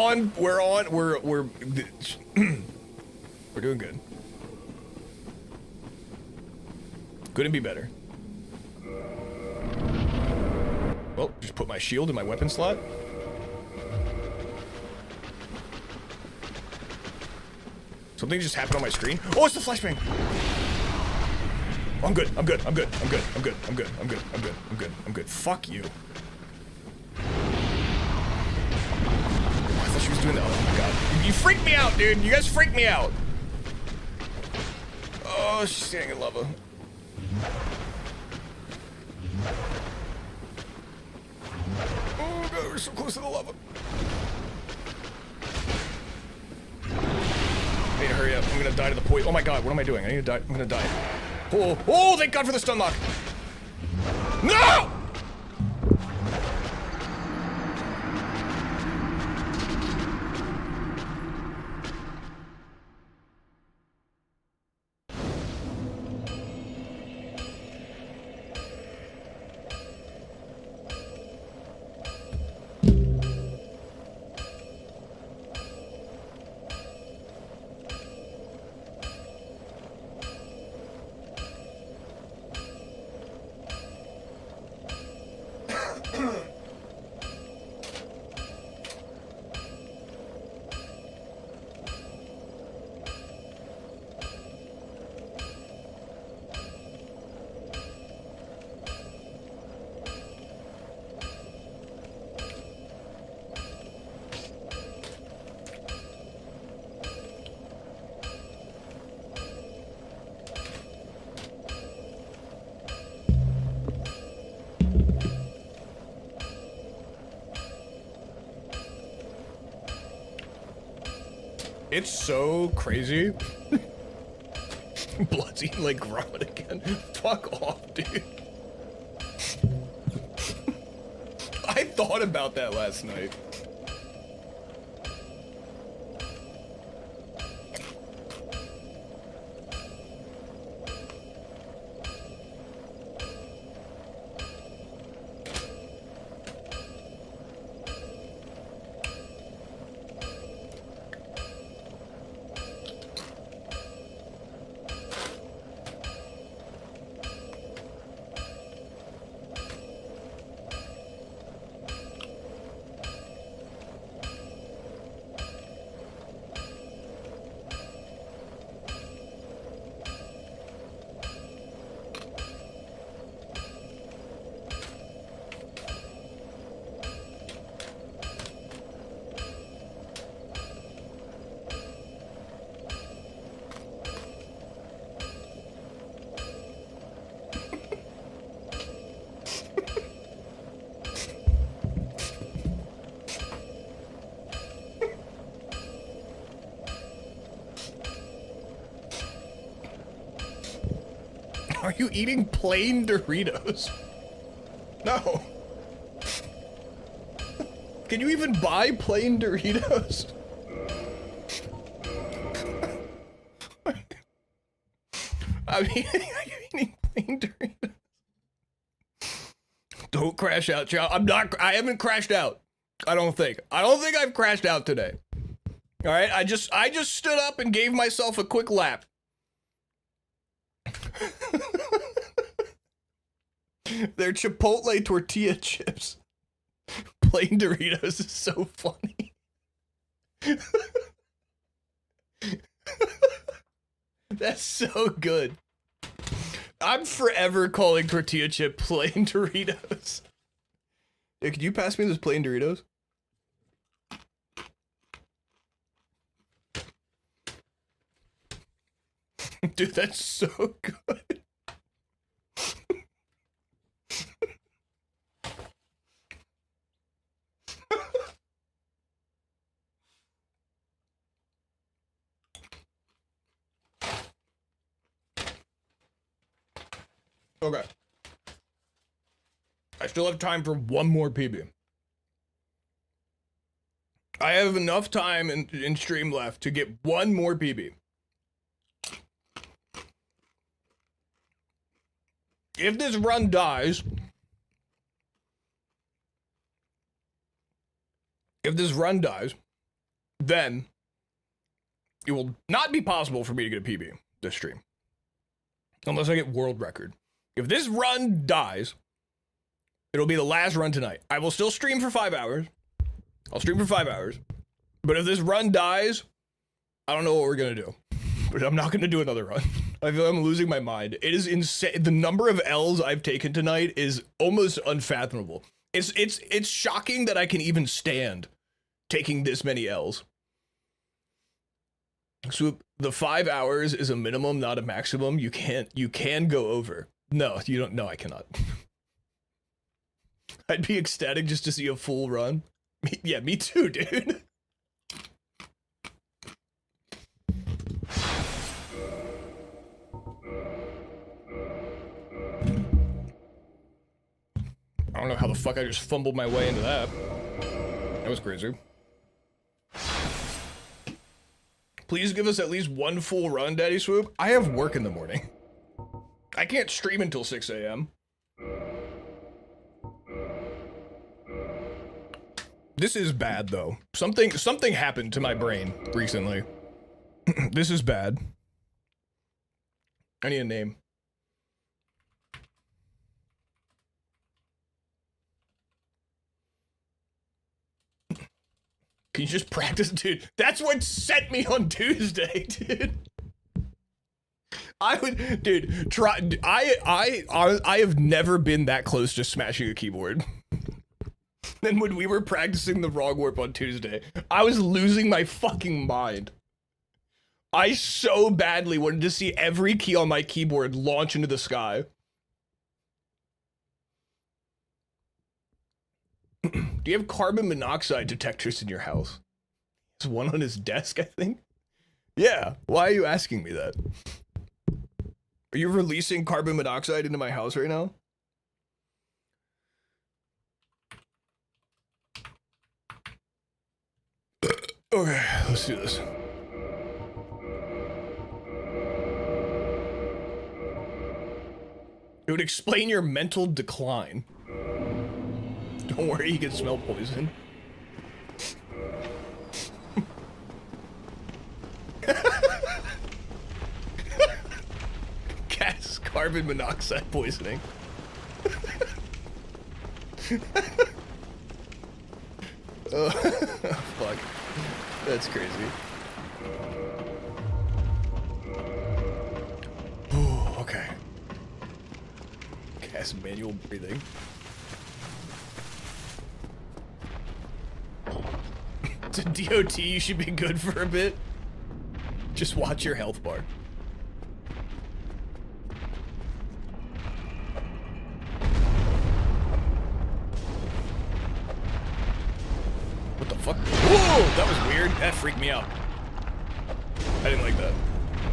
doing good. Couldn't be better. Well, just put my shield in my weapon slot. Something just happened on my screen. Oh, it's the flashbang! Oh, I'm good, I'm good, I'm good, I'm good, I'm good, I'm good, I'm good, I'm good, I'm good, I'm good. Fuck you. Oh, I thought she was doing that. Oh my god. You freaked me out, dude. You guys freaked me out. Oh, she's standing in lava. Oh god, we're so close to the lava. I need to hurry up. I'm gonna die to the point. Oh my god, what am I doing? I need to die. I'm gonna die. Oh, oh, thank god for the stun lock. No! It's so crazy. Blood's eating like grommet again. Fuck off, dude. I thought about that last night. Are you eating plain Doritos? No. Can you even buy plain Doritos? I mean, are you eating plain Doritos? Don't crash out, child. I haven't crashed out. I don't think I've crashed out today. All right, I just stood up and gave myself a quick lap. They're Chipotle tortilla chips. Plain Doritos is so funny. That's so good. I'm forever calling tortilla chip plain Doritos. Hey, could you pass me those plain Doritos? Dude, that's so good. Okay. I still have time for one more PB. I have enough time in stream left to get one more PB. If this run dies, then it will not be possible for me to get a PB this stream. Unless I get world record. If this run dies, It'll be the last run tonight. I will still stream for 5 hours. I'll stream for 5 hours. But if this run dies, I don't know what we're gonna do. But I'm not gonna do another run. I feel I'm losing my mind. It is insane. The number of L's I've taken tonight is almost unfathomable. It's shocking that I can even stand taking this many L's. Swoop, the 5 hours is a minimum, not a maximum. You can go over. No, you don't. No, I cannot. I'd be ecstatic just to see a full run. Yeah, me too, dude. I don't know how the fuck I just fumbled my way into that. That was crazy. Please give us at least one full run, Daddy Swoop. I have work in the morning. I can't stream until 6 a.m. This is bad, though. Something happened to my brain recently. This is bad. I need a name. Can you just practice, dude? That's what sent me on Tuesday, dude. I would, dude, try. I have never been that close to smashing a keyboard. Then when we were practicing the wrong warp on Tuesday, I was losing my fucking mind. I so badly wanted to see every key on my keyboard launch into the sky. Do you have carbon monoxide detectors in your house? There's one on his desk, I think. Yeah, why are you asking me that? Are you releasing carbon monoxide into my house right now? Okay, let's do this. It would explain your mental decline. Don't worry, you can smell poison. Gas carbon monoxide poisoning. Oh, fuck. That's crazy. Ooh, okay. Gas manual breathing. To DOT, you should be good for a bit. Just watch your health bar. What the fuck? Whoa, that was weird. That freaked me out. I didn't like that.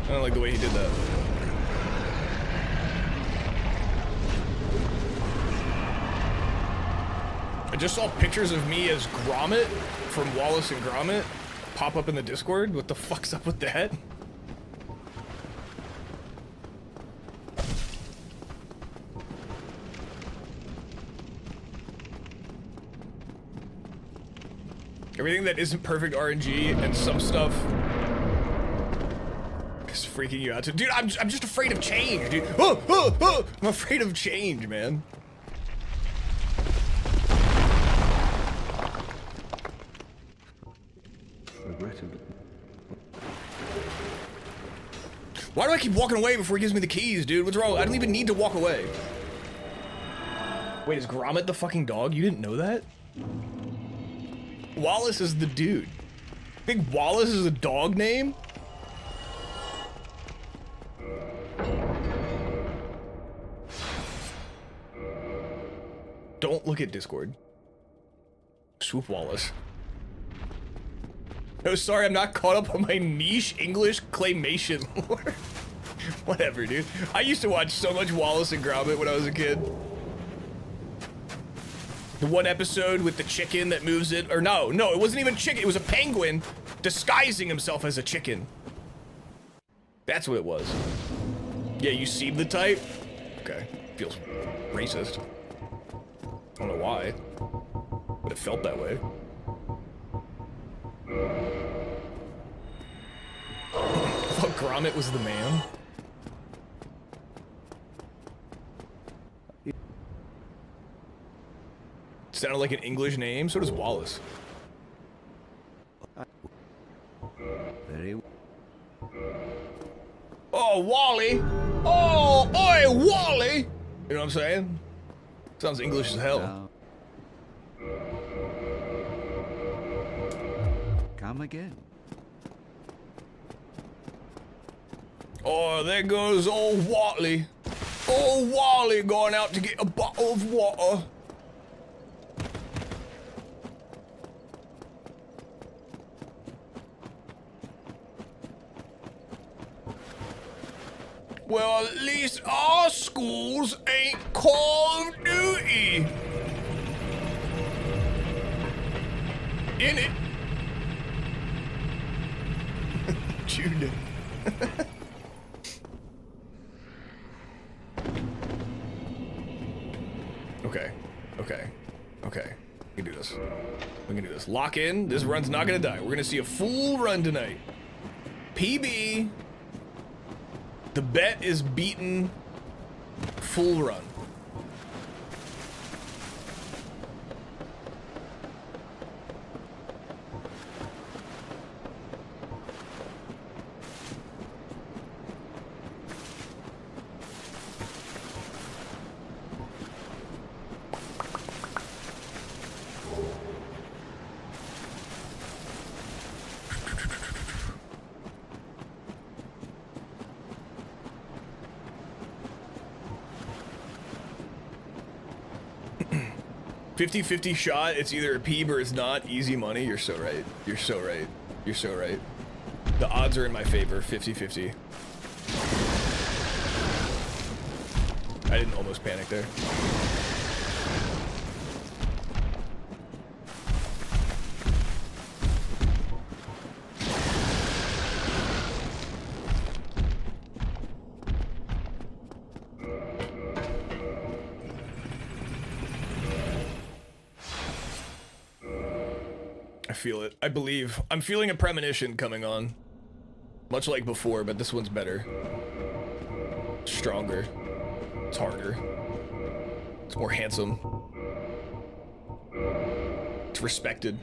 I don't like the way he did that. I just saw pictures of me as Gromit from Wallace and Gromit pop up in the Discord. What the fuck's up with that? Everything that isn't perfect RNG and some stuff is freaking you out. Dude, I'm just afraid of change, dude. I'm afraid of change, man. Why do I keep walking away before he gives me the keys, dude? What's wrong? I don't even need to walk away. Wait, is Gromit the fucking dog? You didn't know that? Wallace is the dude. Think Wallace is a dog name? Don't look at Discord. Swoop Wallace. No, sorry, I'm not caught up on my niche English claymation lore. Whatever, dude. I used to watch so much Wallace and Gromit when I was a kid. The one episode with the chicken that moves it, or no, it wasn't even chicken. It was a penguin disguising himself as a chicken. That's what it was. Yeah, you seem the type? Okay, feels racist. I don't know why, but it felt that way. I thought Gromit was the man. Sounded like an English name. So does Wallace. Very. Oh, Wally! Oh, oi, Wally! You know what I'm saying? Sounds English as hell. Come again. Oh, there goes old Wally. Old Wally going out to get a bottle of water. Well, at least our schools ain't Call of Duty. In it. Jude. Okay. We can do this. We can do this. Lock in. This run's not gonna die. We're gonna see a full run tonight. PB. The bet is beaten. Full run. $50-50 shot, it's either a peeb or it's not. Easy money. You're so right. You're so right. You're so right. The odds are in my favor. 50-50. I didn't almost panic there. I feel it. I believe. I'm feeling a premonition coming on. Much like before, but this one's better. Stronger. It's harder. It's more handsome. It's respected.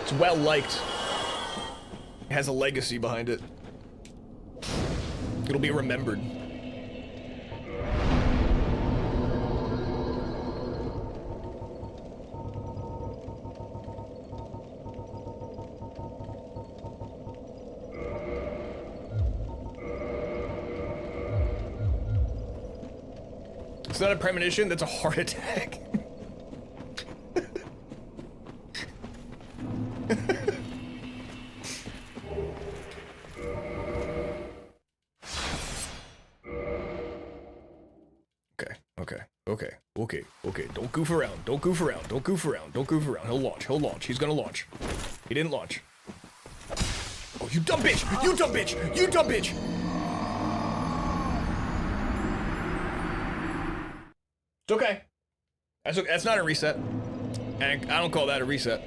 It's well liked. It has a legacy behind it. It'll be remembered. It's not a premonition, that's a heart attack. Okay. Don't goof around. Don't goof around. He'll launch. He's gonna launch. He didn't launch. Oh, you dumb bitch! You dumb bitch! It's okay. That's not a reset. And I don't call that a reset.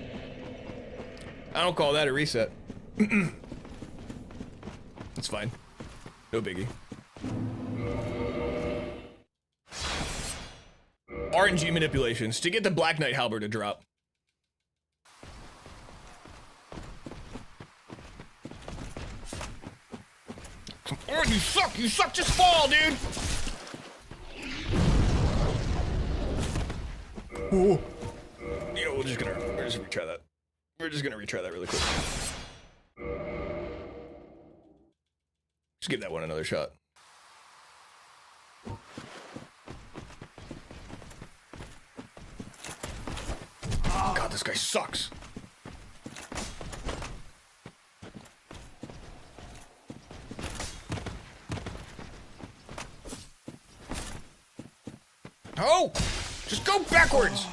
It's fine. No biggie. RNG manipulations to get the Black Knight Halberd to drop. Oh, you suck, just fall, dude! Ooh. You know, we're just gonna retry that. We're just gonna retry that really quick. Just give that one another shot. God, this guy sucks. Oh! Just go backwards!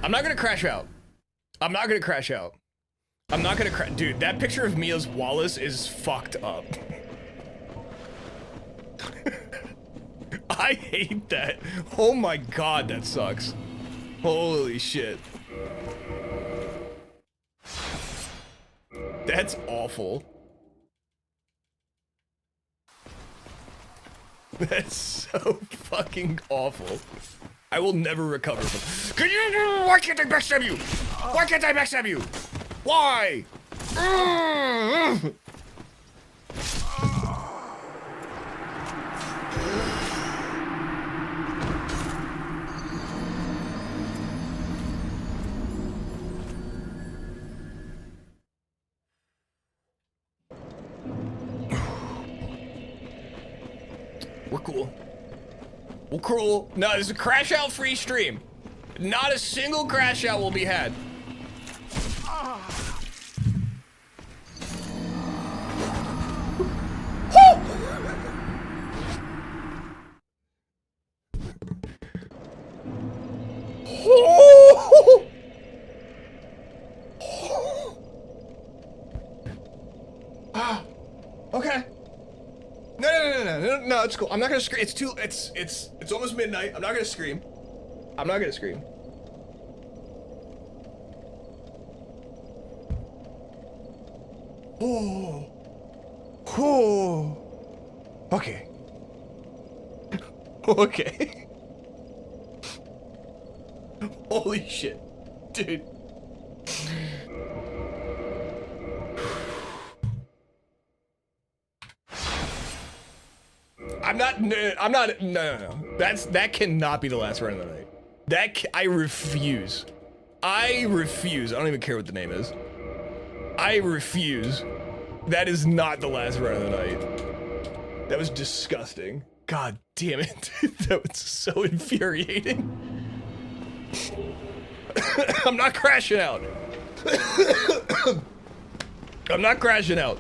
I'm not gonna crash out. Dude, that picture of me as Wallace is fucked up. I hate that. Oh my god, that sucks. Holy shit. That's awful. That's so fucking awful. I will never recover from. Can you? Why can't I backstab you? Why can't I backstab you? Why? We're cool. We're cool. No, this is a crash out free stream. Not a single crash out will be had. Okay. No, it's cool. I'm not gonna scream. It's almost midnight. I'm not gonna scream. I'm not gonna scream. Oh. Oh. Okay. Okay. Holy shit, dude. No. That cannot be the last run of the night. I refuse. I don't even care what the name is. I refuse. That is not the last run of the night. That was disgusting. God damn it. That was so infuriating. I'm not crashing out. I'm not crashing out.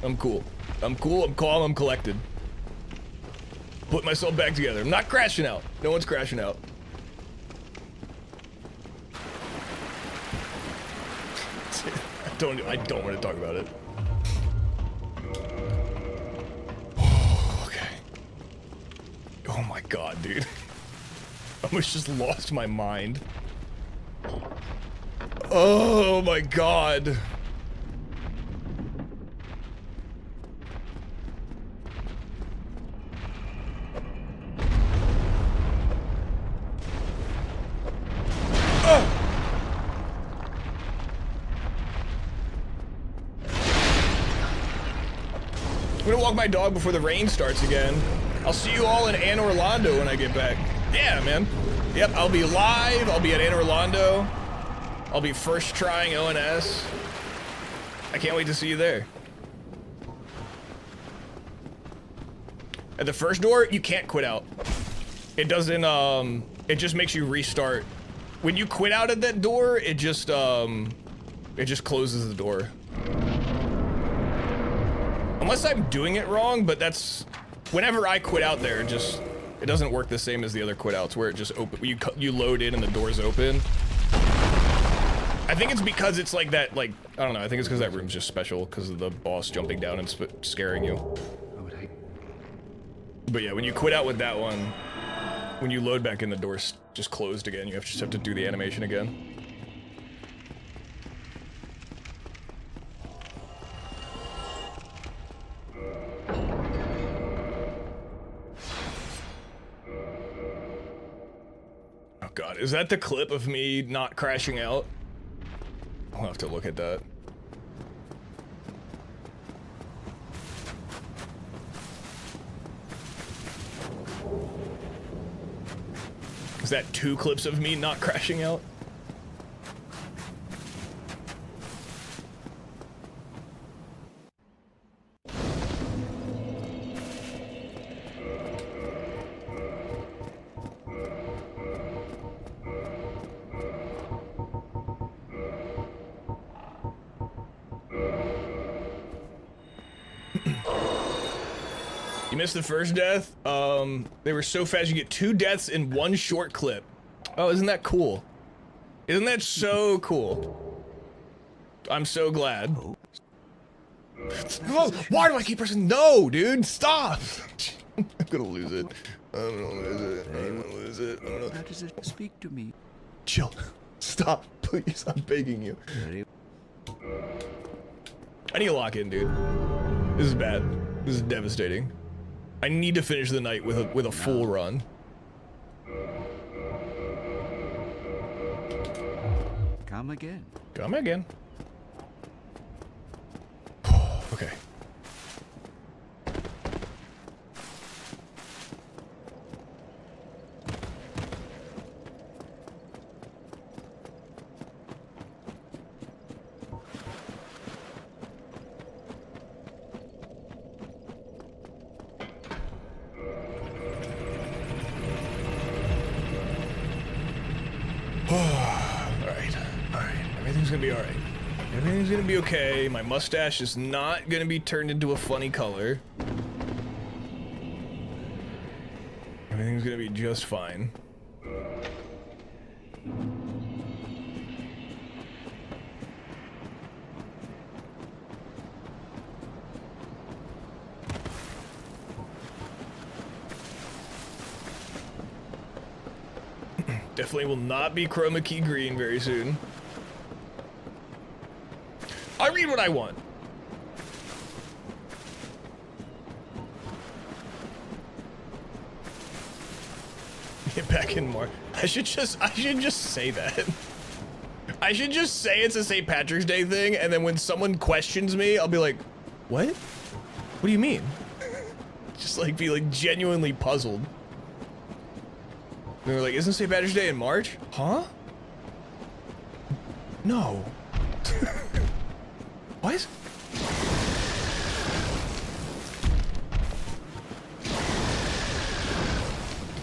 I'm cool. I'm calm, I'm collected. Put myself back together. I'm not crashing out. No one's crashing out. I don't want to talk about it. Okay. Oh my god, dude. I almost just lost my mind. Oh my god. I'm gonna walk my dog before the rain starts again. I'll see you all in Anne Orlando when I get back. Yeah, man. Yep, I'll be live. I'll be at Anne Orlando. I'll be first trying ONS. I can't wait to see you there. At the first door, you can't quit out. It doesn't, it just makes you restart. When you quit out at that door, it just closes the door. Unless I'm doing it wrong, but that's... Whenever I quit out there, it doesn't work the same as the other quit outs where it just you load in and the door's open. I think it's because it's like that, like, I don't know, I think it's because that room's just special because of the boss jumping down and scaring you. But yeah, when you quit out with that one, when you load back in, the door's just closed again. You just have to do the animation again. Oh god, is that the clip of me not crashing out? I'll have to look at that. Is that 2 clips of me not crashing out? You missed the first death? They were so fast you get 2 deaths in 1 short clip. Oh, isn't that cool? Isn't that so cool? I'm so glad. Oh, why do I keep pressing no, dude? Stop! I'm gonna lose it. I'm gonna lose it. I'm gonna lose it. How does it speak to me? Chill. Stop, please. I'm begging you. I need to lock in, dude. This is bad. This is devastating. I need to finish the night with a full run. Come again. Come again. Okay. Everything's gonna be alright. Everything's gonna be okay. My mustache is not gonna be turned into a funny color. Everything's gonna be just fine. Definitely will not be chroma key green very soon. I read what I want. Get back in more. I should just say that. I should just say it's a St. Patrick's Day thing, and then when someone questions me, I'll be like, what? What do you mean? Just like be like genuinely puzzled. And they're like, isn't St. Patrick's Day in March? Huh? No. What?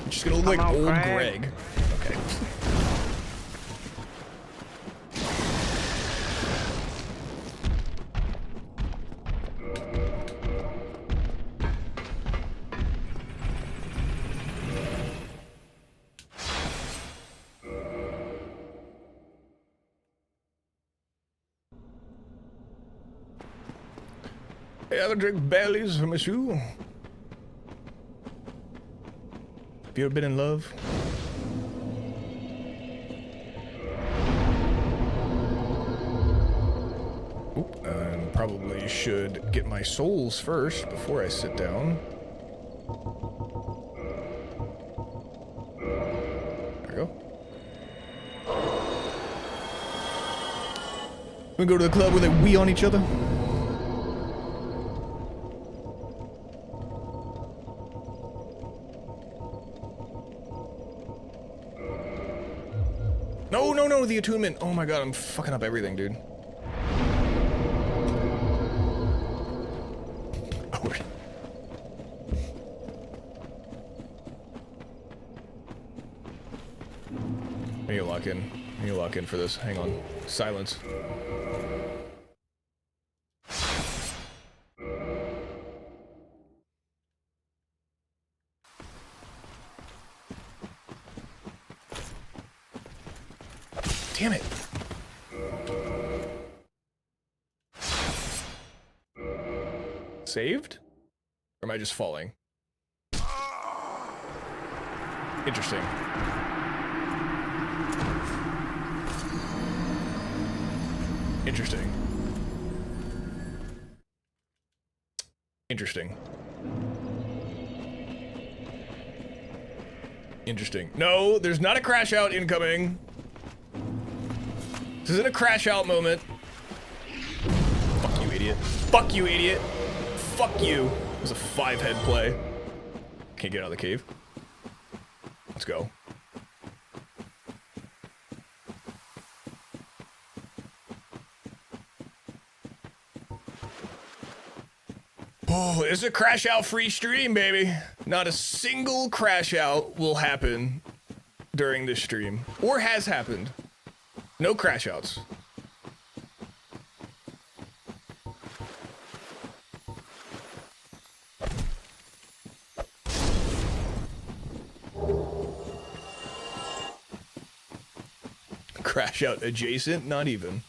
I'm just gonna look like old Greg. Okay. Hey, ever drink Baileys from a shoe? Have you ever been in love? Oop, and probably should get my souls first before I sit down. There we go. We go to the club where they wee on each other. No, the attunement. Oh my god, I'm fucking up everything, dude. Oh, I need to lock in. I need to lock in for this. Hang on. Silence. Damn it. Saved? Or am I just falling? Interesting. Interesting. Interesting. Interesting. No, there's not a crash out incoming. This isn't a crash out moment. Fuck you, idiot. Fuck you, idiot. Fuck you. It was a 5-head play. Can't get out of the cave. Let's go. Oh, it's a crash out free stream, baby. Not a single crash out will happen during this stream. Or has happened. No crash outs. Crash out adjacent? Not even.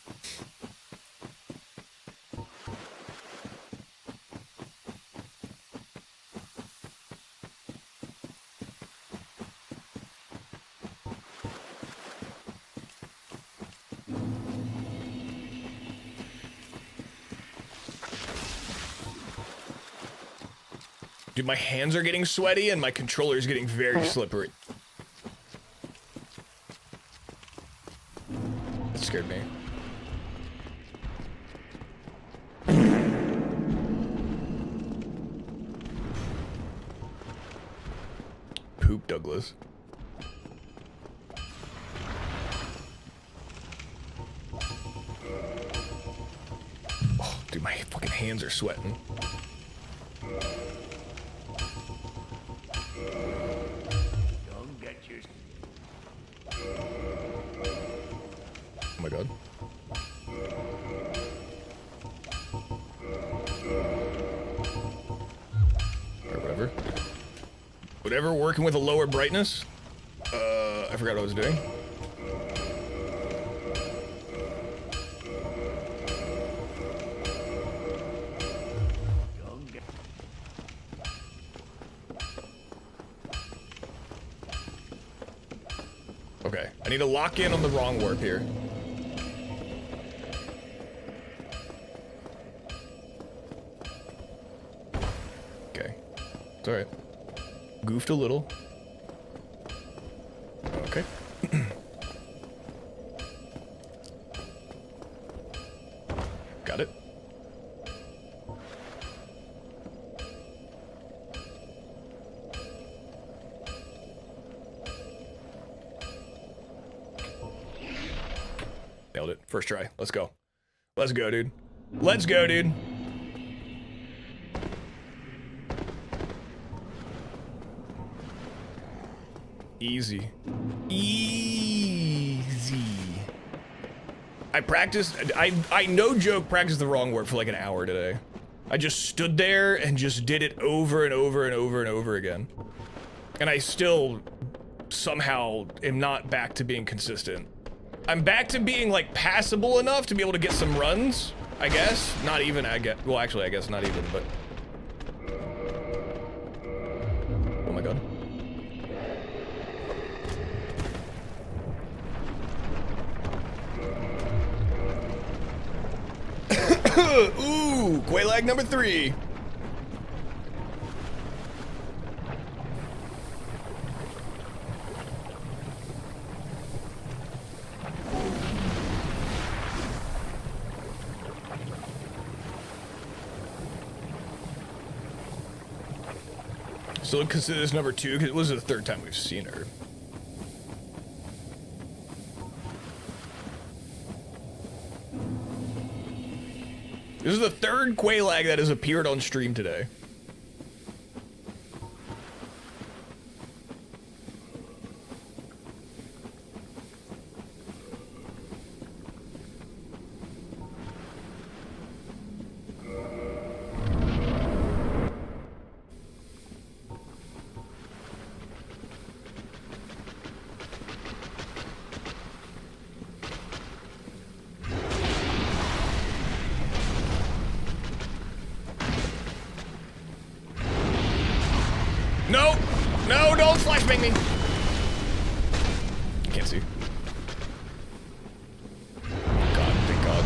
Dude, my hands are getting sweaty and my controller is getting very slippery. That scared me. Poop Douglas. Oh, dude, my fucking hands are sweating. Don't get you. Oh my god. Or whatever. Whatever, working with a lower brightness. I forgot what I was doing. Okay, I need to lock in on the wrong warp here. Okay, it's alright. Goofed a little. Okay. Got it. Nailed it. First try. Let's go. Let's go, dude. Let's go, dude. Easy. Easy. I practiced, I no joke practiced the wrong word for like an hour today. I just stood there and just did it over and over and over and over again. And I still somehow am not back to being consistent. I'm back to being like passable enough to be able to get some runs, I guess. Not even, I guess. Well, actually, I guess not even, but. Oh my god. Ooh, Quaylag number 3. Still consider this number 2 because it was the 3rd time we've seen her. This is the 3rd Quaylag that has appeared on stream today. No! No, don't flashbang me! Can't see. God, thank God.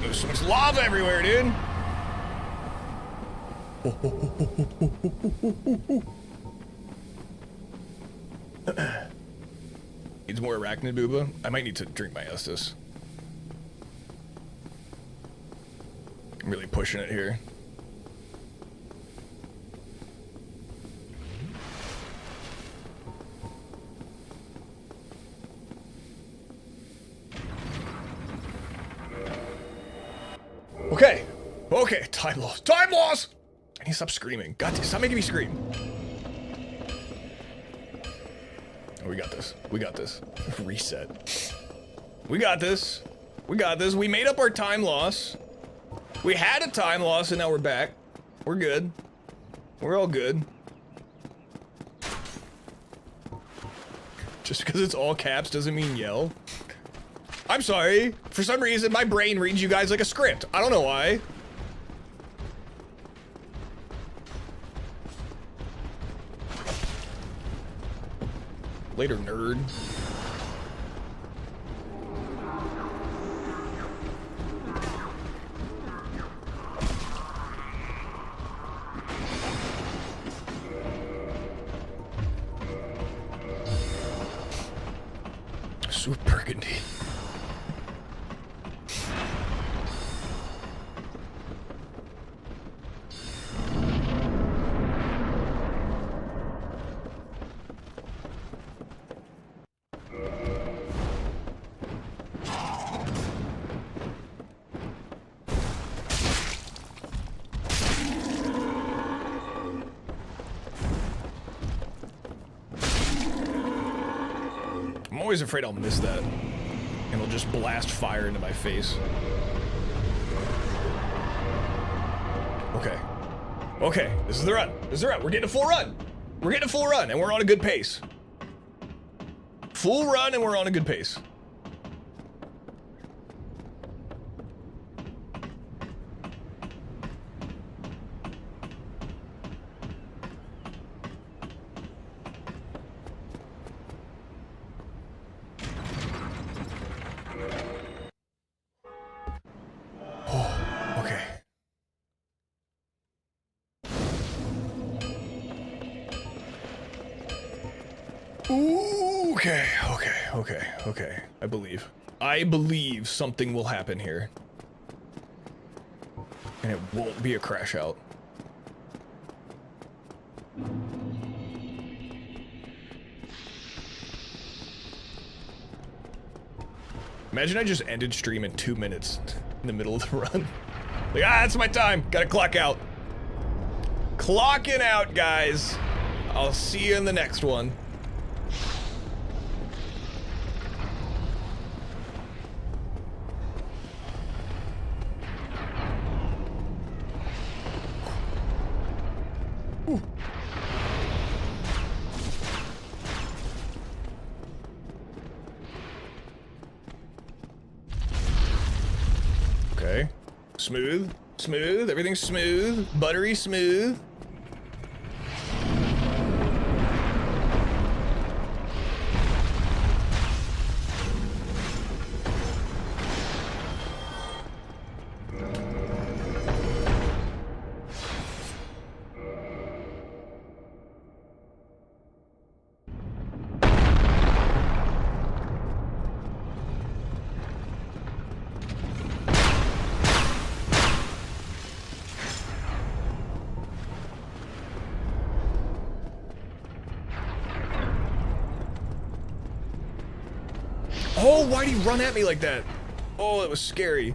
There's so much lava everywhere, dude! Needs more arachnid booba. I might need to drink my Estus. I'm really pushing it here. Okay. Okay, time loss. Time loss! I need to stop screaming. God, stop making me scream. Oh, we got this. We got this. Reset. We got this. We got this. We made up our time loss. We had a time loss and now we're back. We're good. We're all good. Just because it's all caps doesn't mean yell. I'm sorry. For some reason, my brain reads you guys like a script. I don't know why. Later, nerd. Swoop burgundy. I'm always afraid I'll miss that, and it'll just blast fire into my face. Okay. Okay, this is the run. This is the run. We're getting a full run. We're getting a full run, and we're on a good pace. Full run, and we're on a good pace. Okay. I believe something will happen here. And it won't be a crash out. Imagine I just ended stream in 2 minutes in the middle of the run. Like, that's my time. Gotta clock out. Clocking out, guys. I'll see you in the next one. Okay. Smooth, smooth, everything's smooth, buttery smooth. Oh, why'd he run at me like that? Oh, that was scary.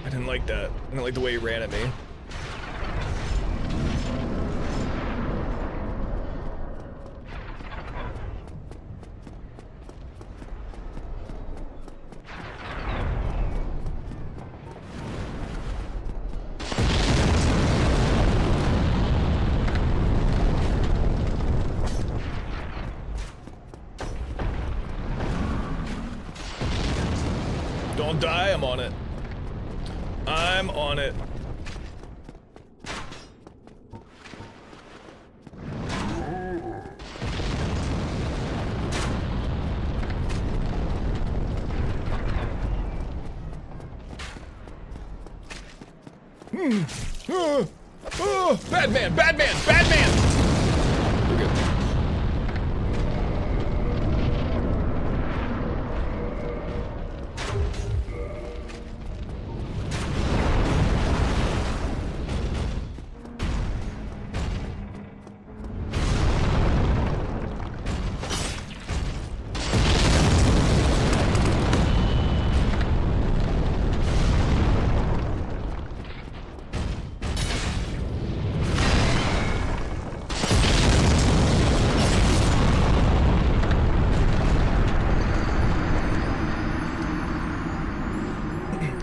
I didn't like that. I didn't like the way he ran at me. Don't die, I'm on it. I'm on it. Bad man, bad man, bad man! We're good.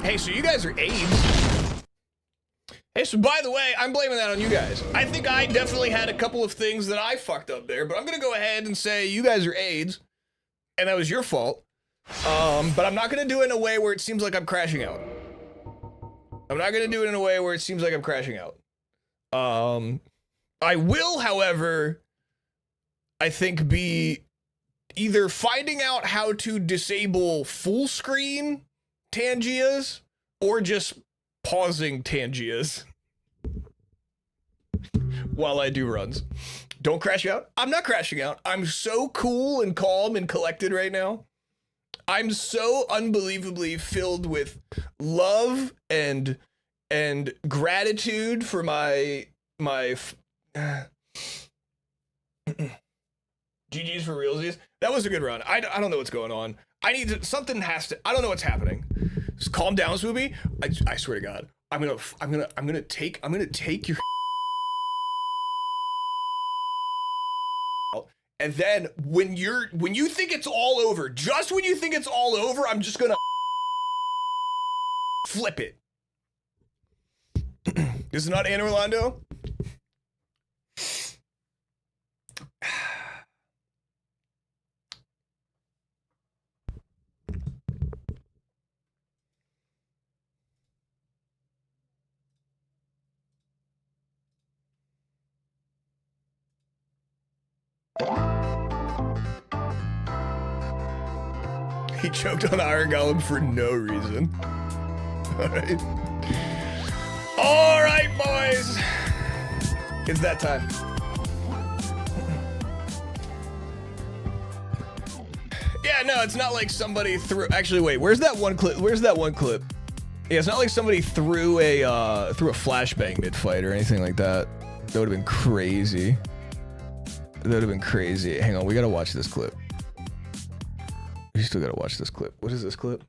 Hey, so you guys are AIDS. Hey, so by the way, I'm blaming that on you guys. I think I definitely had a couple of things that I fucked up there, but I'm gonna go ahead and say you guys are AIDS, and that was your fault. But I'm not gonna do it in a way where it seems like I'm crashing out. I'm not gonna do it in a way where it seems like I'm crashing out. I will, however, I think be either finding out how to disable full screen Tangias or just pausing Tangias while I do runs. Don't crash out. I'm not crashing out. I'm so cool and calm and collected right now. I'm so unbelievably filled with love and gratitude for my GG's for realsies. That was a good run. I don't know what's going on. I need to, something has to, I don't know what's happening. Just calm down, Swoopy. I swear to God, I'm gonna take your and then when you think it's all over, just when you think it's all over, I'm just gonna flip it. This is not Anne Orlando. He choked on Iron Golem for no reason. Alright. Alright, boys. It's that time. Yeah, no, it's not like somebody threw. Actually, wait, where's that one clip? Where's that one clip? Yeah, it's not like somebody threw a flashbang mid-fight or anything like that. That would have been crazy. That would have been crazy. Hang on, we gotta watch this clip. We still gotta watch this clip. What is this clip?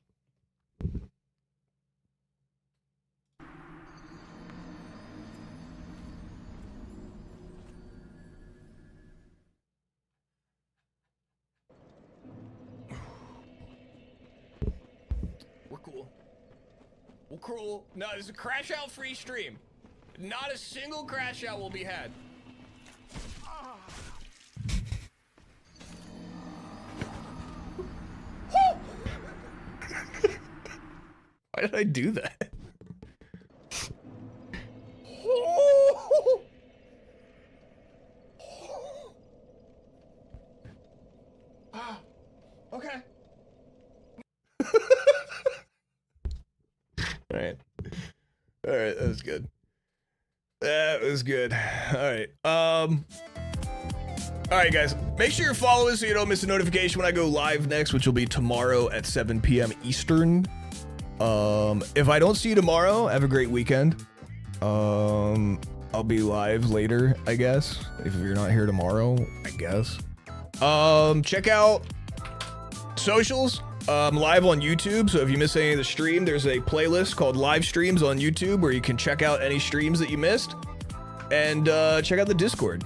We're cool. We're cool. No, this is a crash out free stream. Not a single crash out will be had. Why did I do that? Okay. All right. All right, that was good. That was good. All right. All right, guys. Make sure you're following so you don't miss a notification when I go live next, which will be tomorrow at 7 p.m. Eastern. If I don't see you tomorrow, have a great weekend. I'll be live later, I guess. If you're not here tomorrow, I guess. Check out socials. I'm live on YouTube, so if you miss any of the stream, there's a playlist called Live Streams on YouTube where you can check out any streams that you missed. And check out the Discord.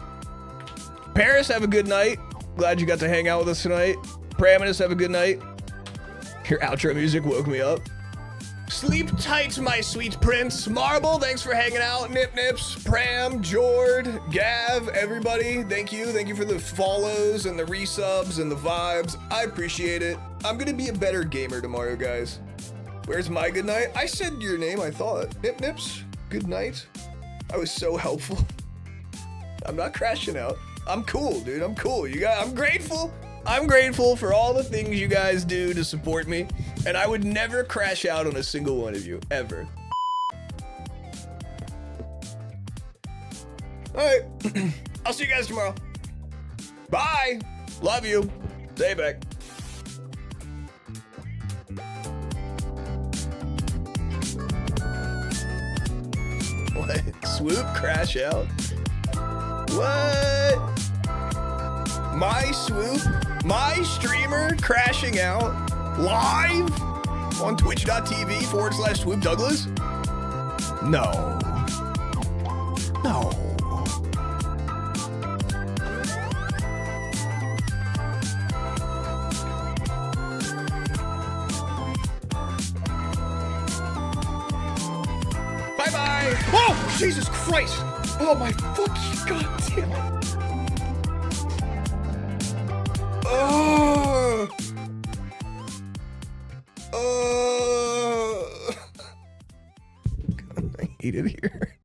Paris, have a good night. Glad you got to hang out with us tonight. Praminus, have a good night. Your outro music woke me up. Sleep tight, my sweet prince. Marble, thanks for hanging out. Nip Nips, Pram, Jord, Gav, everybody. Thank you. Thank you for the follows and the resubs and the vibes. I appreciate it. I'm gonna be a better gamer tomorrow, guys. Where's my good night? I said your name, I thought. Nip Nips, good night. I was so helpful. I'm not crashing out. I'm cool, dude. I'm cool. You guys, I'm grateful. I'm grateful for all the things you guys do to support me, and I would never crash out on a single one of you, ever. Alright, I'll see you guys tomorrow. Bye! Love you. Stay back. What? Swoop crash out? What? My Swoop? My streamer crashing out live on twitch.tv/Swoop Douglas? No. No. Bye-bye. Oh, Jesus Christ. Oh my fucking goddamn it. Oh. I hate it here.